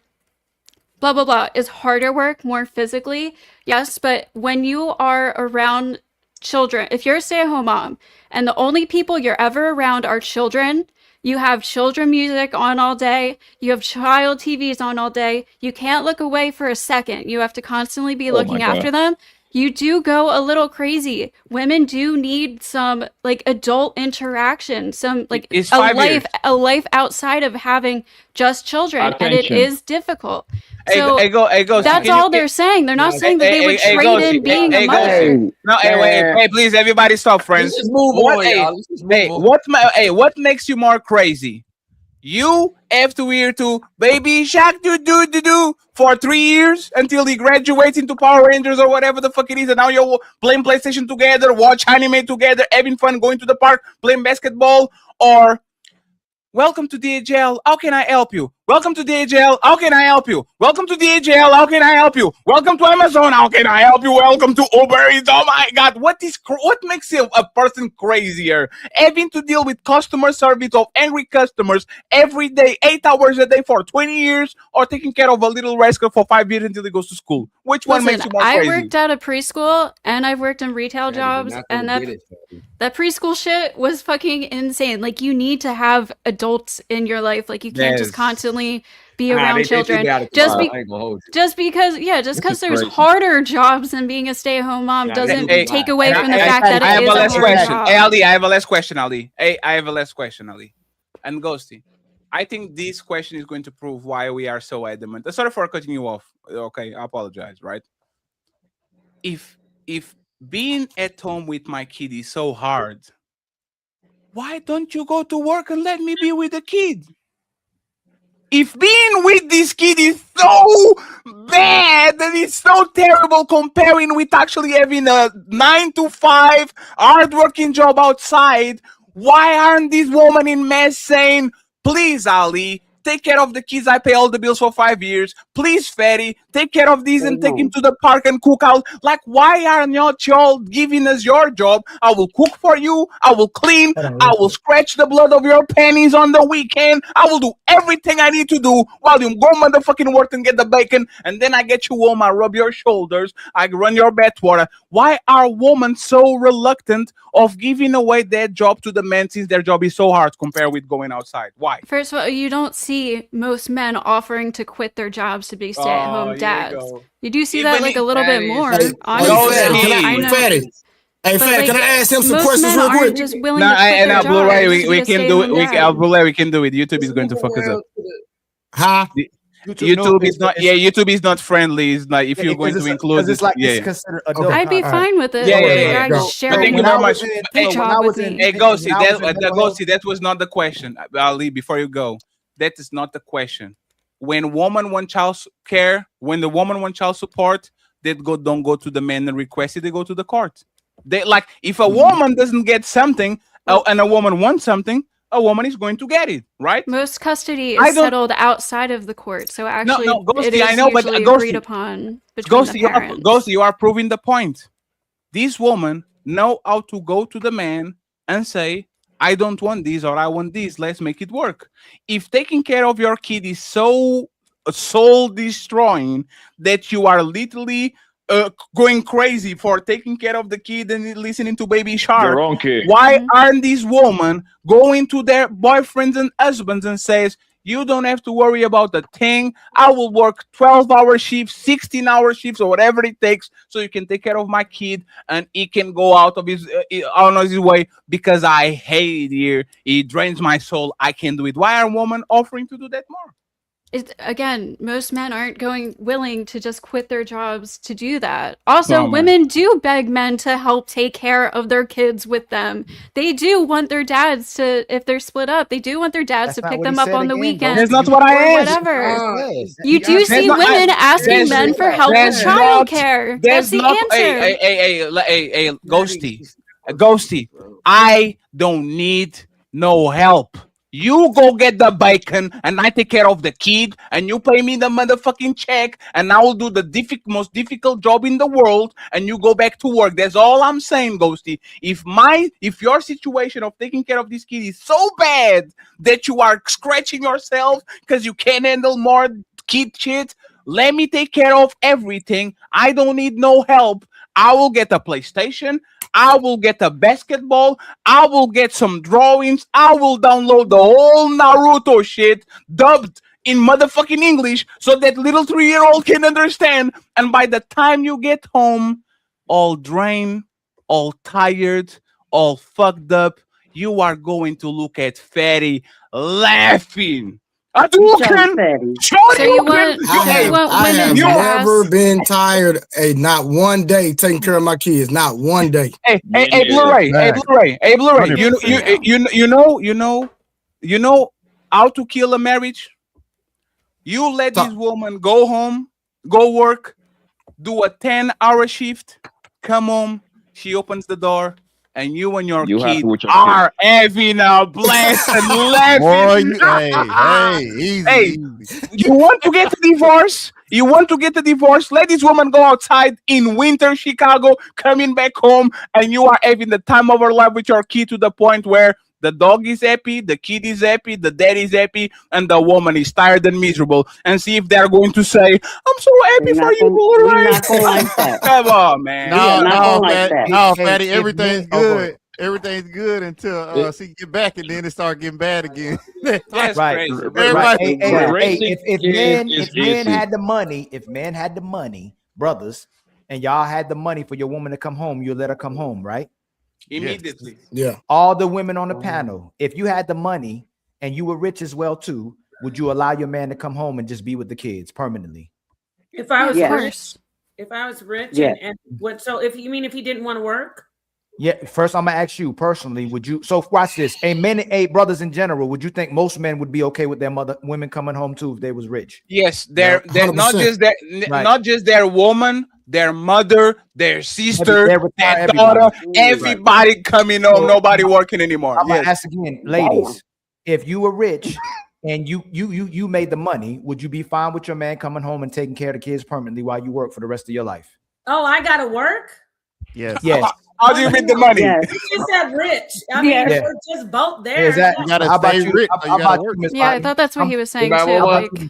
blah, blah, blah, is harder work, more physically. Yes, but when you are around children, if you're a stay-at-home mom and the only people you're ever around are children, you have children music on all day, you have child TVs on all day, you can't look away for a second, you have to constantly be looking after them, you do go a little crazy. Women do need some like adult interaction, some like a life outside of having just children. And it is difficult. So that's all they're saying. They're not saying that they would trade in being a mother. No, hey, please, everybody stop, friends. Let's just move on, y'all. What makes you more crazy? You have to hear to Baby Shark do for 3 years until he graduates into Power Rangers or whatever the fuck it is, and now you're playing PlayStation together, watch anime together, having fun, going to the park, playing basketball, or welcome to DHL, how can I help you? Welcome to DHL, how can I help you? Welcome to DHL, how can I help you? Welcome to Amazon, how can I help you? Welcome to Uber Eats, oh my God. What makes a person crazier? Having to deal with customer service of angry customers every day, 8 hours a day for 20 years, or taking care of a little rascal for 5 years until he goes to school? Which one makes you more crazy? I worked at a preschool and I've worked in retail jobs, and that preschool shit was fucking insane. Like, you need to have adults in your life. Like, you can't just constantly be around children. Just because there's harder jobs than being a stay-at-home mom doesn't take away from the fact that it is a hard job. Hey, Ali, I have a last question, Ali. And Ghosty, I think this question is going to prove why we are so adamant. Sorry for cutting you off. Okay, I apologize, right? If being at home with my kid is so hard, why don't you go to work and let me be with the kid? If being with this kid is so bad and it's so terrible comparing with actually having a 9-to-5 hard-working job outside, why aren't these women in mess saying, please, Ali, take care of the kids, I pay all the bills for 5 years. Please, Fatty, take care of these and take him to the park and cook out. Like, why aren't y'all giving us your job? I will cook for you. I will clean. I will scratch the blood of your panties on the weekend. I will do everything I need to do while you go motherfucking work and get the bacon. And then I get you home. I rub your shoulders. I run your bath water. Why are women so reluctant of giving away that job to the men since their job is so hard compared with going outside? Why? First of all, you don't see most men offering to quit their jobs to be stay-at-home dads. You do see that like a little bit more. Hey, Fatty, can I ask him some questions real quick? Just willing to quit their Blu-ray, we can do it. Blu-ray, we can do it. YouTube is going to fuck us up. Huh? YouTube is not. Yeah, YouTube is not friendly. It's like if you're going to include it's like it's considered adult. I'd be fine with it. Yeah. Sharing Thank you very much. Hey, Ghosty, that was not the question. Ali, before you go, that is not the question. When woman want child care, when the woman want child support, they don't go to the man and request it. They go to the court. They like if a woman doesn't get something and a woman wants something, a woman is going to get it, right? Most custody is settled outside of the court, so actually, Ghosty, it is usually agreed upon between the parents. Ghosty, you are proving the point. These women know how to go to the man and say, I don't want this or I want this. Let's make it work. If taking care of your kid is so soul destroying that you are literally going crazy for taking care of the kid and listening to Baby Shark, Their own kid. why aren't these women going to their boyfriends and husbands and says, you don't have to worry about a thing. I will work 12-hour shifts, 16-hour shifts, or whatever it takes, so you can take care of my kid and he can go out of his way because I hate it here. It drains my soul. I can do it. Why are women offering to do that more? Again, most men aren't willing to just quit their jobs to do that. Also, women do beg men to help take care of their kids with them. They do want their dads to, if they're split up, they do want their dads to pick them up on the weekend. That's not what I asked. Whatever. You do see women asking men for help with childcare. That's the answer. Hey, Ghosty, I don't need no help. You go get the bacon and I take care of the kid and you pay me the motherfucking check and I will do the most difficult job in the world and you go back to work. That's all I'm saying, Ghosty. If your situation of taking care of this kid is so bad that you are scratching yourself because you can't handle more kid shit, let me take care of everything. I don't need no help. I will get a PlayStation. I will get a basketball. I will get some drawings. I will download the whole Naruto shit dubbed in motherfucking English so that little 3-year-old can understand. And by the time you get home, all drained, all tired, all fucked up, you are going to look at Fatty laughing. I have never been tired. Not one day taking care of my kids. Not one day. Hey, Blu-ray. You know how to kill a marriage? You let this woman go home, go work, do a 10-hour shift, come home, she opens the door, and you and your kid are having a blast and laughing. Hey, you want to get a divorce? You want to get a divorce? Let this woman go outside in winter Chicago, coming back home, and you are having the time of her life with your kid to the point where the dog is happy, the kid is happy, the dad is happy, and the woman is tired and miserable. And see if they're going to say, I'm so happy for you, right? Come on, man. No, Fatty, everything's good. Everything's good until she get back, and then it start getting bad again. That's right. Crazy. If men had the money, brothers, and y'all had the money for your woman to come home, you let her come home, right? Immediately. Yeah. All the women on the panel, if you had the money and you were rich as well too, would you allow your man to come home and just be with the kids permanently? If I was rich, and what? So if you mean if he didn't want to work? Yeah. First, I'm gonna ask you personally. Would you? So watch this. Brothers in general, would you think most men would be okay with their women coming home too if they was rich? Yes, they're not just that, not just their woman, their mother, their sister, their daughter, everybody coming home, nobody working anymore. I'm gonna ask again, ladies, if you were rich and you made the money, would you be fine with your man coming home and taking care of the kids permanently while you work for the rest of your life? Oh, I gotta work? Yes. How do you make the money? You just said rich. I mean, we're just both there. How about you? Yeah, I thought that's what he was saying too.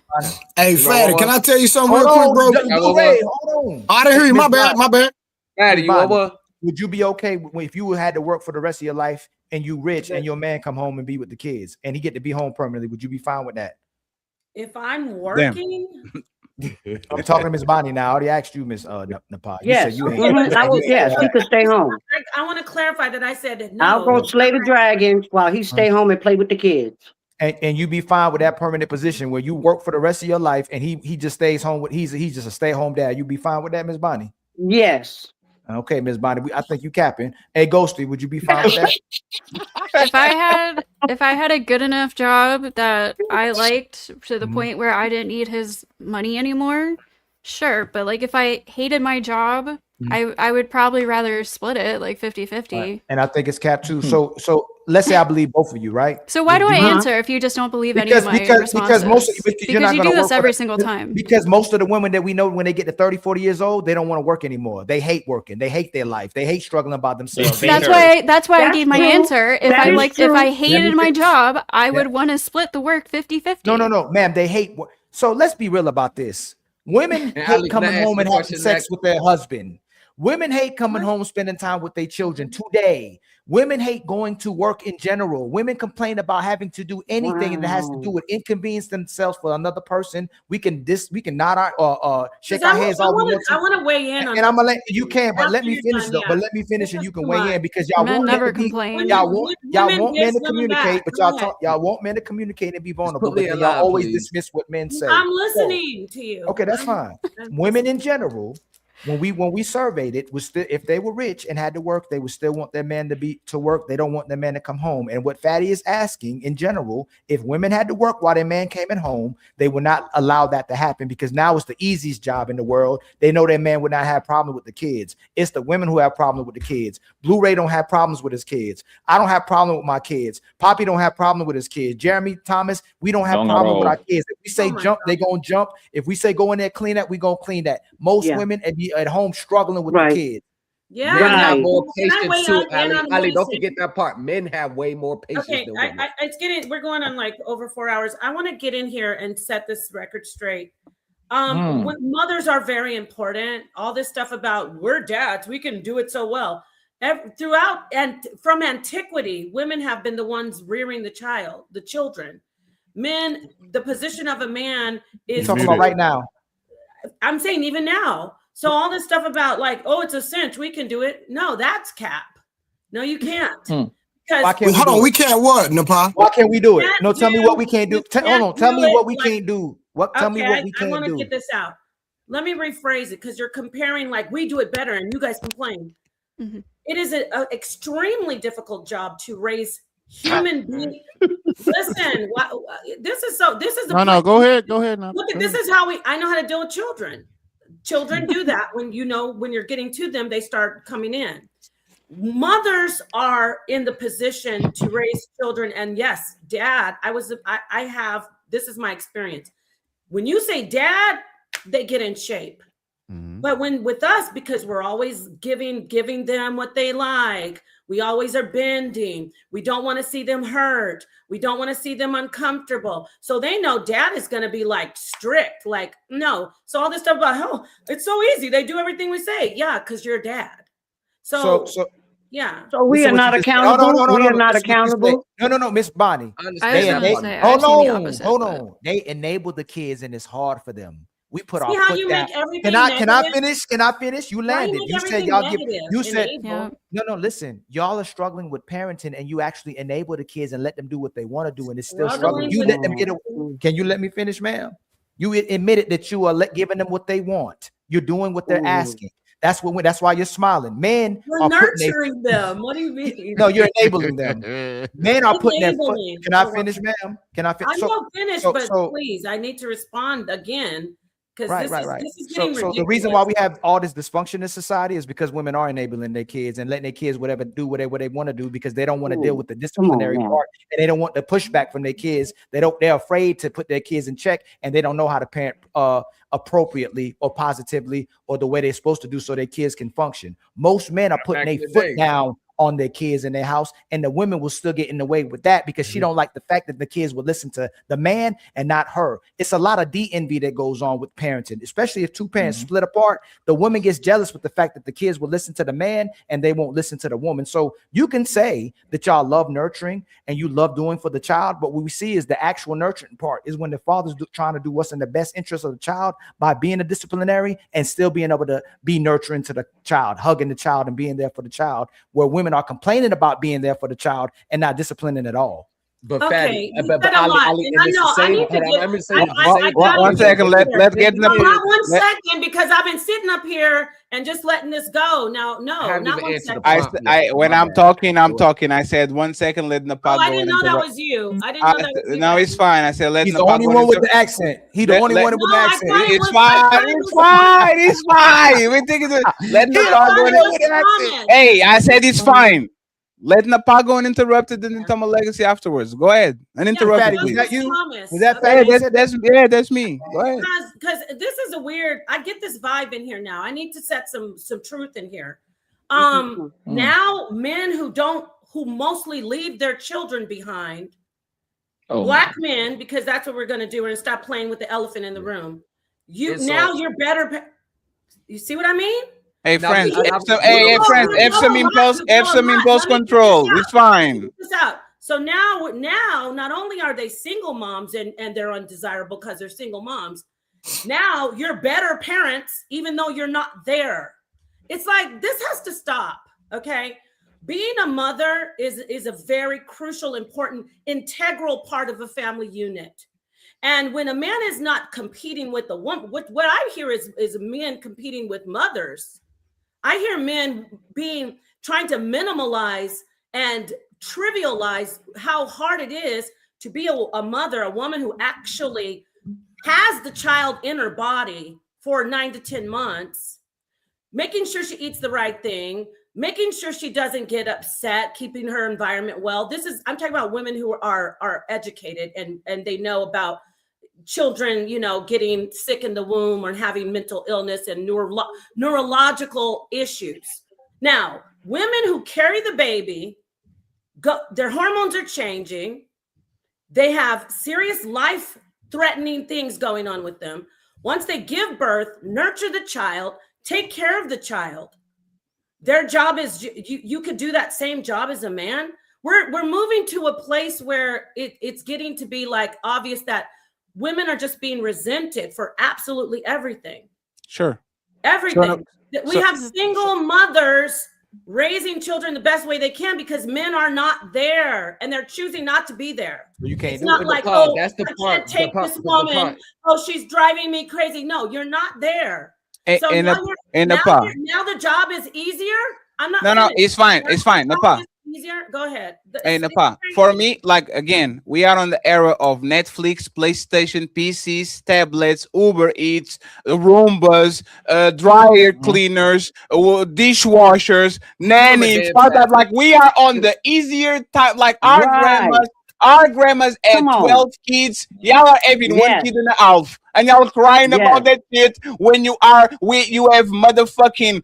Hey, Fatty, can I tell you something real quick, bro? Hold on. I didn't hear you. My bad. Fatty, would you be okay if you had to work for the rest of your life and you rich and your man come home and be with the kids and he get to be home permanently? Would you be fine with that? If I'm working. I'm talking to Miss Bonnie now. I already asked you, Miss Napal. Yes, he could stay home. I want to clarify that I said that no. I'll go slay the dragons while he stay home and play with the kids. And you be fine with that permanent position where you work for the rest of your life and he just stays home with he's just a stay-home dad. You be fine with that, Miss Bonnie? Yes. Okay, Miss Bonnie, I think you capping. Hey, Ghosty, would you be fine with that? If I had a good enough job that I liked to the point where I didn't need his money anymore, sure. But like if I hated my job, I would probably rather split it like 50-50. Right. And I think it's capped too. So let's say I believe both of you, right? So why do I answer if you just don't believe any of my responses? Because you do this every single time. Because most of the women that we know when they get to 30, 40 years old, they don't want to work anymore. They hate working. They hate their life. They hate struggling by themselves. That's why I gave my answer. If I hated my job, I would want to split the work 50-50. No, ma'am. They hate work. So let's be real about this. Women And hate Ali, can I coming ask home you a and having question sex next? with their husband. Women hate coming home, spending time with their children today. Women hate going to work in general. Women complain about having to do anything that has to do with inconvenience themselves for another person. We can nod our shake our heads all we want to. I want to weigh in on. And I'm gonna let you can, but let After me you're finish done, though. yeah. But let me finish, and you can weigh in because y'all Men want never men to be, complain. y'all want men to women communicate, back. but Go ahead. y'all want men to communicate and be vulnerable, put but me then in y'all line, always please. dismiss what men say. I'm listening to you. Okay, that's fine. Women in general, when we surveyed it, was still, if they were rich and had to work, they would still want their man to work. They don't want their man to come home. And what Fatty is asking in general, if women had to work while their man came at home, they would not allow that to happen because now it's the easiest job in the world. They know their man would not have problem with the kids. It's the women who have problems with the kids. Blu-ray don't have problems with his kids. I don't have problem with my kids. Poppy don't have problem with his kids. Jeremy Thomas, we don't have Don't at problem with all. our kids. If we say jump, they gonna jump. If we say go in there clean that, we gonna clean that. Most women at home struggling with the kids. Yeah, Men have now, more can I patience weigh too, in Ali. on Ali, what don't he forget that part. Men have way more patience Okay, than women. it's getting. We're going on like over 4 hours. I want to get in here and set this record straight. When mothers are very important. All this stuff about we're dads, we can do it so well. Throughout and from antiquity, women have been the ones rearing the children. Men, the position of a man is. You're talking about right now. I'm saying even now. So all this stuff about like, oh, it's a cinch, we can do it. No, that's cap. No, you can't. Why can't hold on, we can't what, Napa? Why can't we do it? No, tell me what we do- can't do. you Hold can't on, tell me do what it we like- can't do. Tell me what we I can't want to do. get this out. Let me rephrase it because you're comparing like we do it better and you guys complain. It is an extremely difficult job to raise human beings. Listen, this is the No, go ahead. Now. Look at this is how I know how to deal with children. Children do that when you're getting to them, they start coming in. Mothers are in the position to raise children, and yes, dad. I have. This is my experience. When you say dad, they get in shape. But when with us, because we're always giving them what they like, we always are bending. We don't want to see them hurt. We don't want to see them uncomfortable. So they know dad is going to be like strict, like no. So all this stuff about, oh, it's so easy. They do everything we say. Yeah, because you're dad. So yeah. So we are not accountable. We are not accountable. No, Miss Bonnie. Hold on. They enable the kids, and it's hard for them. We put our how foot you down. make everything Can I negative? finish? You Why landed. make You said everything y'all give. negative? You said Enable. no. Listen, y'all are struggling with parenting, and you actually enable the kids and let them do what they want to do, and it's still struggling. You let them get. Can you let me finish, ma'am? You admitted that you are giving them what they want. You're doing what they're asking. That's why you're smiling. Men We're nurturing them. What do you mean? No, you're enabling them. Men are putting their foot. Enabling. Can I finish, ma'am? Can I finish? I'm not finished, but please, I need to respond again. Because this is getting ridiculous. So the reason why we have all this dysfunction in society is because women are enabling their kids and letting their kids whatever they want to do because they don't want to deal with the disciplinary part and they don't want the pushback from their kids. They're afraid to put their kids in check and they don't know how to parent appropriately or positively or the way they're supposed to do so their kids can function. Most men are putting their foot down on their kids in their house, and the women will still get in the way with that because she don't like the fact that the kids will listen to the man and not her. It's a lot of envy that goes on with parenting, especially if two parents split apart. The woman gets jealous with the fact that the kids will listen to the man and they won't listen to the woman. So you can say that y'all love nurturing and you love doing for the child, but what we see is the actual nurturing part is when the father's trying to do what's in the best interest of the child by being a disciplinary and still being able to be nurturing to the child, hugging the child and being there for the child, where women are complaining about being there for the child and not disciplining at all. But okay, Fatty, but Ali, and it's the same. One second, let's get in the. Not 1 second, because I've been sitting up here and just letting this go. Now, no, not 1 second. When I'm talking. I said 1 second, let Napa go. I didn't know that was you. I didn't know that was you. No, it's fine. I said let. He's the only one with the accent. He's the only one with the accent. It's fine. We think it's let Napa go with the accent. Hey, I said it's fine. Let Napa go and interrupt it, then tell my legacy afterwards. Go ahead and interrupt it. Was that you? Was that that's me. Go ahead. Because this is a weird. I get this vibe in here now. I need to set some truth in here. Now men who mostly leave their children behind, black men, because that's what we're going to do. We're going to stop playing with the elephant in the room. You're better. You see what I mean? Hey friends, have some impulse control. It's fine. So now, not only are they single moms and they're undesirable because they're single moms, now you're better parents, even though you're not there. It's like, this has to stop, okay? Being a mother is a very crucial, important, integral part of a family unit. And when a man is not competing with a woman, what I hear is men competing with mothers. I hear men trying to minimalize and trivialize how hard it is to be a mother, a woman who actually has the child in her body for 9 to 10 months, making sure she eats the right thing, making sure she doesn't get upset, keeping her environment well. I'm talking about women who are educated and they know about children, getting sick in the womb or having mental illness and neurological issues. Now, women who carry the baby, their hormones are changing. They have serious life-threatening things going on with them. Once they give birth, nurture the child, take care of the child. Their job is, you could do that same job as a man. We're moving to a place where it's getting to be like obvious that women are just being resented for absolutely everything. Sure. Everything. We have single mothers raising children the best way they can because men are not there and they're choosing not to be there. You can't it's do not it. like, that's the I part. can't take this woman. Oh, she's driving me crazy. No, you're not there. So now the job is easier. I'm not. No, it's fine. It's fine. Napa. Easier. Go ahead. Hey, Napa. For me, like again, we are on the era of Netflix, PlayStation, PCs, tablets, Uber Eats, Roombas, dryer cleaners, dishwashers, nannies. Like we are on the easier time. Like our grandmas had 12 kids. Y'all are having one kid and a half, and y'all crying about that shit when you have motherfucking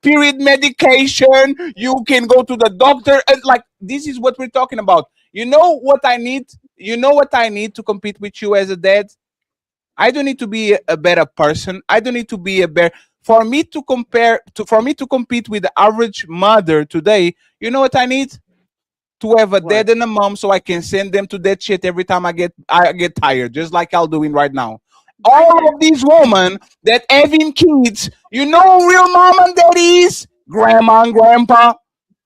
period medication. You can go to the doctor, and like this is what we're talking about. You know what I need? You know what I need to compete with you as a dad? I don't need to be a better person. I don't need to be a better. For me to compete with the average mother today, you know what I need? To have a dad and a mom so I can send them to that shit every time I get tired, just like y'all doing right now. All of these women that having kids, you know real mom and daddy is? Grandma and grandpa.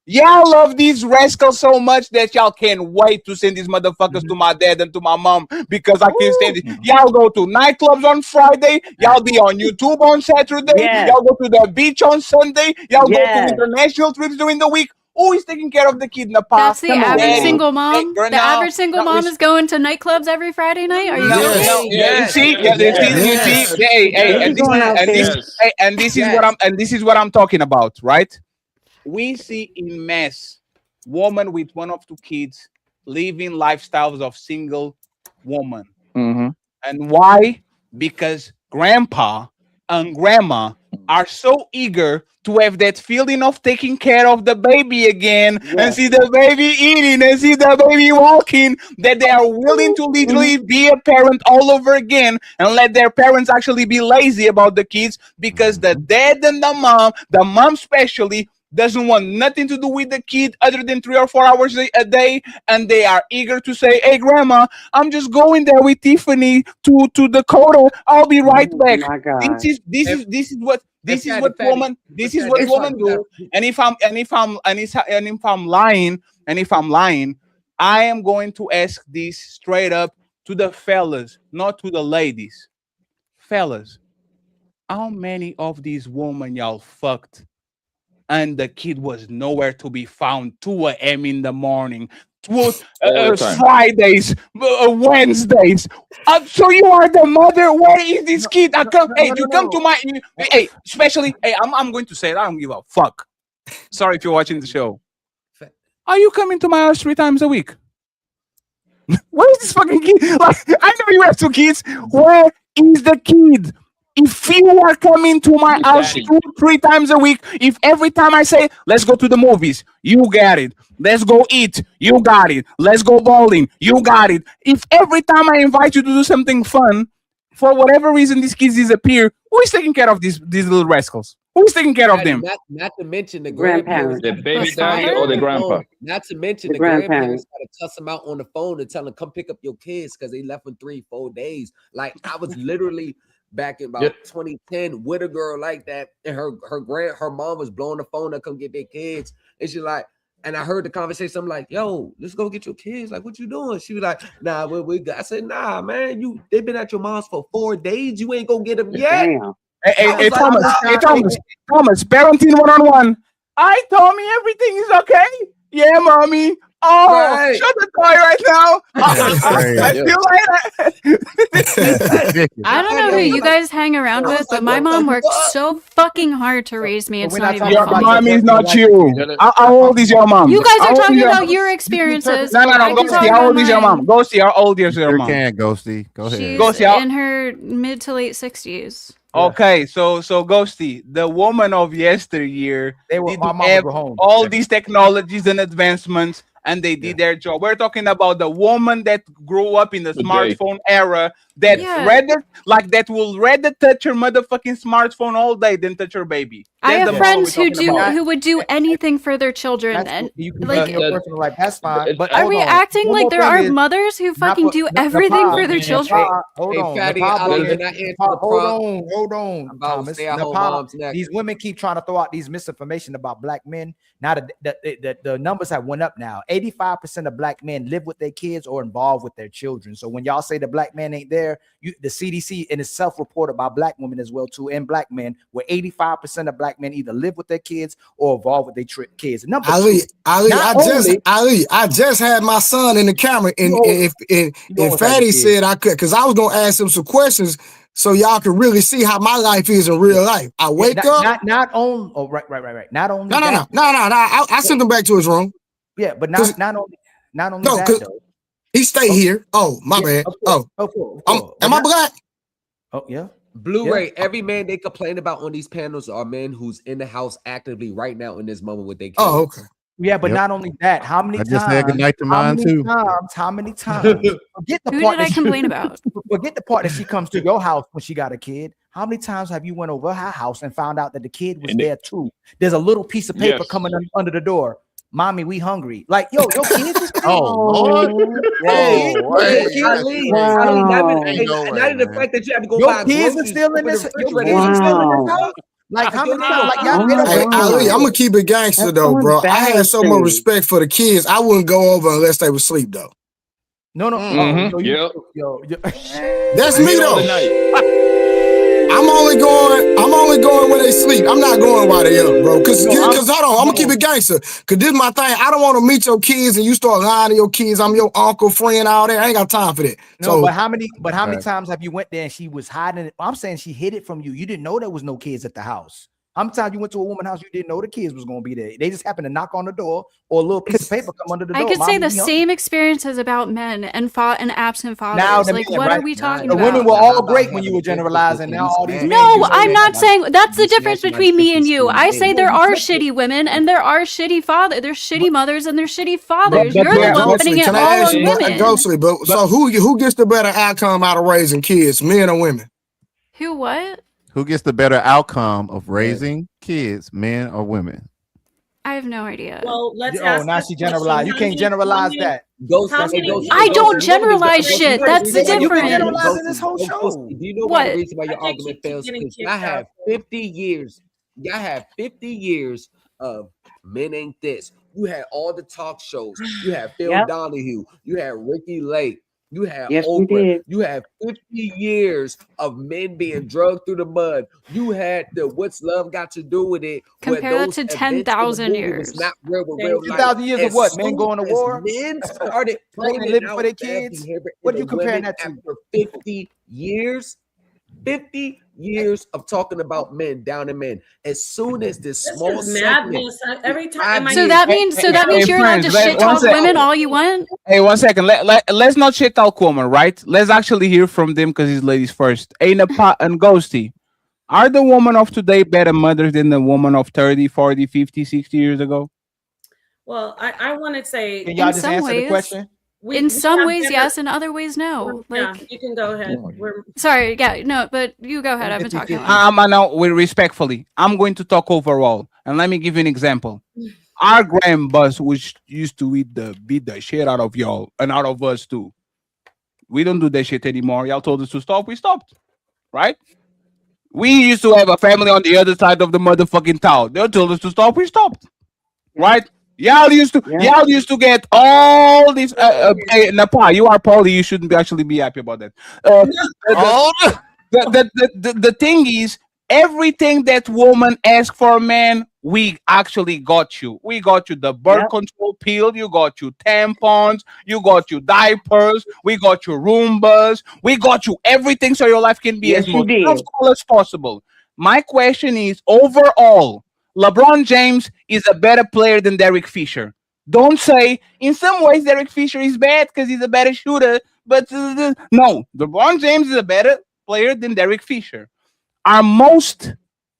Y'all love these rascals so much that y'all can't wait to send these motherfuckers to my dad and to my mom because I can't stand it. Y'all go to nightclubs on Friday. Y'all be on YouTube on Saturday. Y'all go to the beach on Sunday. Y'all go to international trips during the week. Who is taking care of the kid in the past? That's the average single mom. The average single mom is going to nightclubs every Friday night. Are you this is what I'm talking about, right? We see in mass women with 1 or 2 kids living lifestyles of single woman. And why? Because grandpa and grandma are so eager to have that feeling of taking care of the baby again and see the baby eating and see the baby walking, that they are willing to literally be a parent all over again and let their parents actually be lazy about the kids because the dad and the mom especially, doesn't want nothing to do with the kid other than 3 or 4 hours a day, and they are eager to say, "Hey, grandma, I'm just going there with Tiffany to Dakota. I'll be right back." This is what women do. And if I'm lying, I am going to ask this straight up to the fellas, not to the ladies. Fellas, how many of these women y'all fucked and the kid was nowhere to be found? 2 a.m. in the morning, Fridays, Wednesdays. So you are the mother. Where is this kid? Especially, I'm going to say it. I don't give a fuck. Sorry if you're watching the show. Are you coming to my house 3 times a week? Where is this fucking kid? Like, I know you have 2 kids. Where is the kid? If you are coming to my house 2-3 times a week, if every time I say, let's go to the movies, you got it. Let's go eat, you got it. Let's go bowling, you got it. If every time I invite you to do something fun, for whatever reason these kids disappear, who is taking care of these little rascals? Who's taking care of them? Not to mention the Grandparents. grandparents. The baby daddy or the grandpa? Not to mention The the grandparents grandparents. got to cuss them out on the phone and tell them, come pick up your kids because they left in 3-4 days. Like, I was literally back in about 2010 with a girl like that, and her mom was blowing the phone to come get their kids. And she's like, and I heard the conversation. I'm like, yo, let's go get your kids. Like, what you doing? She was like, nah, we got. I said, nah, man, they've been at your mom's for 4 days. You ain't gonna get them yet. Damn. Hey, Thomas, parenting 1-on-1. I told me everything is okay. Yeah, mommy. Oh, Right. shut the toy right now. I feel like I don't know who you guys hang around with, but my mom worked so fucking hard to raise me. It's not even your funny. mom is not you. How old is your mom? You guys How are old is talking your- about your experiences. No, I can Ghosty. talk How about old is your mine. mom? Ghosty, how old is your Sure mom? can, Ghosty. Go ahead. She's Ghosty, how- in her mid to late 60s. Okay, so Ghosty, the woman of yesteryear, They were did my mama have go home. all these technologies and advancements, and they did their job. We're talking about the woman that grew up in the Today. smartphone era, that Yeah. that will rather touch her motherfucking smartphone all day than touch her baby. I That's have the woman friends we're who talking about. who would do anything for their children, That's and you can like, live your personal life. That's fine. But are hold we on. acting One like more there thing are is, mothers who fucking do the everything pod, for their man, children? Hold Hey, on. Fatty, the pod Ali, is- can I answer pod- the hold prompt on, about Thomas. stay-at-home The pod- moms next? These women keep trying to throw out these misinformation about black men. Now the numbers have went up now. 85% of black men live with their kids or involved with their children. So when y'all say the black man ain't there, the CDC and it's self-reported by black women as well too, and black men, where 85% of black men either live with their kids or involved with their kids. Number Ali, two, I just had my son in the camera, and if Fatty said I could, because I was gonna ask him some questions so y'all could really see how my life is in real life. I wake up. Not on. Oh, right. Not only. No. I sent him back to his room. Yeah, but not only No, that 'cause though. he stay here. Oh, my bad. Am I black? Oh yeah. Blu-ray. Every man they complain about on these panels are men who's in the house actively right now in this moment with their kids. Oh, okay. Yeah, but not only that, how many I times? just said goodnight to mine, too. How many times? Forget the Who part did I that complain about? Forget the part that she comes to your house when she got a kid. How many times have you went over her house and found out that the kid was there too? There's a little piece of paper Yes. coming under the door. Mommy, we hungry. Like, yo, your kids is Lord. Hey, Whoa, wait. Ali, Wow. Ali, not Ain't no even way, the man. fact that you have to go your buy kids are groceries, still in open this. the Your refrigerator, kids are still in Wow. this house. Like, how many times? Like, Oh y'all my get Hey, away. Ali, I'm gonna keep it gangster That's though, so bro. I had so much embarrassing. respect for the kids. I wouldn't go over unless they were asleep though. No. Mhm. So you, Yep. yo. That's me Middle of the though. night. I'm only going when they sleep. I'm not going while they up, bro. Cause hold on, I'm gonna keep it gangster. Cause this is my thing. I don't want to meet your kids and you start lying to your kids. I'm your uncle, friend, all that. I ain't got time for that. No, So but how many times have you went there and she was hiding it? I'm saying she hid it from you. You didn't know there was no kids at the house. How many times you went to a woman's house, you didn't know the kids was gonna be there? They just happened to knock on the door, or a little piece of paper come under the door. I could say Mommy, the we hungry. same experiences about men and absent fathers. Now the Like, men, what right? are we talking The about? women were all great when you were generalizing. Now all these men No, you I'm say not that. saying that's the difference snatch my between me and sister's you. food I and say ate there it. are shitty women and there are shitty fathers. There's shitty mothers and there's shitty fathers. but You're the yeah, one putting it Can all I ask on you, women. Ghostly, so who gets the better outcome out of raising kids, men or women? Who what? Who gets the better outcome of raising kids, men or women? I have no idea. Well, let's Oh, ask now this she question. generalized. You How can't many- generalize how many- that. Ghost, How hey, many- Ghost, I Ghost, don't Ghost, generalize Ghost, shit. Ghost, That's Ghost, You different. can generalize in this whole Ghost, show. Ghost, do you know What? what the reason why your I think argument she fails? getting Because kicked I have out. 50 years. Y'all have 50 years of men ain't this. You had all the talk shows. You had Phil Yep. Donahue. You had Ricky Lake. You had Yes, we Oprah. did. You had 50 years of men being drugged through the mud. You had the What's Love Got to Do with It? where Compare that those to events in the 10,000 movie years. was not real, but Thank real you. life. 2,000 years of As what? Men soon going to as war? Men started Living pointing for their out bad kids? behavior What in are you the comparing women that to? after 50 years. 50 years of talking about men, down and men. As soon as this This small is segment, madness. Every time. So that means Hey, you're allowed friends, to shit one talk sec. women all you want. Hey, 1 second. Let's not shit talk woman, right? Let's actually hear from them because it's ladies first. Hey, Napa and Ghosty, are the women of today better mothers than the woman of 30, 40, 50, 60 years ago? Well, I want to say Can y'all In just some answer the ways. question? in some have ways, better- yes. In other ways, no. Yeah, Like, you can go ahead. sorry, yeah, no, but you go ahead. I've been talking. Now, respectfully, I'm going to talk overall, and let me give you an example. Our grandmas, which used to beat the shit out of y'all and out of us too. We don't do that shit anymore. Y'all told us to stop. We stopped, right? We used to have a family on the other side of the motherfucking town. They told us to stop. We stopped, right? Y'all used to get all these. Hey, Napa, you are Paulie. You shouldn't actually be happy about that. The thing is, everything that woman asks for a man, we actually got you. We got you the birth control pill. You got you tampons. You got you diapers. We got you Roombas. We got you everything so your life can be as much comfortable as possible. My question is, overall, LeBron James is a better player than Derek Fisher. Don't say, in some ways, Derek Fisher is bad because he's a better shooter. But no, LeBron James is a better player than Derek Fisher. Are most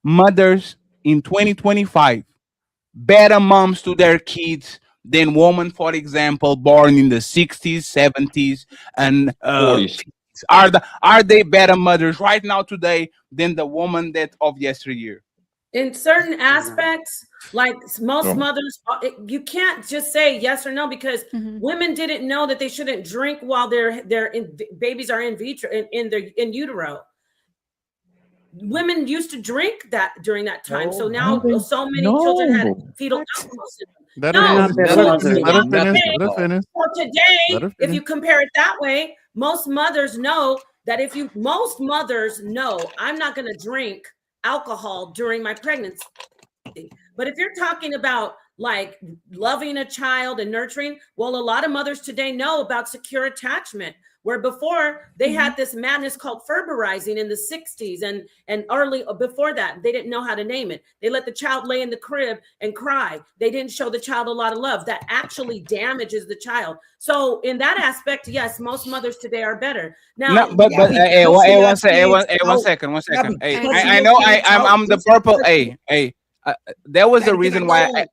mothers in 2025 better moms to their kids than women, for example, born in the 60s, 70s, and 40s? Are they better mothers right now today than the woman that of yesteryear? In certain aspects, like most mothers, you can't just say yes or no, because women didn't know that they shouldn't drink while babies are in vitro in utero. Women used to drink that during that time, so now so many children had fetal alcohol syndrome. Let her finish. So today, if you compare it that way, most mothers know that most mothers know I'm not going to drink alcohol during my pregnancy. But if you're talking about like loving a child and nurturing, well, a lot of mothers today know about secure attachment, where before they had this madness called ferberizing in the 60s and early before that, they didn't know how to name it. They let the child lay in the crib and cry. They didn't show the child a lot of love. That actually damages the child. So in that aspect, yes, most mothers today are better. Now, no, but hey, one second. Hey, I know I'm the purple. Hey, there was a reason why.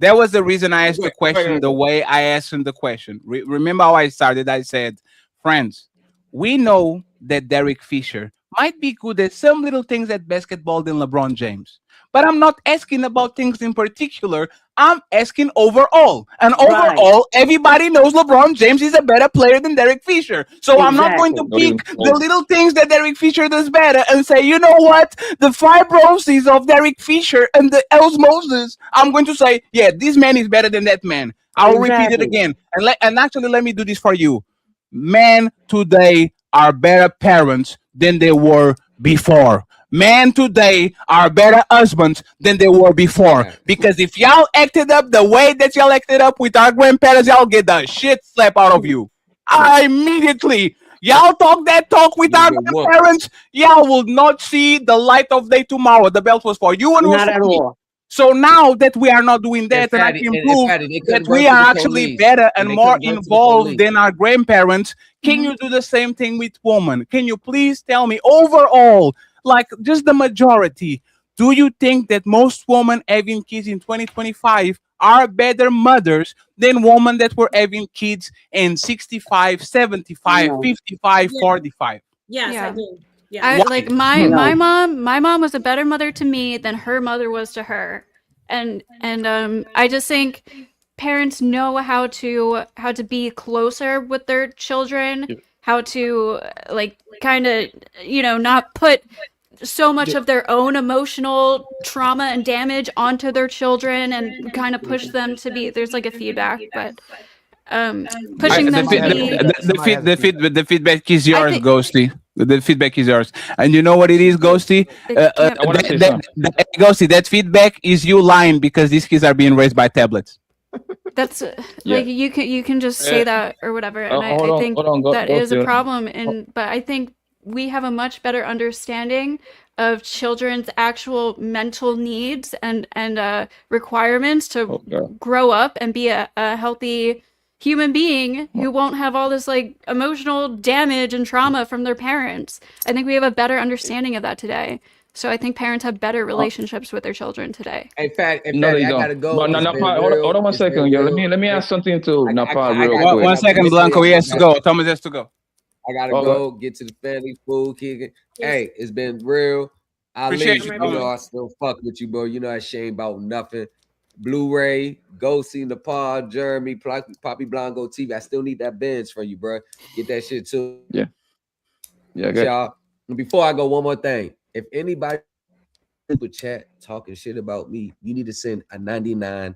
There was the reason I asked the question the way I asked him the question. Remember how I started? I said, friends, we know that Derek Fisher might be good at some little things at basketball than LeBron James. But I'm not asking about things in particular. I'm asking overall. And overall, everybody knows LeBron James is a better player than Derek Fisher. So I'm not going to pick the little things that Derek Fisher does better and say, you know what? The fibrosis of Derek Fisher and the osmosis, I'm going to say, yeah, this man is better than that man. I'll repeat it again. And actually, let me do this for you. Men today are better parents than they were before. Men today are better husbands than they were before. Because if y'all acted up the way that y'all acted up with our grandparents, y'all get the shit slapped out of you. Immediately. Y'all talk that talk with our grandparents, y'all will not see the light of day tomorrow. The belt was for you and not at all. So now that we are not doing that, and I can prove that we are actually better and more involved than our grandparents, can you do the same thing with women? Can you please tell me overall, like just the majority, do you think that most women having kids in 2025 are better mothers than women that were having kids in 65, 75, 55, 45? Yes, Yeah. I do. Yeah. My mom was a better mother to me than her mother was to her, and I just think parents know how to be closer with their children, how to like kind of not put so much of their own emotional trauma and damage onto their children, and kind of push them to be. There's like a feedback, but pushing them to be. The feedback is yours, Ghosty. The feedback is yours. And you know what it is, Ghosty? Ghosty, that feedback is you lying because these kids are being raised by tablets. That's like you can just say that or whatever, and I think that is a problem. But I think we have a much better understanding of children's actual mental needs and requirements to grow up and be a healthy human being who won't have all this like emotional damage and trauma from their parents. I think we have a better understanding of that today. So I think parents have better relationships with their children today. In fact, No, they I don't. gotta go. No, It's been hold real. on one It's been second. Yo, real. let me ask something to Napa real gotta quick. go. 1 second, Blanco. He has to go. Thomas has to go. I gotta Oh, go get to the family food kicking. Hey, it's been real. Appreciate Ali, you, you know Thomas. I still fuck with you, bro. You know I shame about nothing. Blu-ray, go see Nepal, Jeremy, Poppy Blanco TV. I still need that Benz for you, bro. Get that shit too. Yeah. Yeah, good. Y'all. And before I go, one more thing. If anybody super chat talking shit about me, you need to send a $99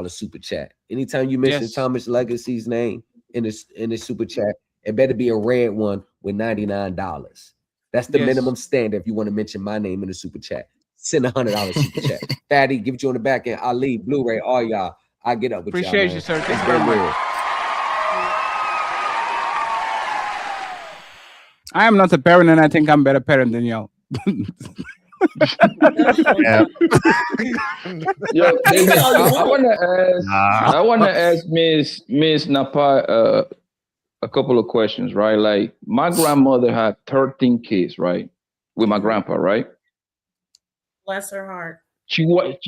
super chat. Anytime you mention Yes. Thomas Legacy's name in the super chat, it better be a red one with $99. That's the Yes. minimum standard if you want to mention my name in the super chat. Send $100 super chat. Fatty, give it you on the back end. Ali, Blu-ray, all y'all. I get up with y'all. Appreciate man. you, sir. It's Thank you been very real. much. I am not a parent, and I think I'm a better parent than y'all. Yeah. Yo, I want to ask Miss Napa a couple of questions, right? Like my grandmother had 13 kids, right, with my grandpa, right? Bless her heart. She washed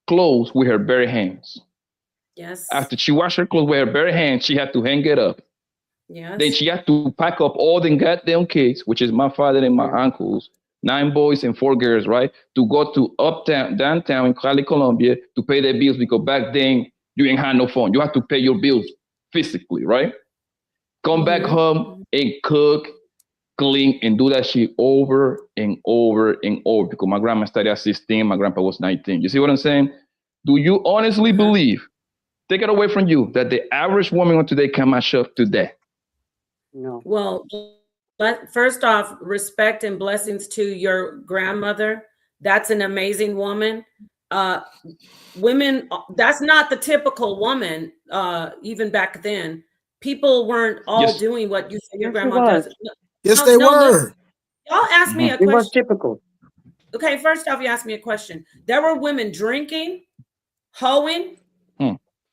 clothes with her bare hands. Yes. After she washed her clothes with her bare hands, she had to hang it up. Yes. Then she had to pack up all the goddamn kids, which is my father and my uncles, 9 boys and 4 girls, right? To go to downtown in Cali, Colombia to pay their bills because back then you ain't had no phone. You have to pay your bills physically, right? Come back home and cook, clean, and do that shit over and over and over because my grandma started at 16, my grandpa was 19. You see what I'm saying? Do you honestly believe, take it away from you, that the average woman of today can match up to that? No. Well, but first off, respect and blessings to your grandmother. That's an amazing woman. Women, that's not the typical woman, even back then. People weren't all doing what you say your grandma does. Yes, they were. Listen, y'all asked me a It was question. typical. Okay, first off, you asked me a question. There were women drinking, hoeing,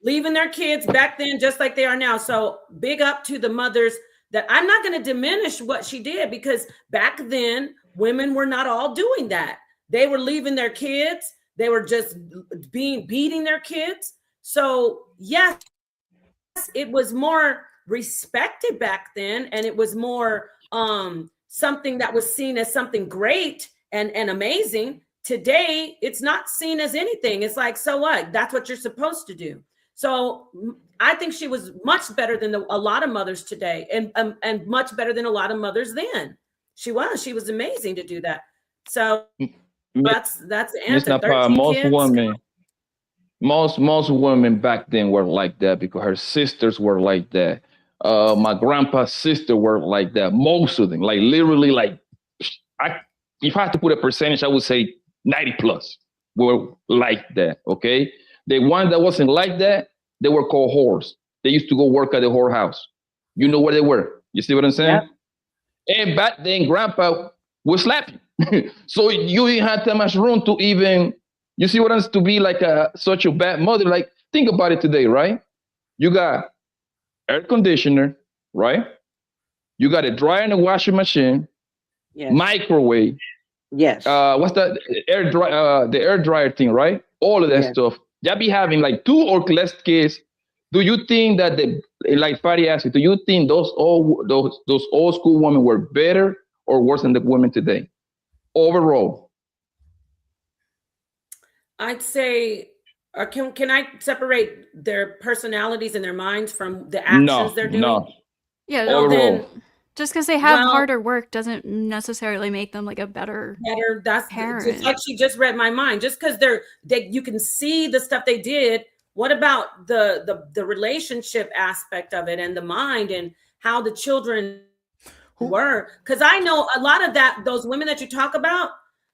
leaving their kids back then just like they are now. So big up to the mothers. That I'm not going to diminish what she did because back then women were not all doing that. They were leaving their kids. They were just beating their kids. So yes, it was more respected back then, and it was more something that was seen as something great and amazing. Today, it's not seen as anything. It's like, so what? That's what you're supposed to do. So I think she was much better than a lot of mothers today, and much better than a lot of mothers then. She was amazing to do that. So that's the answer. Most women back then were like that because her sisters were like that. My grandpa's sister were like that. Most of them, like literally, like if I had to put a percentage, I would say 90 plus were like that. Okay. The one that wasn't like that, they were called whores. They used to go work at the whorehouse. You know where they were. You see what I'm saying? Yeah. And back then, grandpa would slap you. So you didn't have that much room to even, you see what I'm saying, to be like such a bad mother. Like, think about it today, right? You got air conditioner, right? You got a dryer and a washing machine, microwave. Yes. What's that? The air dryer thing, right? All of that stuff. Y'all be having like 2 or less kids. Do you think that like Patty asked you, do you think those old school women were better or worse than the women today? Overall. I'd say, or can I separate their personalities and their minds from the actions they're doing? No. Yeah, well, then, just because they have harder work doesn't necessarily make them like a better that's parent. It's like she just read my mind. Just because you can see the stuff they did. What about the relationship aspect of it and the mind and how the children were? Because I know a lot of those women that you talk about,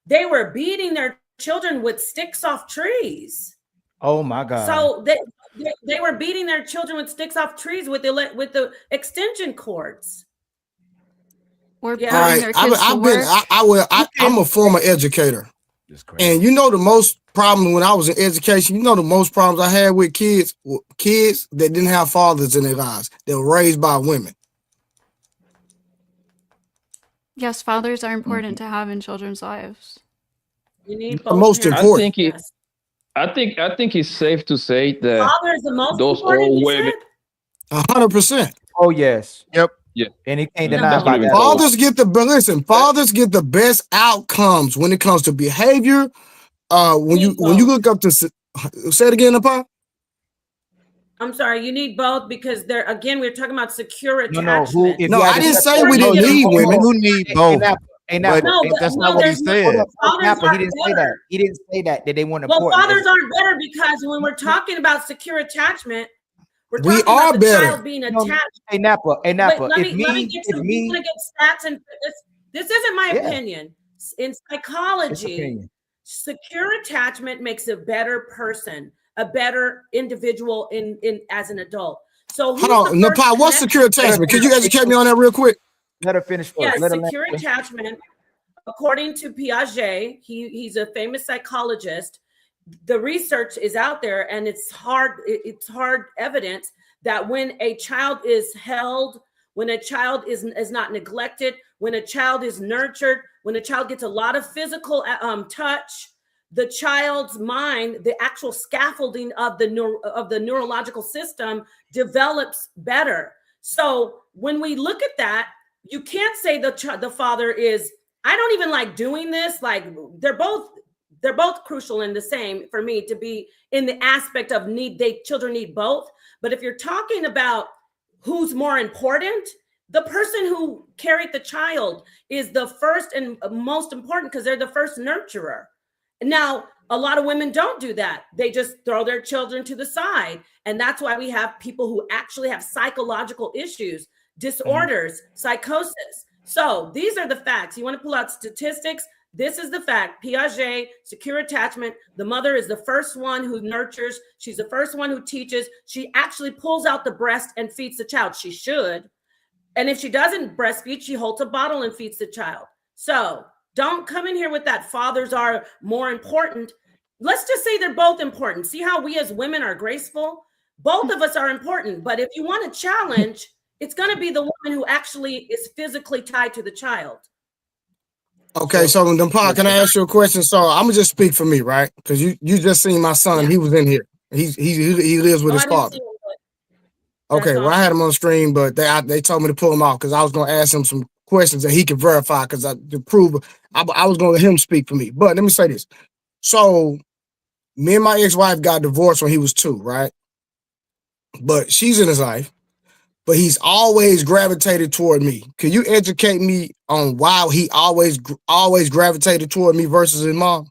they were beating their children with sticks off trees. Oh my God! So they were beating their children with sticks off trees with the extension cords. Or all right, I'm a former educator, and you know the most problem when I was in education. You know the most problems I had with kids that didn't have fathers in their lives. They were raised by women. Yes, fathers are important to have in children's lives. You need The most parents. important. I think it's safe to say that Father is the most those important, old you women. said? 100%. Oh yes. Yep. Yeah. And he can't No, deny That's about what that. Fathers get the listen. Fathers get the best outcomes when it comes to behavior. When you look up to say it again, Napa. I'm sorry, you need both because they're again we're talking about secure No, attachment. if No, you had I to didn't separate- say we No, didn't you- need hold on, women. hold on. You need Hey, both. Nappa, No, but that's no, not what he there's no- said. Hold up. fathers Nappa, he aren't didn't say that. better. He didn't say that they weren't Well, important. fathers aren't better because when we're talking about secure attachment, we're We talking are about the better. child being No, attached. Hey Nappa, Wait, let let me get some. We want to get stats and this isn't my Yeah. opinion. In It's psychology, opinion. secure attachment makes a better person, a better individual in as an adult. So who's Hold on, the first Napa. What's secure connection? attachment? Could you educate me on that real quick? Let her finish first. Yeah, Let her secure land. attachment, according to Piaget, he's a famous psychologist. The research is out there, and it's hard evidence that when a child is held, when a child is not neglected, when a child is nurtured, when a child gets a lot of physical touch, the child's mind, the actual scaffolding of the neurological system develops better. So when we look at that, you can't say the father is. I don't even like doing this. Like they're both crucial and the same for me to be in the aspect of need. Children need both. But if you're talking about who's more important, the person who carried the child is the first and most important because they're the first nurturer. Now, a lot of women don't do that. They just throw their children to the side. And that's why we have people who actually have psychological issues, disorders, psychosis. So these are the facts. You want to pull out statistics? This is the fact. Piaget, secure attachment. The mother is the first one who nurtures. She's the first one who teaches. She actually pulls out the breast and feeds the child. She should. And if she doesn't breastfeed, she holds a bottle and feeds the child. So don't come in here with that fathers are more important. Let's just say they're both important. See how we as women are graceful? Both of us are important. But if you want a challenge, it's going to be the woman who actually is physically tied to the child. Okay, so Napa, can I ask you a question? So I'm gonna just speak for me, right? Because you just seen my son. Yeah. He was in here. He lives with Oh, his I didn't father. see him, but Okay, that's well I had awesome. him on stream, but they told me to pull him off because I was gonna ask him some questions that he could verify because to prove I was gonna let him speak for me. But let me say this. So me and my ex-wife got divorced when he was 2, right? But she's in his life. But he's always gravitated toward me. Can you educate me on why he always gravitated toward me versus his mom?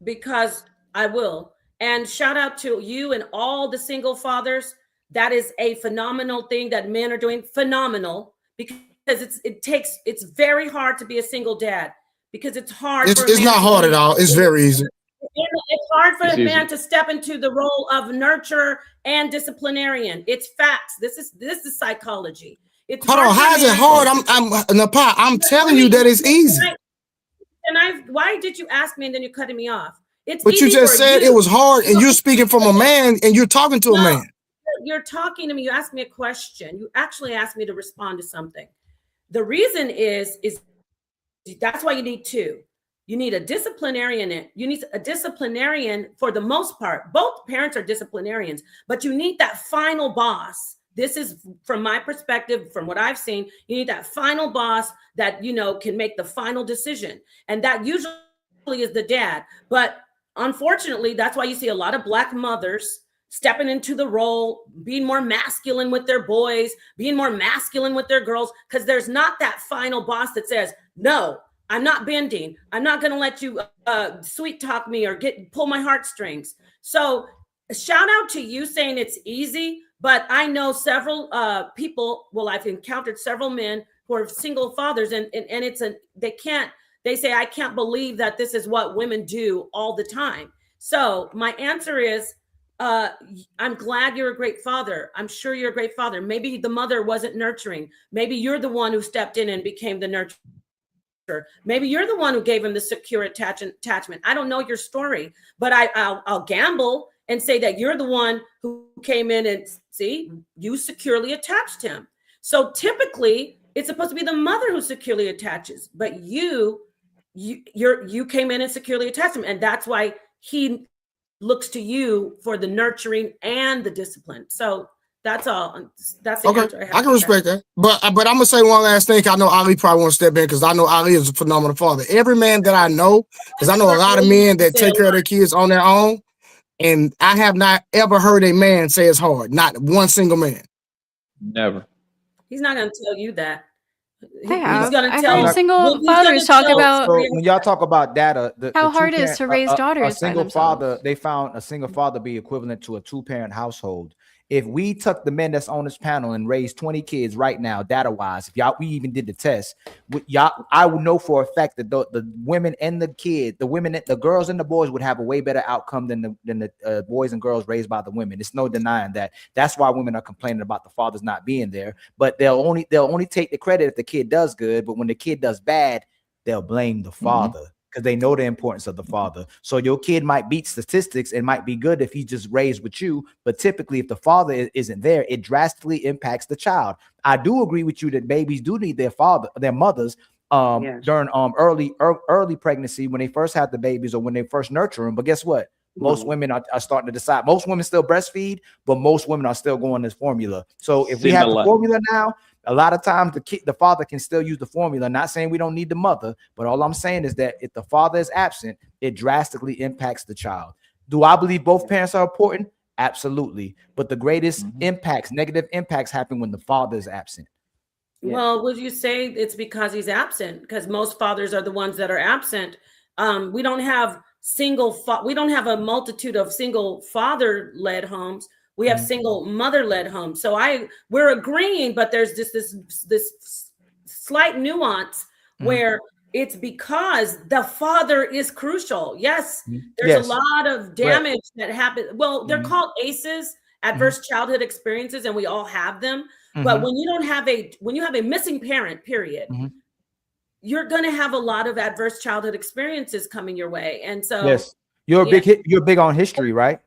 Because I will. And shout out to you and all the single fathers. That is a phenomenal thing that men are doing. Phenomenal. Because it's very hard to be a single dad. Because it's hard. It's not hard at all. It's very easy. It's hard for It's a man easy. to step into the role of nurturer and disciplinarian. It's facts. This is psychology. It's Hold on, hard for how is a it man hard? to- Napa, I'm telling you that it's easy. Why did you ask me and then you're cutting me off? It's But you easy just for said you. it was hard, and you're speaking from a man, and you're talking to a No, man. You're talking to me. You asked me a question. You actually asked me to respond to something. The reason is that's why you need two. You need a disciplinarian. You need a disciplinarian for the most part. Both parents are disciplinarians, but you need that final boss. This is from my perspective, from what I've seen. You need that final boss that can make the final decision, and that usually is the dad. But unfortunately, that's why you see a lot of Black mothers stepping into the role, being more masculine with their boys, being more masculine with their girls, because there's not that final boss that says, no, I'm not bending. I'm not going to let you sweet talk me or pull my heartstrings. So shout out to you saying it's easy, but I know several people, well, I've encountered several men who are single fathers and they say, I can't believe that this is what women do all the time. So my answer is, I'm glad you're a great father. I'm sure you're a great father. Maybe the mother wasn't nurturing. Maybe you're the one who stepped in and became the nurturer. Maybe you're the one who gave him the secure attachment. I don't know your story, but I'll gamble and say that you're the one who came in and see, you securely attached him. So typically it's supposed to be the mother who securely attaches, but you came in and securely attached him, and that's why he looks to you for the nurturing and the discipline. So that's all. That's the answer I can respect that. But I'm gonna say one last thing. I know Ali probably wants to step in because I know Ali is a phenomenal father. Every man that I know, because I know a lot of men that take care of their kids on their own, and I have not ever heard a man say it's hard. Not one single man. Never. He's not going to tell you that. He's have. going to I've tell heard single fathers talk about So when y'all talk about data, how hard it is to raise daughters a single by themselves. father, they found a single father be equivalent to a 2-parent household. If we took the men that's on this panel and raised 20 kids right now, data wise, if y'all we even did the test, I would know for a fact that the women and the kid, the girls and the boys would have a way better outcome than the boys and girls raised by the women. It's no denying that. That's why women are complaining about the fathers not being there. But they'll only take the credit if the kid does good. But when the kid does bad, they'll blame the father. Because they know the importance of the father. So your kid might beat statistics and might be good if he's just raised with you. But typically, if the father isn't there, it drastically impacts the child. I do agree with you that babies do need their mothers during early pregnancy when they first have the babies or when they first nurture them. But guess what? Most women are starting to decide. Most women still breastfeed, but most women are still going this formula. So if we have the formula now, a lot of times the father can still use the formula. Not saying we don't need the mother, but all I'm saying is that if the father is absent, it drastically impacts the child. Do I believe both parents are important? Absolutely. But the greatest negative impacts happen when the father is absent. Well, would you say it's because he's absent? Because most fathers are the ones that are absent. We don't have we don't have a multitude of single father-led homes. We have single mother-led homes. So we're agreeing, but there's just this slight nuance where it's because the father is crucial. Yes, there's a lot of damage that happens. Well, they're called ACEs, adverse childhood experiences, and we all have them. But when you have a missing parent, period, you're going to have a lot of adverse childhood experiences coming your way. And so yes, you're big on history, right?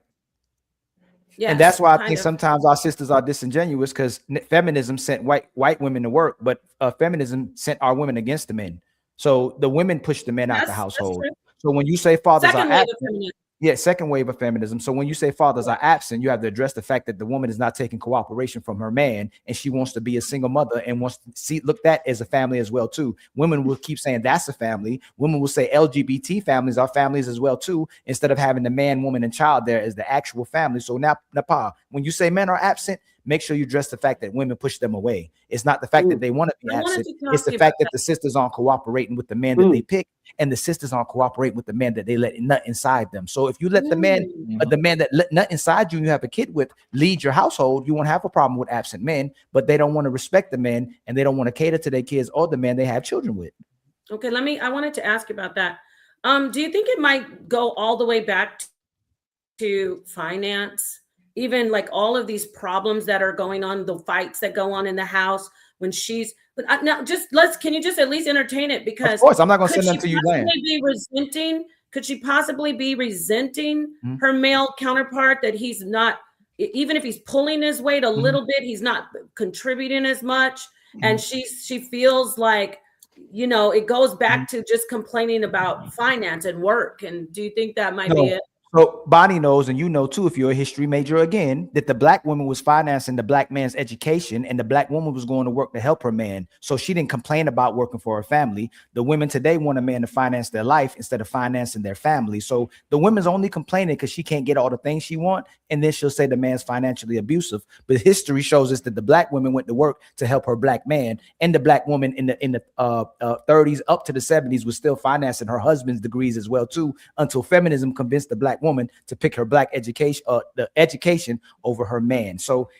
Yes, and that's why I think sometimes our sisters are disingenuous because feminism sent white women to work, but feminism sent our women against the men. So the women push the men out the household. So when you say fathers are absent, second wave of feminism. So when you say fathers are absent, you have to address the fact that the woman is not taking cooperation from her man, and she wants to be a single mother and wants to see looked at as a family as well too. Women will keep saying that's a family. Women will say LGBT families are families as well too, instead of having the man, woman, and child there as the actual family. So now, Nepal, when you say men are absent, make sure you address the fact that women push them away. It's not the fact that they want to be absent. It's the fact that the sisters aren't cooperating with the man that they pick, and the sisters aren't cooperating with the man that they let nut inside them. So if you let the man that let nut inside you have a kid with lead your household, you won't have a problem with absent men, but they don't want to respect the men and they don't want to cater to their kids or the man they have children with. Okay, I wanted to ask you about that. Do you think it might go all the way back to finance? Even like all of these problems that are going on, the fights that go on in the house when can you just at least entertain it? Because of course, I'm not going to send them to you. Could she possibly be resenting her male counterpart that he's not, even if he's pulling his weight a little bit, he's not contributing as much. And she feels like, it goes back to just complaining about finance and work. And do you think that might be it? So Bonnie knows, and you know too, if you're a history major again, that the black woman was financing the black man's education, and the black woman was going to work to help her man. So she didn't complain about working for her family. The women today want a man to finance their life instead of financing their family. So the woman's only complaining because she can't get all the things she wants, and then she'll say the man's financially abusive. But history shows us that the black woman went to work to help her black man, and the black woman in the 30s up to the 70s was still financing her husband's degrees as well too, until feminism convinced the black woman to pick her black education, the education over her man. So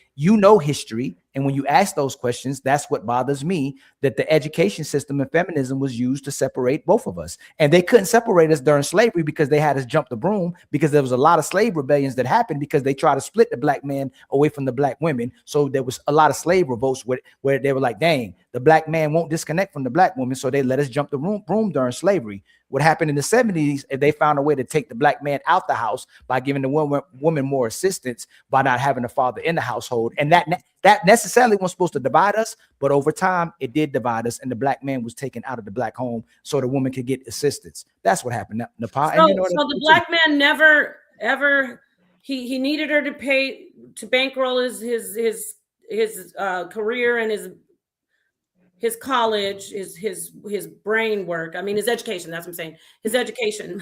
history, and when you ask those questions, that's what bothers me, that the education system and feminism was used to separate both of us. And they couldn't separate us during slavery because they had us jump the broom, because there was a lot of slave rebellions that happened because they tried to split the black man away from the black women. So there was a lot of slave revolts where they were like, dang, the black man won't disconnect from the black woman, so they let us jump the broom during slavery. What happened in the 70s, they found a way to take the black man out the house by giving the woman more assistance by not having a father in the household. And that necessarily wasn't supposed to divide us, but over time it did divide us, and the black man was taken out of the black home so the woman could get assistance. That's what happened. Nepal. So, so the black man never ever he needed her to pay to bankroll his career and his college, his brain work. I mean, his education. That's what I'm saying. His education.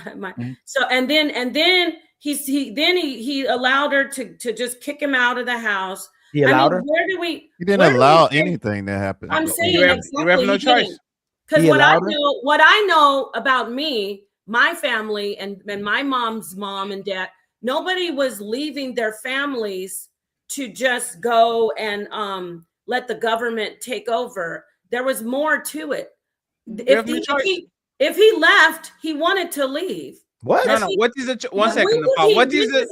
So and then he allowed her to just kick him out of the house. He allowed her. Where do we? He didn't allow anything to happen. I'm saying you have no choice. Because what I know about me, my family, and my mom's mom and dad, nobody was leaving their families to just go and let the government take over. There was more to it. If he left, he wanted to leave. What? No. What is the one second? Nepal. What is it?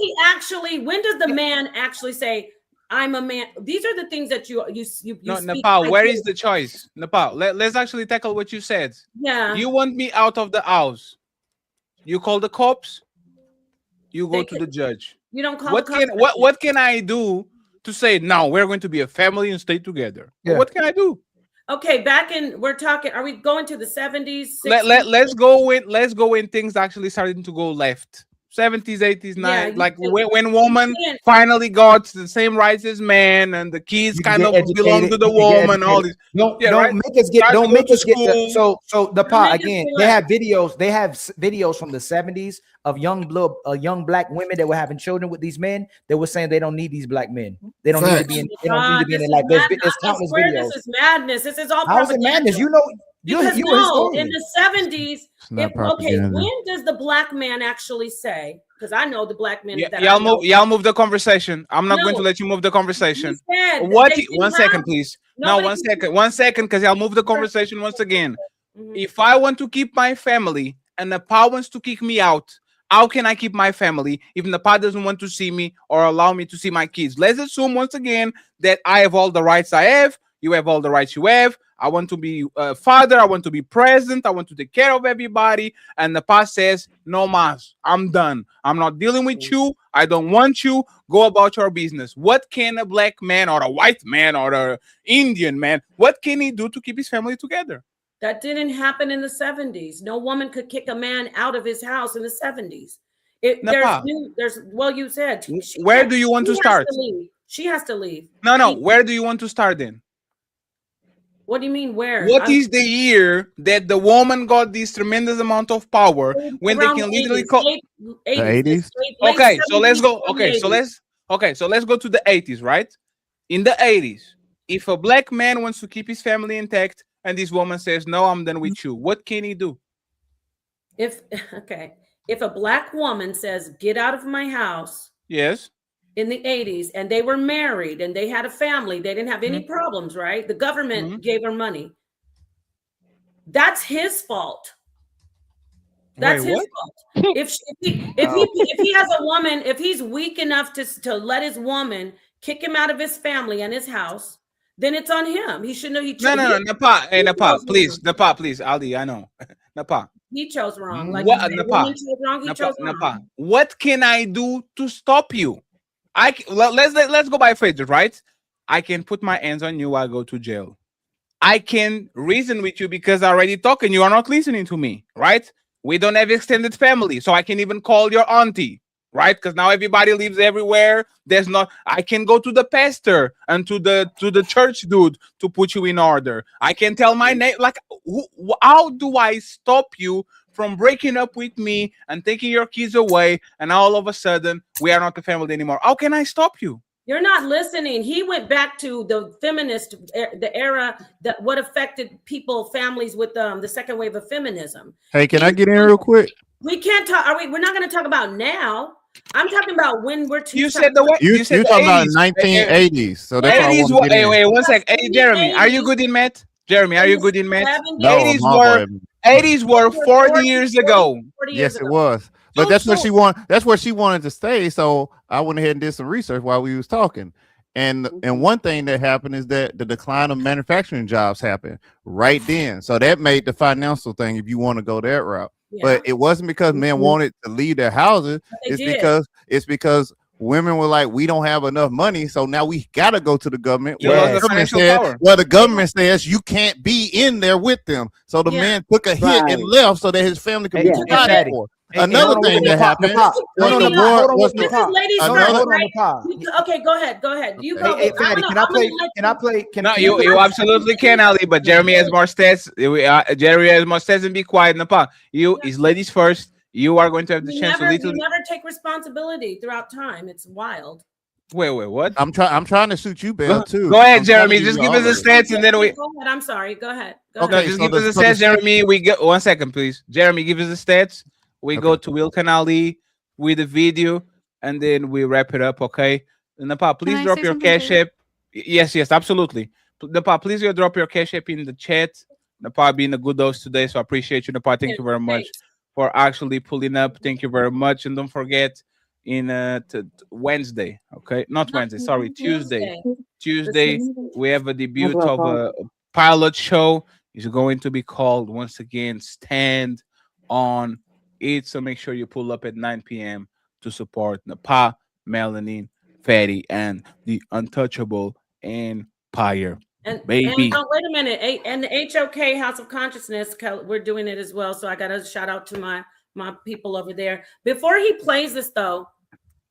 When does the man actually say, "I'm a man"? These are the things that you No, Nepal. Where is the choice? Nepal. Let's actually tackle what you said. Yeah. You want me out of the house? You call the cops. You go to the judge. You don't call. What can I do to say now we're going to be a family and stay together? Yeah. What can I do? Okay, we're talking. Are we going to the 70s? 60s? Let's go when things actually started to go left. 70s, 80s, 90s, like when woman finally got the same rights as man, and the kids kind of belong to the woman. All this. Don't make us get. So the pot again. They have videos from the 70s of young black women that were having children with these men. They were saying they don't need these black men. They don't need to be in. They don't need to be in like. There's countless videos. This is madness. This is all. How is it madness? You know. Because you in the 70s, when does the black man actually say? Because I know the black men. Y'all move the conversation. I'm not going to let you move the conversation. One second, please. One second, because y'all move the conversation once again. If I want to keep my family and Nepal wants to kick me out, how can I keep my family if Nepal doesn't want to see me or allow me to see my kids? Let's assume once again that I have all the rights I have. You have all the rights you have. I want to be a father. I want to be present. I want to take care of everybody. And the past says, no mas, I'm done. I'm not dealing with you. I don't want you. Go about your business. What can a black man or a white man or an Indian man, what can he do to keep his family together? That didn't happen in the 70s. No woman could kick a man out of his house in the 70s. You said. Where do you want to start? She has to leave. No. Where do you want to start then? What do you mean where? What is the year that the woman got this tremendous amount of power when they can literally call the 80s? Okay, so let's go. So let's go to the 80s, right? In the 80s, if a black man wants to keep his family intact and this woman says, "No, I'm done with you," what can he do? If a black woman says, "Get out of my house," yes, in the 80s, and they were married and they had a family, they didn't have any problems, right? The government gave her money. That's his fault. That's his fault. If he has a woman, if he's weak enough to let his woman kick him out of his family and his house, then it's on him. He should know. No, Nepal. Hey, Nepal, please. Nepal, please. Ali, I know. Nepal. He chose wrong. Like Nepal. Nepal. What can I do to stop you? Let's go by phases, right? I can put my hands on you. I go to jail. I can reason with you because I already talking. You are not listening to me, right? We don't have extended family, so I can even call your auntie, right? Because now everybody lives everywhere. There's not. I can go to the pastor and to the church dude to put you in order. I can tell my name. Like, how do I stop you from breaking up with me and taking your kids away, and all of a sudden we are not a family anymore? How can I stop you? You're not listening. He went back to the feminist, the era that what affected families with the second wave of feminism. Hey, can I get in real quick? We can't talk. We're not going to talk about now. I'm talking about when we're too. You're talking about 1980s. So that's 80s. Wait, 1 sec. Hey, Jeremy, are you good in math? Jeremy, are you good in math? No, 80s were 40 years ago. Yes, it was. But that's what she wanted. That's where she wanted to stay. So I went ahead and did some research while we was talking. And one thing that happened is that the decline of manufacturing jobs happened right then. So that made the financial thing, if you want to go that route. But it wasn't because men wanted to leave their houses. They did. It's because women were like, we don't have enough money, so now we gotta go to the government. Well, the government says you can't be in there with them. So the man took a hit and left so that his family could be provided for. Another thing that happened was okay, go ahead. You go. Hey, Fatty, can I play? No, you absolutely can, Ali. But Jeremy has more stats. Jeremy has more stats, and be quiet, Nepal. Is ladies first. You are going to have the chance to lead. You never take responsibility throughout time. It's wild. Wait, what? I'm trying to suit you, Belle, too. Go ahead, Jeremy. Just give us the stats, and then we. Go ahead. I'm sorry. Go ahead. Okay, just give us the stats, Jeremy. We go 1 second, please. Jeremy, give us the stats. We go to Wilkan Ali with the video, and then we wrap it up. Okay, Nepal, please drop your cash app. Yes, absolutely. Nepal, please drop your cash app in the chat. Nepal being a good host today, so I appreciate you, Nepal. Thank you very much for actually pulling up. Thank you very much, and don't forget in Wednesday. Okay, not Wednesday. Sorry, Tuesday. Tuesday we have a debut of a pilot show. It's going to be called once again Stand on It. So make sure you pull up at 9 p.m. to support Nepal, Melanin, Fatty, and the Untouchable Empire. Baby. And wait a minute. And the HOK House of Consciousness, we're doing it as well. So I got to shout out to my people over there. Before he plays this, though,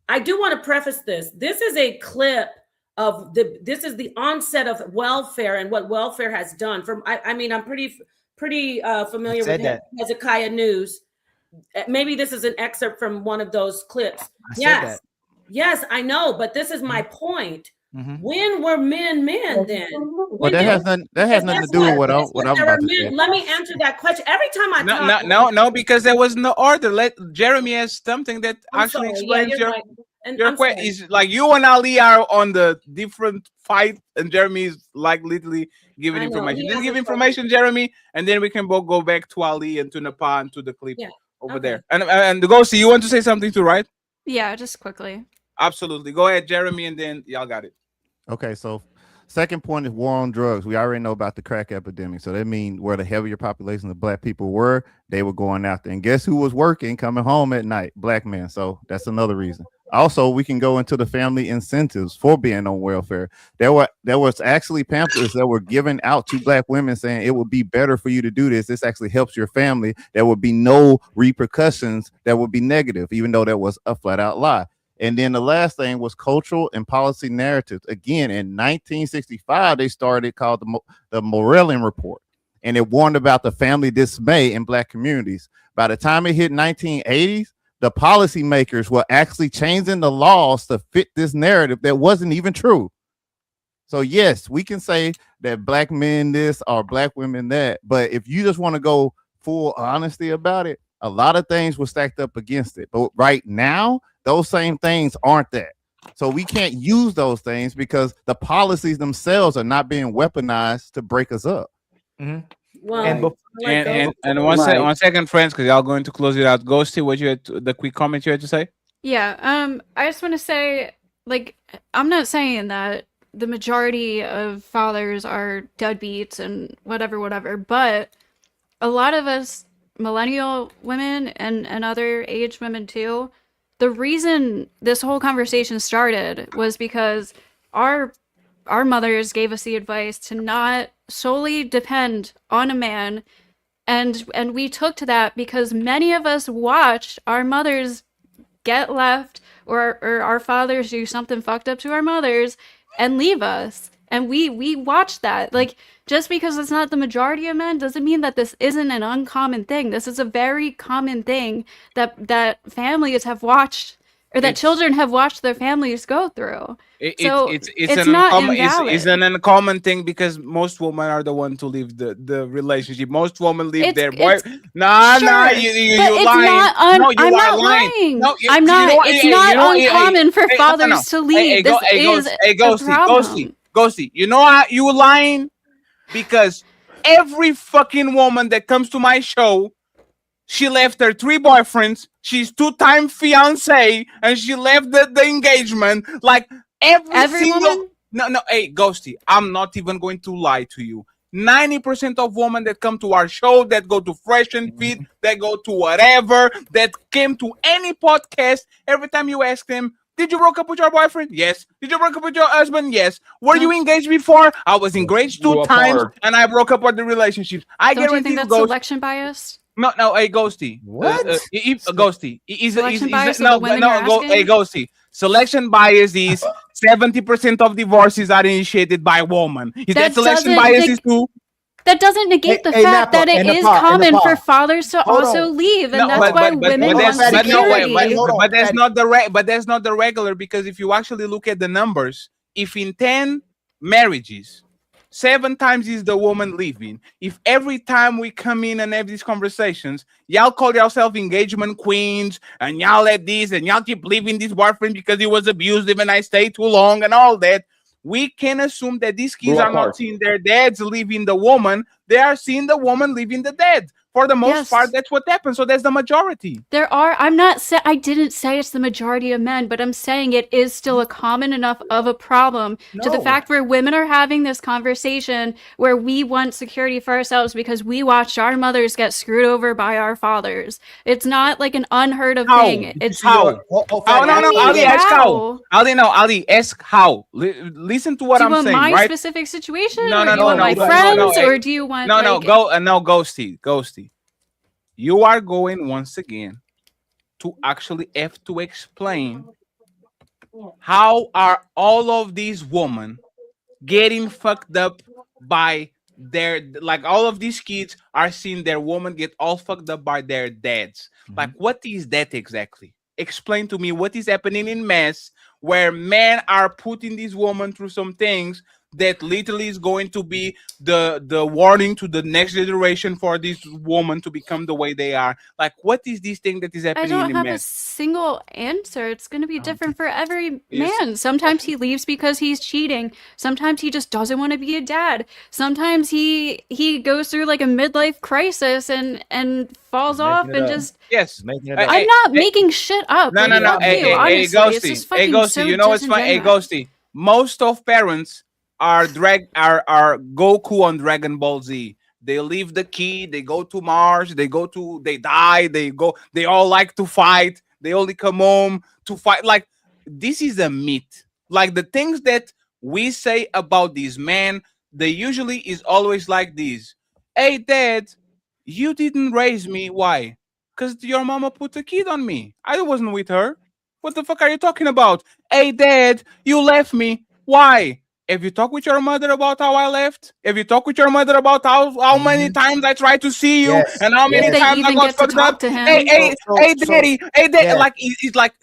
I do want to preface this. This is a clip of this is the onset of welfare and what welfare has done. I'm pretty familiar with Hezekiah News. Maybe this is an excerpt from one of those clips. Yes, I know, but this is my point. When were men then? Well, that has nothing to do with what I'm about to say. Let me answer that question. Every time I talk, no, because there was no order. Let Jeremy has something that actually explains your question. Is like you and Ali are on the different fight, and Jeremy is like literally giving information. Just give information, Jeremy, and then we can both go back to Ali and to Nepal and to the clip over there. And the Ghosty, you want to say something too, right? Yeah, just quickly. Absolutely. Go ahead, Jeremy, and then y'all got it. Okay, so second point is war on drugs. We already know about the crack epidemic. So that means where the heavier population of black people were, they were going out there. And guess who was working, coming home at night? Black men. So that's another reason. Also, we can go into the family incentives for being on welfare. There was actually pamphlets that were given out to black women saying it would be better for you to do this. This actually helps your family. There would be no repercussions that would be negative, even though that was a flat out lie. And then the last thing was cultural and policy narratives. Again, in 1965, they started called the Morellon Report, and it warned about the family dismay in black communities. By the time it hit 1980s, the policymakers were actually changing the laws to fit this narrative that wasn't even true. So yes, we can say that black men this or black women that, but if you just want to go full honesty about it, a lot of things were stacked up against it. But right now, those same things aren't that. So we can't use those things because the policies themselves are not being weaponized to break us up. Well, and one second, friends, because y'all going to close it out. Ghosty, what you had the quick comment you had to say? Yeah, I just want to say, like, I'm not saying that the majority of fathers are deadbeats and whatever, but a lot of us millennial women and other age women too, the reason this whole conversation started was because our mothers gave us the advice to not solely depend on a man, and we took to that because many of us watched our mothers get left or our fathers do something fucked up to our mothers and leave us, and we watched that. Like, just because it's not the majority of men doesn't mean that this isn't an uncommon thing. This is a very common thing that families have watched, or that children have watched their families go through. It's not invalid. It's an uncommon thing because most women are the one to leave the relationship. Most women leave their boy. Sure, you lying. I'm not lying. No, I'm not. It's not uncommon for fathers to leave. This is a problem. Ghosty, you know how you lying? Because every fucking woman that comes to my show, she left her 3 boyfriends, she's 2-time fiance, and she left the engagement. Like every single woman? No, hey, Ghosty, I'm not even going to lie to you. 90% of women that come to our show, that go to Fresh and Fit, that go to whatever, that came to any podcast, every time you ask them, did you broke up with your boyfriend? Yes. Did you broke up with your husband? Yes. Were you engaged before? I was engaged 2 times and I broke up with the relationships. I Don't you guarantee think that's Ghost. selection bias? No, hey, Ghosty. What? Ghosty. Selection bias of the women you're asking? Hey, Ghosty. Selection bias is 70% of divorces are initiated by women. Is that selection bias is too? That doesn't negate the fact that it is common for fathers to also leave, and that's why women want security. But that's not the regular, because if you actually look at the numbers, if in 10 marriages, 7 times is the woman leaving. If every time we come in and have these conversations, y'all call yourself engagement queens and y'all at this and y'all keep leaving this boyfriend because he was abusive and I stayed too long and all that, we can assume that these kids are not seeing their dads leaving the woman. They are seeing the woman leaving the dad. For the most part, that's what happens. So that's the majority. I didn't say it's the majority of men, but I'm saying it is still a common enough of a problem to the fact where women are having this conversation where we want security for ourselves because we watched our mothers get screwed over by our fathers. It's not like an unheard of thing. It's how. Ali, ask how. Ali, ask how. Listen to what I'm saying, right? My specific situation? No, do you want my friends, or do you want Ghosty. You are going once again to actually have to explain how are all of these women getting fucked up by their, like all of these kids are seeing their woman get all fucked up by their dads. Like, what is that exactly? Explain to me what is happening in mass where men are putting these women through some things that literally is going to be the warning to the next generation for this woman to become the way they are. Like, what is this thing that is happening? I don't have a single answer. It's going to be different for every man. Sometimes he leaves because he's cheating. Sometimes he just doesn't want to be a dad. Sometimes he goes through like a midlife crisis and falls off and just. Yes, I'm not making shit up. No. Hey, Ghosty. You know what's funny? Hey, Ghosty. Most of parents are Goku on Dragon Ball Z. They leave the key, they go to Mars, they die, they all like to fight, they only come home to fight. Like, this is a myth. Like, the things that we say about these men, they usually is always like this. Hey, dad, you didn't raise me. Why? Because your mama put a kid on me. I wasn't with her. What the fuck are you talking about? Hey, dad, you left me. Why? Have you talked with your mother about how I left? Have you talked with your mother about how many times I tried to see you and how many times I got fucked up? Hey, daddy. Like, it's like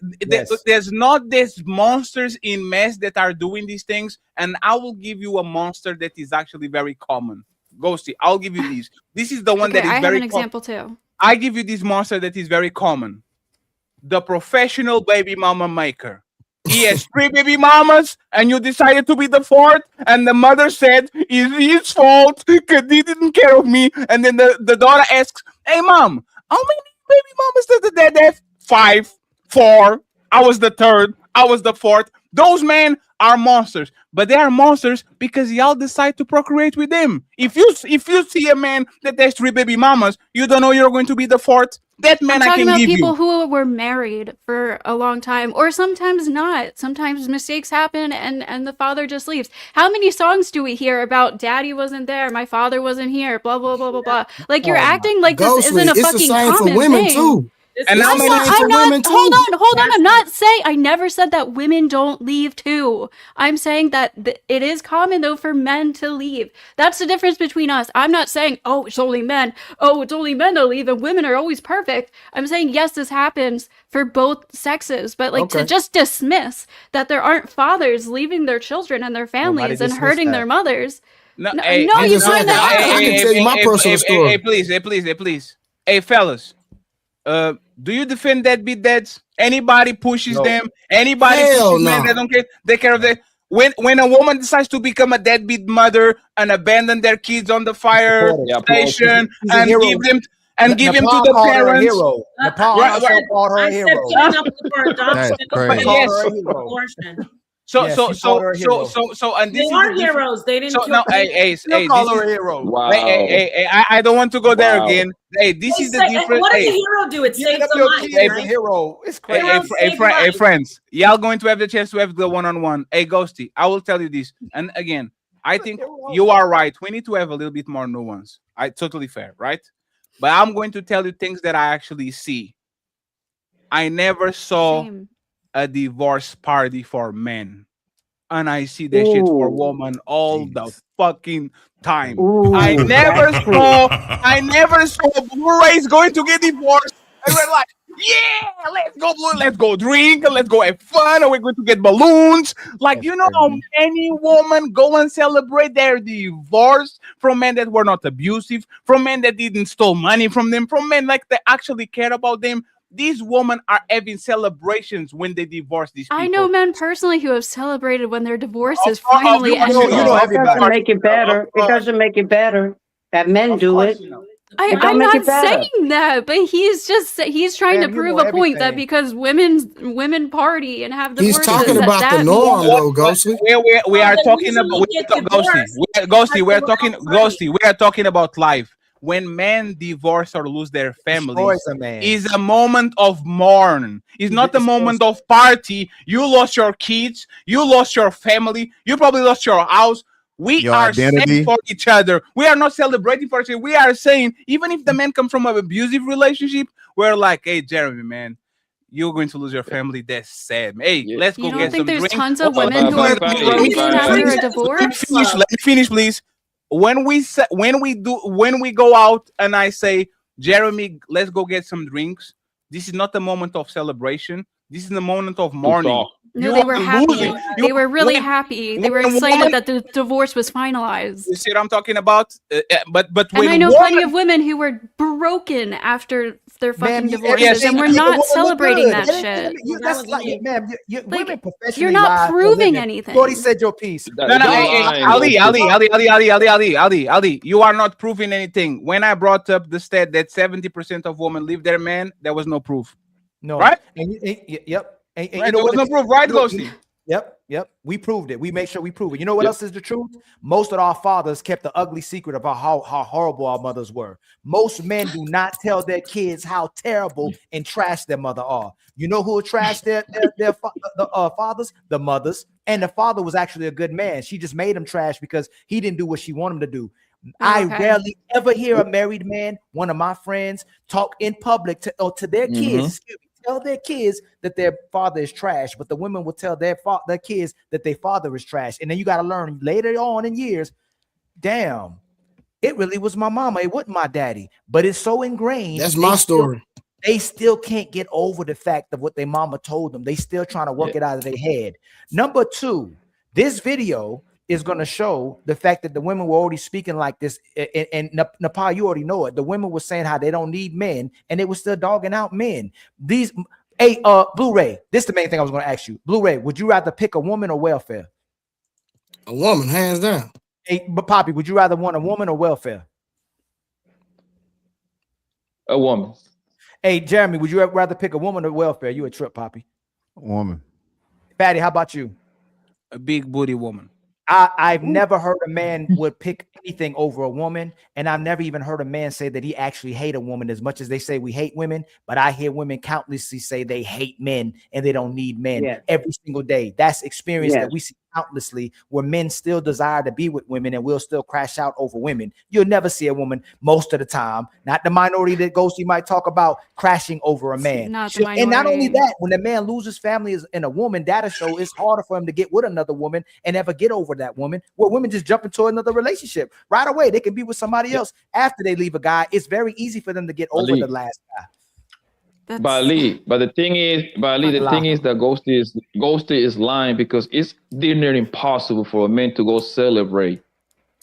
there's not these monsters in mess that are doing these things, and I will give you a monster that is actually very common. Ghosty, I'll give you these. This is the one that is very. I have an example too. I give you this monster that is very common. The professional baby mama maker. He has 3 baby mamas, and you decided to be the 4th, and the mother said it's his fault because he didn't care of me. And then the daughter asks, hey, mom, how many baby mamas does the dad have? 5, 4. I was the 3rd. I was the 4th. Those men are monsters, but they are monsters because y'all decide to procreate with them. If you see a man that has 3 baby mamas, you don't know you're going to be the 4th. That man I can give you. I'm talking about people who were married for a long time, or sometimes not. Sometimes mistakes happen, and the father just leaves. How many songs do we hear about daddy wasn't there, my father wasn't here, blah blah blah blah blah? Like, you're acting like this isn't a fucking common thing. Too. And I'm not, hold on. I'm not saying, I never said that women don't leave too. I'm saying that it is common though for men to leave. That's the difference between us. I'm not saying, oh, it's only men. Oh, it's only men that leave and women are always perfect. I'm saying, yes, this happens for both sexes, but like to just dismiss that there aren't fathers leaving their children and their families and hurting their mothers. No, you find that out. I can tell you my personal story. Hey, please. Hey, fellas. Do you defend deadbeat dads? Anybody pushes them? Anybody pushes men that don't take care of them? When a woman decides to become a deadbeat mother and abandon their kids on the fire station and give them to the parents, Nepal called her a hero. For adoption. That's crazy. So, Yes, so, you so, called her a so, hero. so, and this They is are the difference. heroes. They didn't So kill. no, hey, Still this call her is, a hero. Wow. hey, I don't want to go there Wow. again. Hey, this They is the say- difference. what does Hey, a hero do? It Giving saves up a your life, kid is a right? hero. It's hey, crazy. Heroes save lives. friends, y'all going to have the chance to have the one-on-one. Hey, Ghosty, I will tell you this, and again, I think you are right. We need to have a little bit more nuance. I totally fair, right? But I'm going to tell you things that I actually see. I never saw Same. a divorce party for men, and I see that shit for women all the fucking time. I never saw Blu-rays going to get divorced. And we're like, yeah, let's go, let's go drink, let's go have fun, and we're going to get balloons. Like, you know how many women go and celebrate their divorce from men that were not abusive, from men that didn't steal money from them, from men like that actually care about them. These women are having celebrations when they divorce these people. I know men personally who have celebrated when their divorces course, finally you ended. know It doesn't make it better. It doesn't make it better that men do it. It don't I'm make not it better. saying that, but he's trying Ma'am, to you prove know a point that everything. because women party and have He's divorces. talking about the that norm, means- though, Ghosty. We are they talking usually about get Ghosty. divorced We are because talking they were Ghosty. We are talking about life. When men divorce or lose their families, Destroys a man. is a moment of mourn. It's not a moment of party. You lost your kids. You lost your family. You probably lost your house. We Your are identity. saying for each other. We are not celebrating for each other. We are saying, even if the man comes from an abusive relationship, we're like, hey, Jeremy, man, you're going to lose your family. That's sad. Hey, let's go You don't get think some there's drinks. tons of Hold on, women who are let me broken after a finish. divorce? Let me finish, please. When we go out and I say, Jeremy, let's go get some drinks. This is not a moment of celebration. This is a moment of mourning. No, You they are were happy. losing. They were really happy. They were when excited woman- that the divorce was finalized. You see what I'm talking about? But And when I know woman- plenty of women who were broken after their fucking divorces, yes, and we're everything- not women look celebrating good. that That shit. ain't- you- that's like, ma'am, women professionally you're not lie for a proving living. anything. You already said your piece. No, hey, Ali, you are not proving anything. When I brought up the stat that 70% of women leave their man, there was no proof. No, Right? Yep. And Right, you know there was no what? proof, right, Ghosty? Yep. We proved it. We made sure we prove it. You know what else is the truth? Most of our fathers kept the ugly secret about how horrible our mothers were. Most men do not tell their kids how terrible and trash their mother are. You know who would trash their fathers? The mothers. And the father was actually a good man. She just made him trash because he didn't do what she wanted him to do. I rarely ever hear a married man, one of my friends, talk in public to their kids. Tell their kids that their father is trash, but the women will tell their kids that their father is trash. And then you got to learn later on in years, damn, it really was my mama. It wasn't my daddy, but it's so ingrained. That's my story. They still can't get over the fact of what their mama told them. They still trying to work it out of their head. Number two, this video is going to show the fact that the women were already speaking like this. And Nepal, you already know it. The women were saying how they don't need men, and they were still dogging out men. Blu-ray, this is the main thing I was going to ask you. Blu-ray, would you rather pick a woman or welfare? A woman, hands down. Hey, but Poppy, would you rather want a woman or welfare? A woman. Hey, Jeremy, would you rather pick a woman or welfare? You a trip, Poppy? A woman. Patty, how about you? A big booty woman. I've never heard a man would pick anything over a woman, and I've never even heard a man say that he actually hate a woman as much as they say we hate women. But I hear women countlessly say they hate men and they don't need men every single day. That's experience that we see countlessly, where men still desire to be with women and will still crash out over women. You'll never see a woman most of the time, not the minority that Ghosty might talk about, crashing over a man. And not only that, when a man loses family in a woman, that'll show it's harder for him to get with another woman and ever get over that woman. Where women just jump into another relationship right away. They can be with somebody else after they leave a guy. It's very easy for them to get over the last guy. But the thing is that Ghosty is lying, because it's near impossible for a man to go celebrate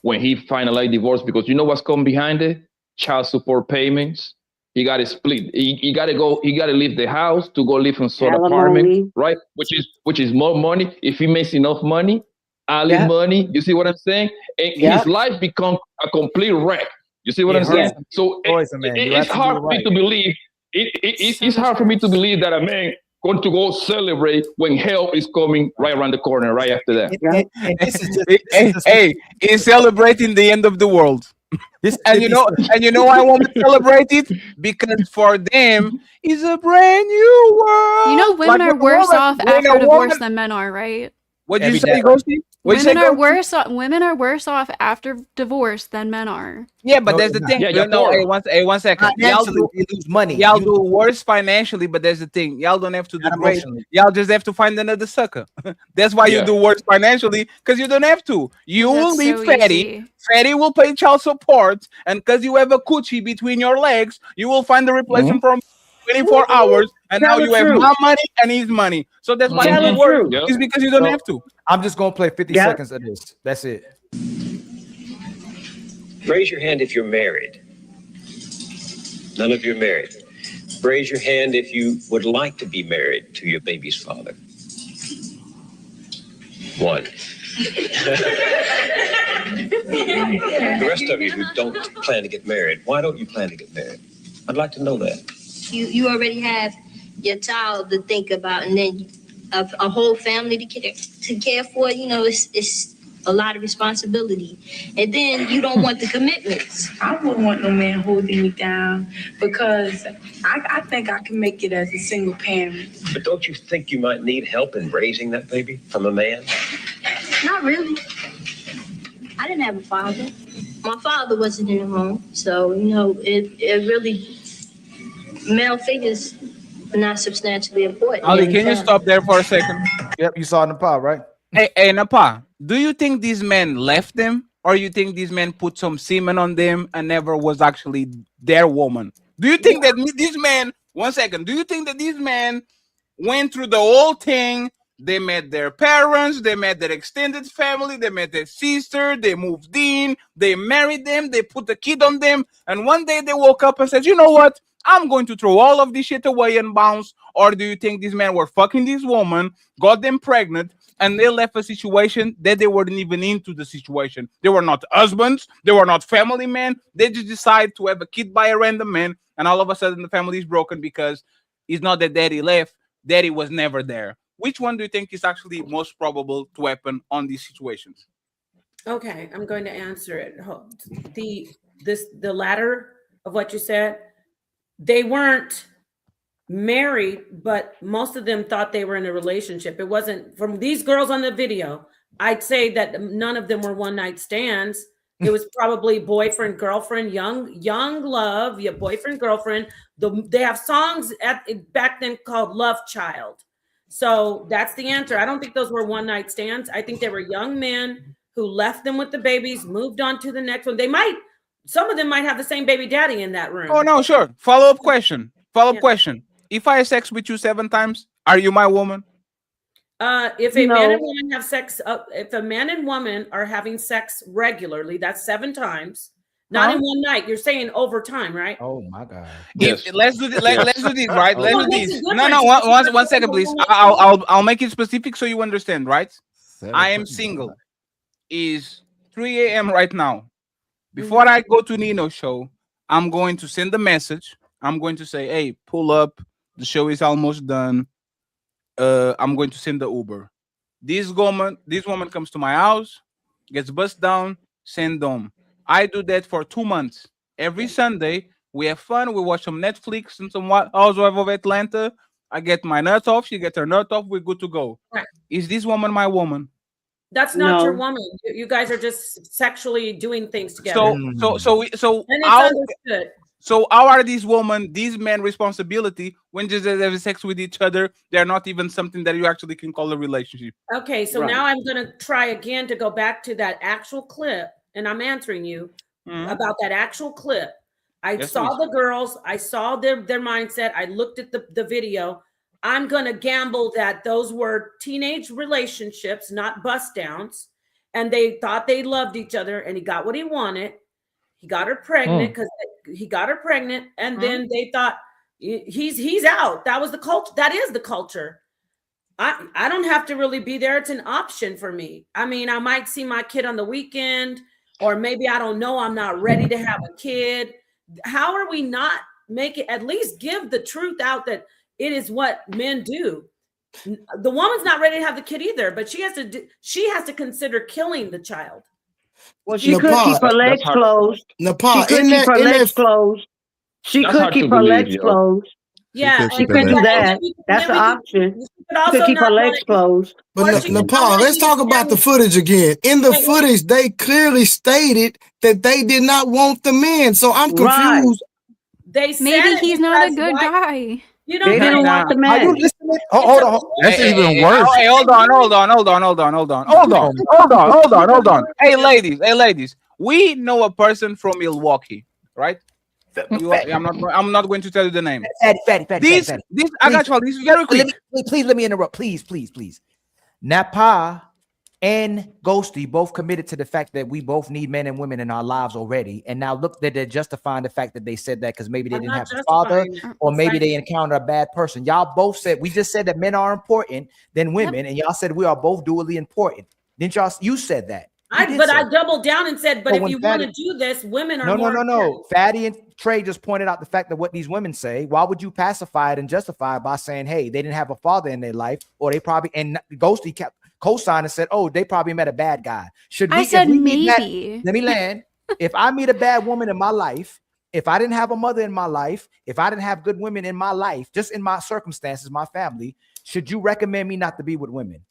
when he finally divorced, because you know what's coming behind it? Child support payments. He got to split. He got to leave the house to go live in some apartment, right? Which is more money. If he makes enough money, money. You see what I'm saying? And his life become a complete wreck. You see what I'm saying? So it's hard for me to believe. It's hard for me to believe that a man going to go celebrate when hell is coming right around the corner, right after that. And this is just Hey, he's celebrating the end of the world. this. And you know I won't celebrate it because for them it's a brand new world. You know, women Like, are when a worse woman- off when a after divorce woman- than men are, right? What'd you Every say, day. Ghosty? What'd you say, Ghosty? Women are worse off after divorce than men are. Yeah, but No, there's the they're thing. not. Yeah, No, yeah, hey, one second. Y'all Financially, do, they lose money. y'all do worse financially, but there's the thing. Y'all don't have to do Not great. emotionally. Y'all just have to find another sucker. That's why you Yeah. do worse financially, because you don't have to. You will That's leave so Fatty. easy. Fatty will pay child support, and because you have a coochie between your legs, you will find the replacement from 24 hours, and Tell now the you have truth. my money and his money. So that's why Tell you the work. truth. Yep. It's because you don't So- have to. I'm just gonna play 50 Yeah. seconds of this. That's it. Raise your hand if you're married. None of you are married. Raise your hand if you would like to be married to your baby's father. One. The rest of you who don't plan to get married, why don't you plan to get married? I'd like to know that. You already have your child to think about, and then a whole family to care for. You know, it's a lot of responsibility, and then you don't want the commitments. I wouldn't want no man holding me down because I think I can make it as a single parent. But don't you think you might need help in raising that baby from a man? Not really. I didn't have a father. My father wasn't in the home, so you know it really male figures are not substantially important. Ali, in the can you family. stop there for a second? Yep, you saw in the pod, right? Hey, Napa, do you think these men left them, or you think these men put some semen on them and never was actually their woman? Do you think that these men, one second, do you think that these men went through the whole thing? They met their parents, they met their extended family, they met their sister, they moved in, they married them, they put a kid on them, and one day they woke up and said, you know what? I'm going to throw all of this shit away and bounce. Or do you think these men were fucking this woman, got them pregnant, and they left a situation that they weren't even into the situation? They were not husbands, they were not family men. They just decided to have a kid by a random man, and all of a sudden the family is broken because it's not that daddy left, daddy was never there. Which one do you think is actually most probable to happen on these situations? Okay, I'm going to answer it. The latter of what you said, they weren't married, but most of them thought they were in a relationship. It wasn't, from these girls on the video, I'd say that none of them were one night stands. It was probably boyfriend, girlfriend, young love, your boyfriend, girlfriend. They have songs back then called Love Child. So that's the answer. I don't think those were one night stands. I think they were young men who left them with the babies, moved on to the next one. Some of them might have the same baby daddy in that room. Oh, no, sure. Follow-up question. Question. If I have sex with you 7 times, are you my woman? If a man and woman have sex, if a man and woman are having sex regularly, that's 7 times. Not in one night. You're saying over time, right? Oh my God. Let's do this. Let's do this, right? Let's do Makes this. a No, difference. one second, please. I'll make it specific so you understand, right? I am single. It's 3 a.m. right now. Before I go to Nino's show, I'm going to send a message. I'm going to say, hey, pull up. The show is almost done. I'm going to send the Uber. This woman comes to my house, gets bussed down, send home. I do that for 2 months. Every Sunday, we have fun. We watch some Netflix and some Housewives of Atlanta. I get my nut off. She gets her nut off. We're good to go. Right. Is this woman my woman? That's not your No. woman. You guys are just sexually doing things together. And it's how, understood. So how are these women, these men responsibility when just they have sex with each other? They're not even something that you actually can call a relationship. Okay, so now I'm going to try again to go back to that actual clip, and I'm answering you about that actual clip. I saw the girls. I saw their mindset. I looked at the video. I'm going to gamble that those were teenage relationships, not bust downs. And they thought they loved each other, and he got what he wanted. He got her pregnant because he got her pregnant. And then they thought he's out. That was the culture. That is the culture. I don't have to really be there. It's an option for me. I mean, I might see my kid on the weekend, or maybe I don't know. I'm not ready to have a kid. How are we not make it, at least give the truth out that It is what men do. The woman's not ready to have the kid either, but she has to consider killing the child. Well, she could keep her legs closed. Nepal, she could keep her legs closed. She could keep her legs closed. Yeah, she could do that. That's the option. She could keep her legs closed. But Nepal, let's talk about the footage again. In the footage, they clearly stated that they did not want the men. So I'm confused. They said maybe he's not a good guy. You They didn't want the Are you men. listening? Hold on. That's even worse. Hey, hold on. Hey, ladies. We know a person from Milwaukee, right? I'm not going to tell you the name. Fatty. This I got you. This is very quick. Please let me interrupt. Please. Napa and Ghosty both committed to the fact that we both need men and women in our lives already. And now look that they're justifying the fact that they said that because maybe they didn't have a father or maybe they encountered a bad person. Y'all both said, we just said that men are important than women. And y'all said we are both dually important. Didn't y'all? You said that. I doubled down and said, but if you want to do this, women are No. Fatty and Trey just pointed out the fact that what these women say. Why would you pacify it and justify it by saying, hey, they didn't have a father in their life, or they probably, and Ghosty kept co-signed and said, oh, they probably met a bad guy. I said maybe. Let me land. If I meet a bad woman in my life, if I didn't have a mother in my life, if I didn't have good women in my life, just in my circumstances, my family, should you recommend me not to be with women?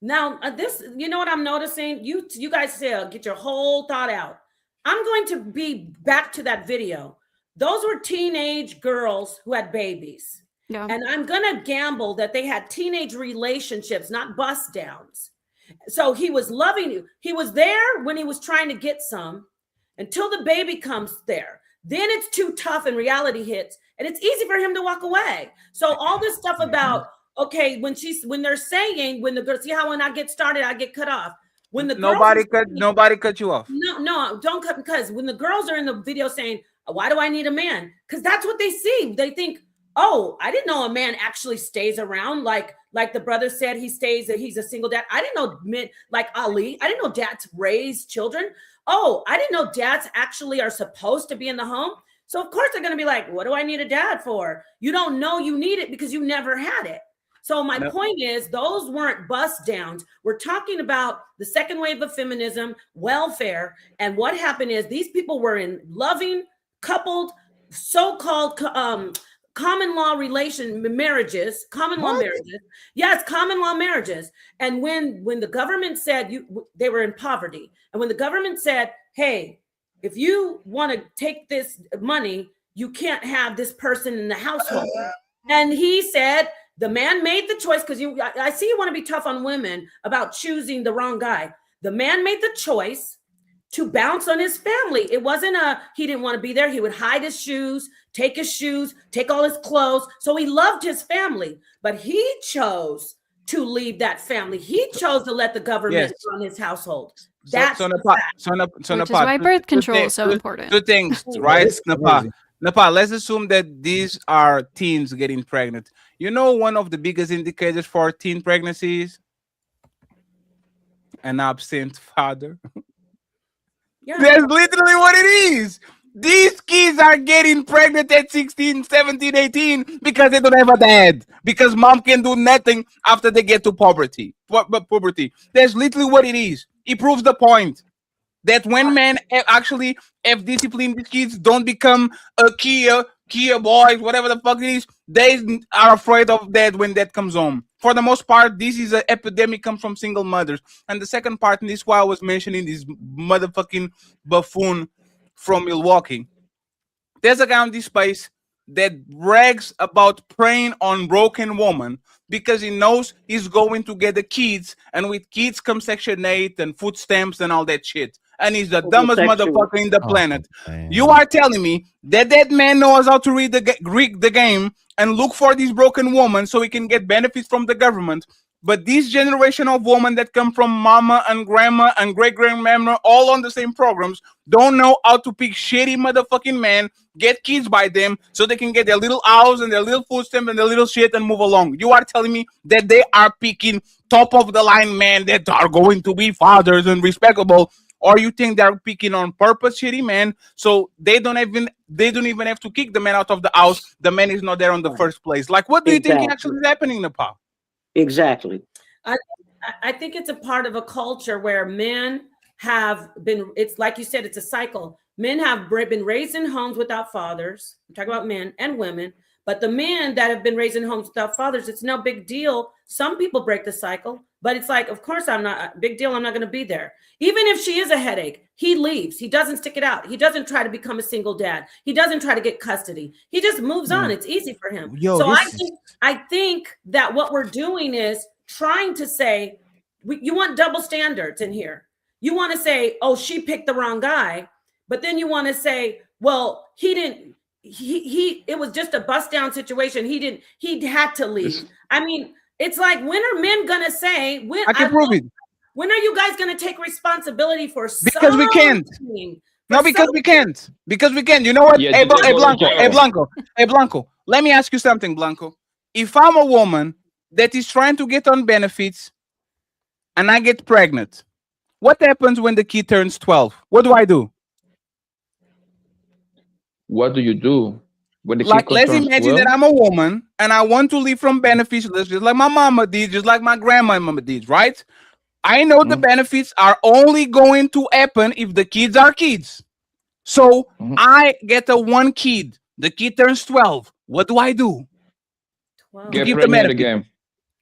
Now, this, you know what I'm noticing? You guys say, get your whole thought out. I'm going to be back to that video. Those were teenage girls who had babies. Yeah. And I'm going to gamble that they had teenage relationships, not bust downs. So he was loving you. He was there when he was trying to get some until the baby comes there. Then it's too tough and reality hits, and it's easy for him to walk away. So all this stuff about, okay, when they're saying, when the girls, see how when I get started, I get cut off. When the nobody cut you off. No, don't cut, because when the girls are in the video saying, why do I need a man? Because that's what they see. They think, oh, I didn't know a man actually stays around. Like the brother said, he's a single dad. I didn't know men like Ali. I didn't know dads raise children. Oh, I didn't know dads actually are supposed to be in the home. So of course they're going to be like, what do I need a dad for? You don't know you need it because you never had it. So my point is, those weren't bust downs. We're talking about the second wave of feminism, welfare. And what happened is these people were in loving, coupled, so-called common law marriages. Yes, common law marriages. And when the government said they were in poverty, and when the government said, hey, if you want to take this money, you can't have this person in the household. And he said, the man made the choice, because I see you want to be tough on women about choosing the wrong guy. The man made the choice to bounce on his family. It wasn't he didn't want to be there. He would hide his shoes, take all his clothes. So he loved his family, but he chose to leave that family. He chose to let the government run his household. That's which is why birth control is so important. Two things, right? Napa, let's assume that these are teens getting pregnant. You know, one of the biggest indicators for teen pregnancies? An absent father. Yeah. That's literally what it is. These kids are getting pregnant at 16, 17, 18 because they don't have a dad. Because mom can do nothing after they get to puberty. That's literally what it is. It proves the point that when men actually have discipline, these kids don't become a Kia boys, whatever the fuck it is. They are afraid of that when that comes home. For the most part, this is an epidemic comes from single mothers. And the second part, and this is why I was mentioning this motherfucking buffoon from Milwaukee. There's a guy on this space that brags about preying on broken woman because he knows he's going to get the kids, and with kids come Section 8 and food stamps and all that shit. And he's the dumbest motherfucker in the planet. You are telling me that man knows how to read the game and look for these broken women so he can get benefits from the government. But this generation of women that come from mama and grandma and great-grandmama all on the same programs don't know how to pick shitty motherfucking men, get kids by them so they can get their little house and their little food stamp and their little shit and move along. You are telling me that they are picking top of the line men that are going to be fathers and respectable or you think they're picking on purpose shitty men, so they don't even have to kick the man out of the house. The man is not there on the first place. Like, what do you think actually is happening, Nepal? Exactly. I think it's a part of a culture where men have been, it's like you said, it's a cycle. Men have been raised in homes without fathers. I'm talking about men and women, but the men that have been raised in homes without fathers, it's no big deal. Some people break the cycle, but it's like, of course, I'm not big deal. I'm not going to be there. Even if she is a headache, he leaves. He doesn't stick it out. He doesn't try to become a single dad. He doesn't try to get custody. He just moves on. It's easy for him. So I think that what we're doing is trying to say, you want double standards in here. You want to say, oh, she picked the wrong guy. But then you want to say, well, it was just a bust down situation. He had to leave. I mean, it's like, when are men going to say, I can prove it. When are you guys going to take responsibility for Because we can't. No, because we can't. Because we can't. You know what? Yeah, Hey, Blanco. Let me ask you something, Blanco. If I'm a woman that is trying to get on benefits and I get pregnant, what happens when the kid turns 12? What do I do? What do you do? When the Like, kid let's turns imagine 12? that I'm a woman and I want to live from benefits, just like my mama did, just like my grandmama did, right? I know the benefits are only going to happen if the kids are kids. So I get one kid. The kid turns 12. What do I do? Get pregnant again.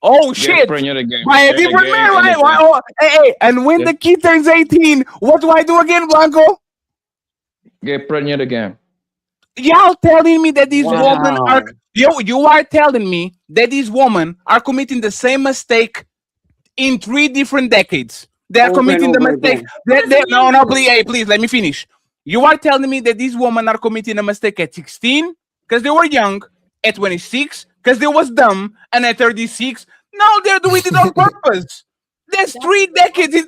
Oh, Get shit. pregnant again. By a different man, right? Oh, hey, and when the kid turns 18, what do I do again, Blanco? Get pregnant again. Y'all telling me that these women are you are telling me that these women are committing the same mistake in 3 different decades. They are committing the mistake. No, please let me finish. You are telling me that these women are committing a mistake at 16 because they were young, at 26 because they was dumb, and at 36, no, they're doing it on purpose. There's 3 decades.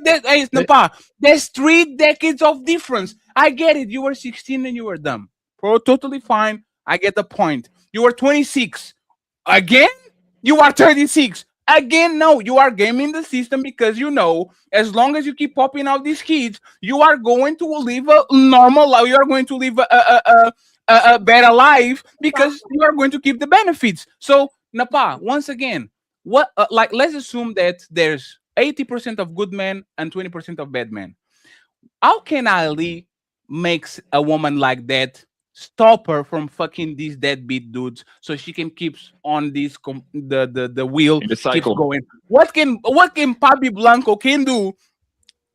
There's 3 decades of difference. I get it. You were 16 and you were dumb. Totally fine. I get the point. You were 26. Again? You are 36. Again, no. You are gaming the system because you know, as long as you keep popping out these kids, you are going to live a normal life. You are going to live a better life because you are going to keep the benefits. So, Napa, once again, what let's assume that there's 80% of good men and 20% of bad men. How can Ali makes a woman like that stop her from fucking these deadbeat dudes so she can keep on this the wheel the cycle keeps going? What can Papi Blanco can do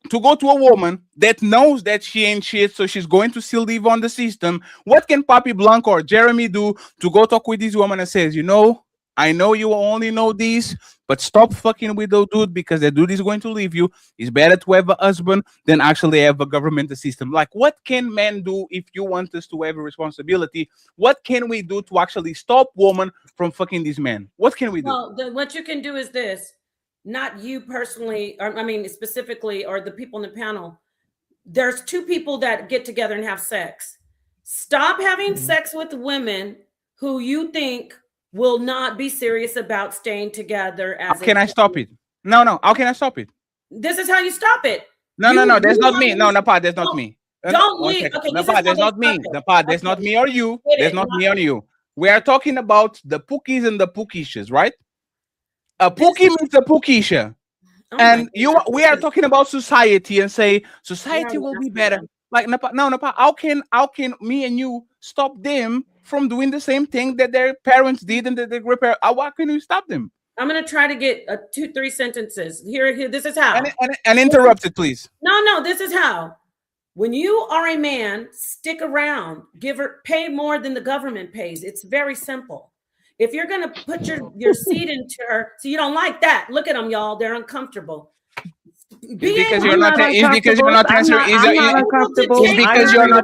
to go to a woman that knows that she ain't shit, so she's going to still live on the system? What can Papi Blanco or Jeremy do to go talk with this woman and says, you know, I know you only know this, but stop fucking with the dude because the dude is going to leave you. It's better to have a husband than actually have a government system. Like, what can men do if you want us to have a responsibility? What can we do to actually stop women from fucking these men? What can we do? Well, what you can do is this. Not you personally, or I mean specifically, or the people in the panel. There's 2 people that get together and have sex. Stop having sex with women who you think will not be serious about staying together. As How can I stop it? No. How can I stop it? This is how you stop it. No. That's not me. No, Napa, that's not me. Don't leave. Okay, Napa, that's not me. Napa, that's not me or you. That's not me or you. We are talking about the Pookies and the Pookishes, right? A Pookie means a Pookisha. And we are talking about society and say society will be better. Like, Napa, how can me and you stop them from doing the same thing that their parents did and that their grandparents? How can you stop them? I'm going to try to get 2-3 sentences. Here, this is how. And interrupt it, please. No, this is how. When you are a man, stick around. Pay more than the government pays. It's very simple. If you're going to put your seed into her, so you don't like that. Look at them, y'all. They're uncomfortable. Because you're not answering. It's because you're not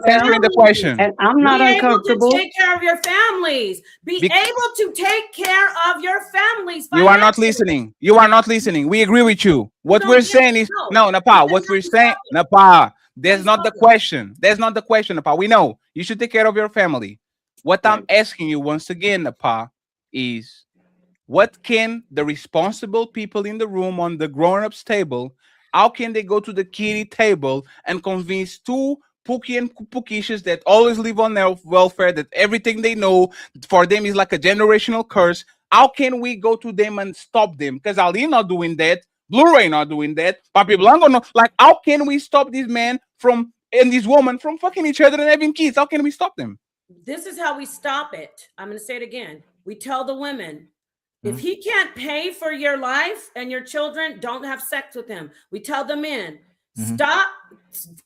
answering the question. And I'm not uncomfortable. Be able to take care of your families. Be able to take care of your families. You are not listening. You are not listening. We agree with you. What we're saying is no, Napa. What we're saying, Napa. That's not the question. That's not the question, Napa. We know you should take care of your family. What I'm asking you once again, Napa, is what can the responsible people in the room on the grown-ups table How can they go to the kitty table and convince two Pookie and Pookishas that always live on their welfare, that everything they know for them is like a generational curse? How can we go to them and stop them? Because Ali not doing that, Blu-ray not doing that, Papi Blanco not. Like, how can we stop these men from and these women from fucking each other and having kids? How can we stop them? This is how we stop it. I'm going to say it again. We tell the women, if he can't pay for your life and your children, don't have sex with him. We tell the men, stop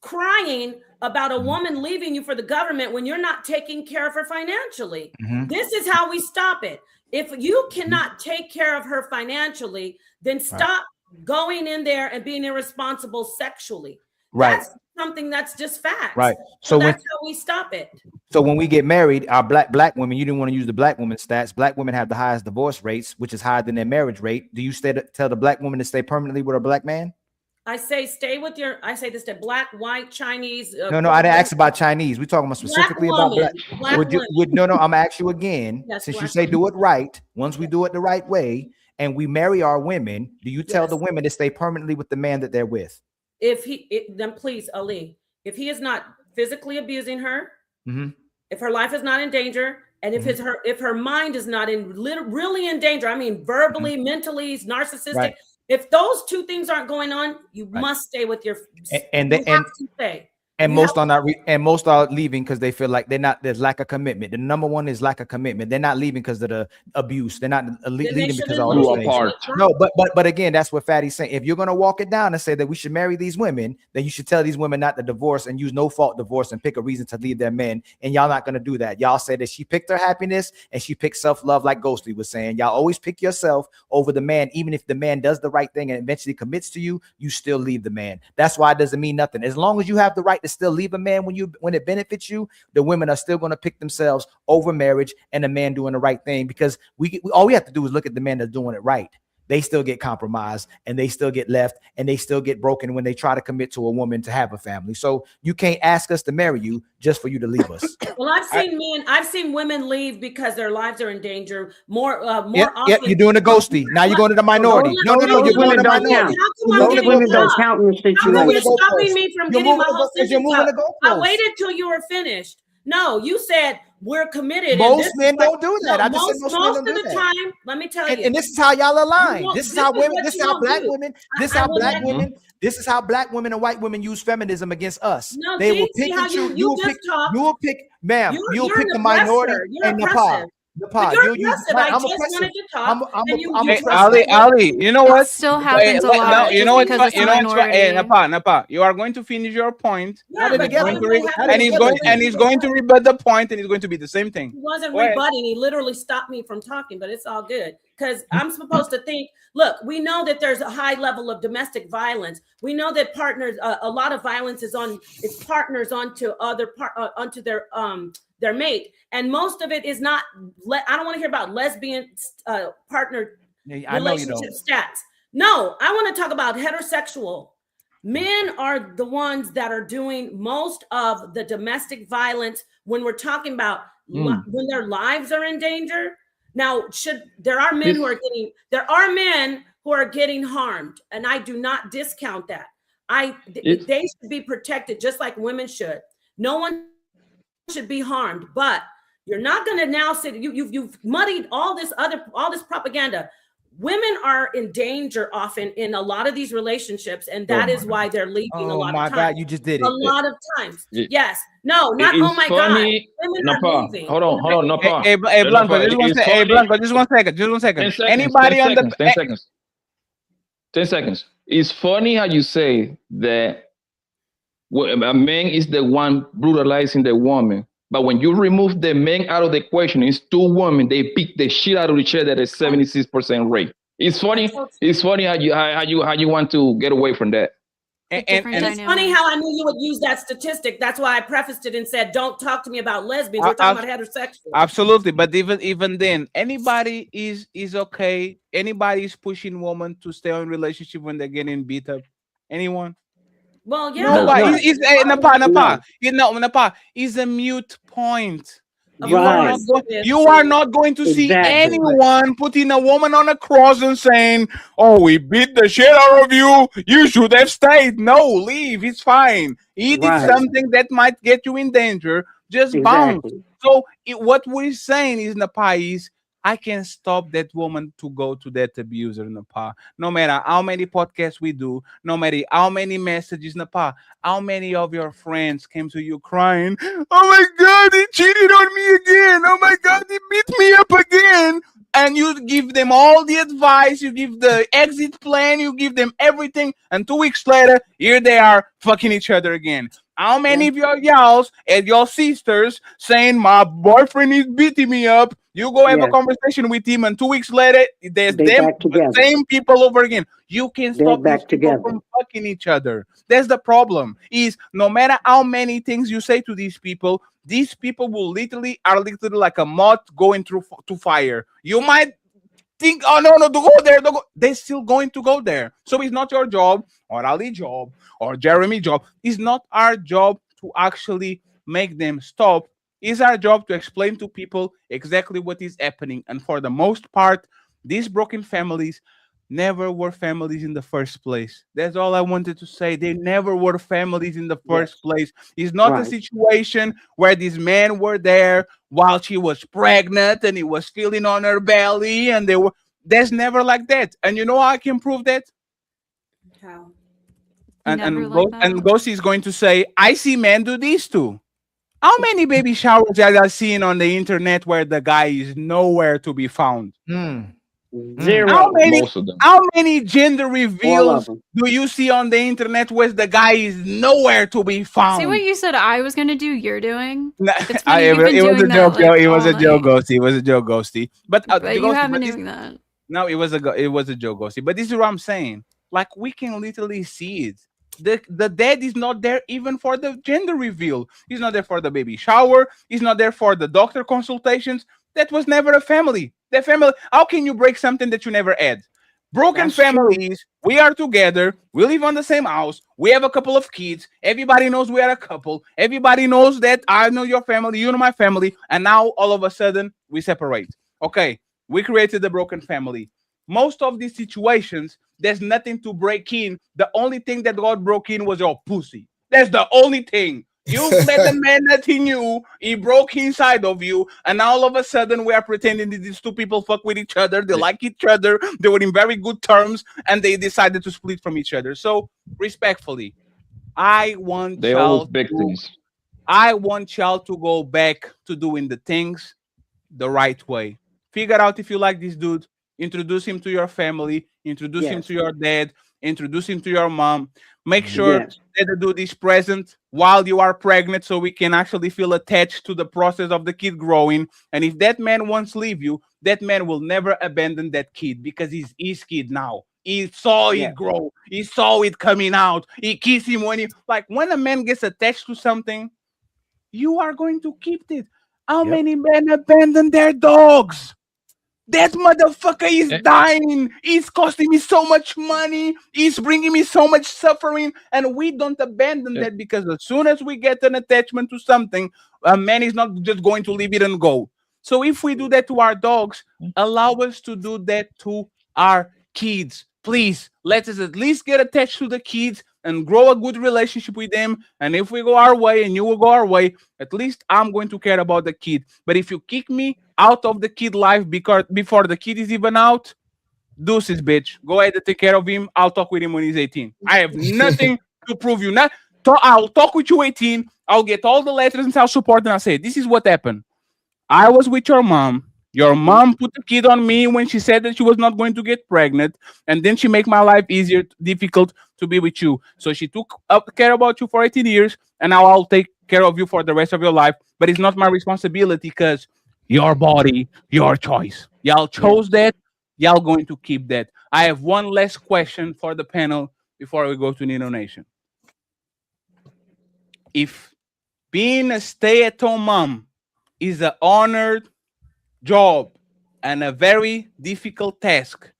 crying about a woman leaving you for the government when you're not taking care of her financially. This is how we stop it. If you cannot take care of her financially, then stop going in there and being irresponsible sexually. Right. That's something that's just facts. Right. So So that's how we stop it. So when we get married, our black women, you didn't want to use the black women stats. Black women have the highest divorce rates, which is higher than their marriage rate. Do you tell the black woman to stay permanently with a black man? I say stay with your. I say this to black, white, Chinese. No, I didn't ask about Chinese. We're talking about specifically about black. Black Would you, women. would, no, I'm gonna ask you again. Yes, Since you black say do women. it right, once we do it the right way, and we marry our women, do you tell the women to stay permanently with the man that they're with? If then please, Ali, if he is not physically abusing her, if her life is not in danger, and if if her mind is not really in danger, I mean verbally, mentally, narcissistic. Right. If those two things aren't going on, you must stay with your. And you they have to stay. and You most have are not and most are leaving because they feel like there's lack of commitment. The number one is lack of commitment. They're not leaving because of the abuse. They're not leaving because of all those things. No, but again, that's what Fatty's saying. If you're gonna walk it down and say that we should marry these women, then you should tell these women not to divorce and use no fault divorce and pick a reason to leave their men. And y'all not gonna do that. Y'all say that she picked her happiness and she picked self-love, like Ghosty was saying. Y'all always pick yourself over the man, even if the man does the right thing and eventually commits to you, you still leave the man. That's why it doesn't mean nothing. As long as you have the right to still leave a man when it benefits you, the women are still going to pick themselves over marriage and a man doing the right thing, because all we have to do is look at the man that's doing it right. They still get compromised and they still get left and they still get broken when they try to commit to a woman to have a family. So you can't ask us to marry you just for you to leave us. Well, I've seen women leave because their lives are in danger more often. You're doing the Ghosty. Now you're going to the minority. No, you're going to the minority. Those women don't count in this How come you're situation. stopping me from getting my whole sentence out? I waited till you were finished. No, you said we're committed. Most men don't do that. I just said most most men of don't do the that. time, let me tell you. And this is how y'all align. You This is won't- how this is women, what this is you how won't black do. women, I- this is I how will black let women, you- this is how black women and white women use feminism against us. No, They see- will see pick how and you- choose. you You will just pick, talked. you will pick, ma'am, you'll You're pick an the minority oppressor. You're and the oppressive. pod. The But pod. you're You oppressive. right, I I'm just oppressive. wanted to talk, and you Hey, trust Ali, me. Ali, you know what? It still happens a Wait, lot you just know what's because fun- it's you a know what's fun- Hey, minority. Napa, you are going to finish your point. Yeah, and but he's going that to way happened and he's together. going to rebut the point, and it's going to be the same thing. He wasn't Go ahead. rebutting. He literally stopped me from talking, but it's all good because I'm supposed to think. Look, we know that there's a high level of domestic violence. We know that partners, a lot of violence is on its partners onto onto their mate, and most of it is not. I don't want to hear about lesbian partner I know you relationship don't. stats. No, I want to talk about heterosexual. Men are the ones that are doing most of the domestic violence when we're talking about when their lives are in danger. Now, there are men who are getting harmed, and I do not discount that. They should be protected just like women should. No one should be harmed, but you're not going to now say you've muddied all this propaganda. Women are in danger often in a lot of these relationships, and that is why they're leaving a lot of times. Oh my God, you just did it. A lot of times. Yeah. Yes. No, not It's oh my funny. God. Women are Napa, moving. hold on, Napa. Hey, Blanco, Napa, just one it's second. Hey, funny. Blanco, just 1 second. Just 1 second. 10 seconds, Anybody 10 on the seconds, 10 seconds. 10 seconds. It's funny how you say that a man is the one brutalizing the woman. But when you remove the men out of the equation, it's two women. They beat the shit out of each other at a 76% rate. It's funny. It's funny how you want to get away from that. And it's funny how I knew you would use that statistic. That's why I prefaced it and said, "Don't talk to me about lesbians. We're talking about heterosexual." Absolutely, but even then, anybody is okay. Anybody is pushing women to stay in relationship when they're getting beat up. Anyone? Well, yeah. Nobody. No. Napa. You know, Napa is a mute point. You are not you are not going to see anyone putting a woman on a cross and saying, "Oh, we beat the shit out of you. You should have stayed." No, leave. It's fine. He did something that might get you in danger. Just bounce. So what we're saying is, Napa, is I can stop that woman to go to that abuser, Napa. No matter how many podcasts we do, no matter how many messages, Napa, how many of your friends came to you crying, "Oh my God, he cheated on me again. Oh my God, he beat me up again." And you give them all the advice, you give the exit plan, you give them everything, and 2 weeks later, here they are fucking each other again. How many of your y'alls and your sisters saying, "My boyfriend is beating me up"? You go have a conversation with him, and 2 weeks later, there's the same people over again. You can stop these people from fucking each other. That's the problem. Is no matter how many things you say to these people will literally like a moth going through to fire. You might think, "Oh no, don't go there, don't go." They're still going to go there. So it's not your job, or Ali's job, or Jeremy's job. It's not our job to actually make them stop. It's our job to explain to people exactly what is happening. And for the most part, these broken families never were families in the first place. That's all I wanted to say. They never were families in the first place. It's not a situation where these men were there while she was pregnant and he was feeling on her belly, and they were. That's never like that. And you know how I can prove that? How? And Ghosty is going to say, "I see men do this too." How many baby showers have I seen on the internet where the guy is nowhere to be found? Zero. How many gender reveals do you see on the internet where the guy is nowhere to be found? See what you said I was gonna do, you're doing? It was a joke, it was a joke, Ghosty. It was a joke, Ghosty. But you haven't doing that. No, it was a joke, Ghosty. But this is what I'm saying. Like, we can literally see it. The dad is not there even for the gender reveal. He's not there for the baby shower. He's not there for the doctor consultations. That was never a family. The family. How can you break something that you never had? Broken families. We are together. We live on the same house. We have a couple of kids. Everybody knows we are a couple. Everybody knows that I know your family. You know my family. And now all of a sudden we separate. Okay, we created a broken family. Most of these situations, there's nothing to break in. The only thing that got broke in was your pussy. That's the only thing. You met a man that he knew, he broke inside of you, and now all of a sudden we are pretending that these two people fuck with each other, they like each other, they were in very good terms, and they decided to split from each other. So, respectfully, I want y'all to go back to doing the things the right way. Figure out if you like this dude. Introduce him to your family, introduce him to your dad, introduce him to your mom. Make sure that the dude is present while you are pregnant so we can actually feel attached to the process of the kid growing. And if that man wants to leave you, that man will never abandon that kid because he's his kid now. He saw it grow. He saw it coming out. He kissed him when a man gets attached to something, you are going to keep it. How many men abandon their dogs? That motherfucker is dying. He's costing me so much money. He's bringing me so much suffering. And we don't abandon that because as soon as we get an attachment to something, a man is not just going to leave it and go. So if we do that to our dogs, allow us to do that to our kids. Please, let us at least get attached to the kids and grow a good relationship with them. And if we go our way and you will go our way, at least I'm going to care about the kid. But if you kick me out of the kid life before the kid is even out, deuces, bitch. Go ahead and take care of him. I'll talk with him when he's 18. I have nothing to prove you. I'll talk with you 18. I'll get all the letters and I'll support and I'll say, this is what happened. I was with your mom. Your mom put the kid on me when she said that she was not going to get pregnant. And then she made my life difficult to be with you. So she took care about you for 18 years. And now I'll take care of you for the rest of your life. But it's not my responsibility because your body, your choice. Y'all chose that. Y'all going to keep that. I have one last question for the panel before we go to Nino Nation. If being a stay-at-home mom is an honored job and a very difficult task,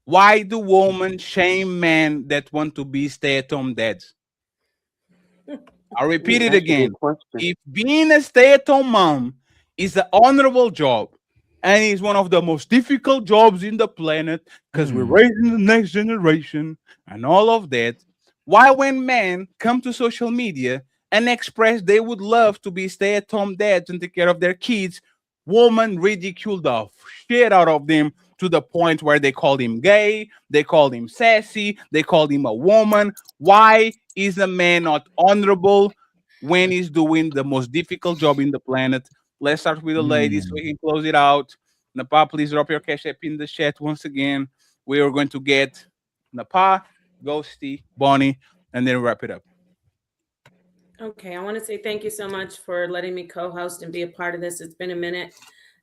why do women shame men that want to be stay-at-home dads? I'll repeat it again. If being a stay-at-home mom is an honorable job, and it's one of the most difficult jobs in the planet because we're raising the next generation and all of that. Why, when men come to social media and express they would love to be stay-at-home dads and take care of their kids, women ridicule the shit out of them to the point where they call him gay, they call him sassy, they call him a woman. Why is a man not honorable when he's doing the most difficult job in the planet? Let's start with the ladies so we can close it out. Napa, please drop your cash app in the chat once again. We are going to get Napa, Ghosty, Bonnie, and then wrap it up. Okay, I want to say thank you so much for letting me co-host and be a part of this. It's been a minute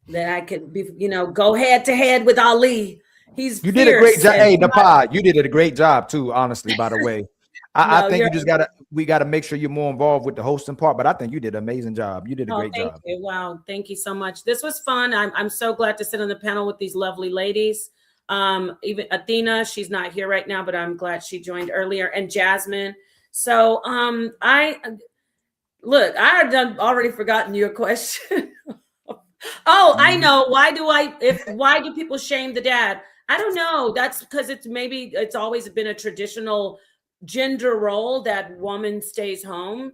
that I could be, go head to head with Ali. You did a great job. Hey, Napa, you did a great job too, honestly, by the way. I think we gotta make sure you're more involved with the hosting part, but I think you did an amazing job. You did a great job. You. Wow, thank you so much. This was fun. I'm so glad to sit on the panel with these lovely ladies. Even Athena, she's not here right now, but I'm glad she joined earlier, and Jasmine. So I had already forgotten your question. Oh, I know. Why do people shame the dad? I don't know. That's because it's always been a traditional gender role that woman stays home.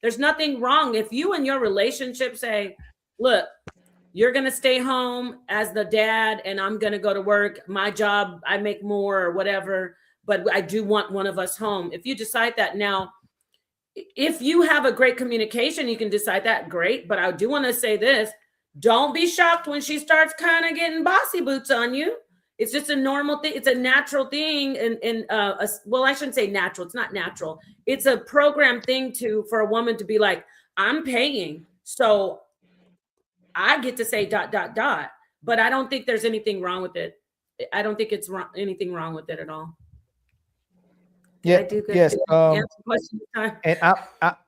There's nothing wrong if you and your relationship say, look, you're going to stay home as the dad and I'm going to go to work. My job, I make more or whatever, but I do want one of us home. If you decide that now, if you have a great communication, you can decide that, great. But I do want to say this, don't be shocked when she starts kind of getting bossy boots on you. It's just a normal thing. It's a natural thing. Well, I shouldn't say natural. It's not natural. It's a program thing for a woman to be like, I'm paying, so I get to say ... But I don't think there's anything wrong with it. I don't think it's anything wrong with it at all. Yeah. Yes. And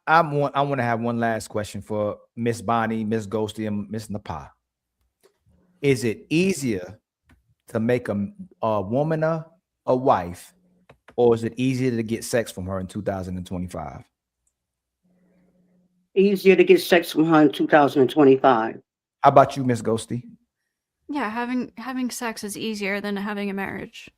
I want to have one last question for Miss Bonnie, Miss Ghosty, and Miss Napa. Is it easier to make a woman a wife, or is it easier to get sex from her in 2025? Easier to get sex from her in 2025. How about you, Miss Ghosty? Yeah, having sex is easier than having a marriage.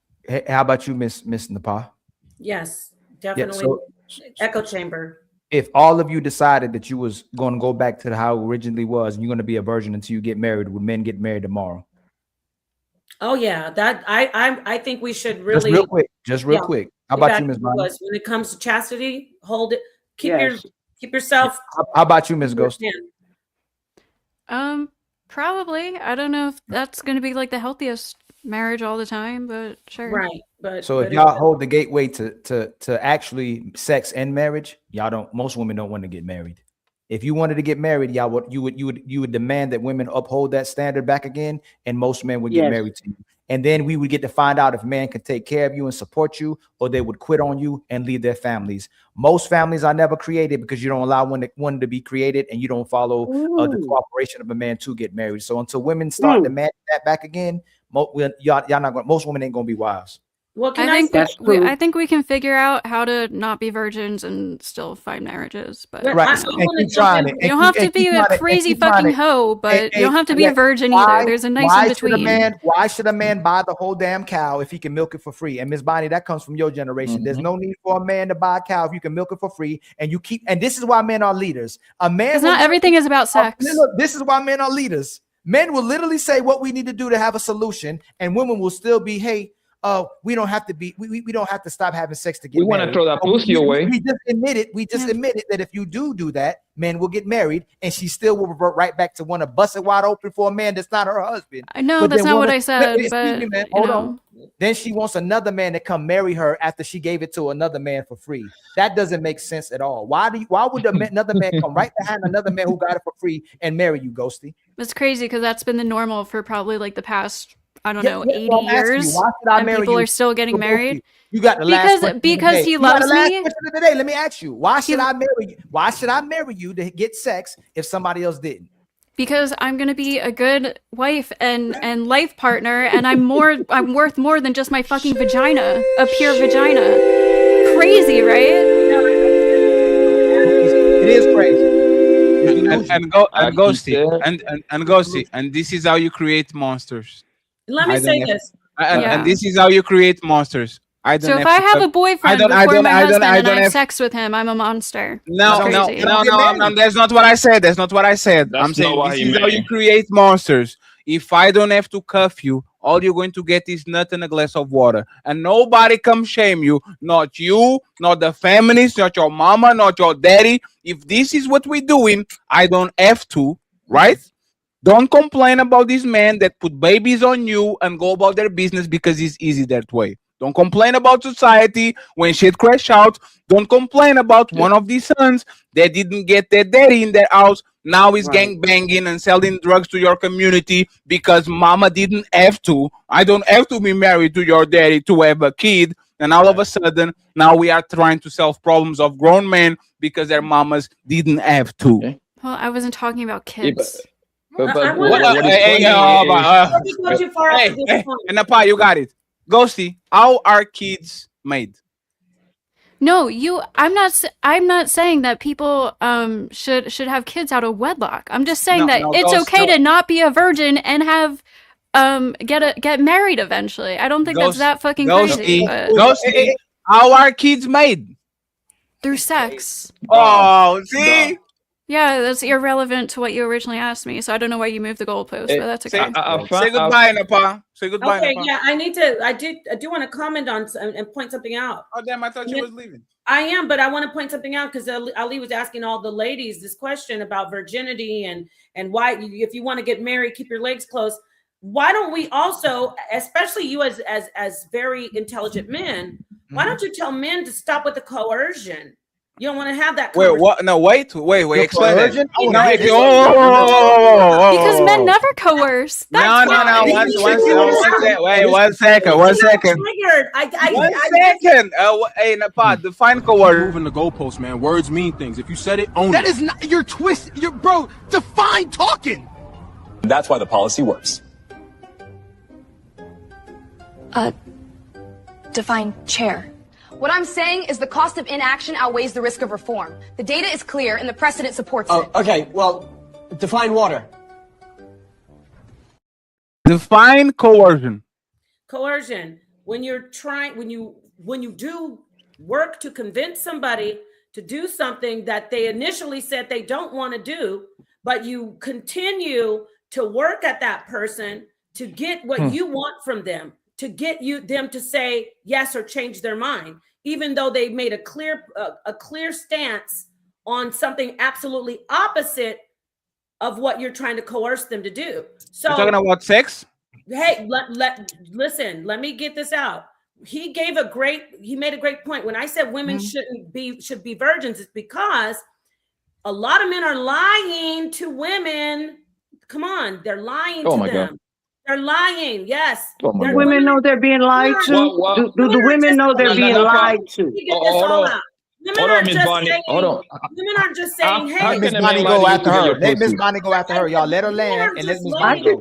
How about you, Miss Napa? Yes, definitely. Yeah, echo chamber. If all of you decided that you was going to go back to how it originally was, and you're going to be a virgin until you get married, would men get married tomorrow? Oh yeah, that I think we should really just real quick. How about you, Miss Bonnie? When it comes to chastity, hold it. Keep yourself. How about you, Miss Ghost? Probably. I don't know if that's going to be like the healthiest marriage all the time, but sure. Right, but so if y'all hold the gateway to actually sex and marriage, y'all don't. Most women don't want to get married. If you wanted to get married, you would demand that women uphold that standard back again, and most men would get married to you. And then we would get to find out if men can take care of you and support you, or they would quit on you and leave their families. Most families are never created because you don't allow one to be created, and you don't follow the cooperation of a man to get married. So until women start demanding that back again, most women ain't gonna be wives. Well, I think we can figure out how to not be virgins and still find marriages. But right, you don't have to be a crazy fucking hoe, but you don't have to be a virgin either. There's a nice in between. Why should a man buy the whole damn cow if he can milk it for free? And Miss Bonnie, that comes from your generation. There's no need for a man to buy a cow if you can milk it for free. And this is why men are leaders. Not everything is about sex. This is why men are leaders. Men will literally say what we need to do to have a solution, and women will still be, hey, we don't have to be. We don't have to stop having sex to get married. We want to throw that pussy away. We just admitted that if you do that, men will get married, and she still will revert right back to want to bust it wide open for a man that's not her husband. I know that's not what I said, but hold on. Then she wants another man to come marry her after she gave it to another man for free. That doesn't make sense at all. Why would another man come right behind another man who got it for free and marry you, Ghosty? It's crazy because that's been the normal for probably like the past 80 years, why should I and marry people you? are still getting married. You got the last because he loves me. Let me ask you, why should I marry you? Why should I marry you to get sex if somebody else didn't? Because I'm gonna be a good wife and life partner, and I'm worth more than just my fucking vagina, a pure vagina. Crazy, right? It is crazy. Ghosty, and Ghosty, and this is how you create monsters. Let me say this. And this is how you create monsters. So if I have a boyfriend before my husband and I have sex with him, I'm a monster. No, that's not what I said. That's not what I said. I'm saying this is how you create monsters. If I don't have to cuff you, all you're going to get is nut and a glass of water. And nobody come shame you. Not you, not the feminists, not your mama, not your daddy. If this is what we're doing, I don't have to, right? Don't complain about these men that put babies on you and go about their business because it's easy that way. Don't complain about society when shit crash out. Don't complain about one of these sons that didn't get their daddy in their house. Now he's gang banging and selling drugs to your community because mama didn't have to. I don't have to be married to your daddy to have a kid. And all of a sudden, now we are trying to solve problems of grown men because their mamas didn't have to. Well, I wasn't talking about kids. And Napa, you got it. Ghosty, how are kids made? No, I'm not saying that people should have kids out of wedlock. I'm just saying that it's okay to not be a virgin and have get married eventually. I don't think that's that fucking crazy. Ghosty, how are kids made? Through sex. Oh, see? Yeah, that's irrelevant to what you originally asked me, so I don't know why you moved the goalpost, but that's okay. Say goodbye, Napa. Say goodbye, Okay, Napa. yeah, I do want to comment on and point something out. Oh, damn, I thought you was leaving. I am, but I want to point something out because Ali was asking all the ladies this question about virginity and why, if you want to get married, keep your legs closed. Why don't we also, especially you as very intelligent men, why don't you tell men to stop with the coercion? You don't want to have that. Wait, what? No, wait. Explain that. Because men never coerce. No. One second. Triggered. I second. Hey, Napa, define coercion. Moving the goalpost, man. Words mean things. If you said it, own it. That is not your twist. Bro, define talking. That's why the policy works. Define chair. What I'm saying is the cost of inaction outweighs the risk of reform. The data is clear and the precedent supports it. Okay, well, define water. Define coercion. Coercion. When you do work to convince somebody to do something that they initially said they don't want to do, but you continue to work at that person to get what you want from them, to get them to say yes or change their mind, even though they made a clear stance on something absolutely opposite of what you're trying to coerce them to do. So you're talking about sex? Hey, listen, let me get this out. He made a great point. When I said women should be virgins, it's because a lot of men are lying to women. Come on, they're lying to them. God. They're lying. Yes. Do women know they're being lied to? Do the women know they're being lied to? Women aren't just saying, hey, Miss Bonnie go after her. Let Miss Bonnie go after her. Y'all let her land and let Miss Bonnie go.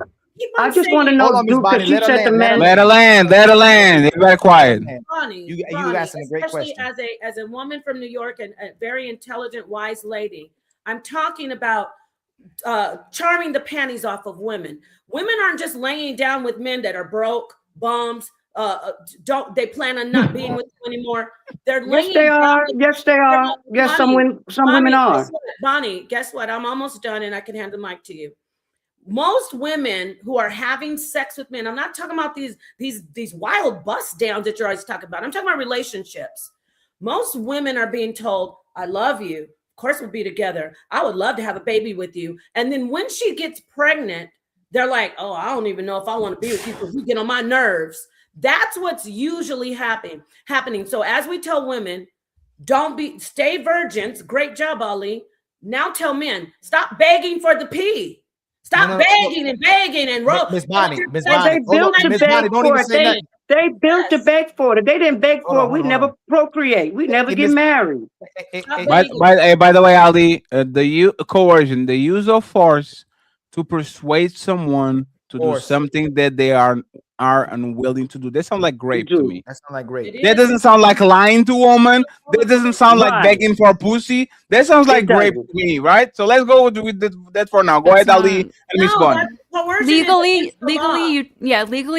I just want to know, because you said the men. Let her land. Everybody quiet. Bonnie, you asking a great question. As a woman from New York and a very intelligent, wise lady, I'm talking about charming the panties off of women. Women aren't just laying down with men that are broke, bums, they plan on not being with you anymore. They're Yes, they are. Yes, they are. Yes, some women are. Bonnie, guess what? I'm almost done and I can hand the mic to you. Most women who are having sex with men, I'm not talking about these wild bust downs that you're always talking about. I'm talking about relationships. Most women are being told, I love you. Of course we'll be together. I would love to have a baby with you. And then when she gets pregnant, they're like, oh, I don't even know if I want to be with you because you get on my nerves. That's what's usually happening. So as we tell women, stay virgins. Great job, Ali. Now tell men, stop begging for the pee. Stop begging and roll. Miss Bonnie, they built to beg for it. They built to beg for it. They didn't beg for it. We never procreate. We never get married. By the way, Ali, coercion, the use of force to persuade someone to do something that they are are unwilling to do. That sounds like grape to me. That sounds like grape. That doesn't sound like lying to a woman. That doesn't sound like begging for pussy. That sounds like grape to me, right? So let's go with that for now. Go ahead, Ali and Miss Bun. Legally,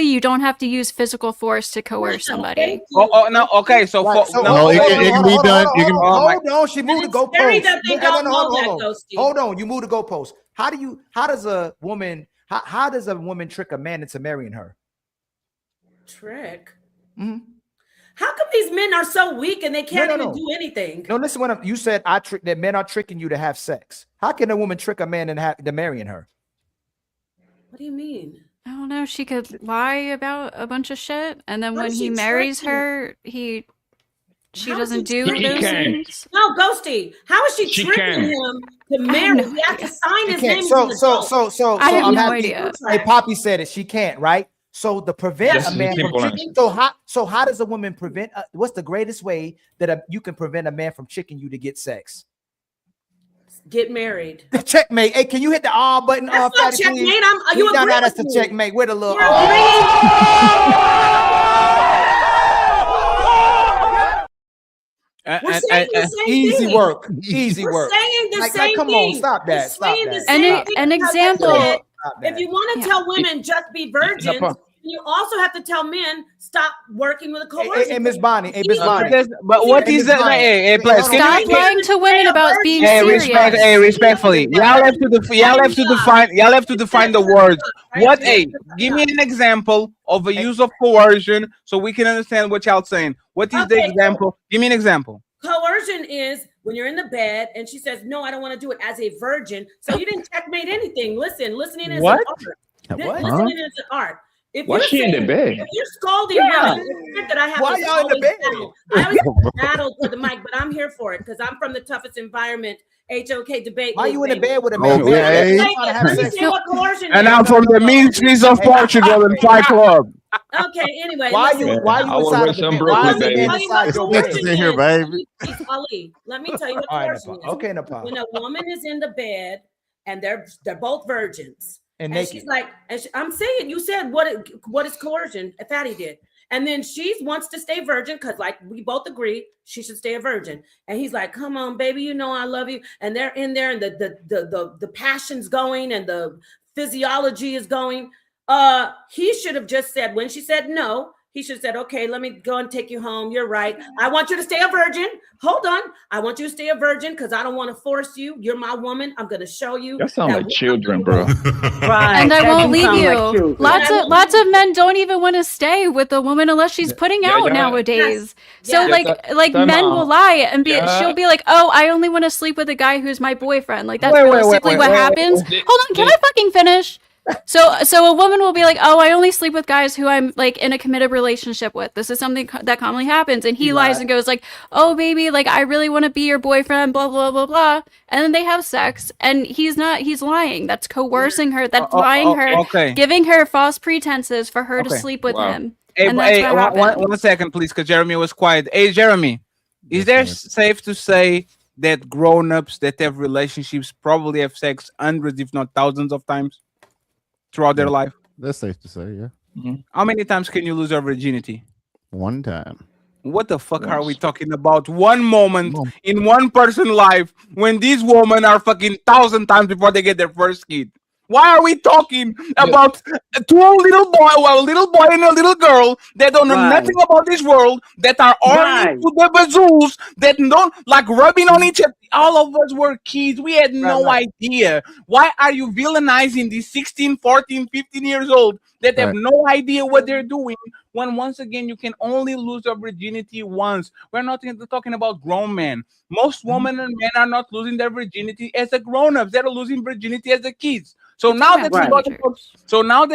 you don't have to use physical force to coerce somebody. Oh no, okay. So it can be done. Hold on, she moved the Scary goalpost. that they don't know that, though, Steve. Hold on, you moved the goalpost. How does a woman trick a man into marrying her? Trick. Mm-hmm. How come these men are so weak and they can't even do anything? No, listen. When you said that men are tricking you to have sex. How can a woman trick a man into marrying her? What do you mean? I don't know. She could lie about a bunch of shit, and then when does he she marries trick her, she doesn't do He those can't. things. No, Ghosty. How is she tricking can. him to marry? He has to sign his name. So I have I'm no happy. idea. Hey, Poppy said it. She can't, right? So to prevent Yes, a man from simple tricking. So how does a woman prevent? What's the greatest way that you can prevent a man from tricking you to get sex? Get married. Checkmate. Hey, can you hit the R button? That's not Fatty, checkmate. please? You No, agree that's with the me. checkmate with a little. You're We're saying the same Easy thing. work. Easy We're work. saying the same come thing. on, stop that. We're Stop saying that. the same thing An because example. again, Stop that. if you want to tell women just be virgins, you also have to tell men stop working with a coercion. Hey, Miss Bonnie. Hey, Miss Bonnie. But what is that? Hey, please. Stop lying to women about being Hey, serious. respectfully. Y'all have to define the words. What? Hey, give me an example of a use of coercion so we can understand what y'all saying. What is the example? Give me an example. Coercion is when you're in the bed and she says, "No, I don't want to do it as a virgin." So you didn't checkmate anything. Listening is What? an art. What? Listening is an art. If Why you're she in the saying- bed? If you're scolding Yeah. women, that I have Why to y'all in the always bed? battle. I always battle for the mic, but I'm here for it because I'm from the toughest environment. HOK debate. Why league, you in the baby. bed with a man? Okay. Let me Hey. say what coercion And is. I'm from the mean streets of Portugal and Fight Club. Okay, anyway. Why listen. you inside of the bed? Why is the man inside your bed? Niggas in here, baby. Please, Ali, let me tell you what All right, coercion Nepal. is. Okay, Nepal. When a woman is in the bed and they're both virgins, And and naked. she's like, I'm saying, you said what is coercion? Fatty did, and then she wants to stay virgin because, like, we both agree she should stay a virgin, and he's like, "Come on, baby, you know I love you," and they're in there, and the passion's going, and the physiology is going. He should have just said when she said no. He should have said, "Okay, let me go and take you home. You're right. I want you to stay a virgin. Hold on. I want you to stay a virgin because I don't want to force you. You're my woman. I'm going to show you." That sound like children, bro. Right. And I that won't do leave sound you. like children. Lots of men don't even want to stay with a woman unless she's putting Yeah, out yeah. nowadays. Yes. So Yeah. like Time men out. will lie and Yeah. she'll be like, "Oh, I only want to sleep with a guy who's my boyfriend." Like that's Wait, realistically what wait. happens. Wait. Hold on, can I fucking finish? So a woman will be like, "Oh, I only sleep with guys who I'm like in a committed relationship with." This is something that commonly happens, and he lies and goes like, "Oh, baby, like I really want to be your boyfriend." Blah blah blah blah, and then they have sex, and he's not. He's lying. That's coercing her. That's lying her, okay. giving her false pretenses for her to Okay. sleep with Wow. him. Hey, And that's what happened. 1 second, please, because Jeremy was quiet. Hey, Jeremy, is there safe to say that grown-ups that have relationships probably have sex hundreds, if not thousands of times throughout their life? That's safe to say, yeah. How many times can you lose your virginity? One time. What the fuck are we talking about? One moment in one person's life when these women are fucking 1,000 times before they get their first kid. Why are we talking about a little boy and a little girl that don't know nothing about this world, that are arguing to the bazoos, that don't like rubbing on each other? All of us were kids. We had no idea. Why are you villainizing these 16, 14, 15 years old that have no idea what they're doing when once again you can only lose your virginity once? We're not talking about grown men. Most women and men are not losing their virginity as a grown-ups. They're losing virginity as a kids. So now that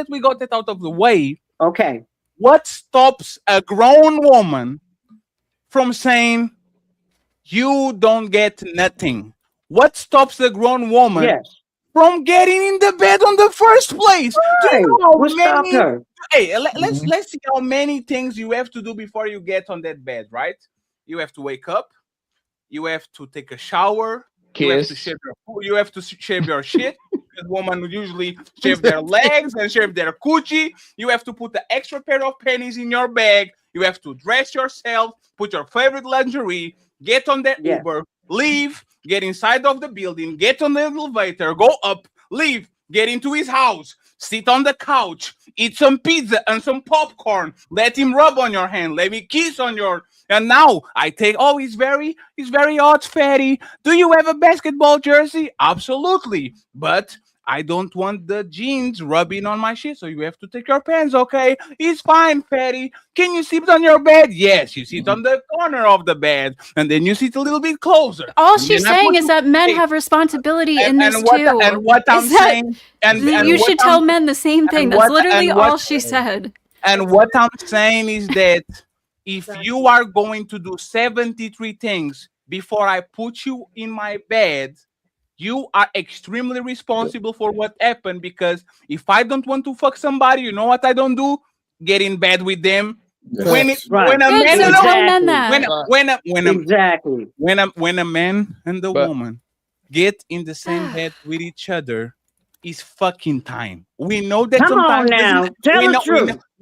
we got that out of the way, okay, what stops a grown woman from saying you don't get nothing? What stops a grown woman from getting in the bed on the first place? Do you know how What stopped many? her? Hey, let's see how many things you have to do before you get on that bed, right? You have to wake up. You have to take a shower. You have to shave your shit. because women usually shave their legs and shave their coochie. You have to put the extra pair of panties in your bag. You have to dress yourself, put your favorite lingerie, get on the Uber, leave, get inside of the building, get on the elevator, go up, leave, get into his house, sit on the couch, eat some pizza and some popcorn, let him rub on your hand, let me kiss on your, and now I take, oh, he's very hot, fatty. Do you have a basketball jersey? Absolutely. But I don't want the jeans rubbing on my shit, so you have to take your pants, okay? It's fine, fatty. Can you sit on your bed? Yes, you sit on the corner of the bed, and then you sit a little bit closer. All she's saying is that men have responsibility in this too. And what I'm saying, you should tell men the same thing. That's literally all she said. And what I'm saying is that if you are going to do 73 things before I put you in my bed, you are extremely responsible for what happened, because if I don't want to fuck somebody, you know what I don't do? Get in bed with them. When a man and the woman get in the same bed with each other, it's fucking time. We know that sometimes.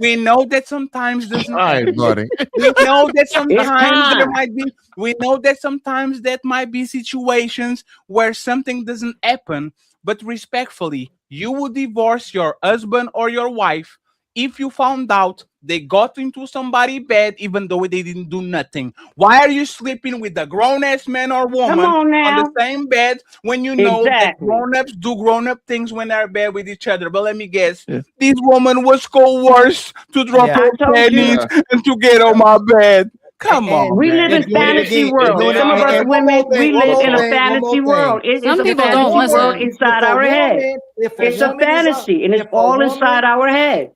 We know that sometimes doesn't. All right, buddy. We know that sometimes there might be. We know that sometimes that might be situations where something doesn't happen. But respectfully, you would divorce your husband or your wife if you found out they got into somebody's bed even though they didn't do nothing. Why are you sleeping with a grown-ass man or woman on the same bed when you know that grown-ups do grown-up things when they're in bed with each other? But let me guess, this woman was coerced to drop her panties and to get on my bed. Come on. We live in fantasy world. Some of us women, we live in a fantasy world. Some people don't listen. Inside our head. It's a fantasy, and it's all inside our head.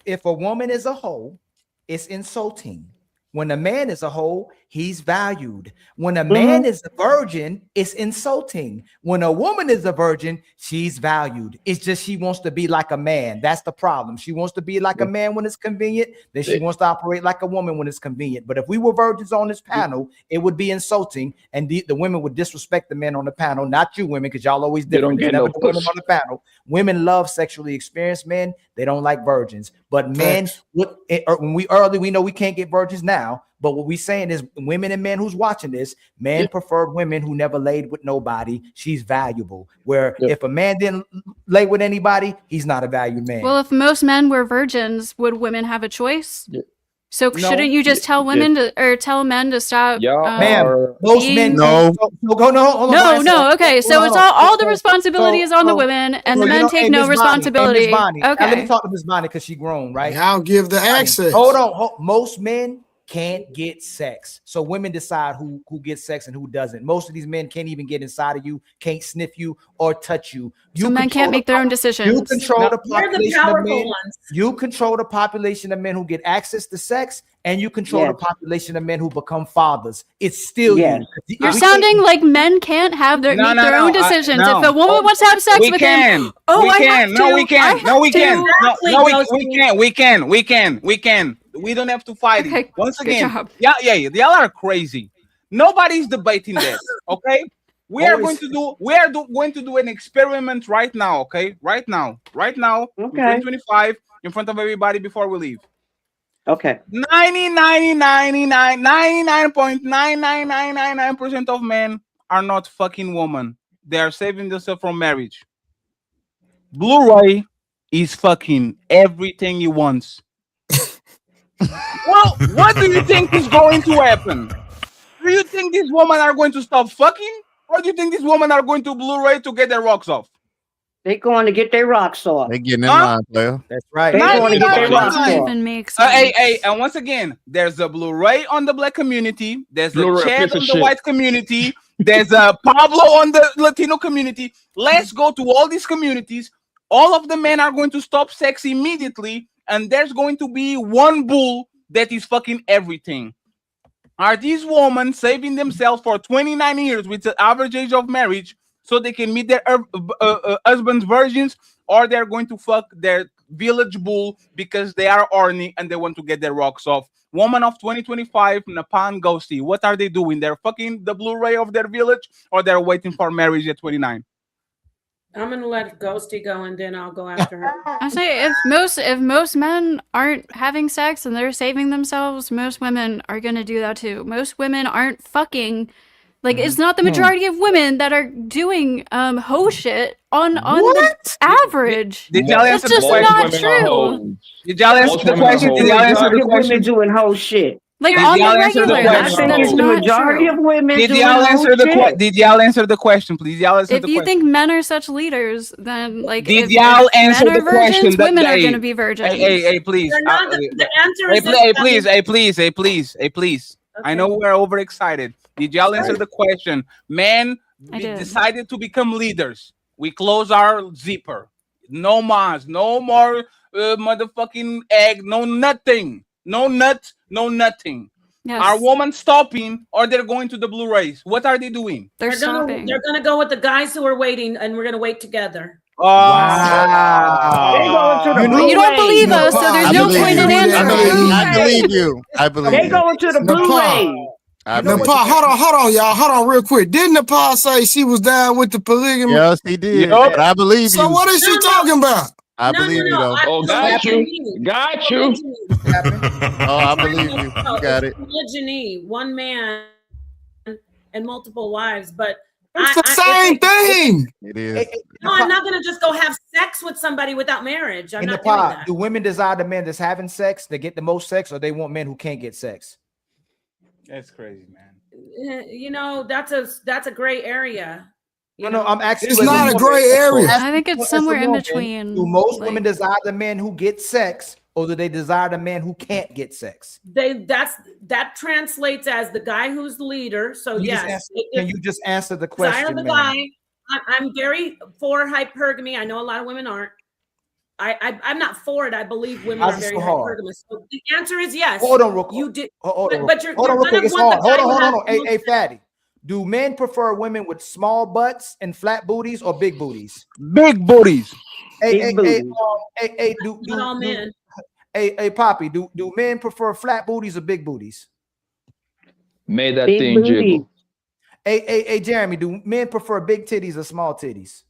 If a woman is a hoe, it's insulting. When a man is a hoe, he's valued. When a man is a virgin, it's insulting. When a woman is a virgin, she's valued. It's just she wants to be like a man. That's the problem. She wants to be like a man when it's convenient. Then she wants to operate like a woman when it's convenient. But if we were virgins on this panel, it would be insulting, and the women would disrespect the men on the panel. Not you women, because y'all always different. You never put them on the panel. Women love sexually experienced men. They don't like virgins. But men, when we know we can't get virgins now. But what we're saying is, women and men who's watching this, men prefer women who never laid with nobody. She's valuable. Where if a man didn't lay with anybody, he's not a valued man. Well, if most men were virgins, would women have a choice? So shouldn't you just tell women to, or tell men to stop? Ma'am, most men No. Okay, so it's all the responsibility is on the women, and the men take no responsibility. Okay, let me talk to Miss Bonnie because she grown, right? I'll give the access. Hold on. Most men can't get sex, so women decide who gets sex and who doesn't. Most of these men can't even get inside of you, can't sniff you or touch you. So men can't make their own decisions. You control the population of men. You control the population of men who get access to sex, and you control the population of men who become fathers. It's still you. You're sounding like men can't have their own decisions. If a woman wants to have sex with him, we can. We don't have to fight it. Once again, y'all are crazy. Nobody's debating that. Okay, we are going to do an experiment right now. Okay, right now, in 2025, in front of everybody before we leave. Okay. 99.99999% of men are not fucking women. They are saving themselves from marriage. Blu-ray is fucking everything he wants. Well, what do you think is going to happen? Do you think these women are going to stop fucking? Or do you think these women are going to Blu-ray to get their rocks off? They're going to get their rocks off. They getting in line, player. That's right. They're going to get their rocks off. Even makes sense. And once again, there's a Blu-ray on the black community. There's a Chad on the white community. There's a Pablo on the Latino community. Let's go to all these communities. All of the men are going to stop sex immediately. And there's going to be one bull that is fucking everything. Are these women saving themselves for 29 years with the average age of marriage so they can meet their husband's virgins, or they're going to fuck their village bull because they are horny and they want to get their rocks off? Woman of 2025, Napan Ghosty, what are they doing? They're fucking the Blu-ray of their village, or they're waiting for marriage at 29? I'm gonna let Ghosty go, and then I'll go after her. I say if most men aren't having sex and they're saving themselves, most women are gonna do that too. Most women aren't fucking. Like, it's not the majority of women that are doing hoe shit on the average. Did y'all That's answer the just question? not true. Did y'all answer the question? Did y'all answer the question? Women doing whole shit. Like Did on y'all the answer the regular, question? that's the not majority true. of women Did doing y'all whole answer the shit. Did y'all answer the question, please? Y'all answer If the you question. think men are such leaders, then like Did if y'all men answer are the question? virgins, women are gonna be virgins. Hey, please. They're not. The answer Hey, is please. I know we're overexcited. Did y'all answer the question? Men decided to become leaders. We close our zipper. No mas, no more motherfucking egg, no nothing. No nuts, no nothing. Yes. Are women stopping or they're going to the Blu-rays? What are they doing? They're They're gonna go with the guys who are waiting, and we're gonna wait together. They going to the You don't believe us, so there's no point in answering. I believe you. I believe They you. going to the Blu-ray. Nepal, hold on, y'all. Hold on real quick. Didn't Nepal say she was down with the polygamy? Yes, he did. Yup. But I believe you. So what is she talking about? I believe you though. Oh, got you. Got you. Oh, I believe you. You got it. Polygyny, one man and multiple wives, but It's the same thing. It is. No, I'm not gonna just go have sex with somebody without marriage. I'm In the not doing pod, that. do women desire the men that's having sex to get the most sex, or they want men who can't get sex? That's crazy, man. You know, that's a gray area. No, I'm asking. It's you as not a woman, gray area. I think it's as a somewhere in woman, between. Do most like- women desire the men who get sex, or do they desire the man who can't get sex? That translates as the guy who's the leader. So Can you just yes, answer- Can you just answer the desire question, the ma'am? guy. I'm very for hypergamy. I know a lot of women aren't. I'm not for it. I believe women How's are it very so hard? hypergamous. So the answer is yes. Hold on, real quick. You did, Hold on, but you're hold on, real gonna quick. It's want hard. the guy Hold who on. has Hey, Fatty. Do men prefer women with small butts and flat booties or big booties? Big booties. Hey, Not all men. Hey, Poppy. Do men prefer flat booties or big booties? Made that thing jiggle. Hey, Jeremy. Do men prefer big titties or small titties?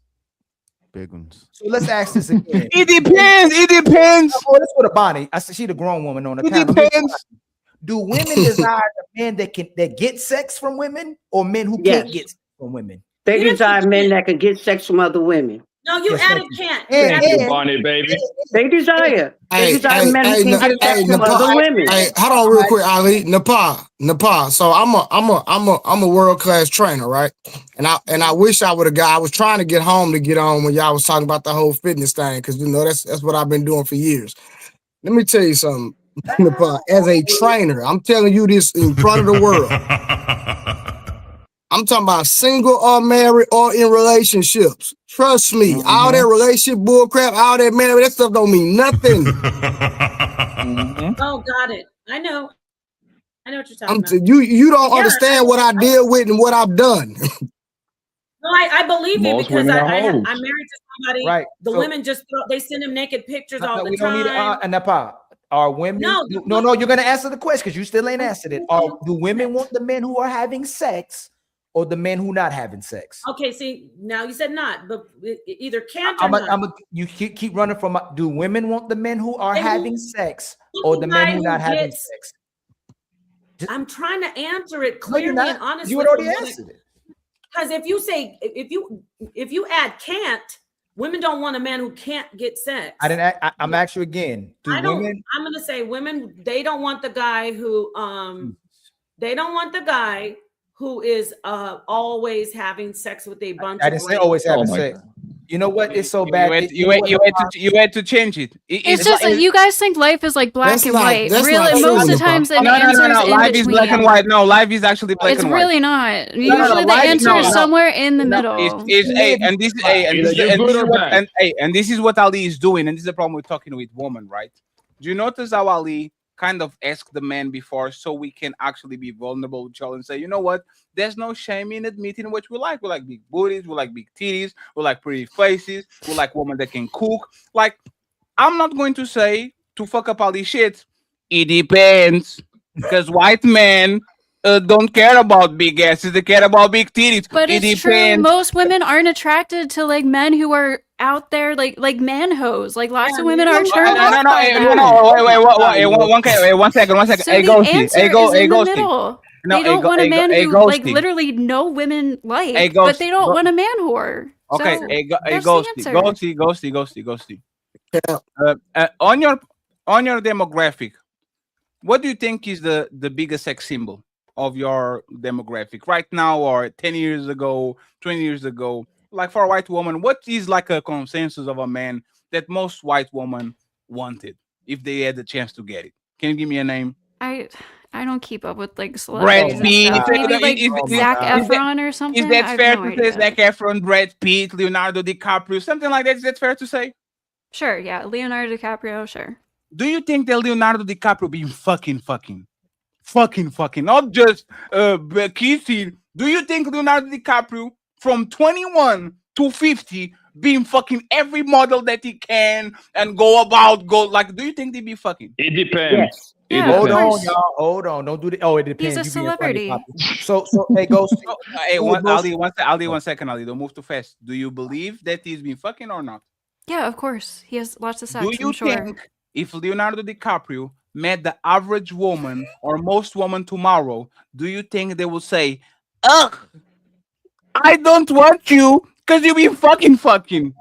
Big ones. So let's ask this again. It depends. It depends. Oh, let's go to Bonnie. I said she the grown woman on the It panel. depends. Do women desire the men that get sex from women, or men who Yes. can't get sex from women? They desire men that can get sex from other women. No, you Yes, added thank you. can't. And- You added- and- Bonnie, baby. They desire. They desire men who can get sex from other women. Hey, hold on real quick, Ali. Nepal. So I'm a world-class trainer, right? And I wish I would have got. I was trying to get home to get on when y'all was talking about the whole fitness thing, because you know that's what I've been doing for years. Let me tell you something, Nepal. As a trainer, I'm telling you this in front of the world. I'm talking about single or married or in relationships. Trust me, all that relationship bullcrap, all that man, that stuff don't mean nothing. Oh, got it. I know what you're talking about. You don't Yeah, understand what I deal with and what I've done. No, I believe you Most because women are I'm hoes. married to somebody. Right, The so- women just they send him naked pictures all the we time. don't need Nepal. Are women? No, No. You're gonna answer the question because you still ain't answered it. Do women want the men who are having sex, or the men who not having sex? Okay, see, now you said not, but either can't or not. You keep running from. Do women want the men who are They having want- sex, want or the the men guy who who not having gets- sex? I'm trying to answer it No, you're clearly not. and honestly. You had already answered it. Because if you say if you add can't, women don't want a man who can't get sex. I didn't. I'm asking you again. Do I don't. women? I'm gonna say women. They don't want the guy who. They don't want the guy who is always having sex with a bunch. I of didn't say ladies. always having sex. You know what? It's so bad. You had to change it. It's just that you guys think life is like black That's and not- white. that's Really, not true, most of the Nepal. times the No. answer is in Life is between. black and white. No, life is actually black It's and white. really not. No, Usually the life- answer no, is no. somewhere in the middle. It's and this and this is what Ali is doing, and this is the problem with talking with women, right? Do you notice how Ali kind of asked the man before, so we can actually be vulnerable with each other and say, you know what? There's no shame in admitting what we like. We like big booties, we like big titties, we like pretty faces, we like women that can cook. Like, I'm not going to say to fuck up all this shit. It depends, because white men don't care about big asses. They care about big titties. But It it's true. depends. Most women aren't attracted to like men who are out there like man hoes. Like lots of women are turned off by that. One second. So Hey, the Ghosty. answer Hey, is in the Ghosty. middle. No, They don't want a man who like Ghosty. literally no women like, Hey, but they don't Ghosty. want a man whore. Okay, So hey, there's the answer. Ghosty. On your demographic, what do you think is the biggest sex symbol of your demographic right now, or 10 years ago, 20 years ago? Like for a white woman, what is like a consensus of a man that most white women wanted if they had the chance to get it? Can you give me a name? I don't keep up with like Brad celebrities and Pitt. stuff. Maybe like Zac Efron or something. Is that I have fair no to idea. say Zac Efron, Brad Pitt, Leonardo DiCaprio, something like that? Is that fair to say? Sure, yeah. Leonardo DiCaprio, sure. Do you think that Leonardo DiCaprio being fucking, not just kissing? Do you think Leonardo DiCaprio from 21 to 50 being fucking every model that he can and go? Do you think they be fucking? It depends. Yeah, Hold of on, course. y'all. Hold on. Don't do the. Oh, it depends. He's a You being funny, celebrity. Poppy. So hey, Ghost. Hey, Ali, one second, Ali. Don't move too fast. Do you believe that he's been fucking or not? Yeah, of course. He has lots of sex, Do you I'm sure. think if Leonardo DiCaprio met the average woman or most women tomorrow, do you think they will say, "Ugh, I don't want you because you be fucking"?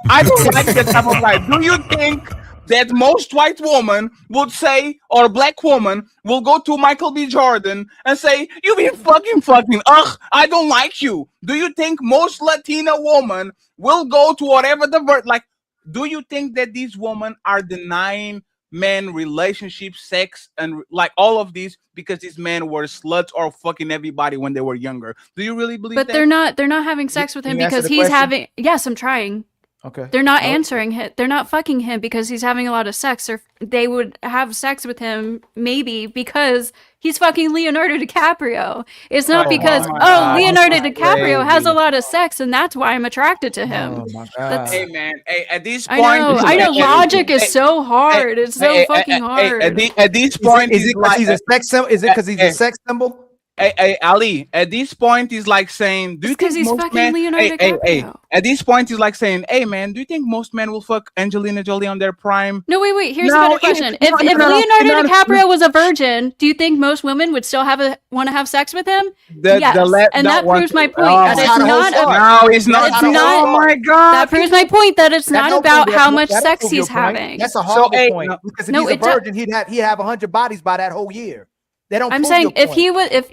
I don't like that type of guy. Do you think that most white woman would say, or black woman will go to Michael B. Jordan and say, "You be fucking"? Ugh, I don't like you. Do you think most Latina woman will go to whatever the word like? Do you think that these women are denying men relationships, sex, and like all of these because these men were sluts or fucking everybody when they were younger? Do you really believe But that? they're not having sex with him Can you answer because the he's question? having yes, I'm trying. Okay. They're not No. answering him. They're not fucking him because he's having a lot of sex, or they would have sex with him maybe because he's fucking Leonardo DiCaprio. It's not Oh because my God, Leonardo this is DiCaprio has crazy. a lot of sex and that's why I'm attracted to him. Oh my God. That's Hey man, hey, at this I point, know. I know. Logic is so hard. It's so fucking hard. At this point, Is it because he's a sex symbol? Is it because he's a sex symbol? Hey, Ali, at this point, is like saying, do you It's 'cause think he's most fucking men? Leonardo Hey, DiCaprio. at this point, is like saying, hey man, do you think most men will fuck Angelina Jolie on their prime? No, wait. Here's No, a better it- question. no, If no, Leonardo no, DiCaprio was a virgin, do you think most women would still want to have sex with him? Yes, and that proves my point. That it's not. No, it's not. It's not. Oh my God. That proves my point that it's not That don't about prove how your- much that don't sex prove your he's point. having. That's a horrible hey, point. no. Because if No, he's a it do- virgin, he'd have 100 bodies by that whole year. They don't. I'm prove saying your if point. he was, if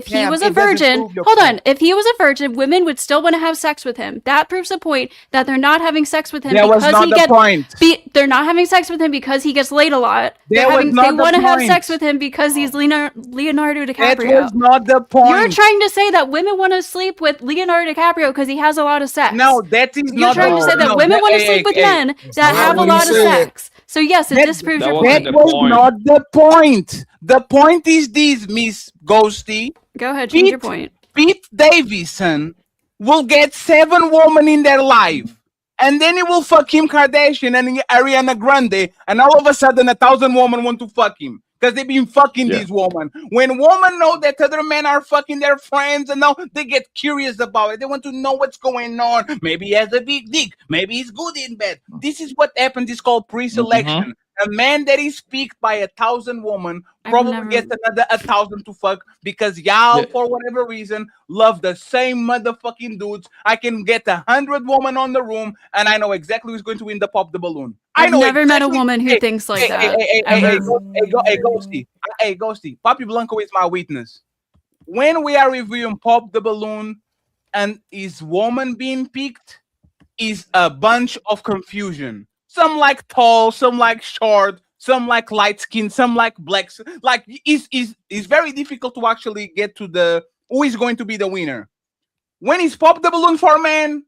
he Ma'am, was a it doesn't virgin, prove your hold on. point. If he was a virgin, women would still want to have sex with him. That proves the point that they're not having sex with him That was because not he the gets. point. They're not having sex with him because he gets laid a lot. That was They not the want to have point. sex with him because he's Leonardo That DiCaprio. was not the point. You're trying to say that women want to sleep with Leonardo DiCaprio because he has a lot of sex. No, that is You're not. trying to say that no, women want to hey, sleep with hey, men that not have a what he lot of said. sex. So yes, it disproves that your wasn't point. That was point. not the point. The point is this, Miss Ghosty. Go ahead, change your point. Pete Davidson will get 7 women in their life, and then he will fuck Kim Kardashian and Ariana Grande, and all of a sudden 1,000 women want to fuck him because they've been fucking these women. When women know that other men are fucking their friends, and now they get curious about it. They want to know what's going on. Maybe he has a big dick. Maybe he's good in bed. This is what happens. It's called pre-selection. A man that is picked by 1,000 women probably gets another 1,000 to fuck because y'all, for whatever reason, love the same motherfucking dudes. I can get 100 women on the room, and I know exactly who's going to win the pop the balloon. I I've know never met a exactly- woman who thinks like that. Hey, Ghosty. Hey, Ghosty. Papi Blanco is my witness. When we are reviewing Pop the Balloon and is woman being picked, is a bunch of confusion. Some like tall, some like short, some like light skin, some like black. Like it's very difficult to actually get to the who is going to be the winner. When it's Pop the Balloon for men,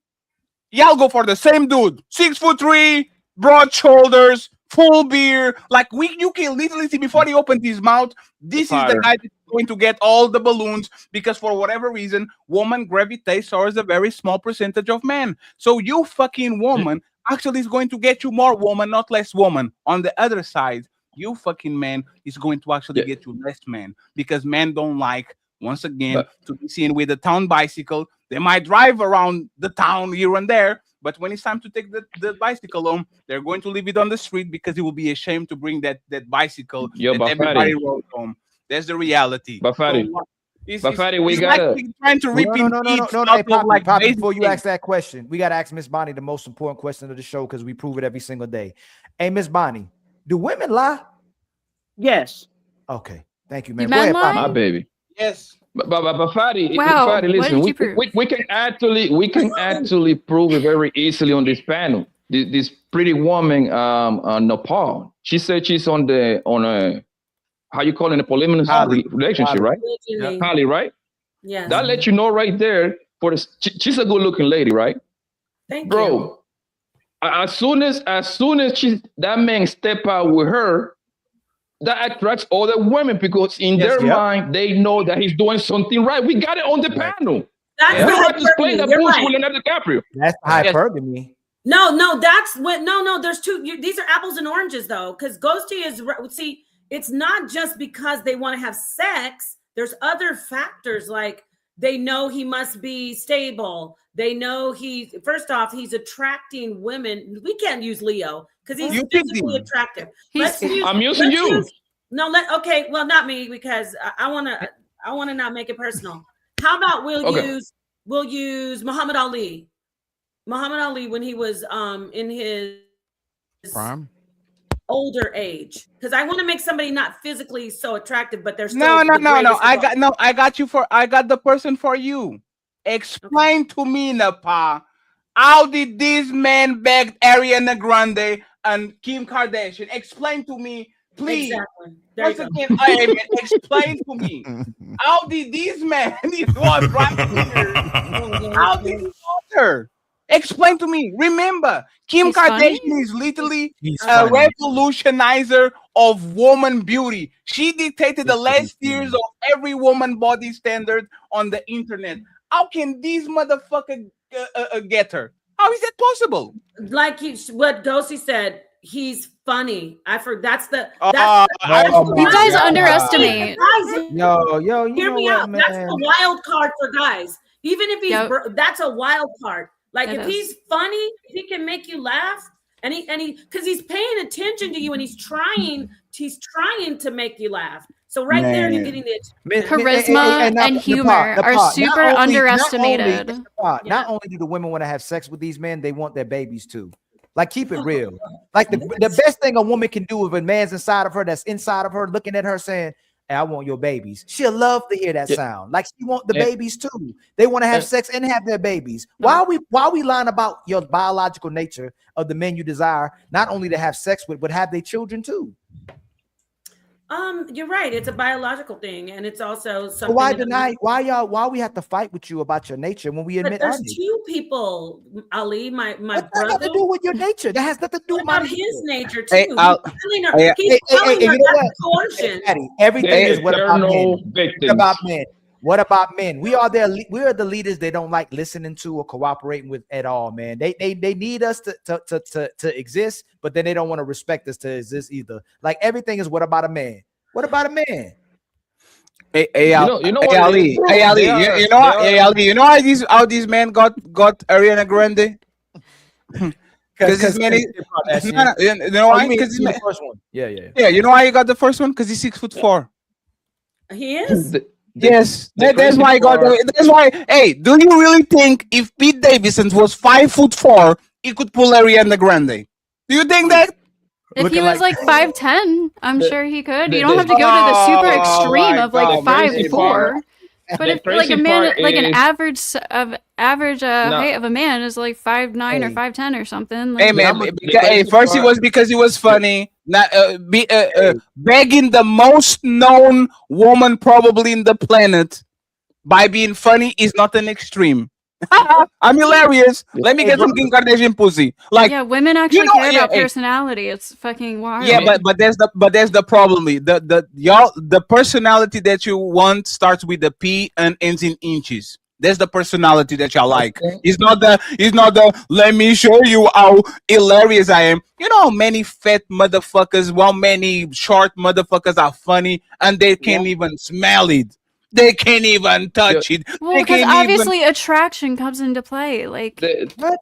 y'all go for the same dude. 6'3", broad shoulders, full beard. Like you can literally see before he opens his mouth, this is the pattern. guy that's going to get all the balloons because for whatever reason, woman gravitates towards a very small percentage of men. So you fucking woman actually is going to get you more woman, not less woman. On the other side, you fucking man is going to actually get you less man because men don't like once again to be seen with a town bicycle. They might drive around the town here and there, but when it's time to take the bicycle home, they're going to leave it on the street because it will be a shame to bring that bicycle that everybody rode home. That's the reality. But Fatty, we gotta trying to repeat. Hey, Poppy, before you ask that question, we gotta ask Miss Bonnie the most important question of the show because we prove it every single day. Hey, Miss Bonnie, do women lie? Yes. Okay, thank you, man. Do men lie? My baby. Yes. But Fadi, Wow. Fadi, listen, What did you prove? we can actually prove it very easily on this panel. This pretty woman, Nepal. She said she's on a how you call it, a polyamorous relationship, right? Holly, right? Yes. That lets you know right there. She's a good looking lady, right? Thank Bro, you. as soon as that man step out with her, that attracts other women because in their mind they know that he's doing something right. We got it on the panel. That's we don't have to hypergamy. explain that You're bullshit right. with Leonardo DiCaprio. That's hypergamy. No, that's what. No, there's two. These are apples and oranges, though, because ghosting is. See, it's not just because they want to have sex. There's other factors like they know he must be stable. They know first off, he's attracting women. We can't use Leo because he's physically attractive. I'm using you. Okay, well, not me because I want to not make it personal. How about we'll use Muhammad Ali. Muhammad Ali when he was in his prime, older age, because I want to make somebody not physically so attractive, but they're still no. I got the person for you. Explain to me, Napa, how did this man beg Ariana Grande and Kim Kardashian? Explain to me, please. Exactly. Once again, explain to me. How did this man, this was right here, how did he want her? Explain to me. Remember, Kim Kardashian is literally a revolutionizer of woman beauty. She dictated the last years of every woman body standard on the internet. How can this motherfucker get her? How is that possible? Like what Ghosty said, he's funny. You guys underestimate. Yo, hear me out. Man. That's a wild card for guys. Even if he's that's a wild card. Like if he's funny, if he can make you laugh, and he because he's paying attention to you and he's trying to make you laugh. So there you're getting the charisma and humor are super underestimated. Not only do the women want to have sex with these men, they want their babies too. Like, keep it real. Like the best thing a woman can do if a man's inside of her, that's inside of her, looking at her saying, hey, I want your babies. She'll love to hear that sound. Like she want the babies too. They want to have sex and have their babies. Why are we lying about your biological nature of the men you desire, not only to have sex with, but have their children too? You're right. It's a biological thing, and it's also something. So why we have to fight with you about your nature when we admit there's two people, Ali, my brother. That has to do with your nature. That has nothing to do with my his nature too. Hey, He's telling her that's coercion. Everything is what about men? What about men? We are the leaders they don't like listening to or cooperating with at all, man. They need us to exist, but then they don't want to respect us to exist either. Like everything is what about a man? What about a man? Hey, Ali, you know how these men got Ariana Grande? Because this man is, you know why? Because the first one. Yeah. You know why he got the first one? Because he's 6'4". He is. Yes, that's why I got. That's why. Hey, do you really think if Pete Davidson was 5'4", he could pull Ariana Grande? Do you think that? If he was like 5'10", I'm sure he could. You don't have to go to the super extreme of like 5'4". But if like a man, like an average height of a man is like 5'9" or 5'10" or something. Like, Hey man, first it was because he was funny. Not begging the most known woman probably in the planet by being funny is not an extreme. I'm hilarious. Let me get some Kim Kardashian pussy. Like, yeah, women actually care about personality. It's fucking wild. Yeah, but there's the problem. The personality that you want starts with the P and ends in inches. That's the personality that y'all like. It's not the let me show you how hilarious I am. You know how many fat motherfuckers, how many short motherfuckers are funny and they can't even smell it. They can't even touch it. Well, They because can't obviously attraction comes into play. Like, what?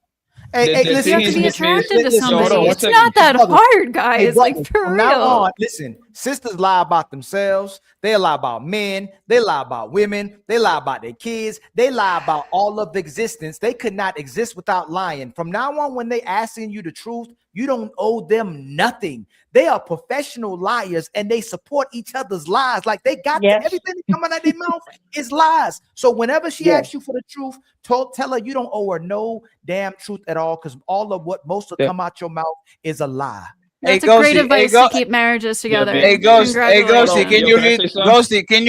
you have listen, to be attracted to listen, hold somebody. on one It's second. not that Brothers, hard, guys. Like, brothers, for from now real. on, listen, sisters lie about themselves. They lie about men. They lie about women. They lie about their kids. They lie about all of existence. They could not exist without lying. From now on, when they asking you the truth, you don't owe them nothing. They are professional liars and they support each other's lies. Like they got everything coming out of their mouth is lies. So whenever she asks you for the truth, tell her you don't owe her no damn truth at all, because all of what most will come out your mouth is a lie. That's a great advice to keep marriages together. Hey, Ghosty, can you read? say something? Ghosty, can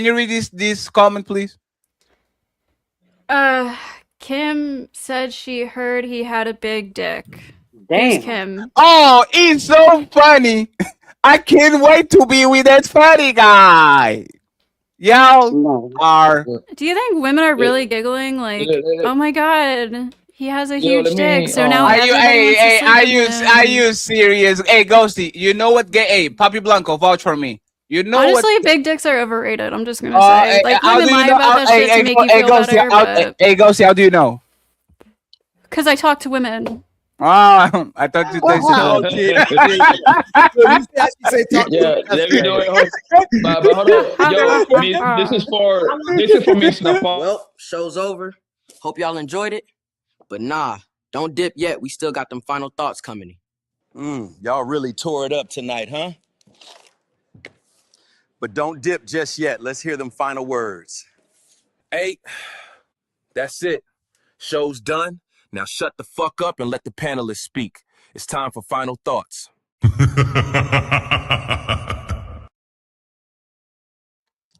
you read this comment, please? Kim said she heard he had a big dick. Damn. Who's Kim? Oh, it's so funny. I can't wait to be with that funny guy. Y'all are. Do you think women are really giggling? Like, oh my god, he has a huge let me- dick. So now Are you, everybody wants to sleep with him. are you serious? Hey, Ghosty, you know what? Hey, Papi Blanco, vouch for me. You know Honestly, what? big dicks are overrated. I'm just gonna say, like, how women do you lie know- about that shit to make you feel Ghosty, better. hey, Ghosty, how do you know? Because I talk to women. Ah, I thought you Yeah, let me know it. But hold on. Yo, this is for Miss Nepal. Well, show's over. Hope y'all enjoyed it. But nah, don't dip yet. We still got them final thoughts coming. Y'all really tore it up tonight, huh? But don't dip just yet. Let's hear them final words. Hey, that's it. Show's done. Now shut the fuck up and let the panelists speak. It's time for final thoughts.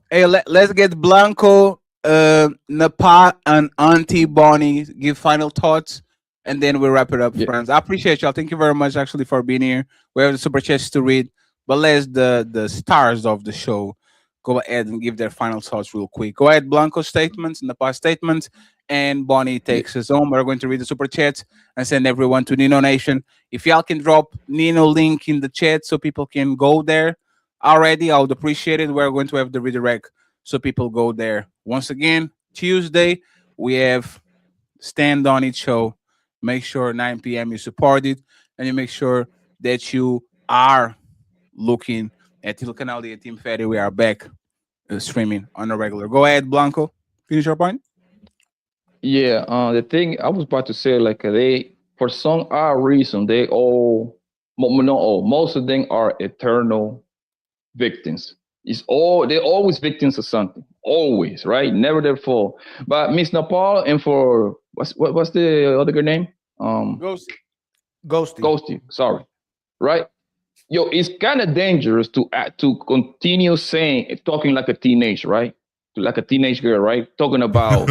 Hey, let's get Blanco, Napa, and Auntie Bonnie give final thoughts, and then we'll wrap it up, friends. I appreciate y'all. Thank you very much, actually, for being here. We have the super chats to read, but let's the stars of the show go ahead and give their final thoughts real quick. Go ahead, Blanco statements, Napa statements, and Bonnie takes us home. We're going to read the super chats and send everyone to Nino Nation. If y'all can drop Nino link in the chat so people can go there already, I would appreciate it. We're going to have the redirect so people go there. Once again, Tuesday, we have Stand On It show. Make sure 9 p.m. you support it, and you make sure that you are looking at Tilo Canali and Team Fatty. We are back streaming on a regular. Go ahead, Blanco. Finish your point. Yeah, the thing I was about to say, like they, for some odd reason, they all, not all, most of them are eternal victims. They're always victims of something, always, right? Never their fault. But Miss Nepal and for what's the other girl name? Ghosty. Sorry, right? Yo, it's kind of dangerous to continue talking like a teenage, right? Like a teenage girl, right? Talking about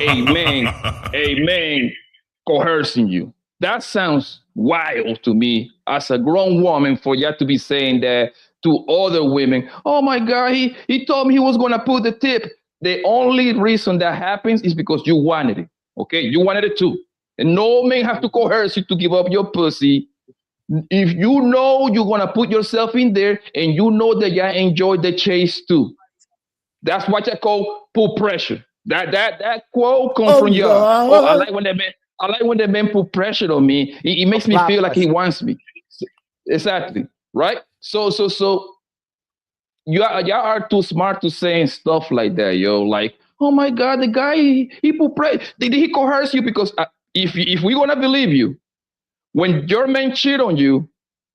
a man coercing you. That sounds wild to me as a grown woman for you to be saying that to other women. Oh my God, he told me he was gonna put the tip. The only reason that happens is because you wanted it. Okay, you wanted it too. And no man have to coerce you to give up your pussy. If you know you're gonna put yourself in there and you know that you enjoy the chase too. That's what I call pull pressure. That quote comes from you. I like when that man put pressure on me. It makes me feel like he wants me. Exactly. Right? So y'all are too smart to saying stuff like that, yo. Like, oh my God, the guy he put pressure. Did he coerce you? Because if we're gonna believe you, when your man cheat on you,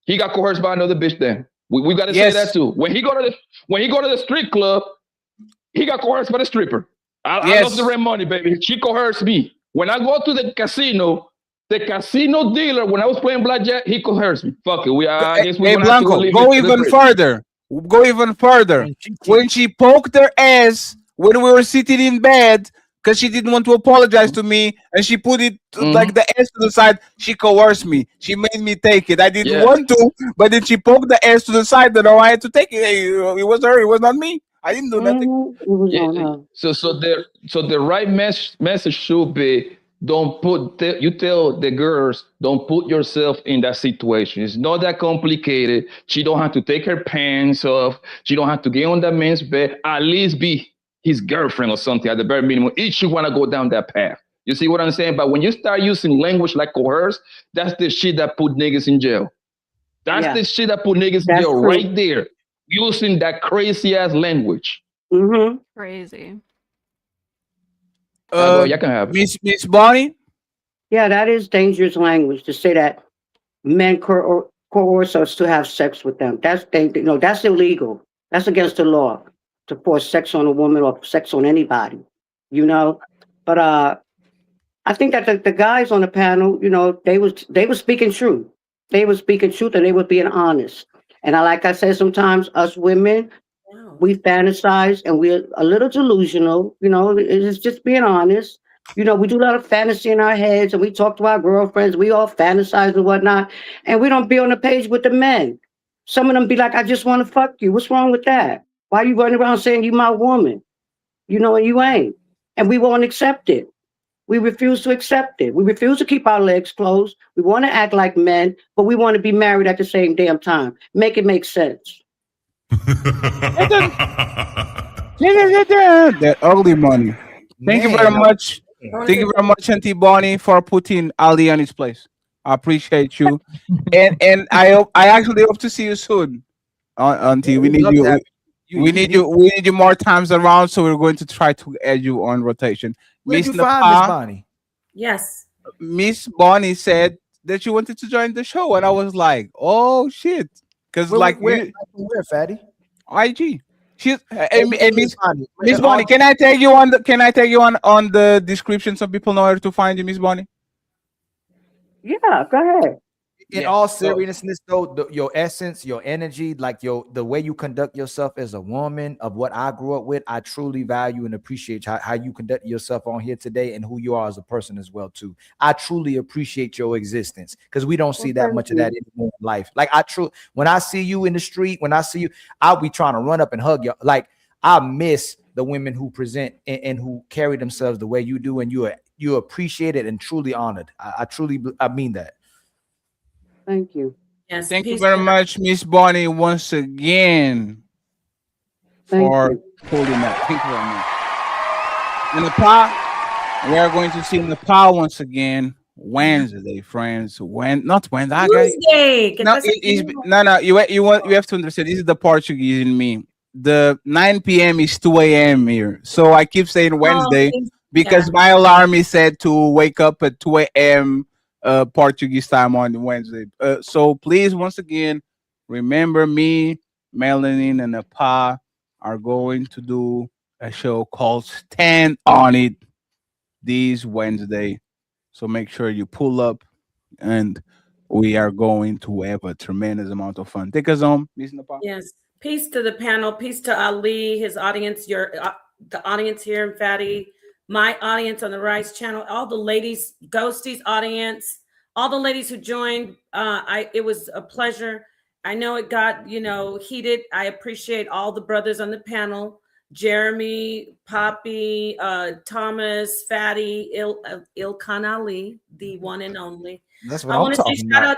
he got coerced by another bitch. Then we gotta say that too. When he go to the strip club, he got coerced by the stripper. I lost the rent money, baby. She coerced me. When I go to the casino dealer, when I was playing blackjack, he coerced me. Fuck it. I guess Hey, Blanco, go even further. Go even further. When she poked her ass when we were sitting in bed because she didn't want to apologize to me, and she put it like the ass to the side, she coerced me. She made me take it. I didn't want to, but then she poked the ass to the side, and I had to take it. Hey, it was her. It was not me. I didn't do nothing. So the right message should be: you tell the girls, don't put yourself in that situation. It's not that complicated. She don't have to take her pants off. She don't have to get on that man's bed. At least be his girlfriend or something at the very minimum, if you want to go down that path. You see what I'm saying? But when you start using language like coerce, that's the shit that put niggas in jail. That's the shit that put niggas in jail right there. Using that crazy ass language. Crazy. You can have Miss Bonnie. Yeah, that is dangerous language to say that men coerce us to have sex with them. That's that's illegal. That's against the law to force sex on a woman or sex on anybody. But I think that the guys on the panel, they were speaking truth. They were speaking truth and they were being honest. And like I said, sometimes us women, we fantasize and we're a little delusional. It's just being honest. We do a lot of fantasy in our heads and we talk to our girlfriends. We all fantasize and whatnot. And we don't be on the page with the men. Some of them be like, I just want to fuck you. What's wrong with that? Why are you running around saying you my woman? And you ain't. And we won't accept it. We refuse to accept it. We refuse to keep our legs closed. We want to act like men, but we want to be married at the same damn time. Make it make sense. That ugly money. Thank you very much. Thank you very much, Auntie Bonnie, for putting Ali on his place. I appreciate you. and I actually hope to see you soon. Auntie, we need you. We need you more times around, so we're going to try to add you on rotation. Where did you find Miss Bonnie? Yes. Miss Bonnie said that you wanted to join the show, and I was like, "Oh shit!" Because where, Fatty? IG. She's Miss Bonnie. Can I tag you on the description so people know where to find you, Miss Bonnie? Yeah, go ahead. In all seriousness, though, your essence, your energy, like the way you conduct yourself as a woman, of what I grew up with, I truly value and appreciate how you conduct yourself on here today and who you are as a person as well too. I truly appreciate your existence because we don't see that much of that anymore in life. Like when I see you in the street, when I see you, I'll be trying to run up and hug you. Like I miss the women who present and who carry themselves the way you do, and you appreciate it and truly honored. I mean that. Thank you. Yes. Thank you very much, Miss Bonnie, once again for pulling up. Thank you very much. In the pot, we are going to see in the pot once again Wednesday, friends. Not Wednesday. Tuesday. No. You have to understand. This is the Portuguese in me. The 9 p.m. is 2 a.m. here, so I keep saying Wednesday because my alarm is set to wake up at 2 a.m. Portuguese time on Wednesday. So please, once again, remember me, Melanin, and Apa are going to do a show called Stand on It this Wednesday. So make sure you pull up, and we are going to have a tremendous amount of fun. Take us home, Miss Napa. Yes. Peace to the panel. Peace to Ali, his audience, the audience here, and Fatty, my audience on the Rise channel, all the ladies, Ghostie's audience, all the ladies who joined. It was a pleasure. I know it got, heated. I appreciate all the brothers on the panel. Jeremy, Poppy, Thomas, Fatty, Ilkan Ali, the one and only. That's what I'm talking about.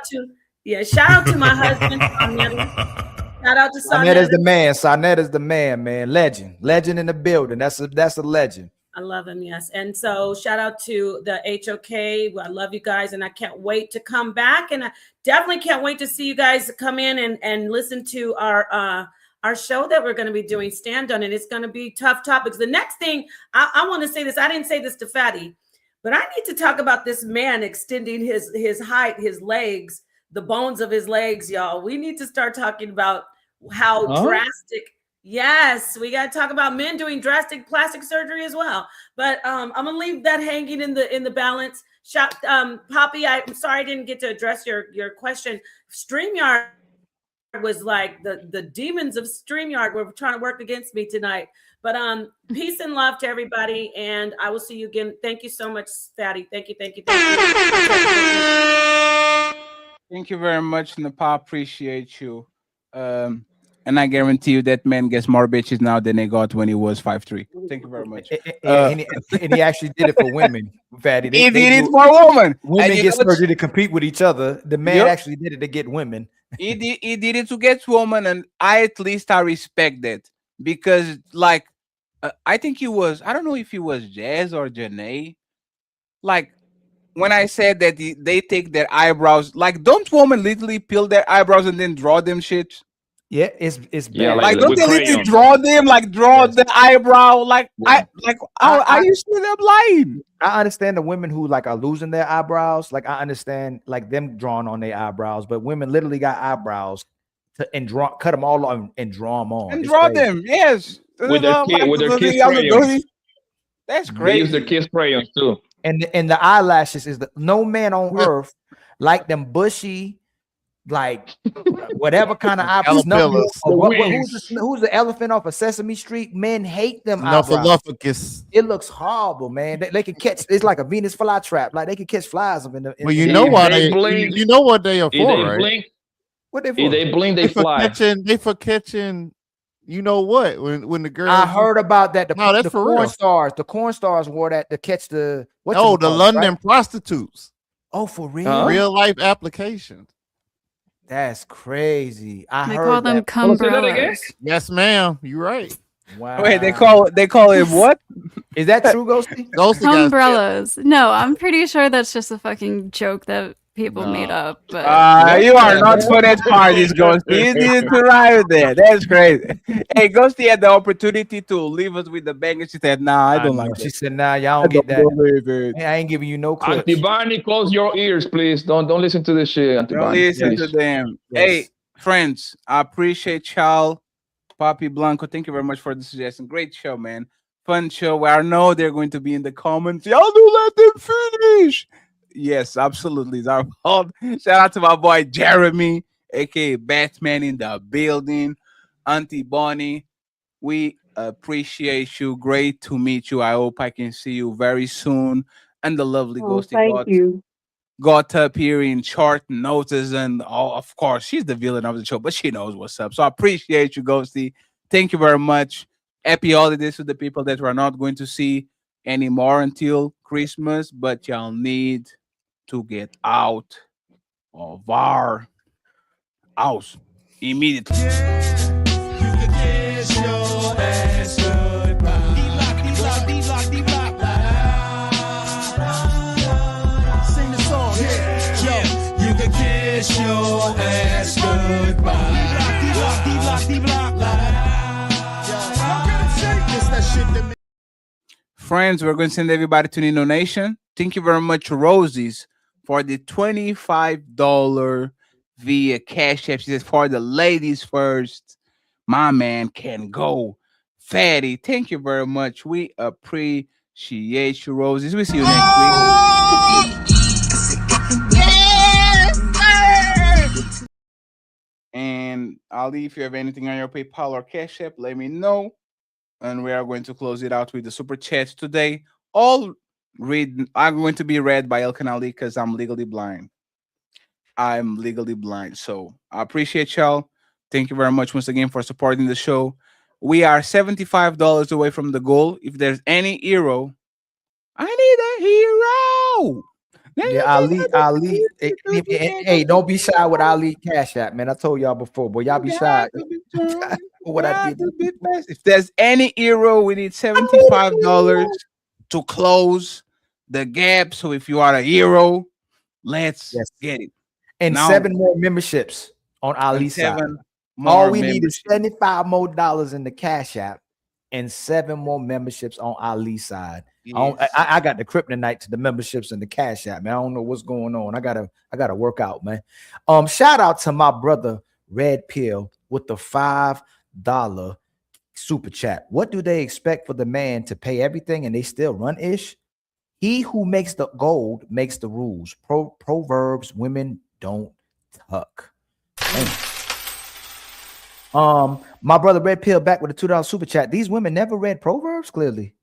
Shout out to my husband, Sonetta. Shout out to Sonetta is the man. Sonetta is the man, man. Legend in the building. That's a legend. I love him, yes. And so shout out to the HOK. I love you guys, and I can't wait to come back. And I definitely can't wait to see you guys come in and listen to our show that we're going to be doing, Stand On It. It's going to be tough topics. The next thing, I want to say this. I didn't say this to Fatty, but I need to talk about this man extending his height, his legs, the bones of his legs, y'all. We need to start talking about how drastic. Yes, we got to talk about men doing drastic plastic surgery as well. But I'm gonna leave that hanging in the balance. Poppy, I'm sorry I didn't get to address your question. StreamYard was like the demons of StreamYard were trying to work against me tonight. But peace and love to everybody, and I will see you again. Thank you so much, Fatty. Thank you. Thank you very much, Napa. Appreciate you. And I guarantee you that man gets more bitches now than they got when he was 5'3". Thank you very much. And he actually did it for women, Fatty. He did it for women. Women get surgery to compete with each other. The man actually did it to get women. He did it to get women, and I respect that because, like, I think he was. I don't know if he was Jazz or Janae. Like when I said that they take their eyebrows, like don't women literally peel their eyebrows and then draw them shit? Yeah, it's bad. Yeah, Like like don't with they literally crayons. draw them? Like draw Yes. the eyebrow? Like Yeah. I used to them lying. I understand the women who like are losing their eyebrows. Like I understand like them drawing on their eyebrows, but women literally got eyebrows and cut them all on and draw them on. And It's draw crazy. them, yes. With their kiss That's crayons. They crazy. use their kiss crayons too. And the eyelashes is no man on earth like them bushy, like whatever kind of eyebrows. Caterpillars. Who's the elephant off of Sesame Street? Men hate them eyebrows. Snuffleupagus. It looks horrible, man. They can catch. It's like a Venus flytrap. Like they can catch flies up in the. Well, you know why they blink, you know what they are if for, they right? blink, What they for? if they blink, they fly. They for catching. You know what? When the girl, I heard about that. No, that's the for corn real. stars. The corn stars wore that to catch the. The London prostitutes. Oh, for real? Real life applications. That's crazy. I They heard call them that. cumbrellas. Yes, ma'am. You're right. Wow. Wait, they call it what? Is that true, Ghosty? Ghosty got Umbrellas. No, I'm pretty sure that's just a fucking joke that people made up. But You are not for that parties, Ghosty. You needed to arrive there. That's crazy. Hey, Ghosty had the opportunity to leave us with the bang, and she said, "Nah, I don't like She it." said, "Nah, y'all don't get that. Hey, I ain't giving you no clips." Auntie Barney, close your ears, please. Don't listen to this shit, Auntie Don't Barney. listen please. to them. Yes. Hey, friends, I appreciate y'all. Papi Blanco, thank you very much for the suggestion. Great show, man. Fun show. Where I know they're going to be in the comments. Y'all do let them finish. Yes, absolutely. It's our fault. Shout out to my boy Jeremy, aka Batman in the building. Auntie Bonnie, we appreciate you. Great to meet you. I hope I can see you very soon. And the lovely Ghosty Thank you. got up here in short notice, and of course she's the villain of the show, but she knows what's up. So I appreciate you, Ghosty. Thank you very much. Happy holidays to the people that we're not going to see anymore until Christmas, but y'all need to get out of our house immediately. Friends, we're going to send everybody to Nino Nation. Thank you very much, Rosie's, for the $25 via Cash App. She says, for the ladies first. My man can go. Fatty, thank you very much. We appreciate you, Roses. We'll see you next week. And Ali, if you have anything on your PayPal or Cash App, let me know. And we are going to close it out with the super chat today. All I'm going to be read by Elkan Ali because I'm legally blind. I'm legally blind. So I appreciate y'all. Thank you very much once again for supporting the show. We are $75 away from the goal. If there's any hero, I need a hero. Yeah, Ali. Hey, don't be shy with Ali Cash App, man. I told y'all before, boy, y'all be shy. What I did. If there's any hero, we need $75 to close the gap. So if you are a hero, let's get it. And Now, 7 more memberships on Ali's side. 7 All more we need is memberships. $75 more in the Cash App and 7 more memberships on Ali's side. I got the kryptonite to the memberships and the Cash App, man. I don't know what's going on. I gotta work out, man. Shout out to my brother Red Pill with the $5 super chat. What do they expect for the man to pay everything and they still run ish? He who makes the gold makes the rules. Proverbs, women don't tuck. My brother Red Pill back with a $2 super chat. These women never read Proverbs, clearly.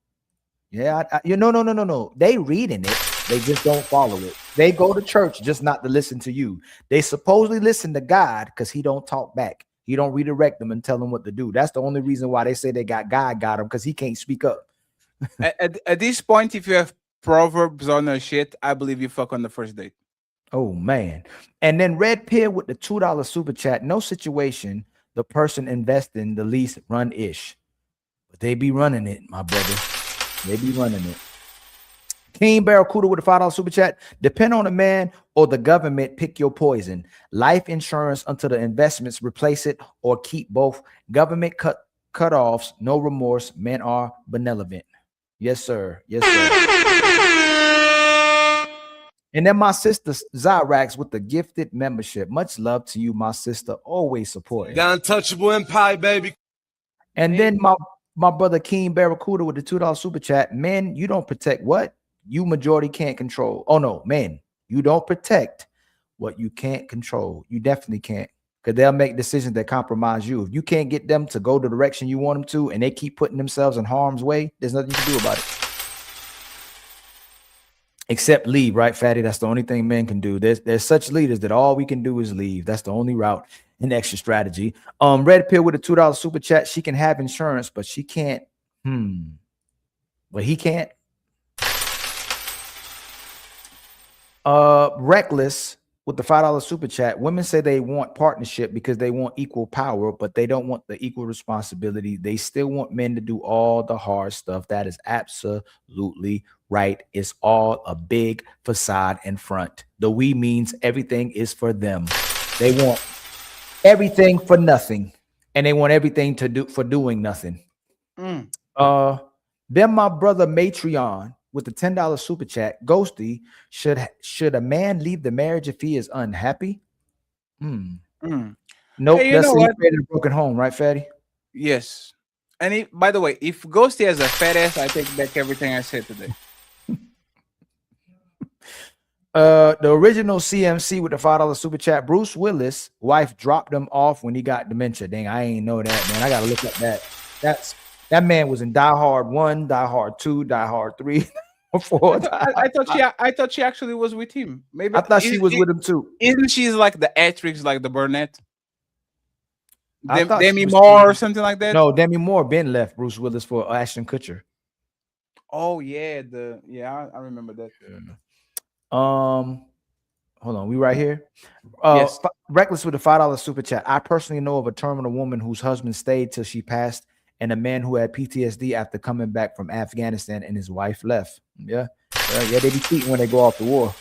Yeah, no. They reading it. They just don't follow it. They go to church just not to listen to you. They supposedly listen to God because he don't talk back. He don't redirect them and tell them what to do. That's the only reason why they say they got God got them, because he can't speak up. At this point, if you have Proverbs on your shit, I believe you fuck on the first date. Oh, man. And then Red Pill with the $2 super chat. No situation the person investing the least run ish. But they be running it, my brother. They be running it. King Barracuda with a $5 super chat. Depend on the man or the government, pick your poison. Life insurance until the investments replace it, or keep both. Government cut-offs, no remorse. Men are benevolent. Yes, sir. Yes, sir. And then my sister Zyrax with the gifted membership. Much love to you, my sister. Always supporting. The untouchable empire, baby. And then my brother King Barracuda with the $2 super chat. Men, you don't protect what you majority can't control. Oh no, men, you don't protect what you can't control. You definitely can't, because they'll make decisions that compromise you. If you can't get them to go the direction you want them to, and they keep putting themselves in harm's way, there's nothing you can do about it. Except leave, right, Fatty? That's the only thing men can do. There's such leaders that all we can do is leave. That's the only route in extra strategy. Red Pill with a $2 super chat. She can have insurance, but she can't. But he can't. Reckless with the $5 super chat. Women say they want partnership because they want equal power, but they don't want the equal responsibility. They still want men to do all the hard stuff. That is absolutely right. It's all a big facade in front. The we means everything is for them. They want everything for nothing, and they want everything to do for doing nothing. Then my brother Matreon with the $10 super chat. Ghosty, should a man leave the marriage if he is unhappy? Nope. Hey, That's a broken home, right, Fatty? Yes. And by the way, if Ghosty has a fat ass, I take back everything I said today. The original CMC with the $5 super chat. Bruce Willis' wife dropped him off when he got dementia. Dang, I ain't know that, man. I gotta look up that. That man was in Die Hard 1, Die Hard 2, Die Hard 3, 4. I thought she actually was with him. Maybe I thought she was with him too. Isn't she like the actress, like the brunette? Demi Moore or something like that? No, Demi Moore been left Bruce Willis for Ashton Kutcher. Oh yeah, I remember that. Hold on, we right here. Yes. Reckless with a $5 super chat. I personally know of a terminal woman whose husband stayed till she passed, and a man who had PTSD after coming back from Afghanistan, and his wife left. Yeah, they be cheating when they go off the war.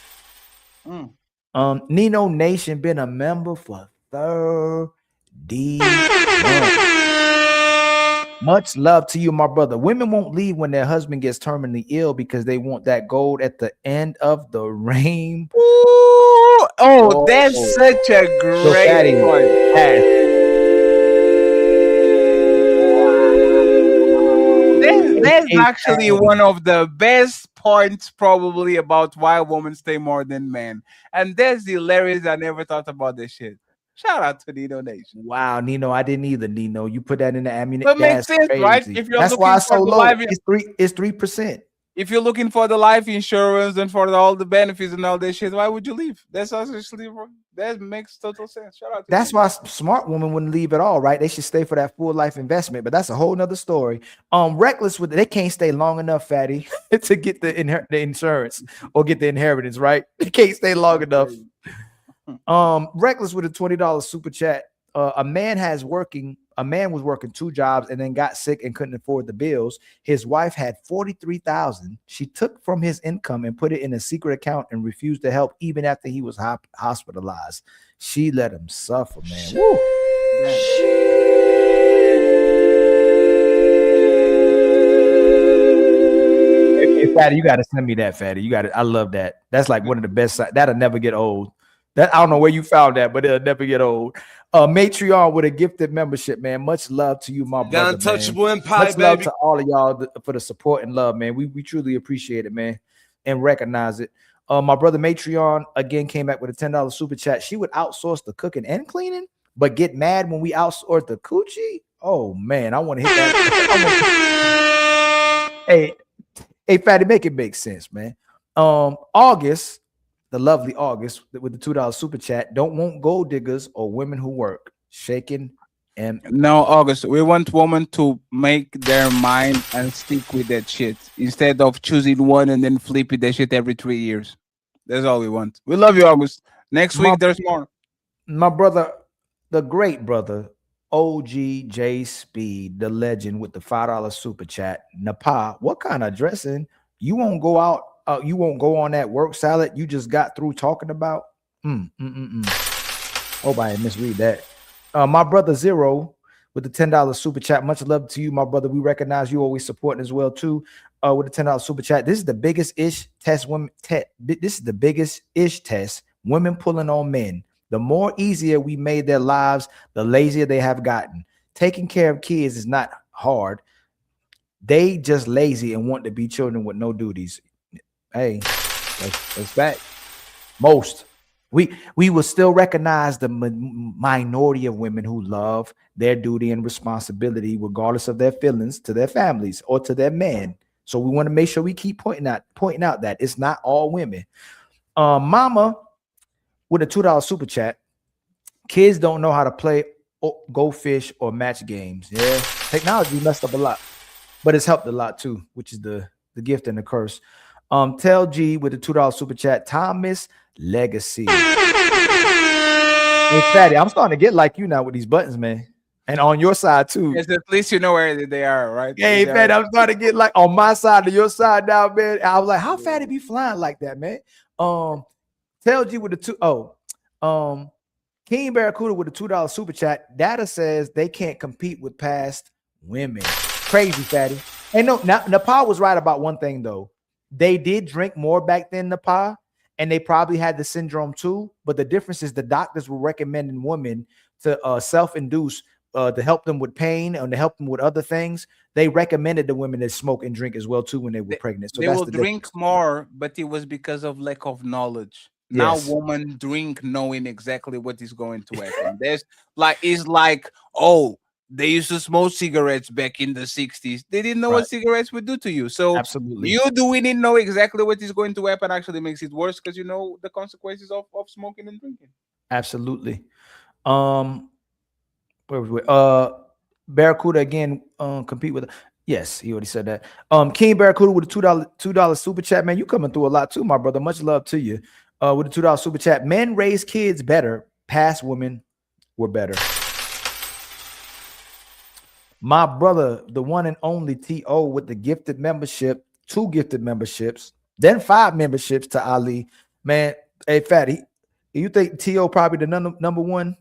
Nino Nation been a member for 30 months. Much love to you, my brother. Women won't leave when their husband gets terminally ill because they want that gold at the end of the rainbow. Oh, that's such a great one. That's actually one of the best points probably about why women stay more than men. And that's hilarious. I never thought about this shit. Shout out to Nino Nation. Wow, Nino, I didn't either. Nino, you put that in the ammunition. But makes sense, right? If you're That's looking why it's for so the low. life, It's 3%. if you're looking for the life insurance and for all the benefits and all this shit, why would you leave? That's actually that makes total sense. Shout out to That's why smart women wouldn't leave at all, right? They should stay for that full life investment, but that's a whole nother story. Reckless with they can't stay long enough, Fatty, to get the insurance or get the inheritance, right? They can't stay long enough. Reckless with a $20 super chat. A man was working 2 jobs and then got sick and couldn't afford the bills. His wife had $43,000. She took from his income and put it in a secret account and refused to help even after he was hospitalized. She let him suffer, man. Woo. Hey, Fatty, you got to send me that, Fatty. You got it. I love that. That's like one of the best. That'll never get old. That I don't know where you found that, but it'll never get old. Matreon with a gifted membership, man. Much love to you, my brother. The untouchable empire, Much love to all of y'all for the support and love, man. We truly appreciate it, man, and recognize it. My brother Matreon again came back with a $10 super chat. She would outsource the cooking and cleaning, but get mad when we outsource the coochie. Oh man, I want to hit that. Hey, Fatty, make it make sense, man. August. The lovely August with the $2 super chat. Don't want gold diggers or women who work. Shaking and no, August. We want women to make their mind and stick with that shit instead of choosing one and then flipping that shit every 3 years. That's all we want. We love you, August. Next week there's more. My brother, the great brother, OG J Speed, the legend, with the $5 super chat. Napa, what kind of dressing? You won't go out. You won't go on that work salad you just got through talking about. Hope I didn't misread that. My brother Zero with the $10 super chat. Much love to you, my brother. We recognize you always supporting as well too. With the $10 super chat. This is the biggest ish test women. This is the biggest ish test women pulling on men. The more easier we made their lives, the lazier they have gotten. Taking care of kids is not hard. They just lazy and want to be children with no duties. Hey, that's fact. Most. We will still recognize the minority of women who love their duty and responsibility, regardless of their feelings to their families or to their men. So we want to make sure we keep pointing out that it's not all women. Mama with a $2 super chat. Kids don't know how to play go fish or match games. Yeah, technology messed up a lot, but it's helped a lot too, which is the gift and the curse. Tell G with the $2 super chat. Thomas Legacy. Hey, Fatty, I'm starting to get like you now with these buttons, man. And on your side too. Yes, at least you know where they are, right? Hey, Fatty, I'm starting to get like on my side to your side now, man. I was like, how Fatty be flying like that, man? Tell G with the King Barracuda with a $2 super chat. Data says they can't compete with past women. Crazy, Fatty. And no, Napa was right about one thing though. They did drink more back then, Napa, and they probably had the syndrome too. But the difference is the doctors were recommending women to self-induce to help them with pain and to help them with other things. They recommended the women to smoke and drink as well too when they were pregnant. So they will drink more, but it was because of lack of knowledge. Yes. Now women drink knowing exactly what is going to happen. There's they used to smoke cigarettes back in the 60s. They didn't know what cigarettes would do to you. So absolutely, you doing it know exactly what is going to happen actually makes it worse because you know the consequences of smoking and drinking. Absolutely. Where was we? Barracuda again, compete with. Yes, he already said that. King Barracuda with a $2 super chat. Man, you coming through a lot too, my brother. Much love to you. With a $2 super chat. Men raise kids better. Past women were better. My brother, the one and only T.O. with the gifted membership, 2 gifted memberships, then 5 memberships to Ali. Man, hey, Fatty, you think T.O. probably the number one?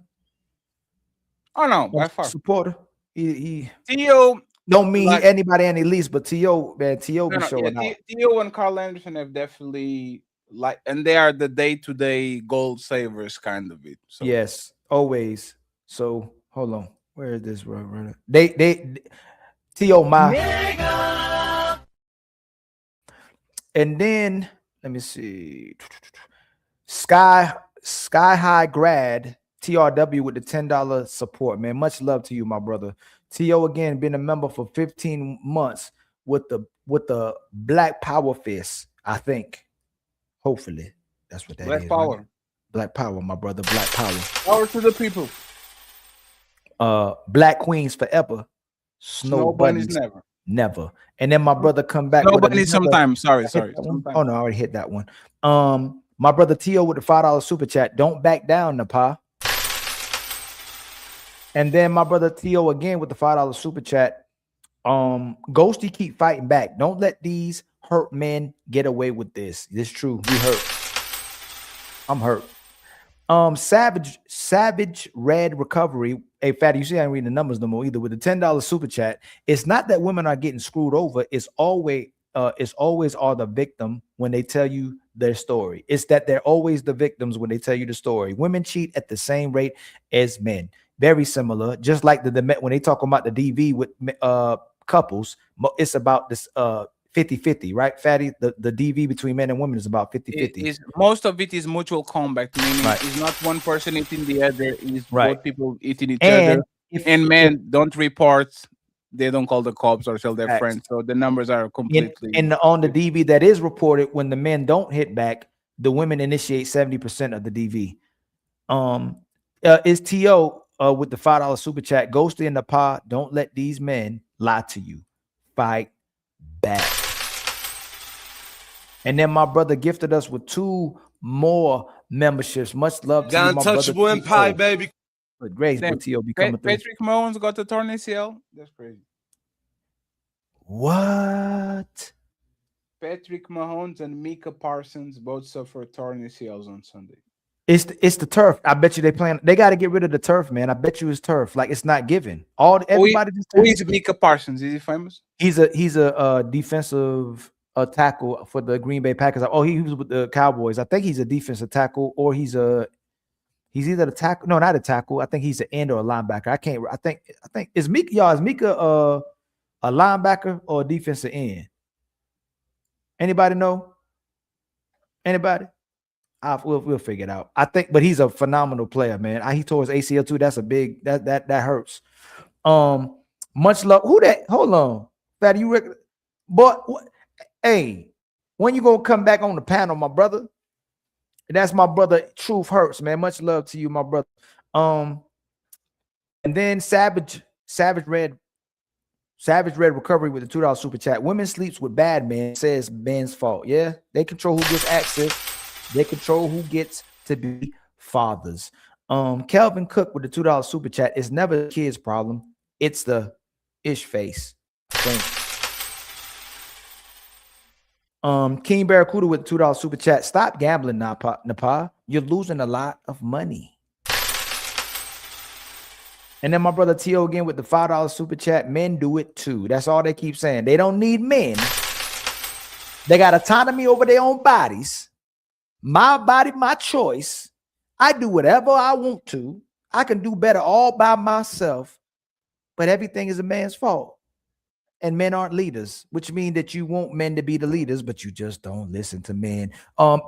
Oh, no, by far. Supporter? He T.O. don't mean anybody any least, but T.O., man, T.O. be showing out. T.O. and Carl Anderson have definitely, and they are the day-to-day gold savers kind of it. So. Yes, always. So, hold on. Where is this runner? They T.O. my. And then let me see. Sky High Grad TRW with the $10 support, man. Much love to you, my brother. T.O. again been a member for 15 months with the Black Power Fist, I think. Hopefully, that's what that Black is. Power. Right? Black Power, my brother. Black Power. Power to the people. Black Queens forever. Snow bunnies never. And then my brother come back. Snow bunnies sometimes. Sorry. Oh no, I already hit that one. My brother T.O. with the $5 super chat. Don't back down, Napa. And then my brother T.O. again with the $5 super chat. Ghosty, keep fighting back. Don't let these hurt men get away with this. It's true. We hurt. I'm hurt. Savage Red Recovery. Hey, Fatty, you see I ain't reading the numbers no more either. With the $10 super chat, it's not that women are getting screwed over. It's always are the victim when they tell you their story. It's that they're always the victims when they tell you the story. Women cheat at the same rate as men. Very similar. Just like when they talk about the DV with couples, it's about this 50-50, right, Fatty? The DV between men and women is about 50-50. Most of it is mutual combat, meaning it's not one person eating the other, it's both people eating each other. And men don't report, they don't call the cops or tell their friends. So the numbers are completely. And on the DV that is reported, when the men don't hit back, the women initiate 70% of the DV. Is T.O. With the $5 super chat. Ghosty in the pod. Don't let these men lie to you. Fight back. And then my brother gifted us with 2 more memberships. Much love to you, my brother. Untouchable Empire, baby. But Grace, Damn, but T.O. be coming through. Patrick Mahomes got a torn ACL. That's crazy. What? Patrick Mahomes and Micah Parsons both suffered torn ACLs on Sunday. It's the turf. I bet you they got to get rid of the turf, man. I bet you it's turf. Like it's not given. Everybody just who is Micah Parsons? Is he famous? He's a defensive tackle for the Green Bay Packers. Oh, he was with the Cowboys. I think he's a defensive tackle, or he's either a tackle. No, not a tackle. I think he's an end or a linebacker. I think is Micah a linebacker or a defensive end? Anybody know? Anybody? We'll figure it out. I think, but he's a phenomenal player, man. He tore his ACL too. That's a big that hurts. Much love. Who that? Hold on, Fatty. You reckon? But hey, when you gonna come back on the panel, my brother? That's my brother. Truth hurts, man. Much love to you, my brother. And then Savage Red Recovery with the $2 super chat. Women sleeps with bad men, says men's fault. Yeah, they control who gets access. They control who gets to be fathers. Kelvin Cook with the $2 super chat. It's never the kid's problem. It's the ish face. King Barracuda with the $2 super chat. Stop gambling, Napa. You're losing a lot of money. And then my brother T.O. again with the $5 super chat. Men do it too. That's all they keep saying. They don't need men. They got autonomy over their own bodies. My body, my choice. I do whatever I want to. I can do better all by myself. But everything is a man's fault. And men aren't leaders, which means that you want men to be the leaders, but you just don't listen to men.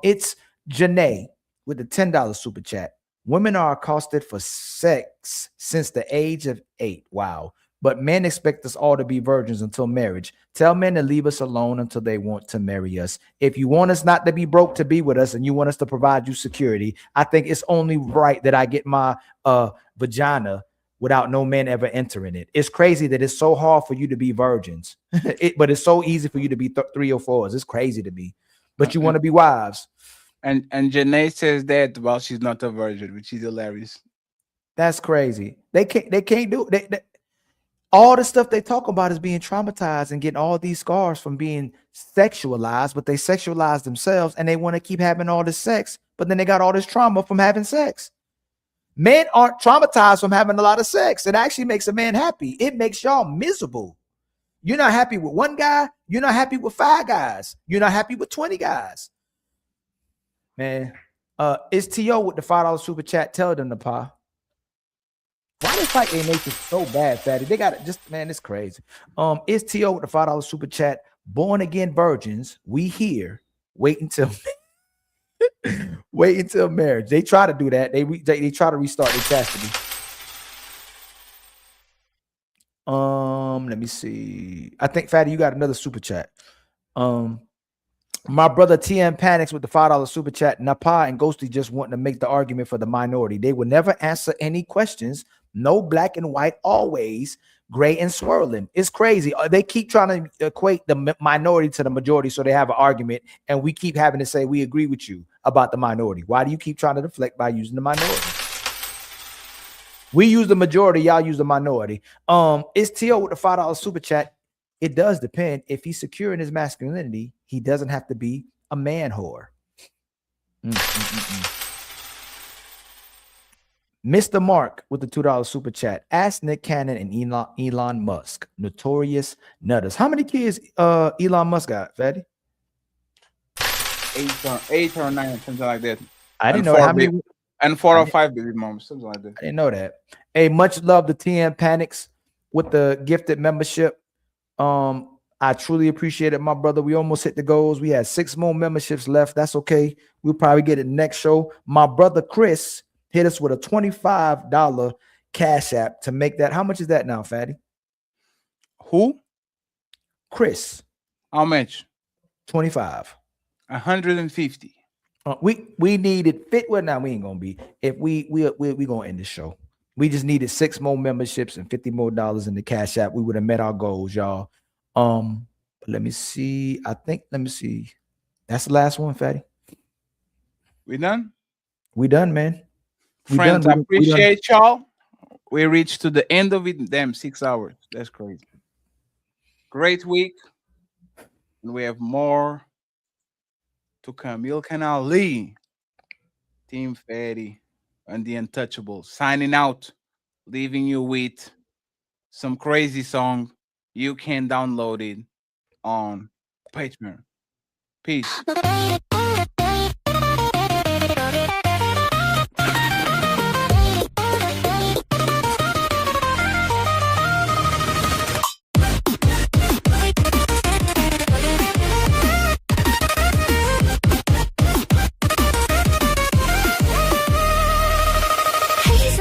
It's Janae with the $10 super chat. Women are accosted for sex since the age of 8. Wow. But men expect us all to be virgins until marriage. Tell men to leave us alone until they want to marry us. If you want us not to be broke to be with us and you want us to provide you security, I think it's only right that I get my vagina without no men ever entering it. It's crazy that it's so hard for you to be virgins, but it's so easy for you to be 3 or 4s. It's crazy to be, but you want to be wives. And Janae says that while she's not a virgin, which is hilarious. That's crazy. They can't do it. All the stuff they talk about is being traumatized and getting all these scars from being sexualized, but they sexualize themselves and they want to keep having all this sex, but then they got all this trauma from having sex. Men aren't traumatized from having a lot of sex. It actually makes a man happy. It makes y'all miserable. You're not happy with one guy. You're not happy with 5 guys. You're not happy with 20 guys. Man, it's T.O. with the $5 super chat. Tell them to pa. Why they fight their nature so bad, Fatty? They got it. Just, man, it's crazy. It's T.O. with the $5 super chat. Born again virgins, we here. Wait until marriage. They try to do that. They try to restart their chastity. Let me see. I think Fatty, you got another super chat. My brother TM Panics with the $5 super chat. Napa and Ghosty just wanting to make the argument for the minority. They will never answer any questions. No black and white, always gray and swirling. It's crazy. They keep trying to equate the minority to the majority so they have an argument, and we keep having to say we agree with you about the minority. Why do you keep trying to deflect by using the minority? We use the majority, y'all use the minority. It's T.O. with the $5 super chat. It does depend. If he's secure in his masculinity, he doesn't have to be a man whore. Mr. Mark with the $2 super chat. Ask Nick Cannon and Elon Musk, notorious nutters. How many kids Elon Musk got, Fatty? 8 or 9, something like that. I didn't know how many. And 4 or 5 baby moms, something like that. I didn't know that. Hey, much love to TM Panics with the gifted membership. I truly appreciate it, my brother. We almost hit the goals. We had 6 more memberships left. That's okay. We'll probably get it next show. My brother Chris hit us with a $25 cash app to make that. How much is that now, Fatty? Who? Chris. How much? 25. 150. We needed fit. Well, now we ain't gonna be. If we gonna end the show. We just needed 6 more memberships and $50 more in the cash app. We would have met our goals, y'all. Let me see. Let me see. That's the last one, Fatty. We done? We done, man. Friends, I appreciate y'all. We reached to the end of it. Damn, 6 hours. That's crazy. Great week. And we have more to come. Ilkan Ali, Team Fatty, and the Untouchables signing out, leaving you with some crazy song. You can download it on Patreon. Peace.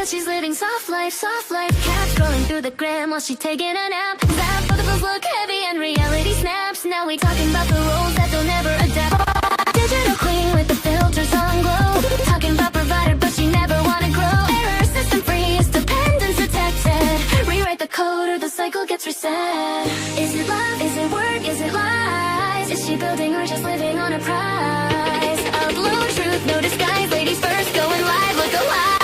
She's living soft life. Cat scrolling through the gram while she taking a nap. That photos look heavy and reality snaps. Now we talking about the roles that they'll never adapt. Digital queen with the filters on glow. Talking about provider, but she never wanna grow. Error system free, is dependence detected. Rewrite the code or the cycle gets reset. Is it love? Is it work? Is it lies? Is she building or just living on a prize? Upload truth, no disguise. Ladies first, going live, look alive.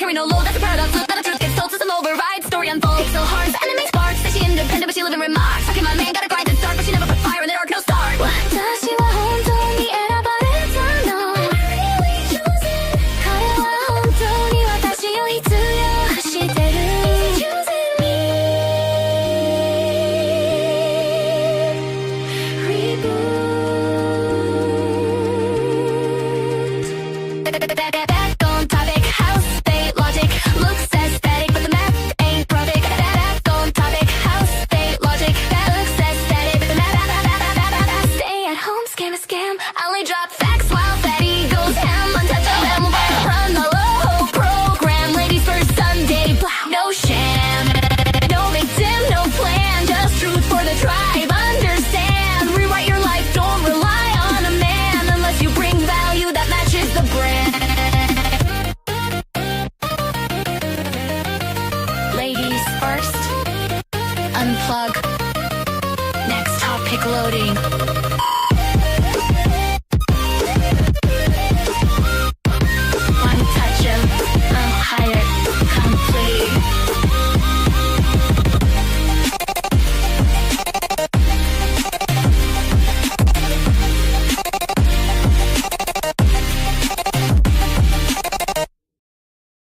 No low, that's a paradox. Look, that the truth gets told to some override. Story unfolds. So hard, the enemy sparks. Say she independent, but she live in remarks. Talking my man, gotta grind and start, but she never put fire in the dark, no start. Does she want home, don't need it, but it's unknown. Really choosing. 가려와 home, don't need what 다시 여기 들려. 시대를 choosing me. Reboot. Back on topic. House state logic looks aesthetic, but the math ain't perfect. Back on topic. House state logic that looks aesthetic, but the math. Stay at home, scam. I only drop facts while Fatty goes ham. Untouchable, run the low program. Ladies first Sunday, no sham. No victim, no plan, just truth for the tribe. Understand, rewrite your life, don't rely on a man unless you bring value that matches the brand. Ladies first, unplug. Next topic loading.